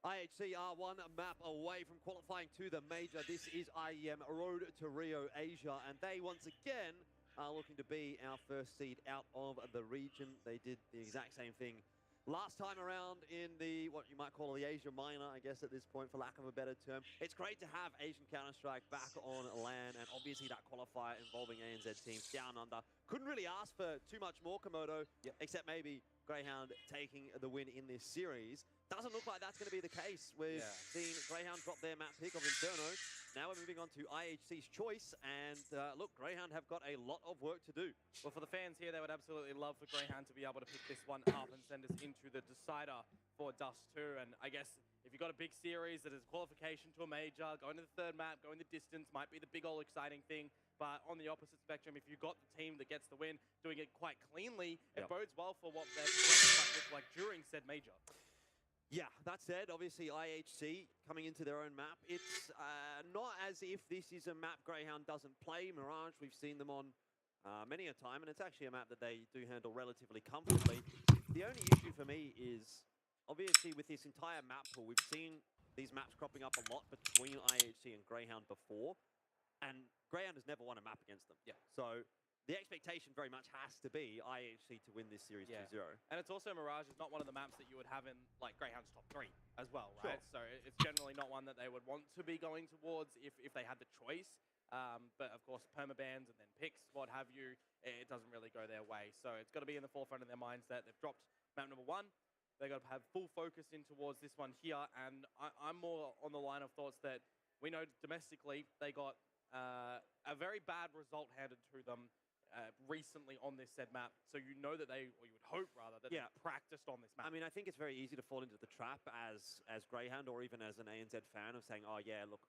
IHC are one map away from qualifying to the major. This is IEM Road to Rio Asia, and they once again are looking to be our first seed out of the region. They did the exact same thing last time around in the, what you might call the Asia Minor, I guess at this point, for lack of a better term. It's great to have Asian Counter-Strike back on LAN, and obviously that qualifier involving ANZ teams down under. Couldn't really ask for too much more, Komodo, except maybe Greyhound taking the win in this series. Doesn't look like that's going to be the case. We've seen Greyhound drop their map pick of Inferno. Now we're moving on to IHC's choice, and look, Greyhound have got a lot of work to do. Well, for the fans here, they would absolutely love for Greyhound to be able to pick this one up and send us into the decider for Dust 2. And I guess if you've got a big series that is qualification to a major, going to the third map, going the distance might be the big old exciting thing. But on the opposite spectrum, if you've got the team that gets the win, doing it quite cleanly, it bodes well for what their performance might look like during said major. Yeah, that said, obviously IHC coming into their own map. It's not as if this is a map Greyhound doesn't play. Mirage, we've seen them on many a time, and it's actually a map that they do handle relatively comfortably. The only issue for me is, obviously with this entire map pool, we've seen these maps cropping up a lot between IHC and Greyhound before, and Greyhound has never won a map against them. Yeah. So the expectation very much has to be IHC to win this series 2-0. And it's also Mirage is not one of the maps that you would have in like Greyhound's top 3 as well, right? So it's generally not one that they would want to be going towards if they had the choice. But of course, permabans and then picks, what have you, it doesn't really go their way. So it's got to be in the forefront of their minds that they've dropped map number 1. They got to have full focus in towards this one here. And I'm more on the line of thoughts that we know domestically they got a very bad result handed to them recently on this said map, so you know that they, or you would hope rather, that they practiced on this map. I mean, I think it's very easy to fall into the trap as Greyhound or even as an ANZ fan of saying, oh yeah, look,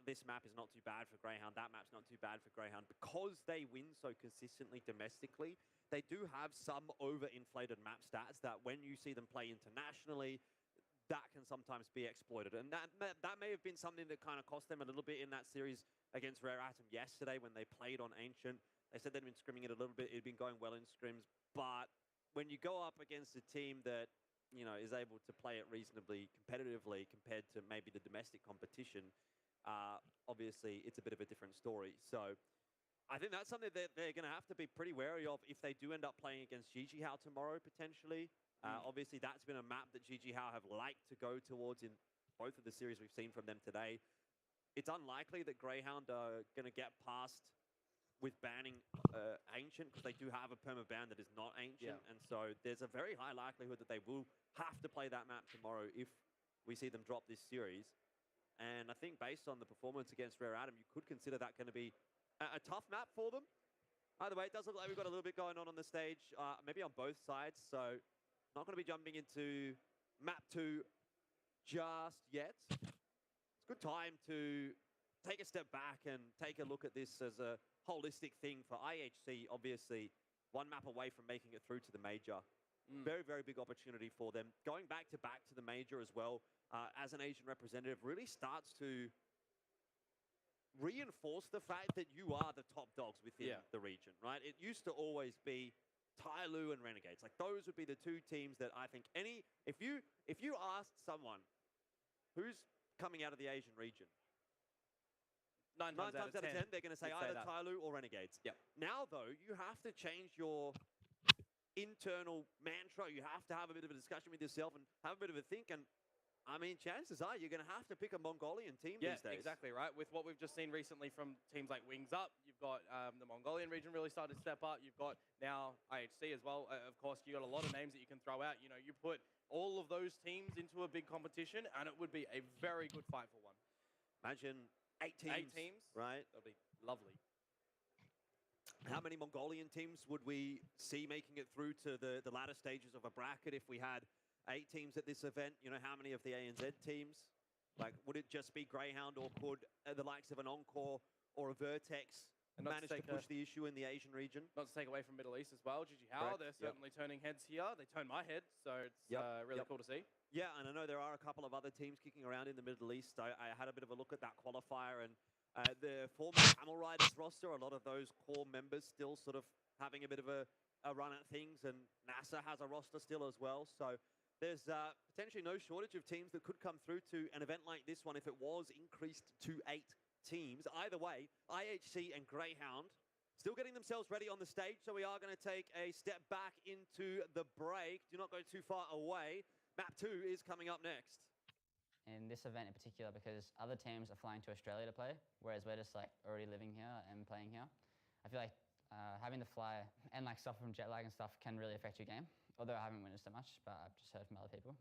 this map is not too bad for Greyhound, that map's not too bad for Greyhound. Because they win so consistently domestically, they do have some overinflated map stats that when you see them play internationally, that can sometimes be exploited. And that may have been something that kind of cost them a little bit in that series against Rare Atom yesterday when they played on Ancient. They said they'd been scrimming it a little bit. It'd been going well in scrims. But when you go up against a team that, you know, is able to play it reasonably competitively compared to maybe the domestic competition, obviously it's a bit of a different story. So I think that's something that they're going to have to be pretty wary of if they do end up playing against GG How tomorrow, potentially. Obviously, that's been a map that GG How have liked to go towards in both of the series we've seen from them today. It's unlikely that Greyhound are going to get past with banning Ancient, because they do have a perma-ban that is not Ancient, and so there's a very high likelihood that they will have to play that map tomorrow if we see them drop this series. And I think based on the performance against Rare Atom, you could consider that going to be a tough map for them. Either way, it does look like we've got a little bit going on the stage, maybe on both sides, so not going to be jumping into map 2 just yet. It's a good time to take a step back and take a look at this as a holistic thing for IHC. Obviously, one map away from making it through to the major. Very, very big opportunity for them. Going back to the major as well, as an Asian representative, really starts to reinforce the fact that you are the top dogs within the region, right? It used to always be Tyloo and Renegades. Like, those would be the two teams that I think if you asked someone who's coming out of the Asian region, 9 times out of 10, they're going to say either Tyloo or Renegades. Now, though, you have to change your internal mantra. You have to have a bit of a discussion with yourself and have a bit of a think. And, I mean, chances are you're going to have to pick a Mongolian team these days. Exactly, right? With what we've just seen recently from teams like Wings Up, you've got the Mongolian region really started to step up. You've got now IHC as well. Of course, you got a lot of names that you can throw out. You know, you put all of those teams into a big competition, and it would be a very good fight for one. Imagine 8 teams, right? That'd be lovely. How many Mongolian teams would we see making it through to the latter stages of a bracket if we had 8 teams at this event? You know, how many of the ANZ teams? Like, would it just be Greyhound, or could the likes of an Encore or a Vertex manage to push the issue in the Asian region? Not to take away from Middle East as well. GG How, they're certainly turning heads here. They turn my head, so it's really cool to see. Yeah, and I know there are a couple of other teams kicking around in the Middle East. I had a bit of a look at that qualifier, and the former Camel Riders roster, a lot of those core members still sort of having a bit of a run at things, and NASA has a roster still as well. So there's potentially no shortage of teams that could come through to an event like this one if it was increased to 8 teams. Either way, IHC and Greyhound still getting themselves ready on the stage, so we are going to take a step back into the break. Do not go too far away. Map 2 is coming up next. In this event in particular, because other teams are flying to Australia to play, whereas we're just like already living here and playing here. I feel like having to fly and like suffer from jet lag and stuff can really affect your game. Although I haven't witnessed it much, but I've just heard from other people.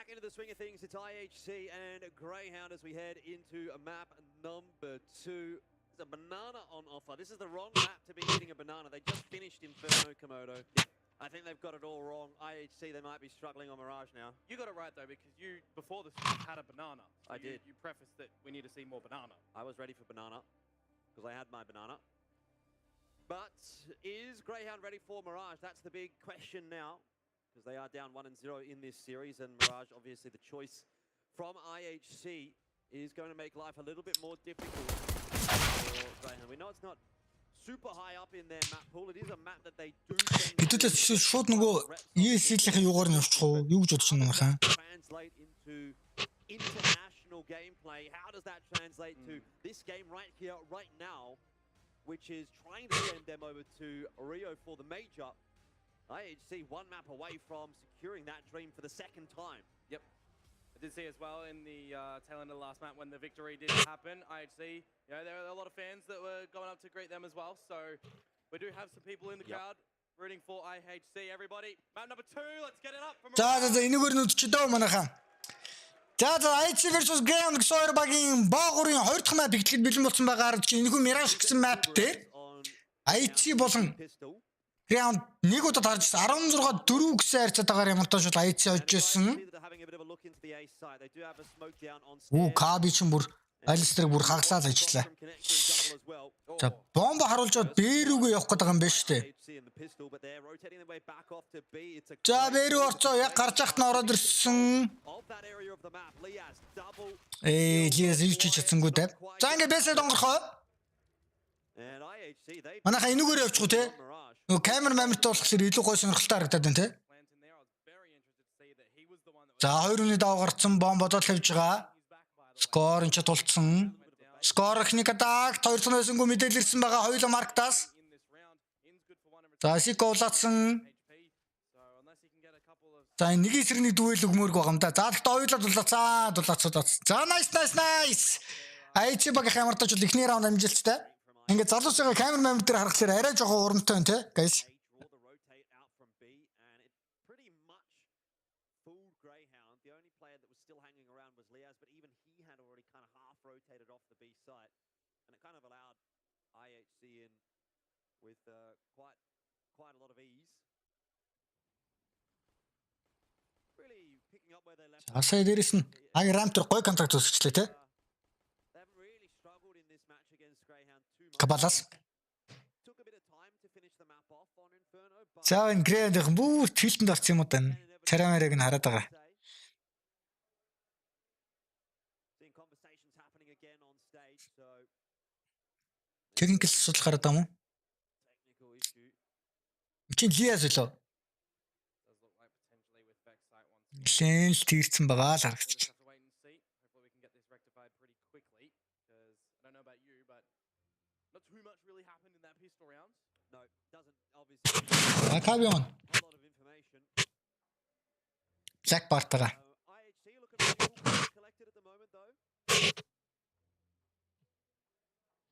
into the swing of things. It's IHC and Greyhound as we head into map number 2. There's a banana on offer. This is the wrong map to be eating a banana. They just finished Inferno, Komodo. I think they've got it all wrong. IHC, they might be struggling on Mirage now. You got it right, though, because you, before the switch, had a banana. So I did. You prefaced that we need to see more banana. I was ready for banana, because I had my banana. But is Greyhound ready for Mirage? That's the big question now, because they are down 1-0 in this series, and Mirage, obviously the choice from IHC, is going to make life a little bit more difficult for Greyhound. We know it's not super high up in their map pool. It is a map that they do Хэдүүлээ шууд нөгөө ESL-ийн юугаар нь явчих уу? Юу гэж бодож байна хаа? Translate into international gameplay. How does that translate to this game right here, right now, which is trying to send them over to RIO for the major? IHC one map away from securing that dream for the second time. Yep. I did see as well in the tail end of the last map when the victory didn't happen. IHC, you know, there are a lot of fans that were going up to greet them as well. So we do have some people in the crowd rooting for IHC. Everybody, map number 2, let's get it up. За энэгээр нь үдчихдээ манайхаа. За IHC versus GRAYHOUND гэсэн хоёр багийн баагуурын 2 дахь мап бэлтгэл бэлэн болсон байгаагаар чи энэхүү Mirage гэсэн мап дээр IHC болон GRAYHOUnd нэг удаа тарж 16-4 гэсэн харьцаатаагаар ямар тааш бол IHC ойж ирсэн. Каби ч бүр Алистерыг бүр хаглаад ажиллаа. За бомба харуулж Б рүүгээ явах гэдэг юм байна шүү дээ. За Б рүү орцоо яг гарч ахт нь ороод ирсэн. Лиас юу ч чадсангүй дээ. За ингээ бэсээ донгорхоо. Манайха энүүгээр явчих уу те? Нөгөө камер мамиртай болохоор илүү гой сонирхолтой харагдаад байна те. За 2-1 даваа гарцсан бомб бодоод л явж байгаа. Скор энэ ч тулцсан. Скор ихнийка дагт 2 цон байсангүй мэдээлэл ирсэн байгаа. Хоёулаа марктаас. За Сико улаацсан. За нэг эсрэгний дүүэл өгмөрг байгаа юм да. За гэхдээ хоёулаа дулаацсан. За nice. IHC баг ямар тач бол ихний раунд амжилттай. Ингээд залуус байгаа камер мамир дээр харахаар арай жоохон урамтай байна те guys. Rotated off the B site, and it kind of allowed IHC in with quite a lot of ease. Really picking up where they left. Асаа дээрээс нь Рамтер гой контакт үүсгэжлээ те. They haven't really struggled in this match against Greyhound too much. Кабалас. Took a bit of time to finish the map off on Inferno. За энэ Greyhound бүр тэлтэнд орсон юм уу тань. Царамарыг нь хараад байгаа. Техникэл асуудал гараад байгаа юм уу? Чин Лиас үлээ. Лэн л тийрсэн байгаа л харагдчих. Акавион. Black Bart-ага.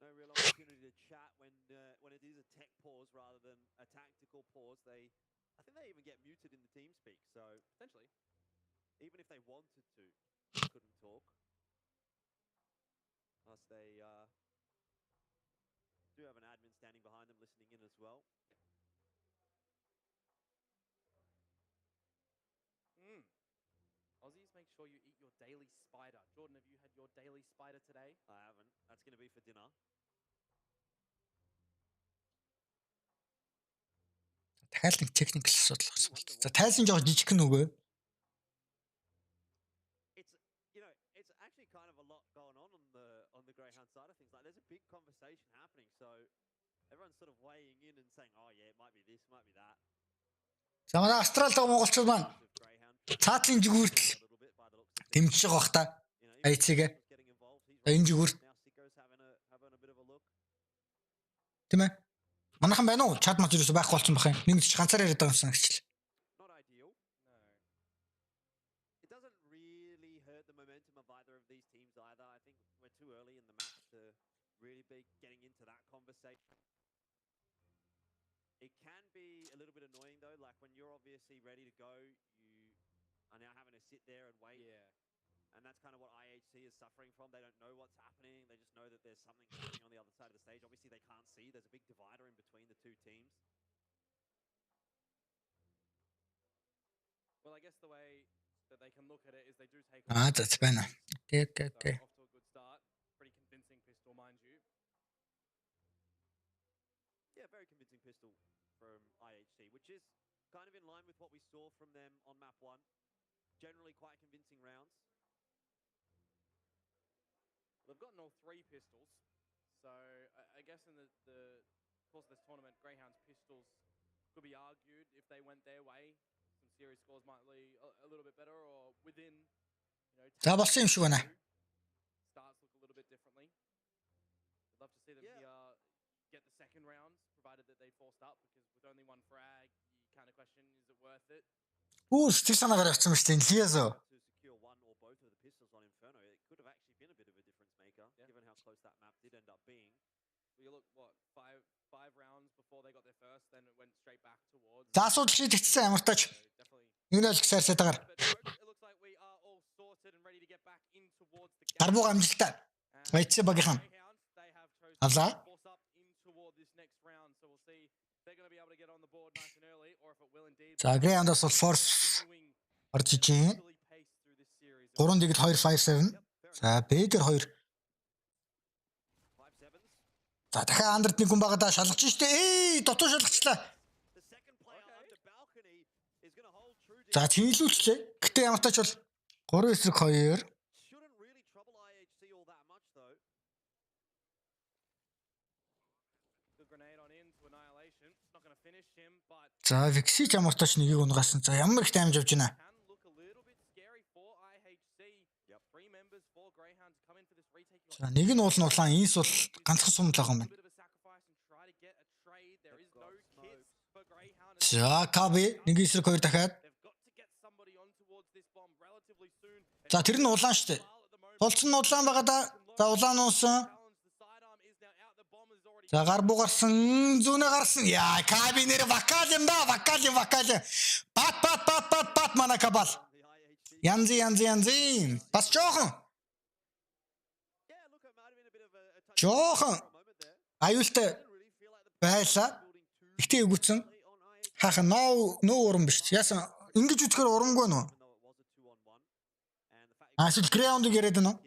No real opportunity to chat when it is a tech pause rather than a tactical pause. I think they even get muted in the team speak. So potentially, even if they wanted to, they couldn't talk. Plus they do have an admin standing behind them listening in as well. Aussies, make sure you eat your daily spider. Jordan, have you had your daily spider today? I haven't. That's going to be for dinner. Дахиад нэг техникл асуудал болсон байна. За тайлсан жоо жижиг нүгөө. It's actually kind of a lot going on the Greyhound side of things. Like there's a big conversation happening, so everyone's sort of weighing in and saying, "Oh yeah, it might be this, might be that." За манай Австралид монголчууд маань цаатлын жигүүртэл дэмжиж байгаа бах та. IHC-гээ. Энэ жигүүр. Тэ мэ? Манайхан байна уу? Чат мат юусе байхгүй болсон бах юм. Нэг ч ганцаар яриад байгаа юмсан гэчихлээ. Not ideal. No. It doesn't really hurt the momentum of either of these teams either. I think we're too early in the match to really be getting into that conversation. It can be a little bit annoying though, like when you're obviously ready to go, I are now having to sit there and wait. And that's kind of what IHC is suffering from. They don't know what's happening. They just know that there's something happening on the other side of the stage. Obviously, they can't see. There's a big divider in between the two teams. Well, I guess the way that they can look at it is they do take. That's fine. Okay. Off to a good start. Pretty convincing pistol, mind you. Yeah, very convincing pistol from IHC, which is kind of in line with what we saw from them on map 1. Generally quite convincing rounds. They've gotten all 3 pistols, so I guess in the course of this tournament, Greyhound's pistols could be argued if they went their way. Some series scores might be a little bit better, or within, you know, За болсон юм шиг байна. starts look a little bit differently. I'd love to see them here get the second round, provided that they forced up, because with only 1 frag, you kind of question, is it worth it? Сэтгэл санаагаар авсан юм шүү дээ. Лиазо. To secure one or both of the pistols on Inferno, it could have actually been a bit of a difference maker, given how close that map did end up being. Well, you look, what, five rounds before they got their first, then it went straight back towards. За асуудал шийдэгдсэн ямар тач. Нэг л гисэрсээд байгаа. It looks like we are all sorted and ready to get back in towards the gap. Гарбуу амжилттай. IHC багийнхан. Авлаа. Force up in toward this next round, so we'll see if they're going to be able to get on the board nice and early, or if it will indeed. За GRAYHOUND-аас бол force орж иж байна. 3 дэгд 257. За Бэгэр 2. За дахиад андерд нэг хүн байгаа да шалгаж штэ. Дотоо шалгачлаа. За чингэлүүлчлээ. Гэтэ ямар тач бол 3 эсрэг 2. За Vixi ямар тач нэгийг унгасан. За ямар их таймж авч байна. За нэг нь уулын улаан, инс бол ганцхан сум л байгаа юм байна. За Каби нэг эсрэг 2 дахиад. За тэр нь улаан шүү дээ. Толцсон нь улаан байгаа да. За улаан нуусан. За гарбуу гарсан, зүүнээ гарсан. Яа, Каби нэр вакал юм да, вакал. Бат мана кабал. Янзи. Бас жоохон аюултай байлаа. Ихтэй өгөөцөн. Хааха нөө уран биш. Яасан ингэж үзэхээр урамгүй нөө. Асил GRAYHOUND яриад байна уу?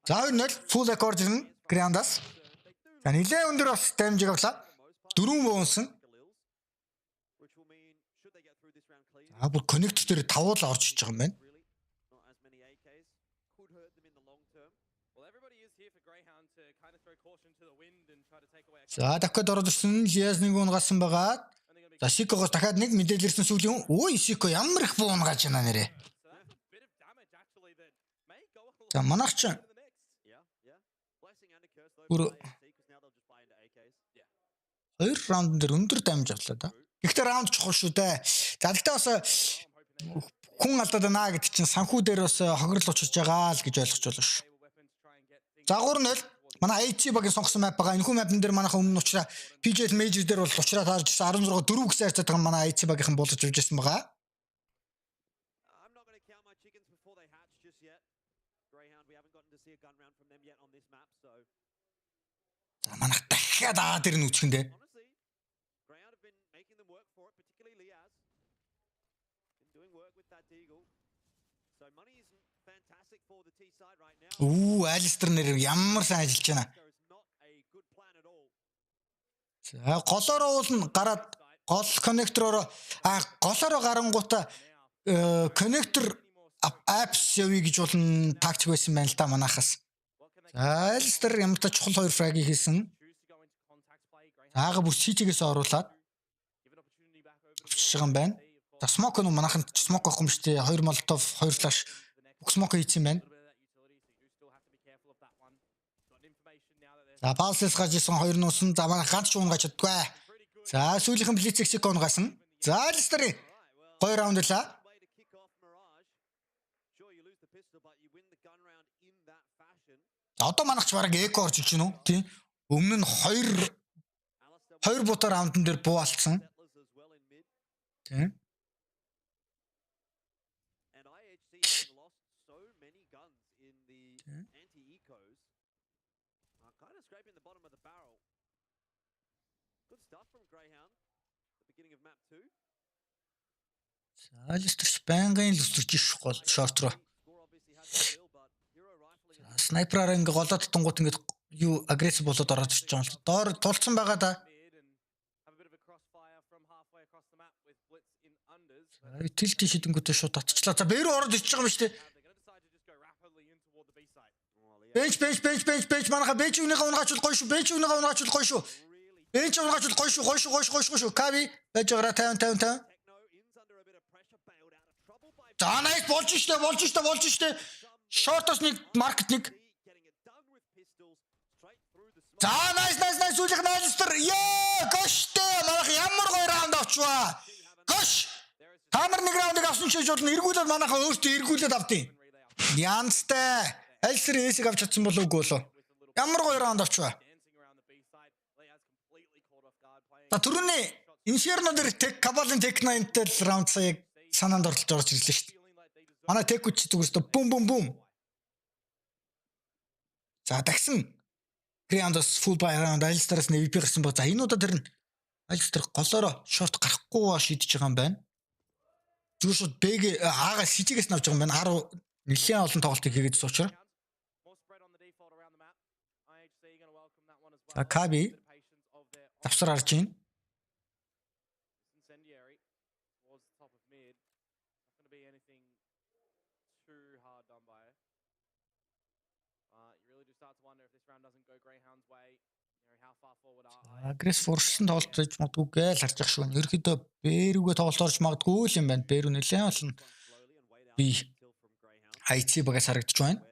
За 2-0 full record нь GRAYHOUND-аас. За нилээ өндөр бас дамжиг авлаа. 4 уунсан. За бүр connect дээр 5 л орж иж байгаа юм байна. За дахиад ороод ирсэн Лиаз нэг унгасан байгаа. За Сикогоос дахиад нэг мэдээлэл ирсэн сүүлийн. Ой Сико ямар их буунгааж байна нэрээ. За манайх ч бүр 2 раунд дээр өндөр дамж авлаа да. Гэхдээ раунд чухал шүү дээ. За гэхдээ бас хүн алдаад байна гэдэг чинь санхүү дээр бас хохирол учирч байгаа л гэж ойлгож байна шүү. За 3-0 манай IHC багийн сонгосон map байгаа. Энэхүү map-н дээр манайхан өмнө учраа PGL Major дээр бол учраа таарж 16 4 гэсэн хайцаад байгаа манай IHC багийнхан болж явж байсан байгаа. За манайх дахиад дээр нь үчгэн дээ. Алистер нэр ямар сайн ажиллаж байна. За голоороо уулна гараад гол коннектороор голоороо гарангуудаа коннектор апс явъя гэж болно тактик байсан байна л да манайхаас. За алистер ямар та чухал 2 фраг хийсэн. Аага бүр CT-гээс оруулаад авчих юм байна. За смок нь манайхан смок авах юм шүү дээ. 2 молотов 2 флаш бүх смок хийсэн байна. За паусээс гажсэн 2 нуусан. За манай ганц ч уунгач чаддгүй. За сүүлийнхэн блицексик унгасан. За алистер 2 раунд лаа. Одоо манайч бараг эко орж иж гинөө тийм өмнө нь 2 бутаа раундн дээр буу алдсан. Тийм. And IHC having lost so many guns in the anti-ecos are kind of scraping the bottom of the barrel. Good stuff from Greyhound at the beginning of map 2. Алистерч байнгын л өсөрч иш гол шорт руу. Снайпераар ингээ голоод тангууд ингээ юу агрессив болоод ороод ирж байгаа юм л. Доор тулцсан байгаа да. Тэл тийшэдэнгүүтээ шууд татчихлаа. За бээр ороод ирж байгаа юм шүү дээ. Бенч манаха бенч үнийхээ унгаачлал гоё шүү. Бенч үнийхээ унгаачлал гоё шүү. Бенч унгаачлал гоё шүү. Кави байж байгаа 50. За найс болж штэ. Шортос нэг маркет нэг. За найс үлэх найстер. Гоштэй манайх ямар гоё раунд авчваа. Гош. Тамар нэг раундыг авсан ч жоо эргүүлээд манайхаа өөртөө эргүүлээд авдیں۔ Янзтай. Альсэр эсэг авч чадсан болов уу болоо. Ямар гоё раунд авчваа. За түрүүний Inferno дээр Кабалын Tech9-тэй раунд сая санаанд орж ирлээ шүү дээ. Манай Tech-үч зүгээрээ бум. За тагсан Greyhound-ос full buy round Альстераас MVP гарсан ба. За энэ удаа тэр нь Альстер голоороо шорт гарахгүй шийдэж байгаа юм байна. Зүгээр шууд Бэг аагаас сижигээс навж байгаа юм байна. 10 нэлээд олон тоглолтыг хийгээд суучраа. За Каби давсар харж байна. Агресс форсн тоглолт хийж магадгүй гээл харж ах шүү. Ерөөдөө бэрүүгээ тоглолт орж магадгүй л юм байна. Бэрүү нэлээд олон би IHC багаас харагдаж байна.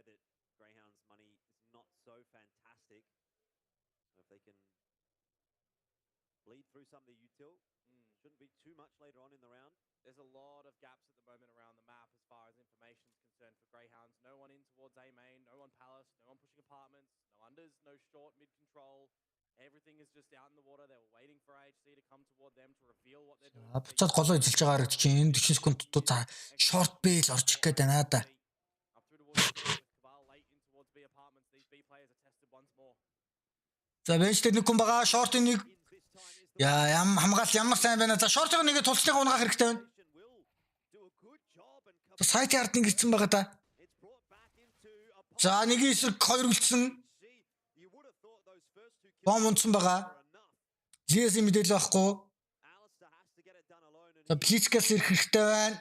There's a lot of gaps at the moment around the map as far as information is concerned for Greyhounds. No one in towards A main, no one palace, no one pushing apartments, no unders, no short, mid control. Everything is just out in the water. They're waiting for IHC to come toward them to reveal what they're doing. Буцаад голоо эзэлж байгаа харагдаж байна. 40 секунд дуу за шорт бэл орж ирэх гээд байна да. За бенчтэй нэг хүн байгаа. Шортын нэг хамгаал ямар сайн байна. За шортыг нэгэ тулцныхаа унгаах хэрэгтэй байна. За сайт ард нэг ирсэн байгаа да. За нэг эсрэг хоёр үлдсэн. Бом унтсан байгаа. GS мэдээлэл авахгүй. За Блицкээс ирэх хэрэгтэй байна.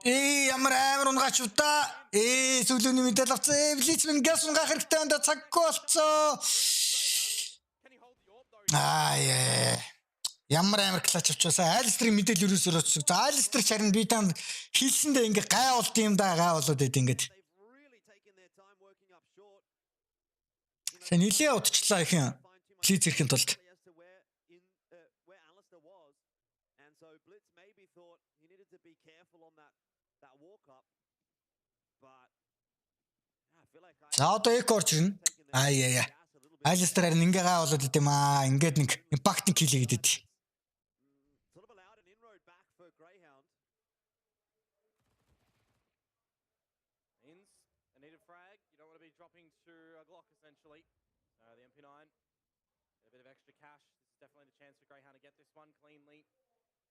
Ямар амар унгаач удаа. Сүүлөний мэдээлэл авцсан. Блиц минь газ унгаах хэрэгтэй байна да. Цаггүй болцоо. Ямар амар клач авчаасаа Альстрийн мэдээлэл юусоор очсон. За Альстр харин би танд хэлсэндээ ингээ гай болд юм да. Гай болоод байд ингээд. Сэн нилээ удчлаа их юм. Блиц ирэхин тулд. За одоо эк орж ирнэ. Альстер харин ингээ гай болоод байд юм аа. Ингээд нэг импакт нэг хийлээ гэдэг.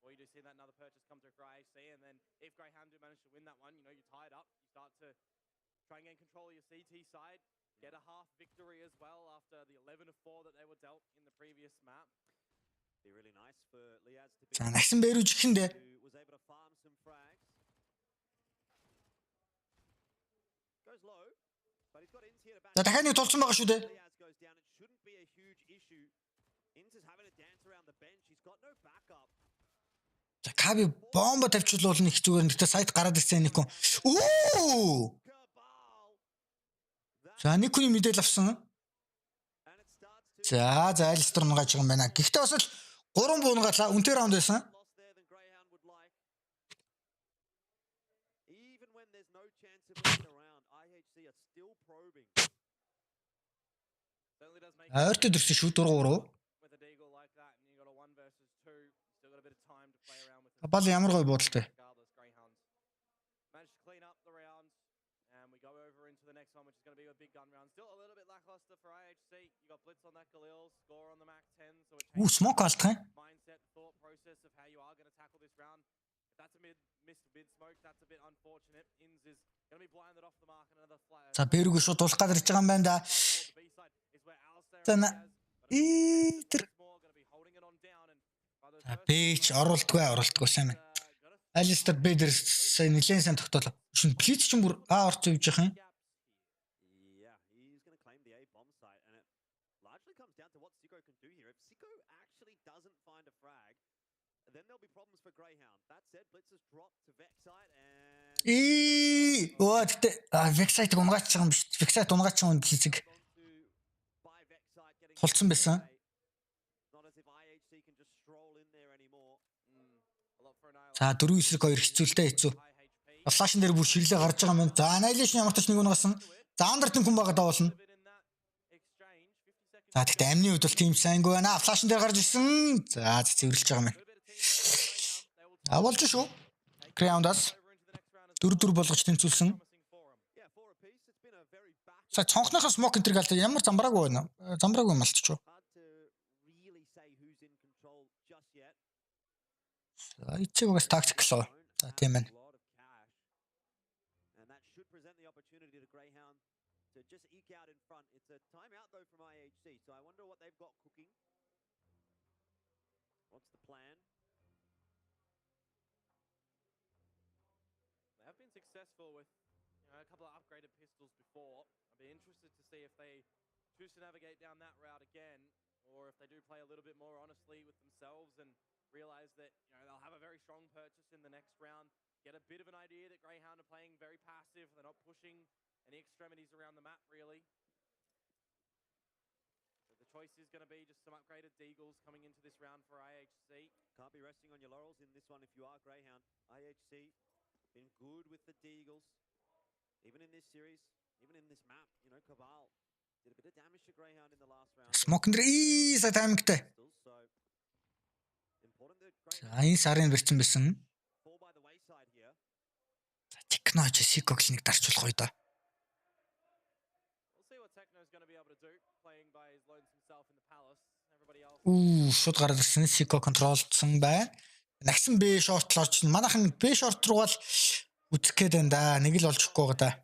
Or you do see that another purchase come through for IHC, and then if Greyhound do manage to win that one, you know, you're tied up. You start to try and gain control of your CT side, get a half victory as well after the 11-4 that they were dealt in the previous map. Be really nice for Liaz to be За нагсан бэрүүж ихэндээ. Was able to farm some frags. Goes low, but he's got ins here to back. За дахиад нэг тулцсан байгаа шүү дээ. Liaz goes down. It shouldn't be a huge issue. Ins is having to dance around the bench. He's got no backup. За Каби бомба тавьчихвал нэг зүгээр нэгтэй сайт гараад ирсэн нэг хүн. Оо! За нэг хүний мэдээлэл авсан. За Альстер унгааж байгаа юм байна. Гэхдээ бас л 3 буунгаалаа үнтэй раунд байсан. Even when there's no chance of winning the round, IHC are still Ойртод ирсэн шүү 4-3. With a deagle like that, and you got a 1 versus 2, you still got a bit of time to play around with it. Бал ямар гоё бодолтой. Regardless, Greyhounds managed to clean up the round, and we go over into the next one, which is going to be a big gun round. Still a little bit lackluster for IHC. You got blitz on that Galil, score on the Mac 10, so it changes Smoke алдах. mindset, thought process of how you are going to tackle this round. If that's a missed mid smoke, that's a bit unfortunate. Inns is going to be blinded off the mark, and another flyer. За бэрүүг шууд тулах гадар ич байгаа юм байна да. За бэч оруулдгүй сайн байна. Алистер Бэдер нэлээд сайн тогтоолоо. Шин плиц ч юм бүр орч ивж явах юм. Yeah, he's going to claim the A bomb site, and it largely comes down to what Sicko can do here. If Sicko actually doesn't find a frag, then there'll be problems for Greyhound. That said, Blitz has dropped to Vexite, and What? Vexite унгаач байгаа юм биш. Vexite унгаач байгаа юм плицэг. Холцсон байсан. not as if IHC can just stroll in there anymore. За 4-9-2 хэцүүлтэй хэцүү. Флашн дээр бүр ширлээ гарч байгаа юм. За Annihilation ямар ч нэг унгасан. За Underт хүн байгаа давуулна. За тэгтээ амны хувьд бол тийм сайнгүй байна. Флашн дээр гарч ирсэн. За цэвэрлж байгаа юм. Болж шүү. Grayhound-аас 4-4 болгож тэнцүүлсэн. За цонхныхоо smoke энтер галт ямар замбраагүй байна. Замбраагүй малччихв. За ичиг угаас тактикл. За тийм байна. And that should present the opportunity to Greyhound to just eke out in front. It's a timeout though from IHC, so I wonder what they've got cooking. What's the plan? They have been successful with a couple of upgraded pistols before. I'd be interested to see if they choose to navigate down that route again, or if they do play a little bit more honestly with themselves and realize that they'll have a very strong purchase in the next round. Get a bit of an idea that Greyhound are playing very passive. They're not pushing any extremities around the map really. So the choice is going to be just some upgraded Deagles coming into this round for IHC. Can't be resting on your laurels in this one if you are Greyhound. IHC been good with the Deagles, even in this series, even in this map. Cabal did a bit of damage to Greyhound in the last round. Smoke энтер за таймгтай. За энэ сарын бэрцэн байсан. За технож Sicko клиник дарчулах гоё да. We'll see what Techno's going to be able to do playing by his lonesome self in the palace. Everybody else Шууд гараад ирсэн Sicko контролдсон байна. Нагсан B short лооч манайхан B short руу бол үзэх гээд байна да. Нэг л болж өгөхгүй байгаа да.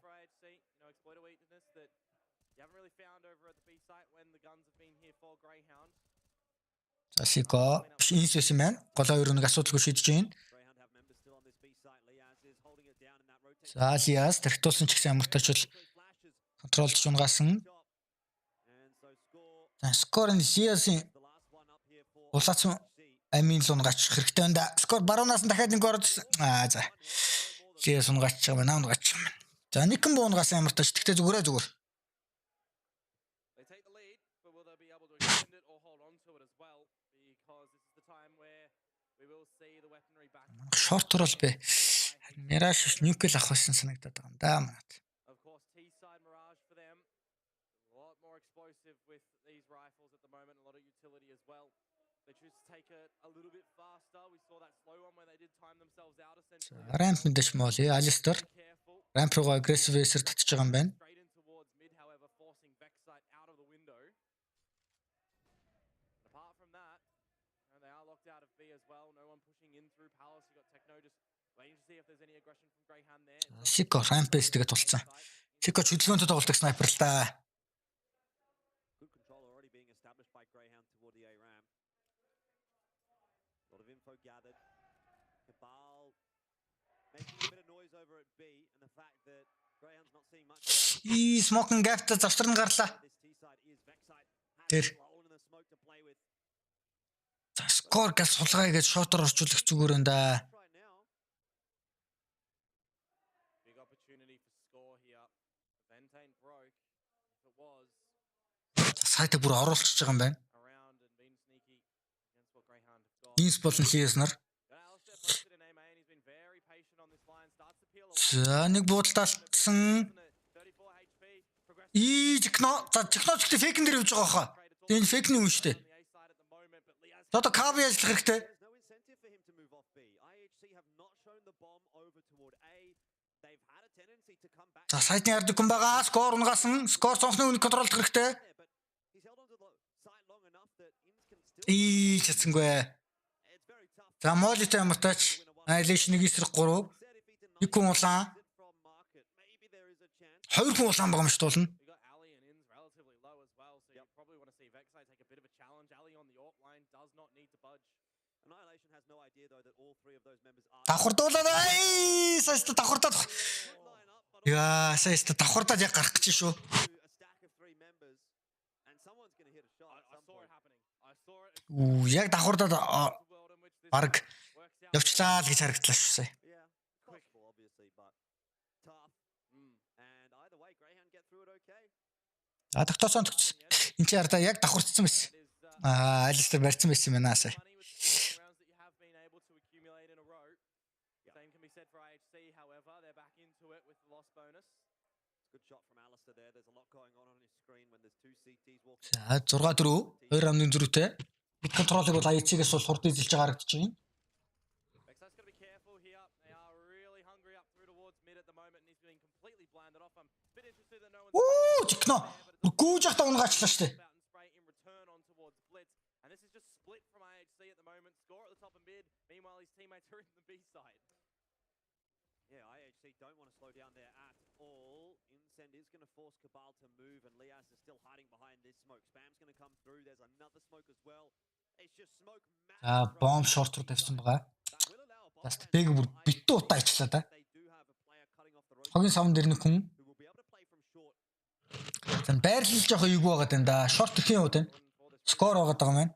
За Sicko биш инс байсан байна. Голоо юу нэг асуудалгүй шийдэж байна. За Lias тэрхтүүлсэн ч гэсэн ямар тач бол контролж унгаасан. За скор нь Lias-ийн улаацсан амин л унгаач хэрэгтэй байна да. Скор баруунаас нь дахиад нэг орж за. Lias унгаач байгаа байна. Унгаач байна. За нэг хэн буунгаасан ямар тач тэгтээ зүгээр. Short руу л бэ. Mirage nuclear авах байсан санагдаад байгаа юм да манад. Of course, T-side Mirage for them. A lot more explosive with these rifles at the moment, a lot of utility as well. They choose to take it a little bit faster. We saw that slow one where they did time themselves out essentially. Ramp мэдээж моли Alistair. Ramp руу aggressive эсэр татж байгаа юм байна. Straight in towards mid, however, forcing Vexite out of the window. And apart from that, they are locked out of B as well. No one pushing in through Palace. You got Techno just waiting to see if there's any aggression from Greyhound there. Sicko Rampage тэгээд тулцсан. Sicko хөдөлгөөнтэй тоглодог снайпер л да. Good control already being established by Greyhound toward the A ramp. A lot of info gathered. Cabal making a bit of noise over at B, and the fact that Greyhound's not seeing much. Smoking gap завсран гарлаа. Тэр скор гал сулгая гэж шотор орчуулах зүгээр энэ да. Сайт бүр оруулчихж байгаа юм байна. Инс болон Lias нар. За нэг буудалталсан. Жигно. За жигно ч ихтэй фейкэн дээр явж байгаа хаа. Энэ фейкний үн шүү дээ. Одоо каби ажиллах хэрэгтэй. За сайдны ярд хүн байгаа. Скор унгасан. Скор цонхны үнийг контролдох хэрэгтэй. Чацсангүй. За молитой ямар тач. Айлш 1-3. Нэг хүн улаан. 2 хүн улаан байгаа юм шүү дуулна. Давхардуулаад сайста давхардаад. Яа, сайста давхардаад яг гарах гэж шүү. Яг давхардаад баг явчлаа л гэж харагдлаа шүү сая. Тагтоосон төгс. Энд чи ардаа яг давхардсан байсан. Алистер барьсан байсан юм аа сая. За 6-4 2 раунын зөрүүтэй. Бид контролыг бол IHC-гээс бол хурд эзэлж байгаа харагдаж байна. Жигно. Гүүж ахта унгаачлаа штэ. Yeah, IHC don't want to slow down there at all. Incend is going to force Cabal to move, and Lias is still hiding behind this smoke. Spam's going to come through. There's another smoke as well. It's just smoke. Bomb short руу тавьсан байгаа. Ласт бэг бүр битүү утаа ичлаа да. Хогийн савн дээр нэг хүн. Зэн байрлал жоох ийгүү байгаа тань да. Short ихэн юу тань. Скор байгаа даа маань.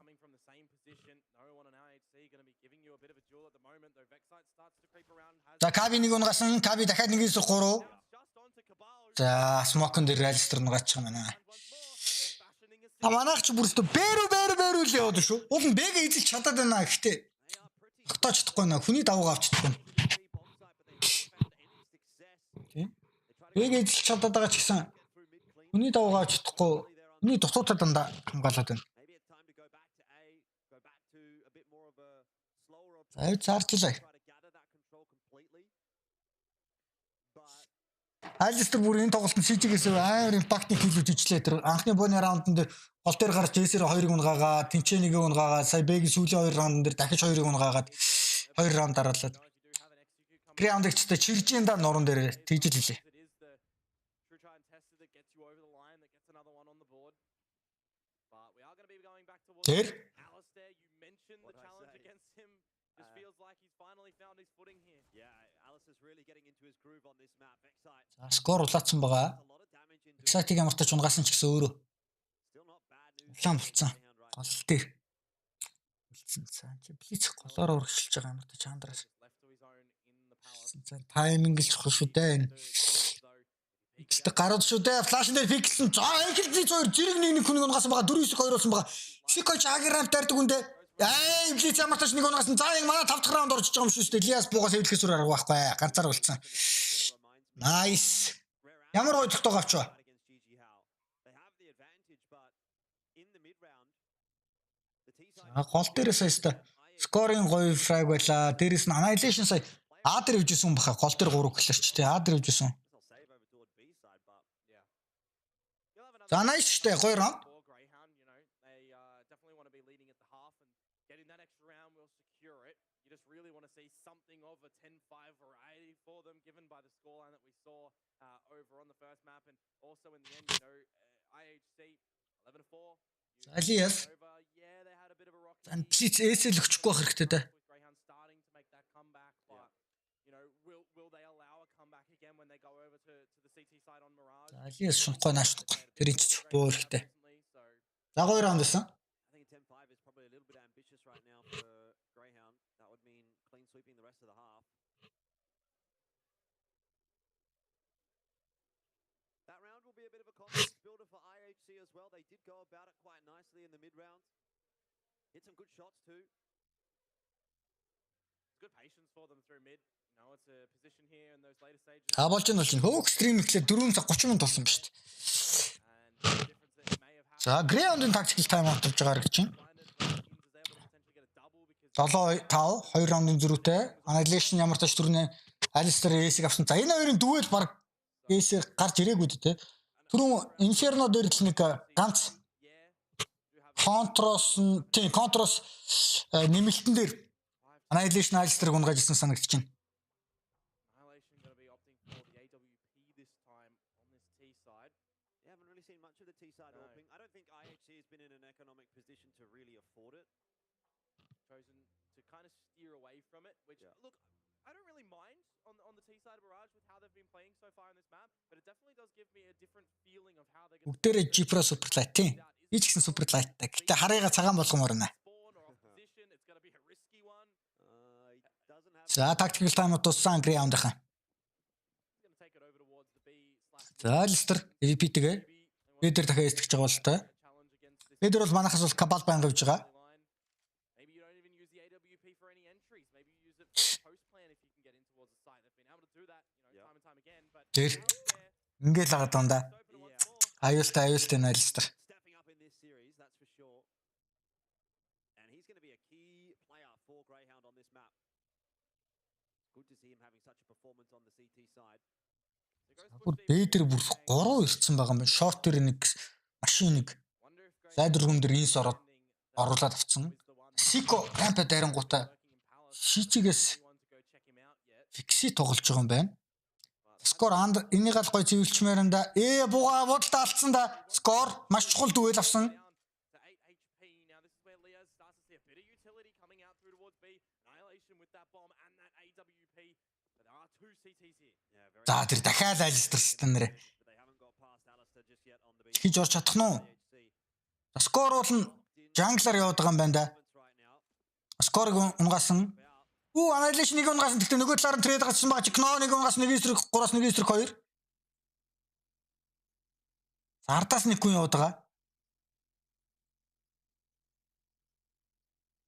За Каби нэг унгасан. Каби дахиад 1-3. За смокон дээр Алистер нугаачих юм байна. Манайх ч бүрстөө бэрүү л яваад шүү. Уул нь бэг эзэлж чадаад байна гэхдээ тогтоож чадахгүй наа. Хүний давгаа авч чадахгүй. Тийм. Бэг эзэлж чадаад байгаа ч гэсэн хүний давгаа авч чадахгүй. Хүний дутуудаа дандаа хамгаалаад байна. Заарчлаа. Алистер бүр энэ тоглолтод CG-гээс амар импактыг хийлгэж ижилээ. Тэр анхны бууны раундын дээр гол дээр гарч Джейсер 2-ыг унгаагаад, Тинчээ 1-ийг унгаагаад, сая Бэгийн сүүлийн 2 раундын дээр дахиж 2-ыг унгаагаад 2 раунд дараалаад. Грейхаундыг ч чиржийн да нуруунд дээр тийжэл хэлээ. Тэр скор улаацсан байгаа. Exciting ямар тач унгасан ч гэсэн өөрөө улаан болцсон. Гол дээр. Үлдсэн. Чи блиц голоор урагшилж байгаа ямар тач хандраас. Тайминг л чухал шүү дээ. Ихтэй гарууд шүү дээ. Флашн дээр пиксэн. За их л 2 зэрэг нэг хүнийг унгасан байгаа. 4-9-2 болсон байгаа. Сикой чагирамп дайрдаг үндэ. Блиц ямар тач нэг унгасан. За яг манай 5 дахь раунд орж байгаа юм шүү дээ. Лиас буугаас эвлэхээс өөр арга байхгүй. Ганцаар болцсон. Nice. Ямар гоё тогтоог авчаа. Гол дээрээ саяста скорын гоё фраг байлаа. Дээрээс нь annihilation сая А дээр хөвжсэн баха. Гол дээр 3 клэрч тий. А дээр хөвжсэн. За nice штэ гоё раунд. Алиас. Ан плиц эсэл өгчихгүй байх хэрэгтэй дээ. Алиас шунхгүй наашдахгүй. Тэр энэ ч боо хэрэгтэй. За 2 раунд байсан. As well, they did go about it quite nicely in the mid round. Hit some good shots too. It's good patience for them through mid. You know, it's a position here in those later stages. Болж байна. Хөөх стрим ихлээр 4 цаг 30 минут болсон ба шүү дээ. За GRAYHOUND-ын tactical time out болж байгаа гэж байна. 7-5 2 раундын зөрүүтэй. Annihilation ямар тач түрүүний Alistair Ace-ийг авсан. За энэ хоёрын дүүэл баг Ace гарч ирээгүй дээ. Түрүүн Inferno дээр л нэг ганц контроос нэмэлтэн дээр Annihilation Alistair-ыг унгааж ирсэн санагдаж байна. Yeah, haven't really seen much of the T-side opening. I don't think IHC has been in an economic position to really afford it. Chosen to kind of steer away from it, which, look, I don't really mind on the T-side of Barrage with how they've been playing so far in this map, but it definitely does give me a different feeling of how they're going to... Бүгдээрээ G-Pro Superlight тийм. Эч гэсэн Superlight-тай. Гэтэ харыгаа цагаан болгомоор байна. За tactical time туссан GRAYHOUND-ийн. За Alistair EVP-тэйгээ Эдэр дахиад эсдэж байгаа бол та. Эдэр бол манайхаас бол Cabal байнга явж байгаа. Тэр ингээл агаад байна да. Аюултай энэ Alistair. Stepping up in this series, that's for sure. And he's going to be a key player for GRAYHOUND on this map. Good to see him having such a performance on the CT side. Эдэр бүр 3 ирсэн байгаа юм. Short дээр нэг машиныг сайд рүүм дээр инс ороод оруулаад авцсан. Siko ramp дайрангуудаа шичигээс фикси тоглож байгаа юм байна. Скор энийг л гой зэвэлчмээр энэ да. Буга бодолтой алдсан да. Скор маш чухал дүүл авсан. За тэр дахиад Alistair нэрэ. Хийж орч чадах нь уу? Скор бол jungle-аар яваад байгаа юм байна да. Скорыг унгаасан. Annihilation нэг унгаас гэхдээ нөгөө талаар нь трейд гарсан байгаа чи Kno нэг унгаас нэг эсрэг 3-аас нэг эсрэг 2. Ардаас нэг хүн яваад байгаа.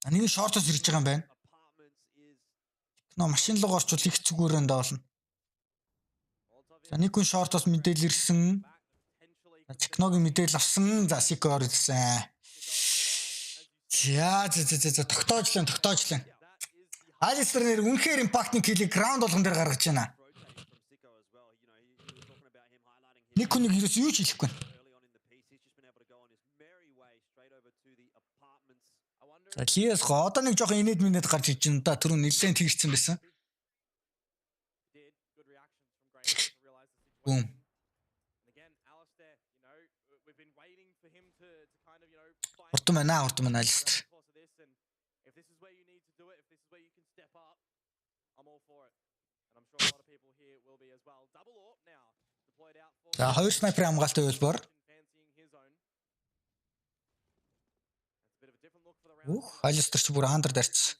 Нэг шортос ирж байгаа юм байна. Kno машин руу орчвол их зүгээр энэ болно. За нэг хүн шортос мэдээлэл ирсэн. Kno-гийн мэдээлэл авсан. За Siko орсон. За тогтоожлаа. Alistair нэр үнэхээр импактын киллийг раунд болгон дээр гаргаж байна. Нэг хүн ерөөс юу ч хийхгүй. За Лиас одоо нэг жоохон инээд минут гарч иж байна да. Түрүү нэлээд тэгэрсэн байсан. Хурдан байна Alistair. За хоёр снайпер хамгаалтай байлбар. Alistair ч бүр хандар дарцсан.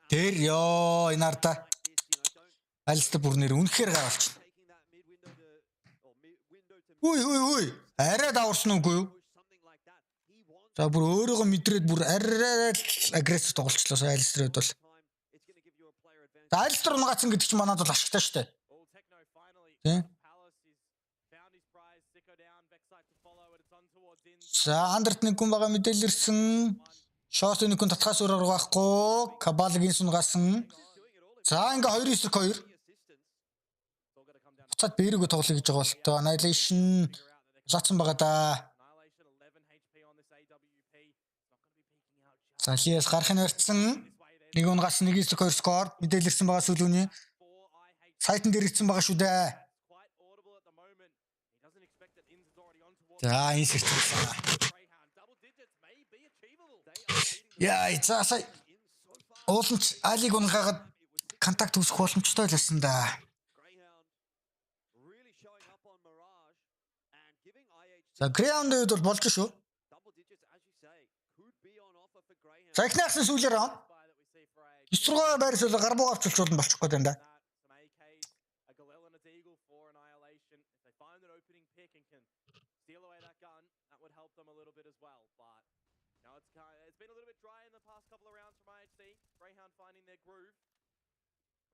Тэр ёо энэ арда. Alistair бүр нэр үнэхээр гайвалч. Үй. Арай даварсан үгүй юу? За бүр өөрөөгөө мэдрээд бүр арай агрессив тоглолцлоо Alistair-д бол. За Alistair унгаацсан гэдэг чинь манад бол ашигтай шүү дээ. Тийм. За андерт нэг хүн байгаа мэдээлэл ирсэн. Short нэг хүн татхаас өөр арга байхгүй. Cabal-ыг унгаасан. За ингээ 2-2. Буцаад бэрэгөө тоглоё гэж байгаа бол тоо Annihilation лаацсан байгаа да. За Лиас гарахын өртсөн. Нэг унгаас 1-2 скор мэдээлэл ирсэн байгаа сүүлүүний. Сайтан дээр ирсэн байгаа шүү дээ. За энэ сэрчсэн. Яа, цаасаа ууланч алиг унгаагаад контакт үүсэх боломжтой л байсан да. За GRAYHOUND-д бол болж шүү. За ихнийхсэн сүүлээр аа. 9-6 байрсал гарбуу авчулж болно болчихгүй юм да.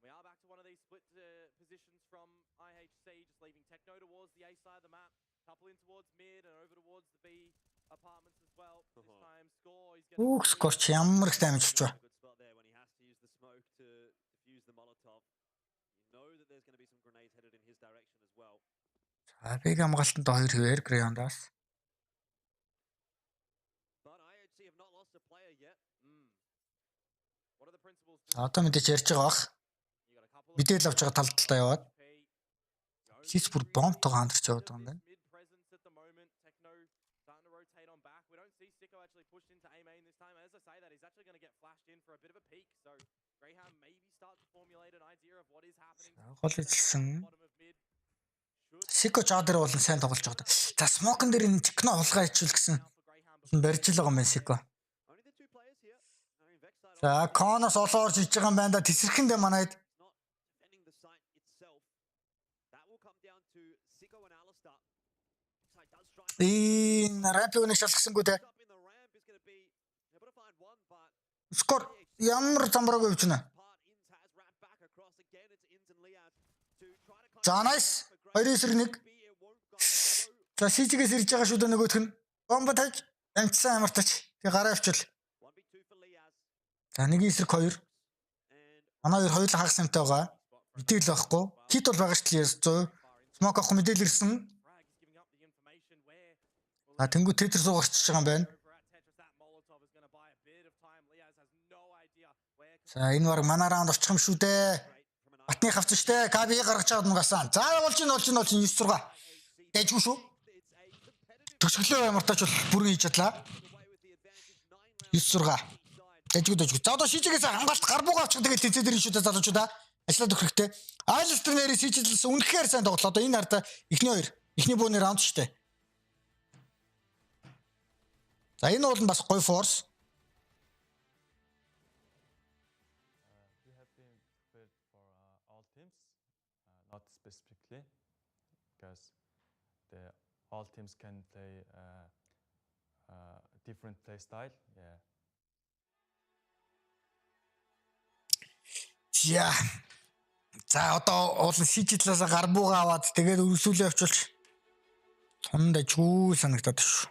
We are back to one of these split positions from IHC, just leaving Techno towards the A side of the map, couple in towards mid and over towards the B apartments as well. This time Score is getting Score ямар их damage хийж байгаа. Good spot there when he has to use the smoke to defuse the Molotov. You know that there's going to be some grenades headed in his direction as well. Биг хамгаалтанд 2 хэвээр GRAYHOUND-аас. But IHC have not lost a player yet. What are the principles? Одоо мэдээж ярьж байгаа бах. Мэдээлэл авч байгаа талдалтаа яваад. Сис бүр бомбтойгоо хандарч яваад байгаа юм байна. Mid presence at the moment. Techno starting to rotate on back. We don't see Sicko actually pushed into A main this time. As I say that, he's actually going to get flashed in for a bit of a peek. So GRAYHOUND maybe start to formulate an idea of what is happening. Гол эзэлсэн. Sicko Jadder болон сайн тоглож байгаа. За Smoke-н дээр энэ Techno хулгай ичүүл гэсэн. Барьж л байгаа юм байна Sicko. За Коноос олоорж иж байгаа юм байна да тесрэхэндээ манайд. Рампиг шалгасангүй те. Скор ямар замбараг явж байна. За nice. 2-1. За CG-гээс ирж байгаа шүү дээ нөгөөх нь. Бомба тааж амтсан амар тааж. Тэг гараа авчвал. За 1-2. Манай хоёр хоёулаа хагас юмтай байгаа. Мэдээл байхгүй. Хит бол байгаа шүү дээ 100%. Smoke авах мэдээл ирсэн. А тэнгуү тетер суугарч байгаа юм байна. За энэ баг манай раунд очих юм шүү дээ. Батны хавцсан шүү дээ. Каби гаргаж чаад мгасан. За болж ин 9-6. Дэжгүй шүү. Төсөглөө ямартаач бол бүрэн хийж чадлаа. 9-6. Дэжгүй. За одоо шижигээс хамгаалт гар буугаа авчих тэгэл тэнцээ дээр шүү дээ залуучуудаа. Ажиллаад өгөх хэрэгтэй. Айлстер нэрээ шижиглсэн үнэхээр сайн тоглолоо. Одоо энэ хараа эхний хоёр. Эхний бууны раунд шүү дээ. За энэ бол бас гоё форс. We have been prepared for all teams, not specifically, because all teams can play different play style. Yeah. За одоо уул шийдлээс гар буугаа аваад тэгээд өрсүүлээ авчулж тундаж гүү санагдаад шүү.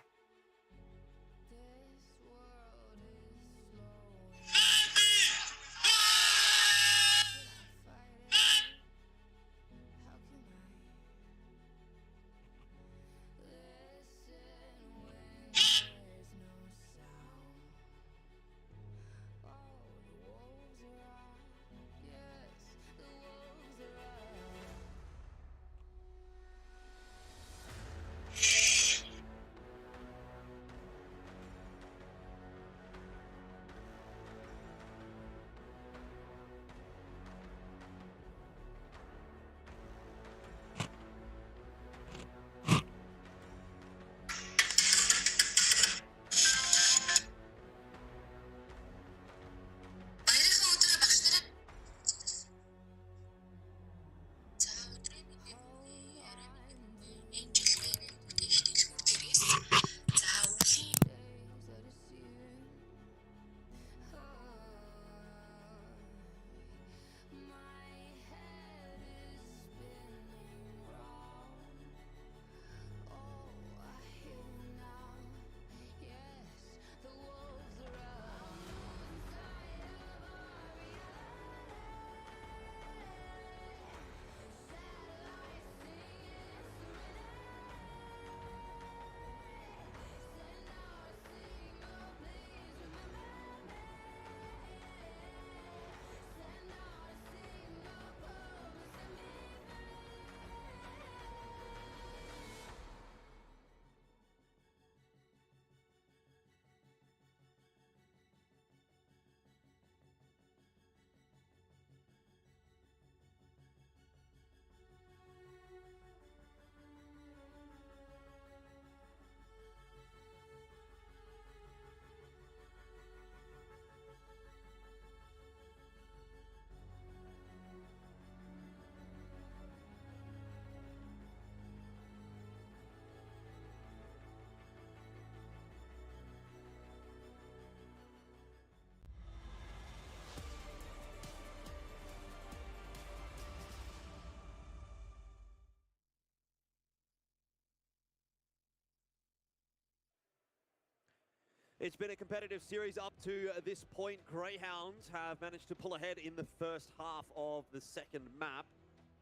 It's been a competitive series up to this point. Greyhound have managed to pull ahead in the first half of the second map.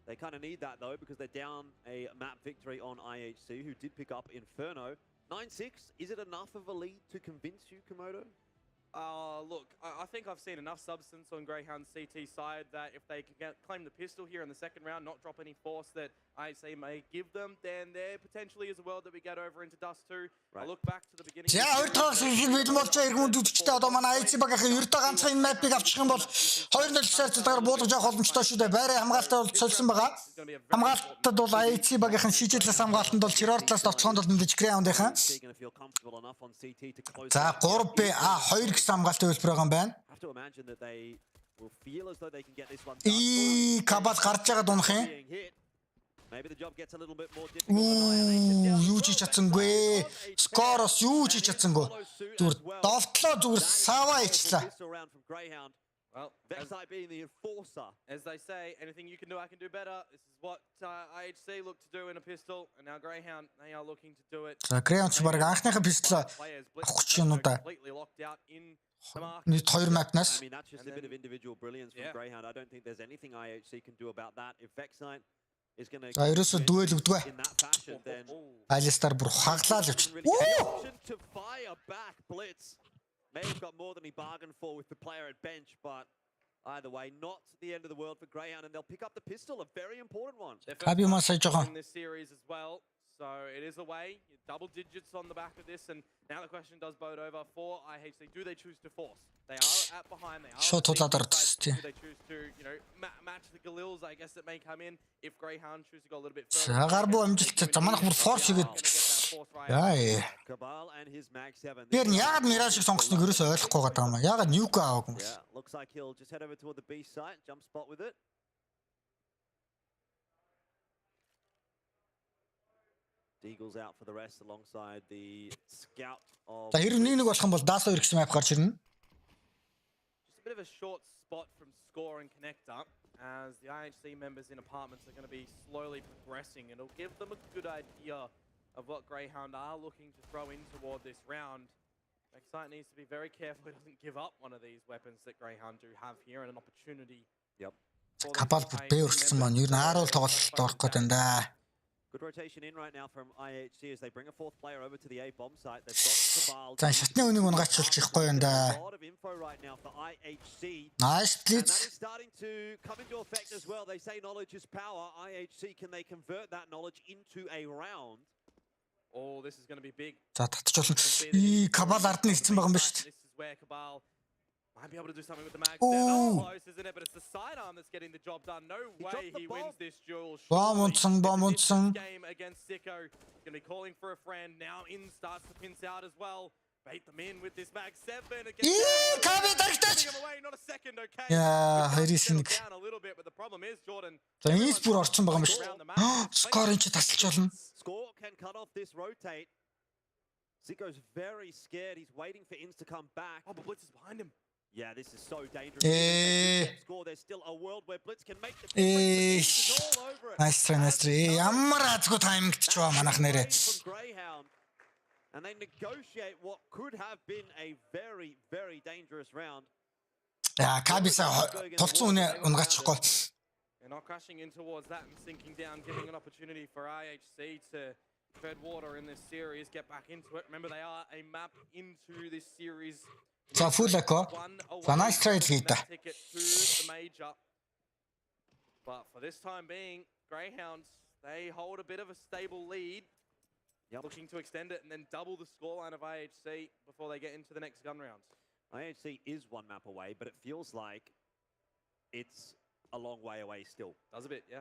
They kind of need that, though, because they're down a map victory on IHC, who did pick up Inferno. 9-6, is it enough of a lead to convince you, Komodo? Look, I think I've seen enough substance on Greyhound's CT side that if they can claim the pistol here in the second round, not drop any force that IHC may give them, then there potentially is a world that we get over into Dust 2. I look back to the beginning. За хоёр тоос хэлбэл болж иргэн үдчтэй одоо манай IHC багийн ердөө ганцхан энэ map-ыг авчих юм бол 2-0 цаашдаар буулгаж явах боломжтой шүү дээ. Байраа хамгаалалтаа бол цолсон байгаа. Хамгаалтад бол IHC багийн шийдэлээс хамгаалтанд бол Чирор талаас товцоонд бол мэдээж Greyhound-ийнхан. За 3B А2 гэсэн хамгаалалтын хөлбөр байгаа юм байна. Кабал гарч байгаа дунах юм. Юу ч чадсангүй. Скороос юу ч чадсангүй. Зүр довтлоо зүр саваа ичлаа. Well, as they say, anything you can do, I can do better. This is what IHC looked to do in a pistol, and now Greyhound, they are looking to do it. За Greyhound ч баг анхныхаа пистол авах гэж юм уу да. Нийт 2 мапнаас. I mean, that's just a bit of individual brilliance from Greyhound. I don't think there's anything IHC can do about that. If Vexite is going to ерөөсөө дүэл өгдөгөө. in that fashion, then Alistar бүр хаглаа л явчих. to fire back Blitz. May have got more than he bargained for with the player at bench, but either way, not the end of the world for Greyhound, and they'll pick up the pistol, a very important one. Хаби масаж жоохон. In this series as well, so it is a way. Double digits on the back of this, and now the question does bode over for IHC. Do they choose to force? They are at behind. They are. Шот тулаад орчихсон. Do they choose to, match the Galils? I guess that may come in if Greyhound choose to go a little bit further. Сагарбуу амжилт заманах бүр форс хийгээд. Яа. Cabal and his Mag 7. Тэр яагаад Mirage-ыг сонгосныг ерөөсөө ойлгохгүй байгаа юм аа. Яагаад Nuke аваагүй юм бэ? Yeah, looks like he'll just head over toward the B site, jump spot with it. Deagle's out for the rest alongside the scout of. За 91 болох юм бол Daas 2 гэсэн map гарч ирнэ. Just a bit of a short spot from score and connector, as the IHC members in apartments are going to be slowly progressing. It'll give them a good idea of what Greyhound are looking to throw in toward this round. Vexite needs to be very careful he doesn't give up one of these weapons that Greyhound do have here and an opportunity. Yep. Кабал бүр бэ өрсөн маань ер нь Ааруул тоглолт орох гээд байна да. Good rotation in right now from IHC as they bring a fourth player over to the A bomb site. They've gotten Cabal. За шатны үнийг унгаачлуулж ихгүй юм да. A lot of info right now for IHC. Nice And blitz. that is starting to come into effect as well. They say knowledge is power. IHC, can they convert that knowledge into a round? Oh, this is going to be big. За татчихвол Кабал ард нь ирсэн байгаа юм ба шүү дээ. This is where Cabal might be able to do something with the Mag 7. Oh, close, isn't it? But it's the sidearm that's getting the job done. No way he wins this duel. Bomb унтсан. Game against Sicko. He's going to be calling for a friend. Now in starts to pinch out as well. Bait them in with this Mag 7 against Kabi тархтаач. Not a second, okay. Яа, хоёрын нэг. Down a little bit, but the problem is Jordan. За энэс бүр орсон байгаа юм шүү. Скор энэ ч тасалж болно. Score can cut off this rotate. Zico's very scared. He's waiting for Inns to come back. Oh, but Blitz is behind him. Yeah, this is so dangerous. Score. There's still a world where Blitz can make the difference. All over it. Nice try. Ямар азгүй таймингд ч баа манах нэрэ. And they negotiate what could have been a very, very dangerous round. Яа, Кабиса тулцсан үнэ унгаачихгүй. They're not crashing in towards that and sinking down, giving an opportunity for IHC to tread water in this series, get back into it. Remember, they are a map into this series. За full echo. За nice try хийдэ. Ticket to the major. But for this time being, Greyhounds, they hold a bit of a stable lead. Looking to extend it and then double the scoreline of IHC before they get into the next gun round. IHC is one map away, but it feels like it's a long way away still. Does a bit, yeah.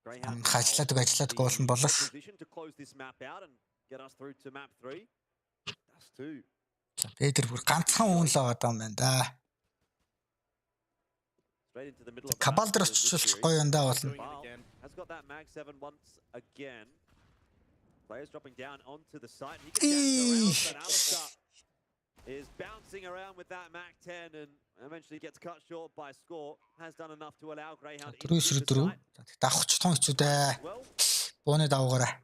Greyhound ажиллаад гуулсан болош. position to close this map out and get us through to map 3. That's 2. За Петр бүр ганцхан үн л аваад юм байна да. Straight into the middle of Кабал дээр очилч гоё юм да болно. Has got that Mag 7 once again. Players dropping down onto the site. He gets down, but Alistair is bouncing around with that Mag 10 and eventually gets cut short by score. Has done enough to allow Greyhound into the site. Давхч тун хэцүү дээ. Бууны давгаараа.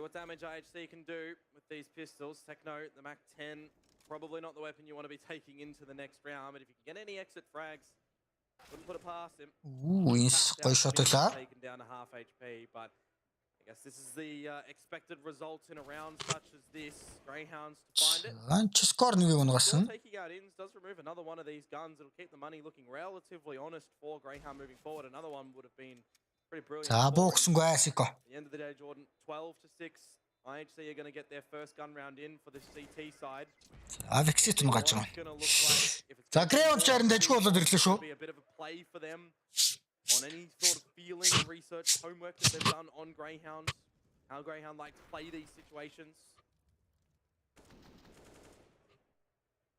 what damage IHC can do with these pistols. Techno, the Mac 10, probably not the weapon you want to be taking into the next round, but if you can get any exit frags, wouldn't put it past him. Инс гоё шот байлаа. Taken down to half HP, but I guess this is the expected result in a round such as this. Greyhounds to find it. Анч скор нэг унгасан. Taking out ins does remove another one of these guns. It'll keep the money looking relatively honest for Greyhound moving forward. Another one would have been pretty brilliant. За буугсангүй Асико. At the end of the day, Jordan, 12-6. IHC are going to get their first gun round in for the CT side. Авексит унгаж байгаа. За Greyhound чарын дэжгүй болоод ирлээ шүү. Be a bit of a play for them on any sort of feeling and research homework that they've done on Greyhound. How Greyhound like to play these situations.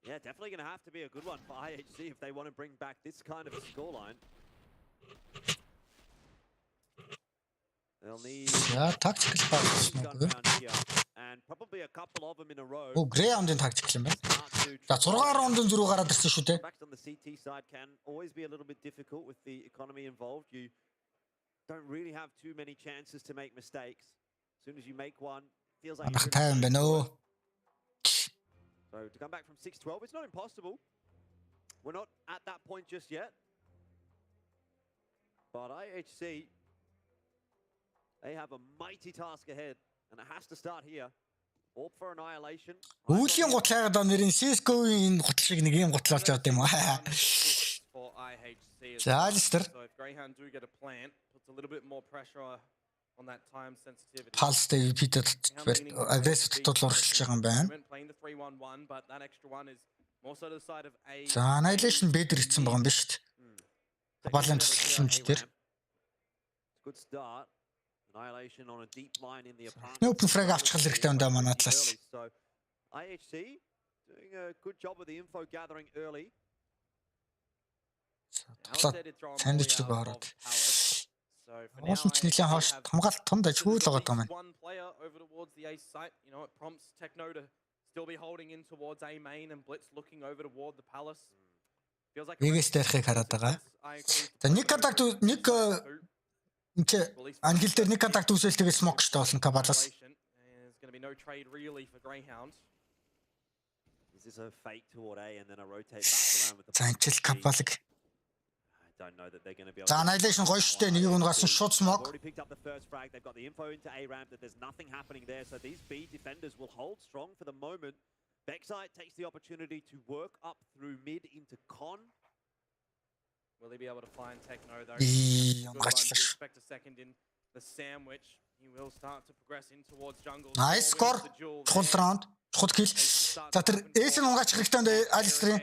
Yeah, definitely going to have to be a good one for IHC if they want to bring back this kind of a scoreline. They'll need tactical practice and probably a couple of them in a row. Greyhound-ын tactical юм байна. За 6 раундын зөрүү гараад ирсэн шүү дээ. Backs on the CT side can always be a little bit difficult with the economy involved. You don't really have too many chances to make mistakes. As soon as you make one, feels like Бах тайван байна өө. So to come back from 6-12, it's not impossible. We're not at that point just yet. But IHC, they have a mighty task ahead, and it has to start here. Orb for annihilation. Үүлгийн гутлаагаад нэрийн CS:GO-ийн гутал шиг нэг юм гутлaalж авд юм аа. For IHC. За Alistair. So if Greyhound do get a plant, puts a little bit more pressure on that time sensitivity. Pulse-тэй repeated aggressive тул уршилж байгаа юм байна. Playing the 3-1-1, but that extra one is more so to the side of A. За Annihilation better ирсэн байгаа юм биш үү? Балын төсөлмжтэр. Good start. Annihilation on a deep line in the apartment. Open frag авчих хэрэгтэй юм да манай талаас. So IHC doing a good job with the info gathering early. Сандвичтэй гараад. Уулын ч нэлээд хоош хамгаалт том дажгүй л байгаа юм байна. One player over towards the A site, you know, it prompts Techno to still be holding in towards A main and Blitz looking over toward the palace. Feels like Вегас дээрхийг хараад байгаа. За нэг контакт нэг энэ ангил дээр нэг контакт үүсэл тэгээ смок штэ болно Кабалас. There's going to be no trade really for Greyhound. Is this a fake toward A and then a rotate back around with the Занчил Кабалыг. I don't know that they're going to be able За Annihilation гоё штэ нэг унгасан шууд смок. Already picked up the first frag. They've got the info into A ramp that there's nothing happening there. So these B defenders will hold strong for the moment. Backside takes the opportunity to work up through mid into con. Will he be able to find Techno though? Expect a second in the sandwich. He will start to progress in towards jungle. Nice score. Full round. Хот kill. За тэр Эйсэн унгаач хэрэгтэй энэ Alistair.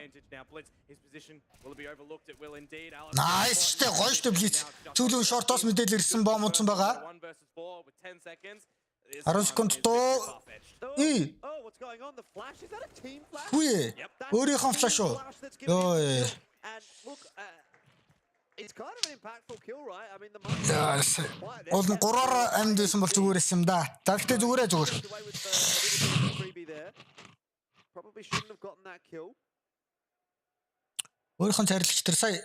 His position will be overlooked. It will indeed. Nice штэ гоё штэ Blitz. Цүлэн шортоос мэдээлэл ирсэн бом унтсан байгаа. 10 секунд тоо. Oh, what's going on? The flash, is that a team flash? Хүй. Өөрийнхөө флаш уу? Йоо. And look, it's kind of an impactful kill, right? I mean, the money. Олон 3-аар амьд байсан бол зүгээр юм да. За гэхдээ зүгээрээ зүгээр. Probably shouldn't have gotten that kill. Өөрийнхөө царилч тэр сая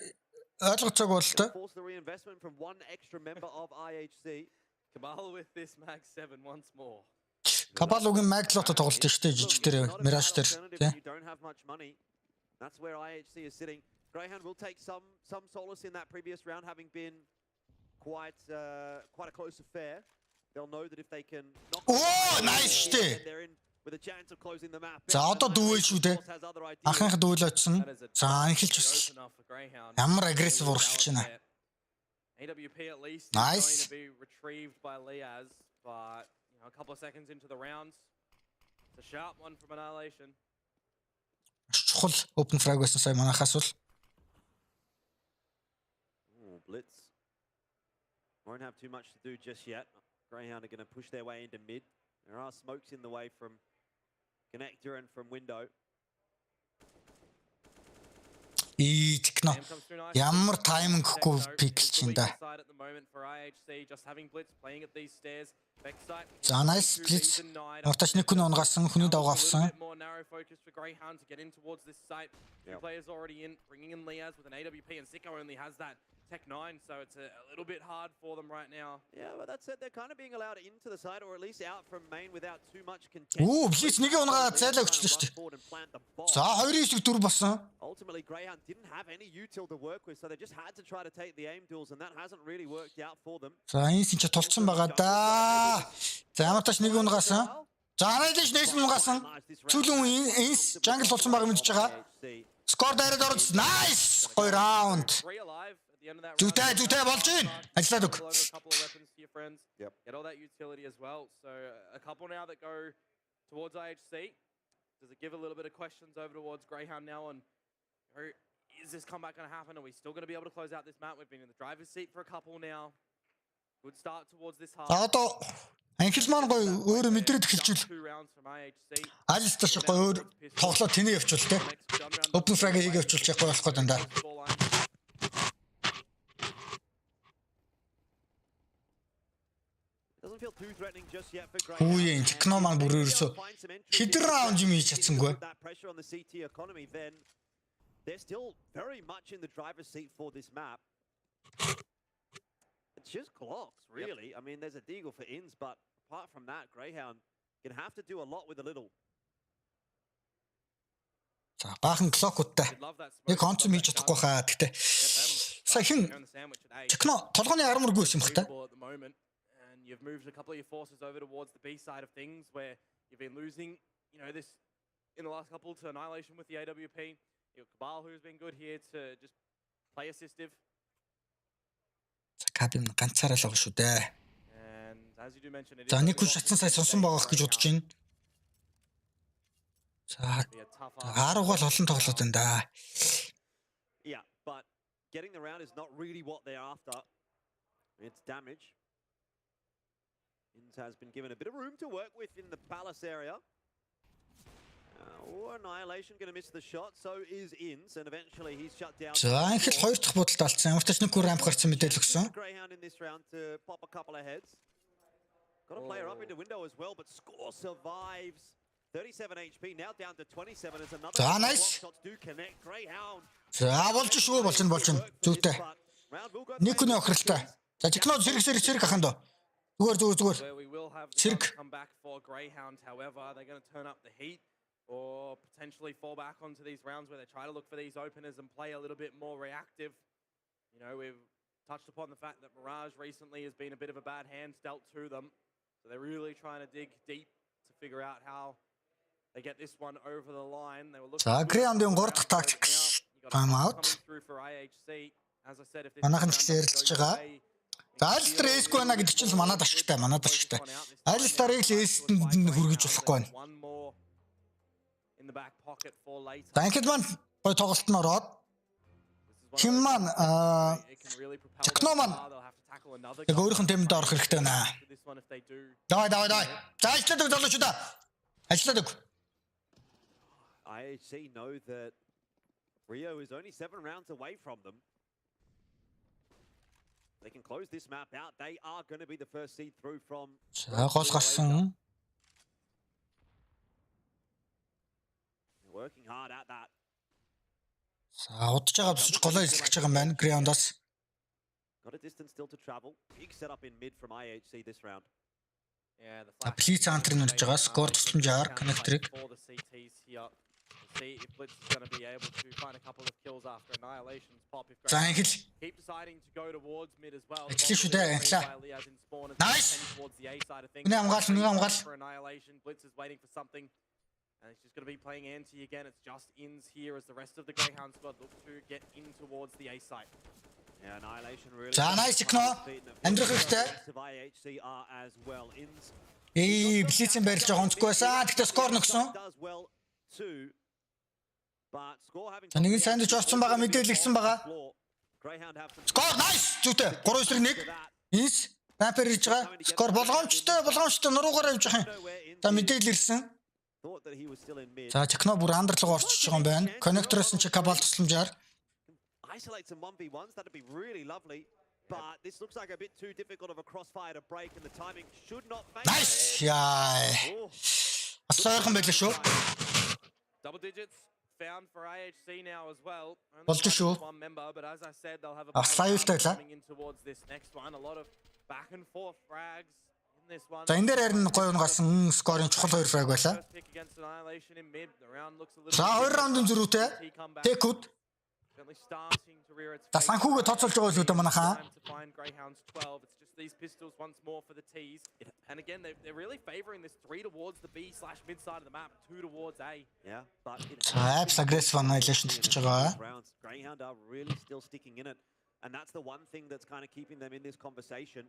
ойлгоцоог бол тэ. Force the reinvestment from one extra member of IHC. Kabal with this Mag 7 once more. Кабалугийн Маглото тоглолт штэ жижиг дээр Mirage дээр тий. You don't have much money. That's where IHC is sitting. Greyhound will take some solace in that previous round, having been quite a close affair. They'll know that if they can knock. Oh, nice штэ. They're in with a chance of closing the map. За одоо дүүл шүү дээ. Анхных дүүл очсон. За анхилж өсөл. Ямар агрессив уршилж байна. AWP at least Nice. is going to be retrieved by Liaz, but you know, a couple of seconds into the rounds, it's a sharp one from Annihilation. Чухал open frag байсан сая манайхаас бол. Blitz won't have too much to do just yet. Greyhound are going to push their way into mid. There are smokes in the way from connector and from window. Techno. Ямар тайминг гэхгүй пиклж ин да. За nice Blitz. Орточ нэг хүн унгасан, хүний давга авсан. Players already in, bringing in Liaz with an AWP, and Sicko only has that Tech 9, so it's a little bit hard for them right now. Yeah, but that said, they're kind of being allowed into the side, or at least out from main without too much contention. Оо, блиц нэг унгаа зайлаа өчлөө шүү дээ. За 2-9-4 болсон. Ultimately, Greyhound didn't have any util to work with, so they just had to try to take the aim duels, and that hasn't really worked out for them. За энэ ч тулцсан байгаа да. За ямар тач нэг унгасан. За анаач нээс унгасан. Цүлэн энс jungle тулцсан байгаа мэдж байгаа. Скор дайраад орсон. Nice! 2 раунд. Зүйтэй болж байна. Ажиллаад өг. Get all that utility as well. So a couple now that go towards IHC. Does it give a little bit of questions over towards Greyhound now on is this comeback going to happen? Are we still going to be able to close out this map? We've been in the driver's seat for a couple now. Good start towards this half. За одоо анхил маань гоё өөрөө мэдрээд эхэлчихвэл. Айлстаа шиг гоё өөр тоглоод тэнэ явуул те. Open frag хийгээ явуул яг гоё болох гэдэг даа. Хүүе техно маань бүр ерөөсө хэдэн раунд юм хийж чадсангүй. They're still very much in the driver's seat for this map. It's just clocks, really. I mean, there's a deagle for ins, but apart from that, Greyhound can have to do a lot with a little. За баахан клокуудтай. Нэг концом хийж чадахгүй хаа гэхдээ. Саяхан техно толгойн арморгүй юм бах та. And you've moved a couple of your forces over towards the B side of things where you've been losing, you know, this in the last couple to Annihilation with the AWP. You've got Cabal who's been good here to just play assistive. Кабим ганцаараа л байгаа шүү дээ. And as you do mention, it is. За нэг хүн шатсан сая сонсон байгаа гэж бодож байна. За 10 гол олон тоглоод байна да. Yeah, but getting the round is not really what they're after. It's damage. Ins has been given a bit of room to work with in the palace area. Annihilation going to miss the shot, so is Ins, and eventually he's shut down. За анхэл 2 дахь бодолд алдсан. Ямар ч нэг хүн рамп гарсан мэдээлэл өгсөн. Greyhound in this round to pop a couple of heads. Got a player up into window as well, but Score survives. 37 HP now down to 27 as another. За nice. Shots do connect. Greyhound. За болж шүү болж байна. Зүйтэй. Нэг хүн охиролтой. За техно зэрэг аханд. Зүгээр. Зэрэг. Come back for Greyhound, however, they're going to turn up the heat or potentially fall back onto these rounds where they try to look for these openers and play a little bit more reactive. You know, we've touched upon the fact that Mirage recently has been a bit of a bad hand dealt to them. So they're really trying to dig deep to figure out how they get this one over the line. They were looking За Greyhound-ын 3 дахь тактик time out. Манайхан ч ярилцж байгаа. За Айлстар эсгүй байна гэдэг чинь манад ашигтай. Айлстарыг л эсэнд хүргэж болохгүй байна. За анхид маань гой тоглолтод ороод хим маань техно маань яг өөрийнх нь тэмдээ орох хэрэгтэй байна. Давай. За ажиллаад өг залуучууд. Ажиллаад өг. IHC know that RIO is only 7 rounds away from them. They can close this map out. They are going to be the first seed through from. За гол гарсан. Working hard at that. За удаж байгаа босч голоо эзлэж байгаа юм байна. Greyhound-аас. Got a distance still to travel. Big setup in mid from IHC this round. Yeah, the flash. Please цаантрын урьж байгаа. Скор тусламжаар connector-ыг. See if Blitz is going to be able to find a couple of kills after Annihilation's pop. If keep deciding to go towards mid as well. Nice. Towards the A side of things. For Annihilation, Blitz is waiting for something. And it's just going to be playing anti again. It's just Ins here as the rest of the Greyhound squad look to get in towards the A site. Yeah, Annihilation really. Nice techno. Амьдрах хэрэгтэй. IHC are as well. Ins. Блицэн барилж байгаа онцгүй байсан. Тэгтээ скор нөксөн. За нэгэн сандж орсон байгаа мэдээлэл игсэн байгаа. Скор nice. Зүйтэй. 3-1. Инс рампер хийж байгаа. Скор болгоомжтой нуруугаар явж байгаа юм. За мэдээлэл ирсэн. За техно бүр андарлага орчиж байгаа юм байна. Connector-оос нь Cabal тусламжаар. Isolate some 1v1s, that'd be really lovely. But this looks like a bit too difficult of a crossfire to break, and the timing should not fail. Nice. Яа. Асаархан байлаа шүү. Double digits, found for IHC now as well. Болж шүү. One member, but as I said, they'll have a Slide-тай лаа. coming in towards this next one. A lot of back and forth frags in this one. За энэ дээр харин гоё унгасан скорын чухал 2 фраг байлаа. Pick against Annihilation in mid. The round looks a little. За 2 раундын зөрүүтэй. Тэкүүд. Certainly starting to rear its За санхүүгээ тооцоолж байгаа л үүдээ манайхаа. time to find Greyhounds 12. It's just these pistols once more for the T's. And again, they're really favoring this 3 towards the B/mid side of the map, 2 towards A. Yeah, but Abs aggressive annihilation тутаж байгаа. rounds, Greyhound are really still sticking in it, and that's the one thing that's kind of keeping them in this conversation.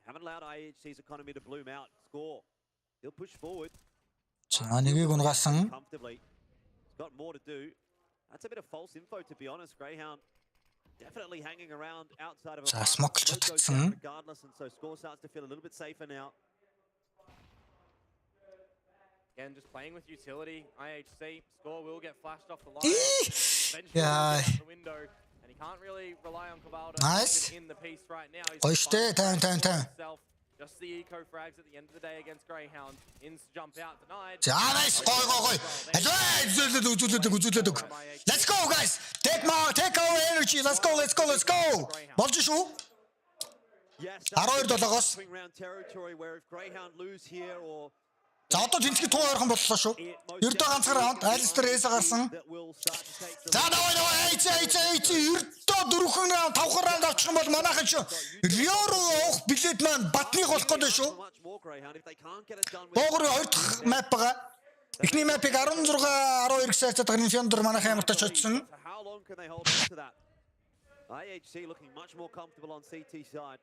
Haven't allowed IHC's economy to bloom out. Score. He'll push forward. За нэгийг унгасан. Comfortably. He's got more to do. That's a bit of false info, to be honest. Greyhound definitely hanging around outside of a За smoke чатсан. regardless, and so score starts to feel a little bit safer now. Again, just playing with utility. IHC score will get flashed off the line. Yeah. Out the window, and he can't really rely on Cavaldo Nice. in the piece right now. He's Гоё штэ. Тань. just the eco frags at the end of the day against Greyhound. Ins jump out denied. За nice. Гоё. Үзүүлээд. Let's go guys. Take our energy. Let's go. Болж шүү. Yes, 12-7-оос. swing round territory where if Greyhound lose here or За одоо тэнцгийн туу ойрхон боллоо шүү. Ердөө ганцхан раунд Айлстер Эйс гарсан. За давай ердөө 4хэн раунд 5хан раунд авчих юм бол манайхан ч Рио руу явах билет маань батных болох гэдэг шүү. Боогор 2 дахь мап байгаа. Эхний мапыг 16-12 сая цагийн фендер манайхан ямар тач очсон. how long can they hold on to that? IHC looking much more comfortable on CT side.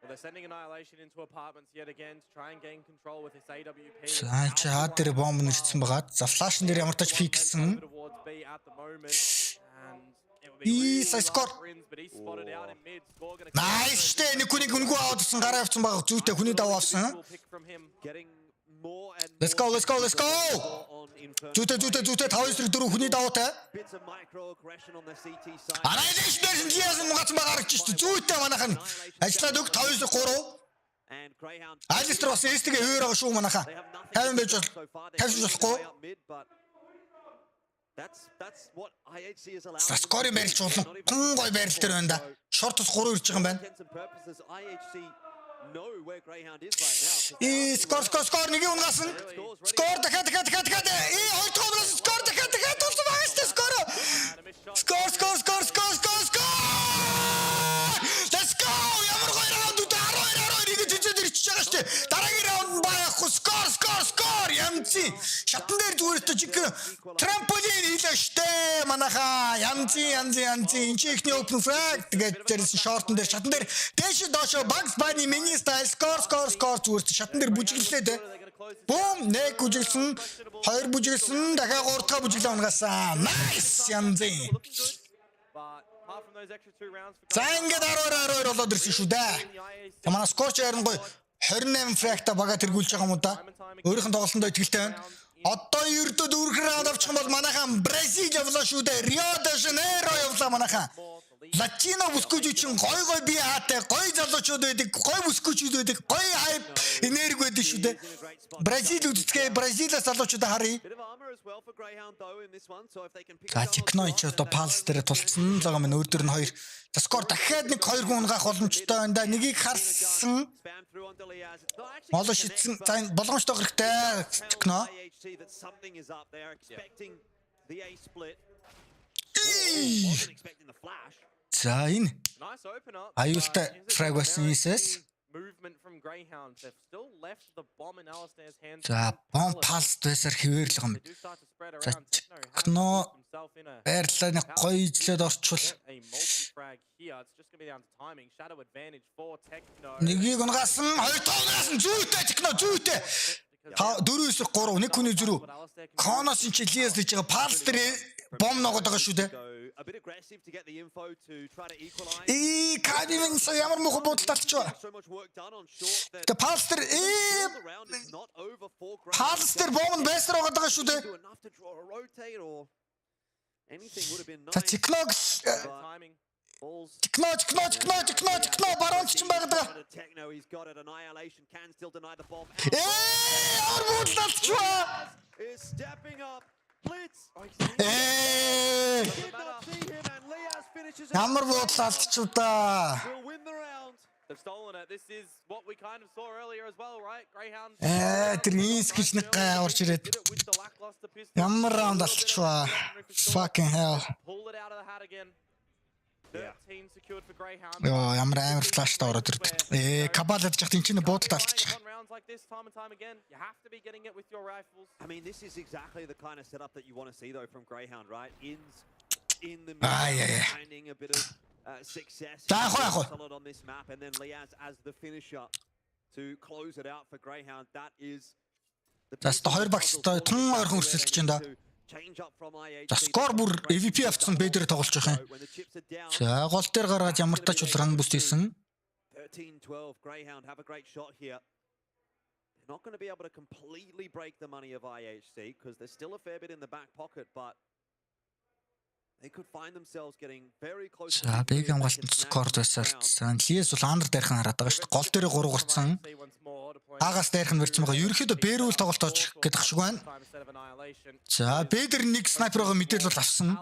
Well, they're sending Annihilation into apartments yet again to try and gain control with this AWP. За чи хаад дээр бомб нэрчсэн байгаа. За флашн дээр ямар тач фиксэн. Скор. Nice штэ нэг хүнийг үнгүү аваадсан гараа явцсан байгаа. Зүйтэй хүний даваа авсан. Let's go. Зүйтэй 5-4 хүний даваатай. Annihilation дээр хинжээс мгацсан байгаа гарч штэ. Зүйтэй манайхан ажиллаад өг 5-3. Айлстер бас эстэйгээ хөвөр байгаа шүү манайхаа. 50 байж бол 50 болохгүй. That's what IHC is allowed. Скорын байрлж болно. Гон гой байрал дээр байна да. Шортос 3 ирж байгаа юм байна. IHC know where Greyhound is right now. Скор нэг унгасан. Скор дахиад. Хоёр дахь унгасан скор дахиад тулсан байгаа шүү дээ скор. Let's go. Ямар гоё раунд үү 12 нэг жижиг ирчихэж байгаа шүү дээ. Дараагийн раунд байхгүй скор. Янци. Шатан дээр зүгээр төчиг трамполин хийлээ штэ. Манайха янци. Энд чи ихний open frag тэгээд дээрээс шортон дээр шатан дээр дээш доошо Bugs Bunny mini style score зүгээр шатан дээр бүжиглээ дээ. Бум нэг бүжиглсэн, 2 бүжиглсэн, дахиад 3 дахь бүжиглээ унгасан. Nice янци. За ингээд 12 болоод ирсэн шүү дээ. Манай скорч харин гоё 28 фрагта бага тэргүүлж байгаа юм да. Өөрийнх нь тоглолтонд итгэлтэй байна. Одоо ердөө 4 раунд авчих юм бол манайхан Бразил явлаа шүү дээ. Рио де Жанейро явлаа манайхан. Латино бүскүүчийн гой бие хаатай, гой залуучууд байдаг, гой бүскүүчүүд байдаг, гой хайп энерги байдаг шүү дээ. Бразил үздэгэ Бразилаас залуучуудаа харъя. За Чикно ч одоо палс дээр тулцсан. Лого минь өөр дөр нь 2. За скор дахиад нэг 2 хүн унгаах боломжтой байна да. Нэгийг харсан. Молоо шидсэн. За болгоомжтой хэрэгтэй. Чикно. За энэ аюултай фраг байсан ийсээс. За бомб палс дэсэр хിവэр л юм. За Чикно байрлаа нэг гоё ижлээд орчвол. Нэгийг унгасан, 2 тоогоос зүйтэй Чикно зүйтэй. 4-9-3 нэг хүний зөрүү. Коноос ин чилээс лж байгаа палс дээр бомб ногоод байгаа шүү дээ. A bit aggressive to get the info to try to equalize. Кадивен ямар мохо бодолталч ба. Тэ палстер палстер бомб бэстер байгаа даа шүү дээ. Та Чикног баруун чинь байгаа даа. Арбуулалч ба. Is stepping up Blitz. Ээ! Did not see him, and Liaz finishes it. Ямар буудлаалтч удаа. Will win the round. They've stolen it. This is what we kind of saw earlier as well, right? Greyhound. Тэр инс гэж нэг гайварч ирээд. Ямар раунд алдчих вэ? Fucking hell. Pulled it out of the hat again. 13 secured for Greyhound. Яа, ямар амар флаштай ороод ирд. Кабал ядж хат энэ чинь буудалд алдчих. Rounds like this time and time again. You have to be getting it with your rifles. I mean, this is exactly the kind of setup that you want to see though from Greyhound, right? In the finding a bit of success solid on this map, and then Liaz as the finisher to close it out for Greyhound. That is the хоёр багстай тун ойрхон өрсөлдөж байна да. За скор бүр EVP авцсан бэдэр тоглож байгаа юм. За гол дээр гараад ямар тач бол ран буст хийсэн. 13-12 Greyhound have a great shot here. They're not going to be able to completely break the money of IHC because there's still a fair bit in the back pocket, but they could find themselves getting very close. За бэг хамгаалтанд скор тасалсан. Лиэс бол андер дээрхэн хараад байгаа шүү дээ. Гол дээрээ 3 гарцсан. Агаас дээрхэн барьсан байгаа. Ерөнхийдөө бэрүүл тоглолт очих гэдэг шиг байна. За бэдэр нэг снайпероо мэдээлэл бол авсан.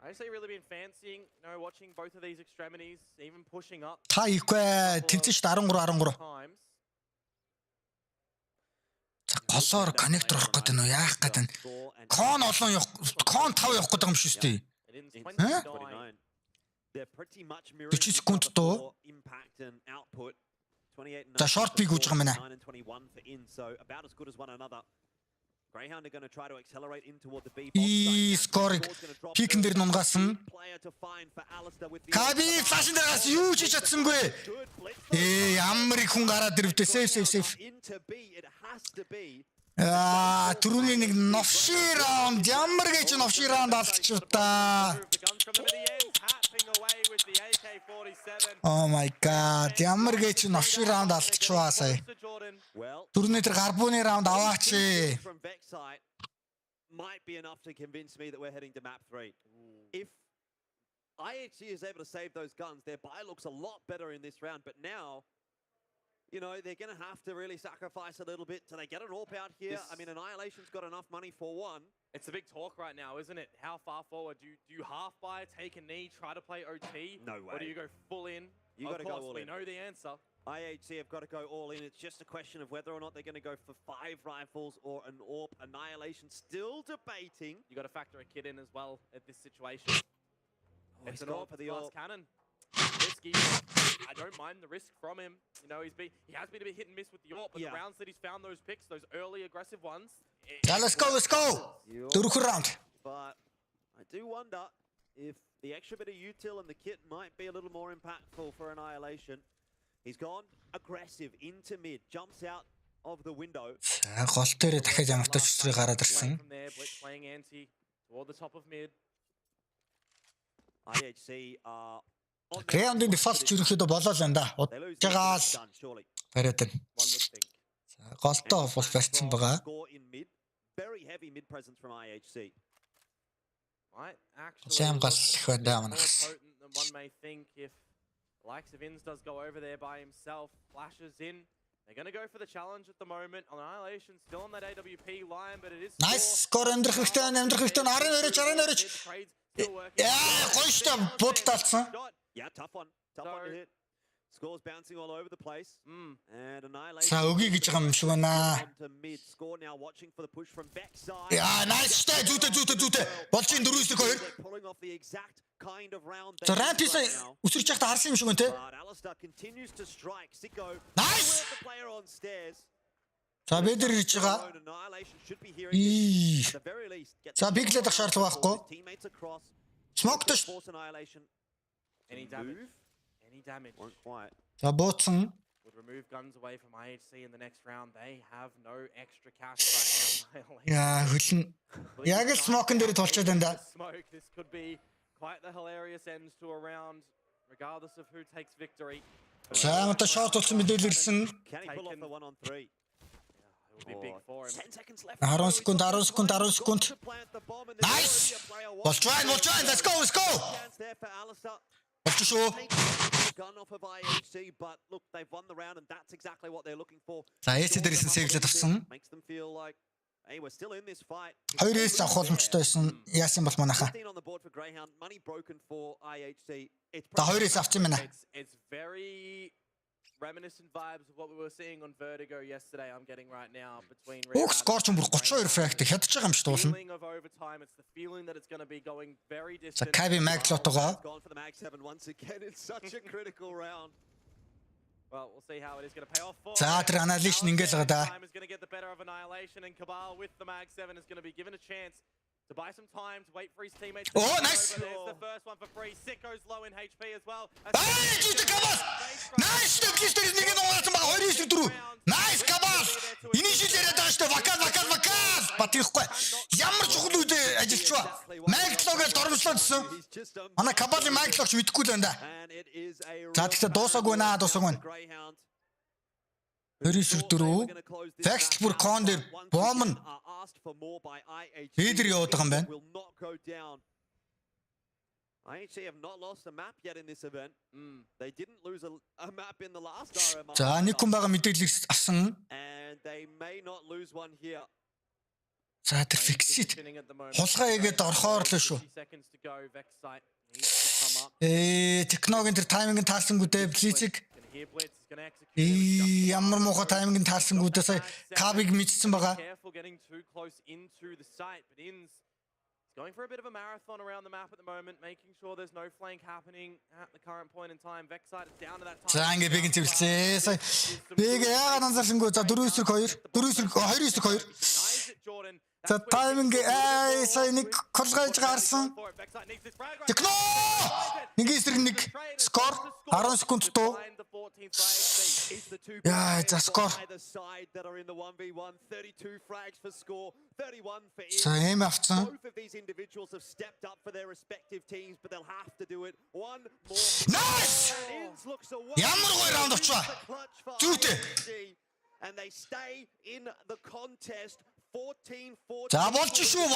I say really been fancying, you know, watching both of these extremities, even pushing up. Та ихгүй тэнцэн шүү дээ 13. За голоор коннектор орох гэдэг нь яах гэдэг нь. Кон олон явах, кон 5 явах гэдэг юм шүү дээ. 40 секунд доо. За шорт пик үүж байгаа мэнэ. Greyhound are going to try to accelerate in toward the B box. Скорыг пикэн дээр нунгасан. Каби цаашин дээрээс юу ч хийж чадсангүй. Ямар их хүн гараад ирвдээ. Сейф. Түрүүний нэг новши раунд ямар гэж новши раунд алдчих та. Oh my god. Ямар гэж новши раунд алдчихваа сая. Түрүүний тэр гарбууны раунд аваач. Might be enough to convince me that we're heading to map 3. If IHC is able to save those guns, their buy looks a lot better in this round, but now, you know, they're going to have to really sacrifice a little bit. So they get an AWP out here. I mean, Annihilation's got enough money for one. It's a big talk right now, isn't it? How far forward? Do you half buy, take a knee, try to play OT? No way. Or do you go full in? You got to go all in. We know the answer. IHC have got to go all in. It's just a question of whether or not they're going to go for 5 rifles or an AWP. Annihilation still debating. You got to factor a kid in as well at this situation. It's an AWP for the AWP cannon. Risky. I don't mind the risk from him. You know, he has been a bit hit and miss with the AWP, but the rounds that he's found those picks, those early aggressive ones. Yeah, let's go. Dörrükür round. But I do wonder if the extra bit of util and the kit might be a little more impactful for Annihilation. He's gone aggressive into mid, jumps out of the window. Гол дээр дахиад ямар тач усрыг гараад ирсэн. Playing anti toward the top of mid. IHC Greyhound-ийн default ерөнхийдөө болоо л энэ да. Удажгаас бариад байна. За голтоо бол барьсан байгаа. Very heavy mid presence from IHC. Сайн гал их байна манаас. One may think if likes of Inns does go over there by himself, flashes in. They're going to go for the challenge at the moment. Annihilation still on that AWP line, but it is nice score амьдрах хэрэгтэй арай. Yeah, гоё штэ бодталцсан. Yeah, tough one to hit. Scores bouncing all over the place. And Annihilation. Са өгье гэж байгаа юм шиг байна. Mid score now watching for the push from backside. Yeah, nice штэ зүйтэй. Болж ин 4-2. Pulling off the exact kind of round. За Rampis үсэрч байхдаа харсан юм шиг байна те. Alistair continues to strike. Sicko. Nice. The player on stairs. За бэдэр хийж байгаа. За биглээд ах шаардлага байхгүй. Smoke touch. Any damage? Any damage? За бууцсан. Would remove guns away from IHC in the next round. They have no extra cash right now. Яа хөлн. Яг л smoke-ын дээр толчод байна да. Smoke. This could be quite the hilarious end to a round, regardless of who takes victory. За мата short болсон мэдээлэл ирсэн. Can he pull off the 1-on-3? It will be big for him. 10 seconds left. 10 секунд. Nice. Let's try. Let's go. Gun off of IHC, but look, they've won the round, and that's exactly what they're looking for. За AC дээрсэн сэвлээд авсан. Makes them feel like Hey, we're still in this fight. 2-ээс авах боломжтой байсан. Яасан бол манайхаа. 15 on the board for Greyhound. Money broken for IHC. It's За 2-ээс авсан байна. It's very reminiscent vibes of what we were seeing on Vertigo yesterday. I'm getting right now between Уг скор ч бүр 32 фракт ядаж байгаа юм шиг дуулна. feeling of overtime. It's the feeling that it's going to be going very За distant. Каби Маглотогоо Gone for the Mag 7 once again. It's such a critical round. Well, we'll see how it is going to pay off for. За тэр Annihilation ингээл байгаа да. Time is going to get the better of Annihilation, and Cabal with the Mag 7 is going to be given a chance to buy some time to wait for his teammates. Oh, nice! There's the first one for free. Sicko's low in HP as well. Nice! Please there is нэг нь угаасан байгаа 2-4. Nice Cabal. Initial яриад байгаа шүү дээ. Вакал. Батихгүй. Ямар чухал үед ажиллаж ба. Маглогоо дормжлоодсон. Манай Cabal-ийн Маглогч мэдэхгүй л байна да. За тэгтээ дуусаагүй наа, дуусаагүй. 2-4. Faxl бүр кон дээр бом нь лидер яваад байгаа юм байна. IHC have not lost a map yet in this event. They didn't lose a map in the last RMR. За нэг хүн байгаа мэдээлэл авсан. And they may not lose one here. За тэр фиксит хулгай игээд орхоор л шүү. Техногийн тэр тайминг таалсангүй дээ Блицик. Ямар муухай тайминг таалсангүй дээ сая Кабиг мэдсэн байгаа. Going for a bit of a marathon around the map at the moment, making sure there's no flank happening at the current point in time. Vexite is down to that time. За ингээ бигэн цэвэрлээ. Сая биг яагаад анзаарсангүй. За 4-2. За тайминг сая нэг колгойж гарсан. Техно! Нэг эсрэг нэг скор 10 секунд дуу. Яа, за скор. За эм авцсан. Nice! Ямар гоё раунд очваа. Зүйтэй. And they stay in the contest. 14-14. За болж шүү.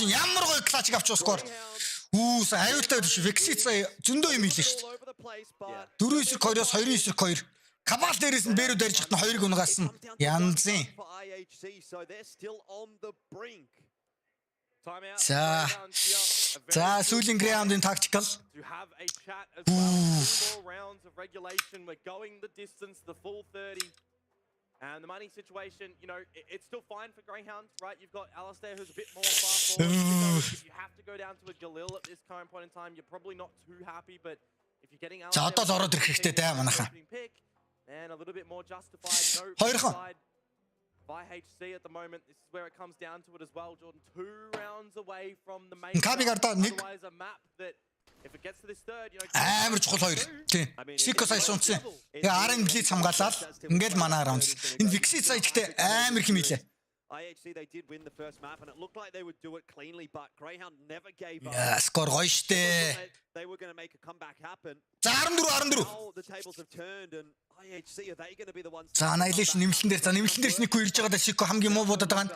Ямар гоё клач авч скор. Үүс аюултай биш. Vexit сая зөндөө юм хэлээ шүү. 4-2-оос 2-2. Cabal дээрээс нь бэрүү дайрж хатна 2-ыг унгаасан. Янзын. За сүүлийн Greyhound-ын tactical. To have a chat as well. 2 more rounds of regulation. We're going the distance, the full 30. And the money situation, you know, it's still fine for Greyhound, right? You've got Alistair who's a bit more far forward. If you have to go down to a Galil at this current point in time, you're probably not too happy, but if you're getting Alistair... За одоо л ороод ирэх хэрэгтэй дээ манайхаа. And a little bit more justified. No side by HC at the moment. This is where it comes down to it as well, Jordan. 2 rounds away from the main... Otherwise a map that... If it gets to this third, you know, амар чухал 2. Тийм. Сико сая шунцсан. Тэгээ арын блиц хамгаалаад ингээл манаа раунд. Энэ Vexit сая ихтэй амар хэмээлээ. IHC they did win the first map and it looked like they would do it cleanly, but Greyhound never gave up. Скор гоё штэ. They were going to make a comeback happen. За 14. Now the tables have turned and IHC are they going to be the ones? За Annihilation нэмэлтэн дээрс нэг хүн ирж байгаа да Сико хамгийн муу бодоод байгаа нь.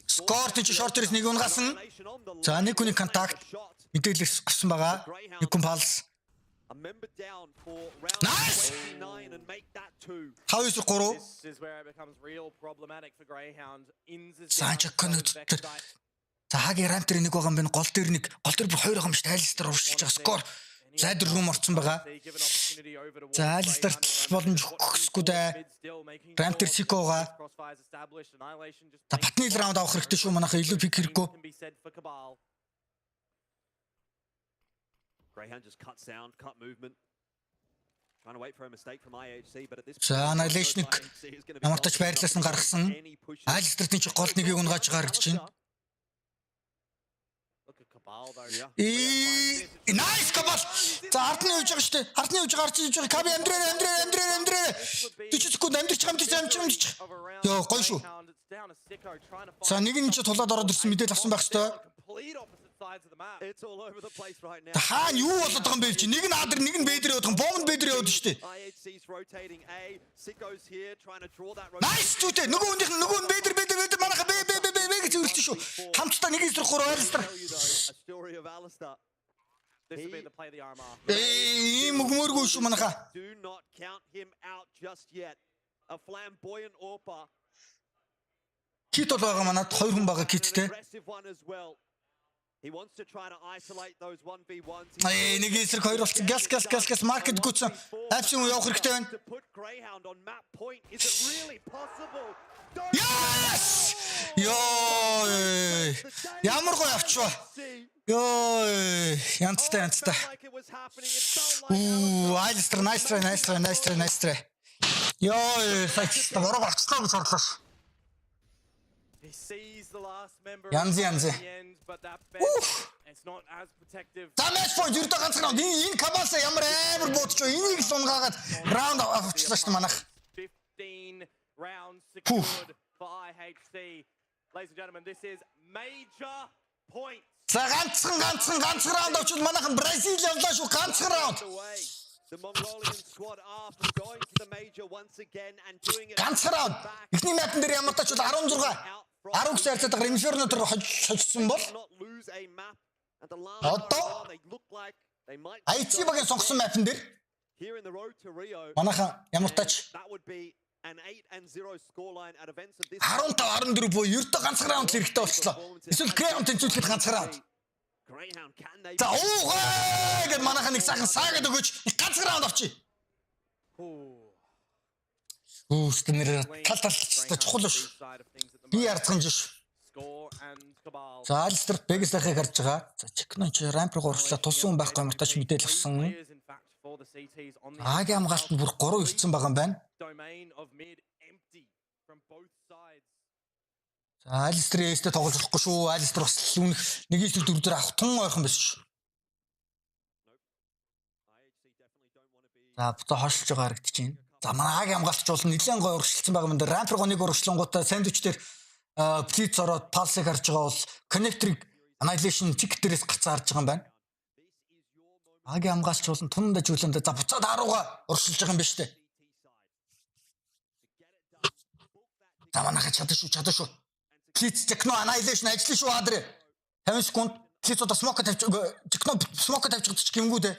Скор тийч шорт дээрс нэг унгаасан. За нэг хүний контакт мэдээлэл авсан байгаа. Нэг хүн палс. Nice! 29 and make that 2. How is it 3? This is where it becomes real problematic for Greyhound. За хагийн рамп дээр нэг байгаа юм байна. Гол дээр бүр 2 байгаа юм шүү. Айлстер уршилж байгаа скор. Зайдер рум орцсон байгаа. За Айлстер боломж өгөхгүй дээ. Рамп дээр Сикоога. За батны раунд авах хэрэгтэй шүү. Манайхаа илүү пик хэрэггүй. Greyhound just cut sound, cut movement. Trying to wait for a mistake from IHC, but at this point, Annihilation ямар тач байрлаас нь гаргасан. Айлстртын ч гол нэгийг унгааж гаргаж байна. Nice Cabal. За ардны явж байгаа шүү дээ. Ардны явж гарч иж байгаа. Каби амдрээ. 40 секунд амдчих. Йоо гоё шүү. За нэг нь ч тулаад ороод ирсэн мэдээлэл авсан байх шүү. It's all over the place right now. Хаан юу болоод байгаа юм бэ чи? Нэг нь аадар, нэг нь бэдэр яваад, бомб бэдэр яваад шүү дээ. IHC's rotating A. Sicko's here trying to draw that Nice түүтэй. Нөгөө нь бэдэр манайха бэ гэж үлдсэн шүү. Хамтдаа нэг эсрэг 3 Alistair. A story of Alistair. This will be the play the RMR. Мөгмөргүй шүү манайха. Do not count him out just yet. A flamboyant Orpa. Kit бол байгаа манад 2 хүн байгаа kitтэй. Aggressive one as well. He wants to try to isolate those 1v1s. Нэг эсрэг хоёр болсон. Gas маркет гүцэн. Апшин явах хэрэгтэй байна. To put Greyhound on map point, is it really possible? Yes! Ёо! Ямар гоё авчваа. Ёо! Янцтай. Айлстер, nice try. Ёо, сайч бороо авчлаа гэж орлоо. He sees the last member Янзи. at the end, but that bench, it's not as protective. Damage point ердөө ганц раунд. Энэ кабаса ямар амар буудч вэ? Энийг л унгаагаад раунд авчихлаа шүү дээ манайх. 15 rounds secured for IHC. Ladies and gentlemen, this is major points. За ганцхан раунд авчвал манайхан Бразил явлаа шүү. Ганцхан раунд. The Mongolian squad are from going to the major once again and doing it. Ганцхан раунд. Эхний мяпн дээр ямар тач бол 16 10 зарцаад байгаа Инферно дээр хожсон бол одоо IHC багийн сонгосон мяпн дээр here in the road to Rio. манайхан ямар тач That would be an 8-0 scoreline at events of this. 15-14 буюу ердөө ганцхан раунд хэрэгтэй болчлоо. Эсвэл Greyhound тэнцвэрлэхэд ганцхан раунд. Greyhound can they? За уугаа гэд манайхан нэг сайхан саагаад өгөөч. Ганцхан раунд авчи. Стэнэр тал чухал биш. Би ярцхан жиш. За Альстер Бэгстэйхийг харж байгаа. За Чикнон ч рамп руу орчлаа тулсан хүн байхгүй мартач мэдээл авсан. Агийн хамгаалт нь бүр 3 ирсэн байгаа юм байна. За Альстер эстэй тоглож болохгүй шүү. Альстер бас үнэх нэг их дөрөв дээр авах тун ойрхон биш шүү. За бото хошилж байгаа харагдаж байна. За манай агийн хамгаалч бол нэлээд гоё урагшилсан байгаа юм дээр рамп руу нэг урагшлангуудаа сандвич дээр плиц ороод палсыг харж байгаа бол коннекторыг annihilation tick дээрээс гарцаа харж байгаа юм байна. Агийн хамгаалч бол тунда жүлэндээ за буцаад харууга урагшилж байгаа юм байна шүү дээ. За манайха чадаа шүү. Плиц техно annihilation ажиллана шүү адрэ. 50 секунд плиц удаа смок тавьж техно смок тавьж гэж гимгүү дээ.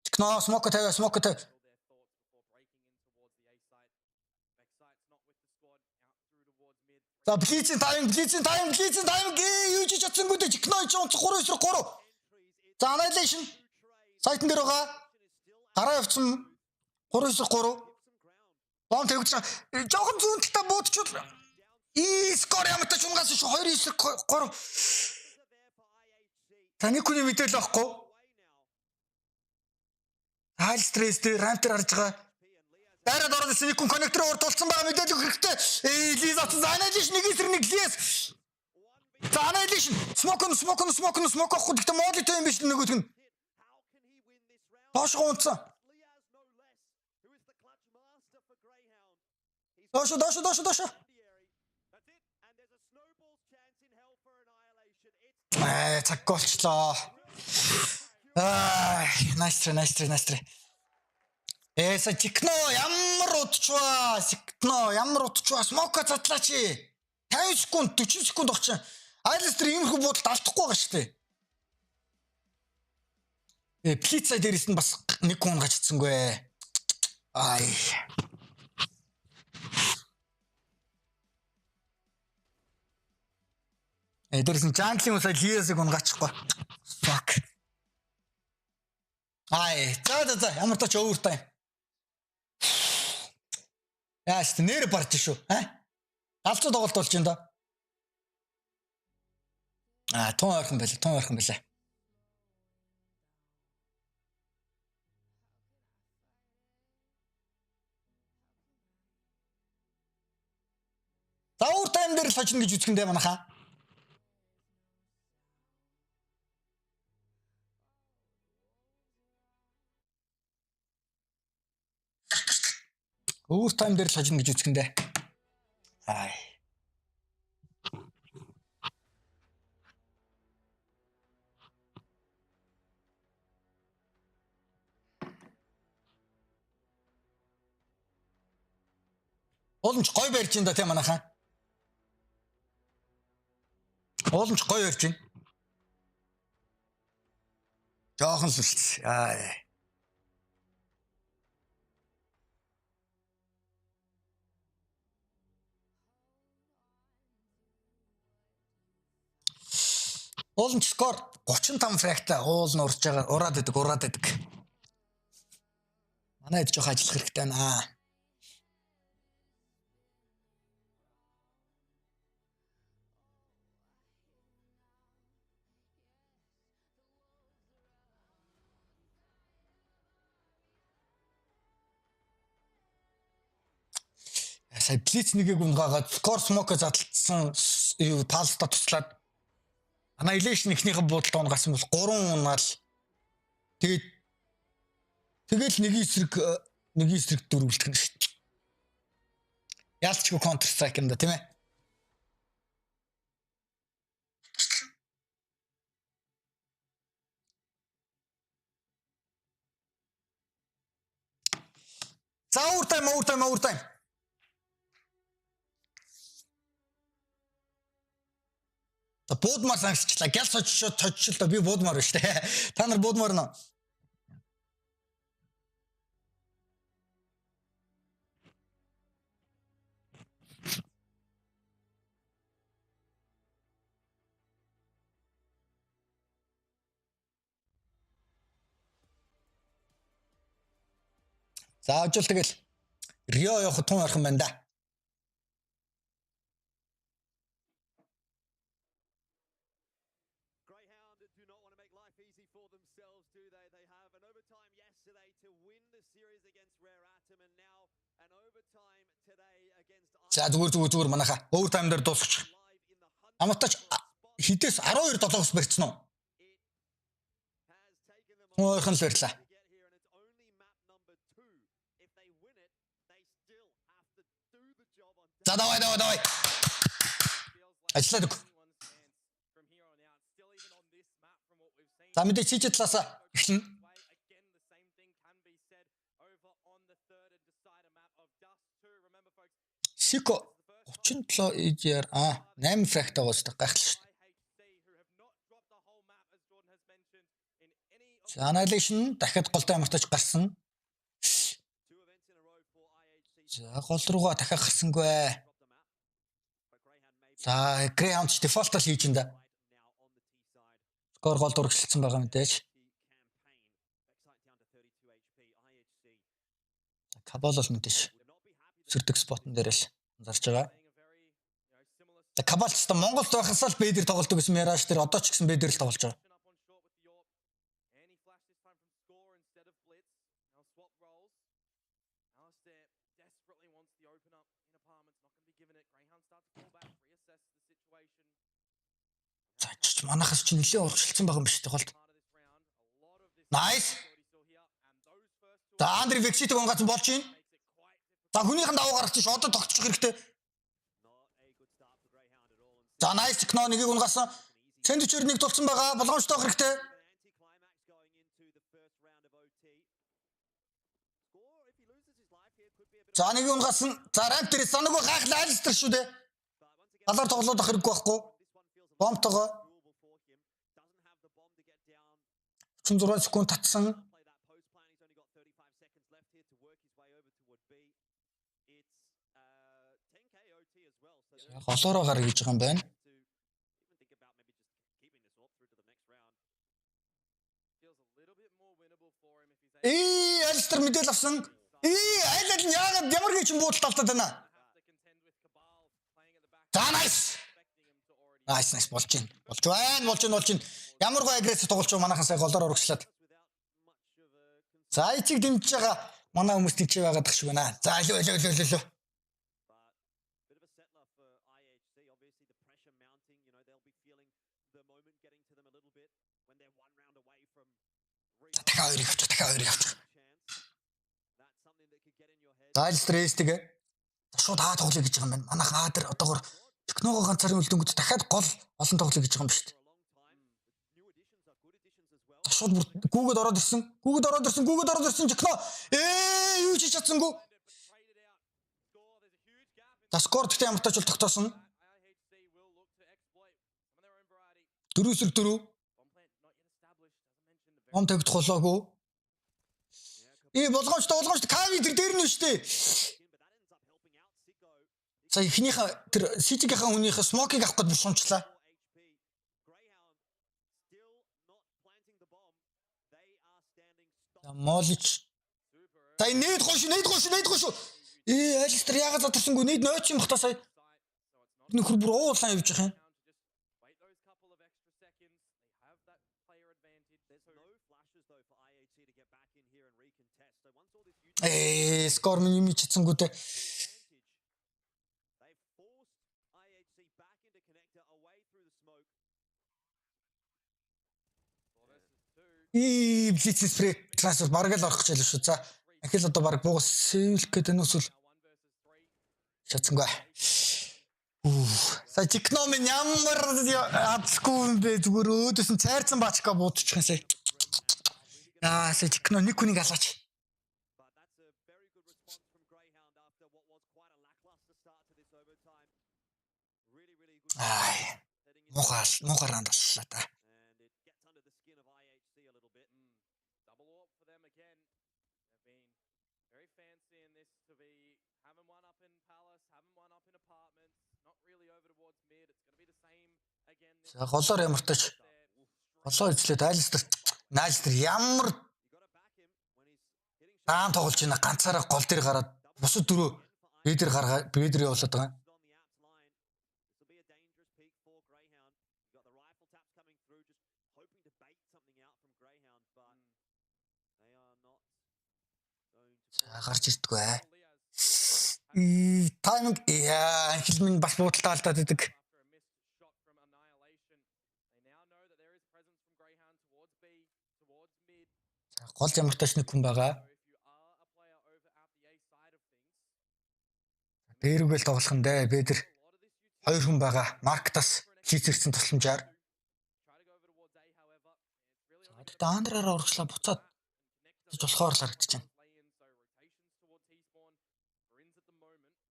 Техно смок тавь. За плицийн тайм юу ч чадсангүй дээ техно ч онц 3-3. За annihilation сайтн дээр байгаа. Гараа явцсан 3-3. Бом тавьж жоохон зүүнтэлтэй буудчихвол скор ямар тач унгаас шүү 2-3. Таны хүний мэдээлэл авахгүй. Хайл стресс дээр рамтер харж байгаа. Дараад ороод ирсэн нэг хүн коннектороор тулцсан байгаа мэдээлэл хэрэгтэй. Лиз атсан annihilation нэг эсрэг нэг лиз. За annihilation смок авахгүй гэхдээ модтой юм биш нөгөөт нь. Доош гонцсон. Доош. Цаг голчлоо. Nice try. Эса Чикно ямар удчваа смока затлаач. 50 секунд 40 секунд огч. Айлстер иймэрхүү буудалд алдахгүй байгаа шүү дээ. Плица дээрээс нь бас нэг хүн гачцсангүй. Ай. Дээрээс нь Жанклийн усаа Лиасыг унгачихгүй. Fuck. Ай, за ямар тач overtime. Яаст нэр барч шүү. Алцуу тоглолт болж байна да. Тун ойрхон байлаа. За overtime дээр л хожно гэж үзэхэндээ манайхаа. Overtime дээр л хожно гэж үзэхэндээ. Ай. Уулымч гой барьж ин да тийм манайхаа. Уулымч гой барьж ин. Жоохон л үлдсэн. Ай. Уулын скор 35 фракта уул нь урж байгаа. Ураад идэг. Манай хэд жоох ажиллах хэрэгтэй байна. Сая блиц нэгийг унгаагаад скор смоко задлцсан юу палста туслаад annihilation ихнийхэн буудалд унгасан бол 3 унаал тэгэл нэг эсрэг дөрвөлдөх нь шүү дээ. Яалчгүй counter strike юм да тийм ээ. За overtime. Буудмаар сангасчлаа. Гял цоччихлоо да би буудмаар байна шүү дээ. Та нар буудмаар нөө. За ажил тэгэл Рио явах тун орхон байна да. GRAYHOUND do not want to make life easy for themselves, do they? They have an overtime yesterday to win the series against Rare Atom, and now an overtime today against. За зүгээр манаха. Overtime дээр дуусчих. Амтач хитээс 12-7-оос барьцсан уу? Ойхон л барьлаа. За давай. Ажиллаад өг. За мэдээ чи талаасаа эхлэн. Сико 37 EGR 8 фракт байгаа шүү дээ. Гайхал шүү дээ. За annihilation дахиад голтой амартаж гарсан. За гол руугаа дахиад гарсангүй. За GRAYHOUND default-аар хийж энэ да. Скор гол дурагшлсан байгаа мэдээж. Кабал бол мэдээж. Сэрдэг спотн дээр л анзарч байгаа. За Кабал ч гэсэн Монголд байхасаа л бэдэр тоглолдог гэсэн Mirage дээр одоо ч гэсэн бэдэр л тоглож байгаа. Манахас чи нэлээд урагшилсан байгаа юм биш үү голд. Nice. За Андри Векситиг унгацсан болж байна. За хүнийхэн давуу гарах чинь одоо тогтчих хэрэгтэй. За nice Кно нэгийг унгасан. Сэндвичээр нэг тулцсан байгаа. Болгоомжтой авах хэрэгтэй. За нэгийг унгасан. За Raptor санаагүй гайхлаа айлстэр шүү дээ. Галаар тоглоод ах хэрэггүй байхгүй. Бомтогоо 6 секунд татсан. Голоороо гарах гэж байгаа юм байна. Альстер мэдээл авсан. Айлал нь яагаад ямар гэж буудалд алдаад байна. За nice. Nice болж байна. Ямар гоо агрессив тоглож байгаа манайхан сая голоор урагшлаад. За эцэг дэмжиж байгаа манай хүмүүс тийч байгаад тах шиг байна. За илүү. Дахиад хоёрыг авчих. За стресстэйгээ. Шууд хаа тоглоё гэж байгаа юм байна. Манайхан хаа дээр одоогор техногоо ганцаараа үлдэнгүүт дахиад гол олон тоглоё гэж байгаа юм биш үү? Шууд гүүгэд ороод ирсэн. Техно. Юу ч чадсангүй. За скор гэхдээ ямар тач бол тогтоосон. 4-4. Ом тавьд холоогүй. Болгоомжтой Кави дээр нь шүү дээ. За ихнийхээ тэр Ситигийнхаа хүнийхээ смокийг авах гэж бушуунчлаа. Молич. За нээд гоош. Алистер яагаад задарсангүй нээд нойч юм бах та сая. Нөхөр бүр уулаан явж байгаа юм. Скор минь юм чицэнгүү те. Блицс спрей трансфер бараг л орох гэж байлаа шүү. За ахил одоо бараг буугас сэвлэх гэдэг нь үsul шатсангүй. Сая чикном ямар адсгүй юм бэ зүгээр өөдөөс нь цайрцсан бачка буудчих юм сая. Сая чикно нэг хүнийг алаач. Мухаар андаллаа та. За голоор ямартаж голоо эзлээд Алистер ямар даан тоглож байна ганцаараа гол дээр гараад бусад дөрөв бэдэр явуулаад байгаа. Гарч ирдэггүй. Тайминг хилмэн бас буудалтай алдаад идэг. Гол ямартаач нэг хүн байгаа. Дээрүгэл тоглох нь дээ. Бэдэр 2 хүн байгаа. Марктас хийцэрсэн тусламжаар. За даандраараа урагшлаа буцаад болохоор л харагдаж байна.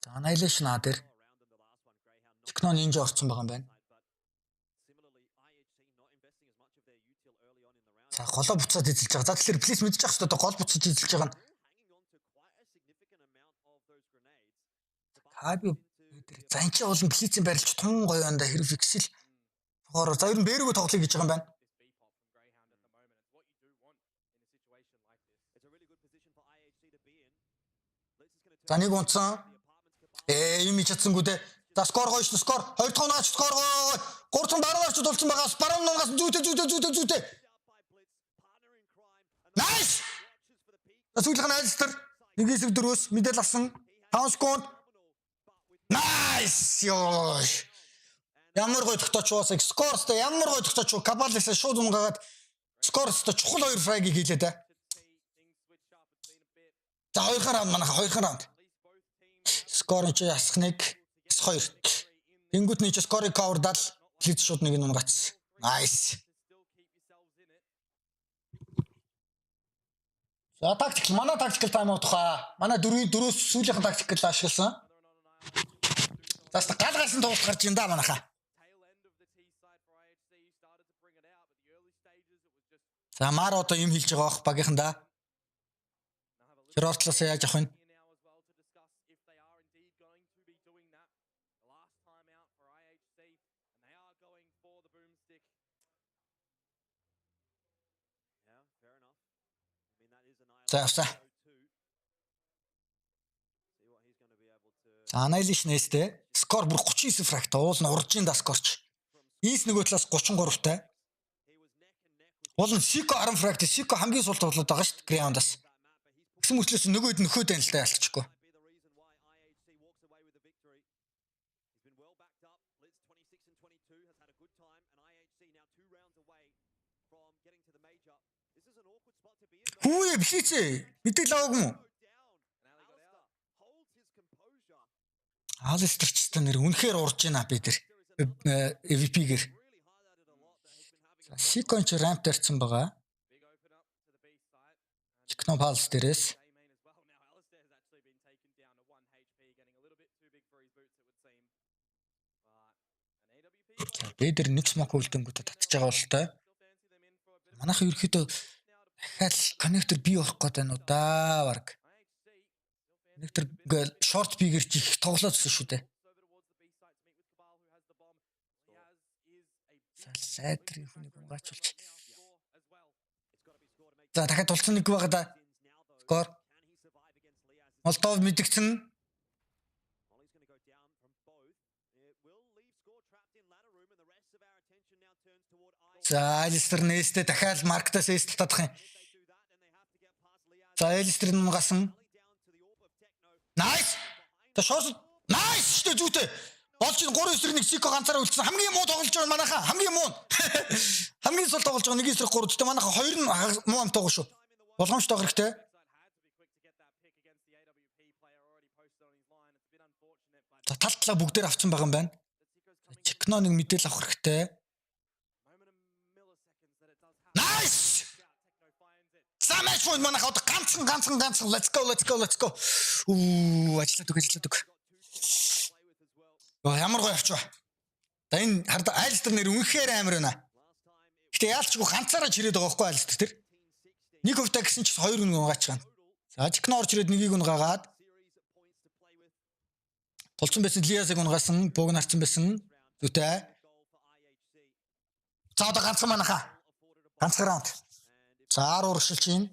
За annihilation дээр техно нинжа орсон байгаа юм байна. За голоо буцаад эзэлж байгаа. За тэгэхээр плиз мэдчих хэвээр одоо гол буцаж эзэлж байгаа нь. Хаби за энэ ч болон плизийн барилч тун гоё анда хэрэг фиксэл. Тухаар за ер нь бэрэгөө тоглоё гэж байгаа юм байна. За нэг унтсан. Юм чадсангүй дээ. За скор гоё шүү. Скор 2 дахь наач скор гоё. 3 дахь дараач дулцсан байгаа. Баруун нугаас зүйтэй. Найс! Сүүлийнх нь Алистер 1-4-өөс мэдэл авсан. 5 секунд. Найс! Ёо. Ямар гоё тогтооч уусаа. Скорстой ямар гоё тогтооч. Кабалисаа шууд унгаад скорстой чухал 2 фрагийг хийлээ дээ. За 2 раунд. Скорын чи ясах 1, 2. Тэнгүүтний чи скорыг кавердал плиз шууд нэг нь унгац. Найс. За тактикл манай тактикл тайм аут хаа. Манай 4-4-өөс сүүлийнхэн тактикл ашигласан. За гал гарсан тоглолт гарч ин да манайхаа. За маар одоо юм хэлж байгаа бах багийнхандаа. Херортлоос яаж авах вэ? За. За annihilation нэстэй. Скор бүр 39 фракт уул нь урж ин да скорч. Ийс нөгөө талаас 33 тай. Уул нь Сико 10 фракт. Сико хамгийн сул тоглоод байгаа шүү дээ. Грейхаундаас. Гэсэн мөрчлөөс нөгөөд нөхөд байна л та ялцчихгүй. Хүү бихийцээ. Мэдээлэл аваагүй юм уу? Алистер ч гэсэн нэр үнэхээр урж байна би тэр MVP-гэр. Сикон ч рамп дээрсэн байгаа. Технопалс дээрээс. Бэдэр нэг смок үлдэнгүүтэ татчих байгаа бол тоо. Манайхан ерөөхдөө дахиад коннектор бий болох гээд байна уу да баг. Коннектор шорт бигэр чи их тоглоодсон шүү дээ. Сайдрын хүнийг унгаачлж. За дахиад тулцсан нэг байгаа да. Скор. Молдов мэдгцэн. За Алистер нээстэй дахиад марктаас эст татах юм. За Алистер нугасан. Найс. За шоос. Найс шүү дээ зүйтэй. Болж 3-9-1 Сико ганцаараа үлдсэн. Хамгийн муу тоглож байгаа манайхаа. Хамгийн муу. Хамгийн сул тоглож байгаа 1-3 дэжтэй манайхаа 2 нь муу ам тоглож шүү. Болгоомжтой хэрэгтэй. За талтлаа бүгдээр авсан байгаа юм байна. Чекно нэг мэдээлэл авах хэрэгтэй. Nice! Самэч фон манайхаа одоо ганцхан. Let's go. Ажиллаад үг. Ямар гоё авч ба. За энэ хард Айлстер нэр үнэхээр амар байна. Гэтэ яалчгүй ганцаараа чирээд байгаа байхгүй Айлстер тэр. Нэг хувьтай гэсэн чинь 2 хүн угаач гана. За Чикно орж ирээд нэгийг угаагаад. Тулцсан байсан Лиасыг унгасан, бууг нарцсан байсан. Зүтэй. За одоо ганцхан манайхаа. Ганцхан раунд. За 10 урагшилж чинь.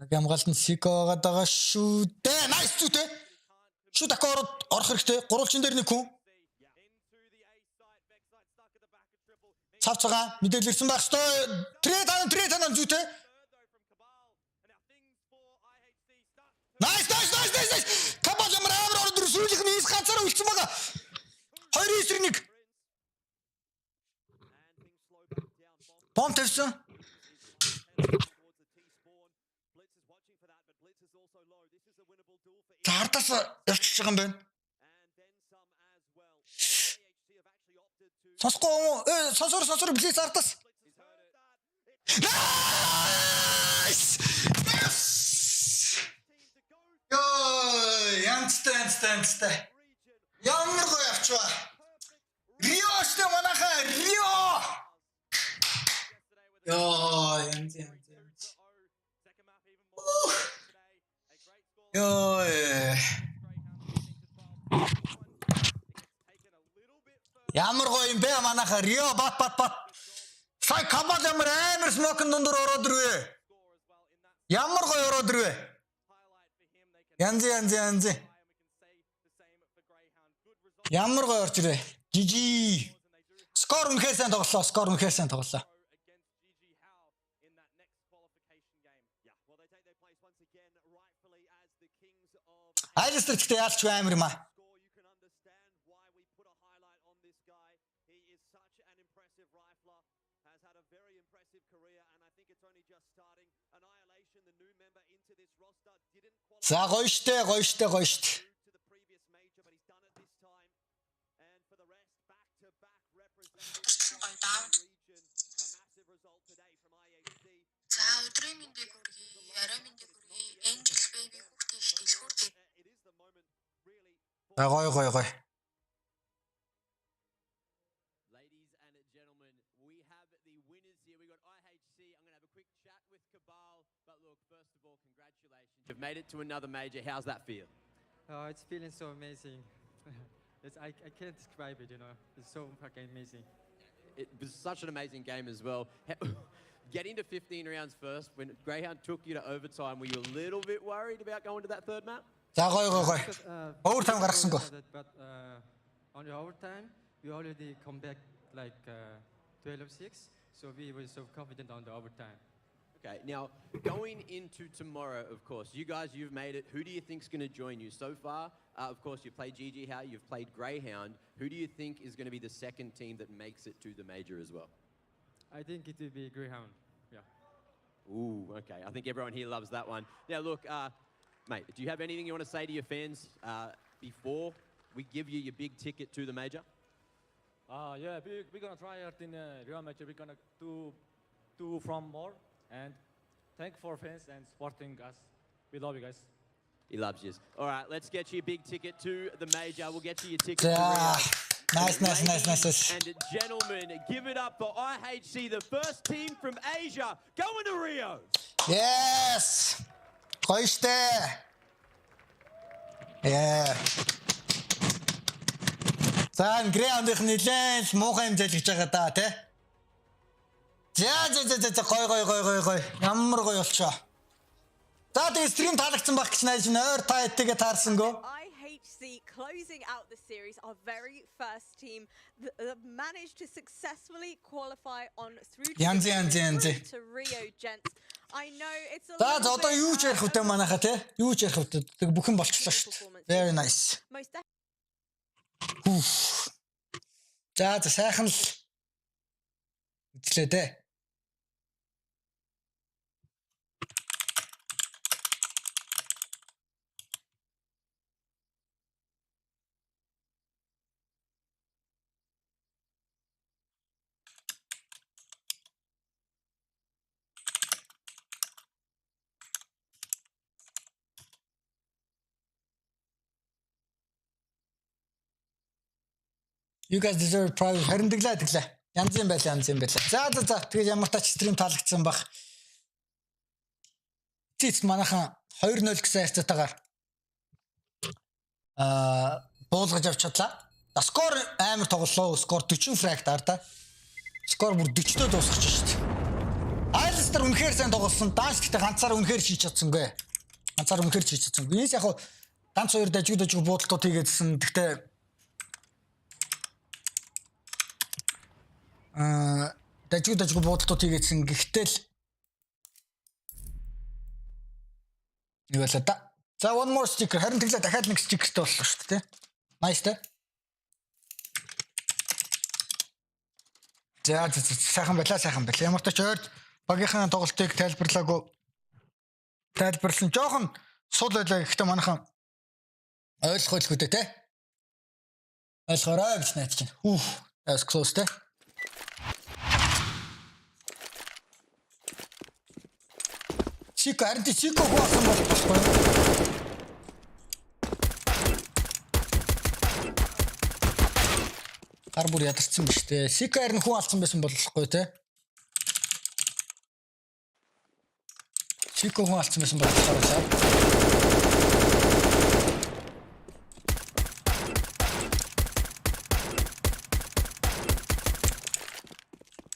Гамгаалт нь Сико байгаа шүү дээ. Nice зүтэй. Шүт акорд орох хэрэгтэй. Гурвалжин дээр нэг хүн. Цавцгаа мэдээлэл ирсэн байх ёстой. Трэ танаа зүйтэй. Nice. Кабал ямар ороод сүүлийнх нь ийс ганцаараа үлдсэн байгаа. 2-9-1. Бом тавьсан. Зардаас явчихж байгаа юм байна. Сонсор близ зардаас. Nice! Yes! Янцтай. Ямар гоё авчваа. Рио штэ манайхаа Рио. Янц. Ямар гоё юм бэ манайхаа Рио бат. Сай кабал амар смокн дундуур ороод ирвэ. Ямар гоё ороод ирвэ. Янз. Ямар гоё орж ирвэ. GG. Скор үнэхээр сайн тоглолоо. Айлстер гэхдээ яалчгүй амар юм аа. За гоё штэ. За өдрийн мэндийг хүргэе. Арай мэндийг хүргэе. Angel baby хүүхдээ шилхүүртэй. За гоё. Ladies and gentlemen, we have the winners here. We got IHC. I'm going to have a quick chat with Cabal. But look, first of all, congratulations. You've made it to another major. How's that feel? Oh, it's feeling so amazing. I can't describe it, It's so fucking amazing. It was such an amazing game as well. Getting to 15 rounds first, when Greyhound took you to overtime, were you a little bit worried about going to that third map? За гоё. Overtime гаргасангүй. But on the overtime, we already come back like 12-6, so we were so confident on the overtime. Okay, now going into tomorrow, of course, you've made it. Who do you think's going to join you? So far, of course, you've played GG How, you've played Greyhound. Who do you think is going to be the second team that makes it to the major as well? I think it will be Greyhound, yeah. Ooh, okay. I think everyone here loves that one. Now, look, mate, do you have anything you want to say to your fans before we give you your big ticket to the major? Yeah, we're going to try out in the Real Major. We're going to do from more. And thank for fans and supporting us. We love you guys. He loves you. All right, let's get you a big ticket to the major. We'll get you your ticket to Yeah. Rio. Nice. And gentlemen, give it up for IHC, the first team from Asia, going to Rio. Yes. Гоё штэ. Yeah. За Greyhound-ийн нэлээд муухай юм залгиж байгаа да тий. За гой. Ямар гоё болчоо. За тэгээ стрим таалагдсан байх гэж найж нойр та эдгээ таарсангүй. IHC closing out the series, our very first team that managed to successfully qualify on through to Rio, gents. I know it's a За одоо юу ч ярих үтэй манайха те. Юу ч ярих үтэй. Тэг бүхэн болчихлоо шүү дээ. Very nice. За сайхан л үзлээ дээ. You guys deserve private. Харин тэглээ. Янз юм байла. За. Тэгээд ямар тач стрим таалагдсан баг. Цэц манайхан 2-0 гэсэн хайрцаатаагаар буулгаж авч чадлаа. Скор амар тоглолоо. Скор 40 фрактаар да. Скор бүр 40-д дуусчих шүү дээ. Айлстер үнэхээр сайн тоглосон. Данс гэхдээ ганцаараа үнэхээр хийж чадсангүй. Эс яг ганц хоёр дажиг буудалтууд хийгээдсэн. Гэхдээ дажиг буудалтууд хийгээдсэн. Гэхдээ л юу вэ та? За one more sticker. Харин тэглээ дахиад нэг стикертэй боллоо шүү дээ. Nice те. За сайхан байлаа. Ямар ч ойр багийнхаа тоглолтыг тайлбарлсан жоохон сул байлаа. Гэхдээ манайхан ойлгох байлгүй дээ те. Ойлгоорой гэж найдаж байна. That was close те. Сико хоосон болохгүй. Гар бүр ядарсан биз дээ. Сико харин хүн алдсан байсан болохгүй те. Сико хүн алдсан байсан болохгүй.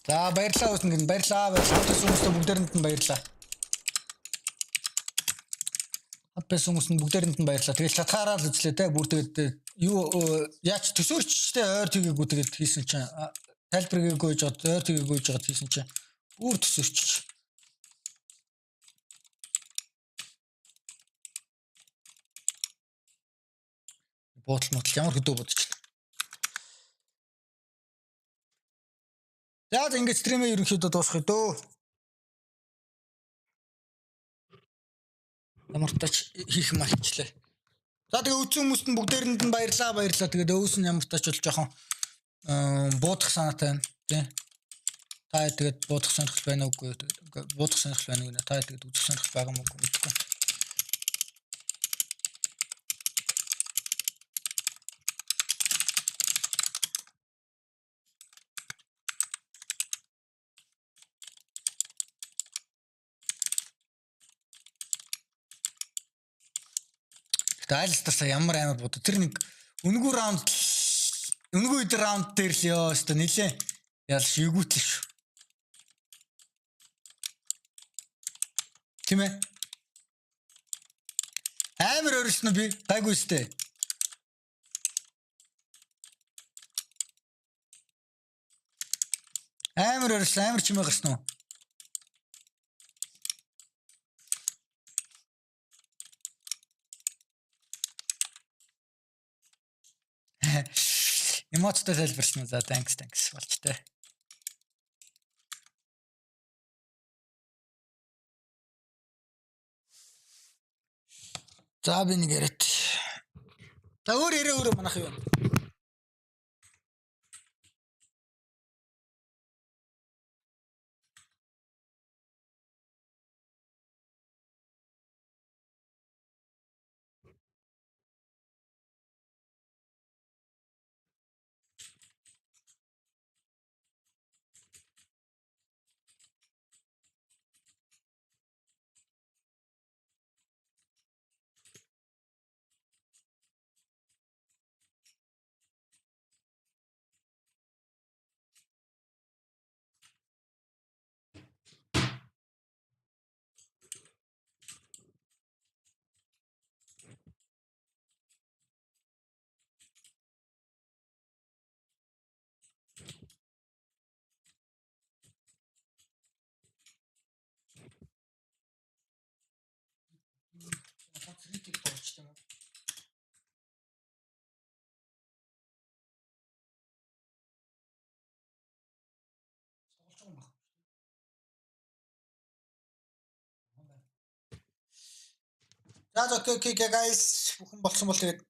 За баярлалаа үснэ. Баярлалаа. Хамтсан бүгдээрэнд нь баярлалаа. Хатбайсан хүмүүс нь бүгдээрэнд нь баярлалаа. Тэгэл шатгаараа л үзлээ те. Бүр тэгээд юу яач төсөөрчтэй ойр тгийгүү тэгээд хийсэн чинь тайлбаргүйгүй жоод ойр тгийггүй жоод хийсэн чинь бүр төсөөрч. Боотл ямар хөдөө бодож байна. За ингэж стримээ ерөнхийдөө дуусгая дөө. Ямар тач хийх марчлаа. За тэгээ үзсэн хүмүүст нь бүгдээрэнд нь баярлалаа. Тэгээд өөс нь ямар тач бол жоохон буудах санаатай байна. Тий. Та тэгээд буудах сонирхол байна уугүй. Буудах сонирхол байна уу? Та тэгээд үзэх сонирхол байгаа мó үгүй. Айлстарсаа ямар амар бод. Тэр нэг үнэгүй раунд дээр л ёо өстө нилээ ялш югүйтэл шүү. Тийм ээ. Амар өрөснө би гайгүй өстө. Амар өрөс амар чимээ гарсан уу? Эмоцтой тайлбарсан. За thanks болчтой. За би нэг яриад. За өөр манайх юу вэ? юм уу? Сонсож байгаа юм байна. За окей guys бүхэн болсон бол тэгээд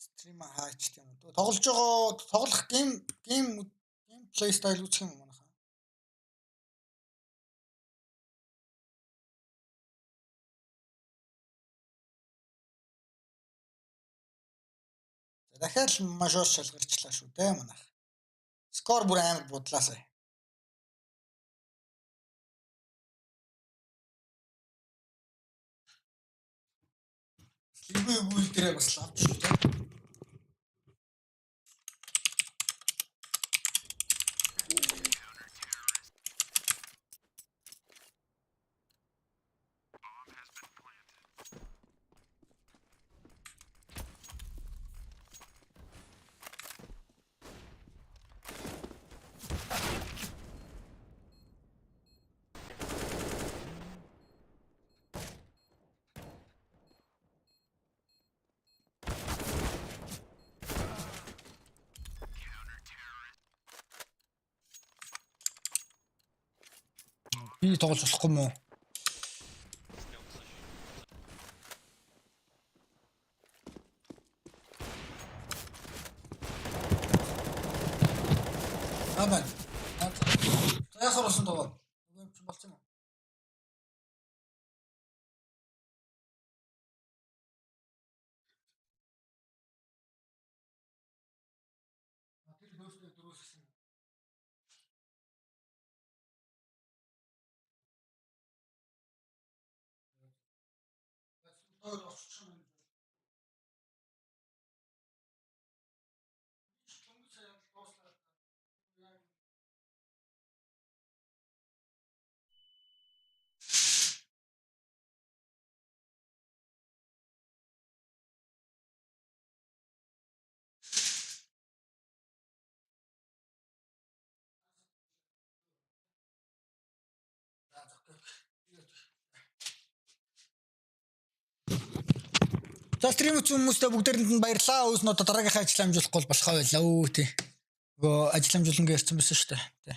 стрим хаач тийм үү. Тоглож байгаа тоглох гейм play style үүсгэх юм манайхаа. Дахиад л маш ууш шалгарчлаа шүү дээ манайх. Скор бүр амар будлаа сая. Лигүй үйл дээрээ бас авч шүү дээ. Би тоглож болохгүй мó? Абан. Яхаар болсон доо. Юм чи болчихсон юм. Тэр нөөсний дөрөвсөн. Өөр очсон юм. За стрим үзсэн хүмүүстээ бүгдээрэнд нь баярлалаа. Өөс нь одоо дараагийнхаа ажил амжуулахгүй болохоо байлаа. Өө тий. Нөгөө ажил амжуулна гэж ярьсан байсан шүү дээ. Тий.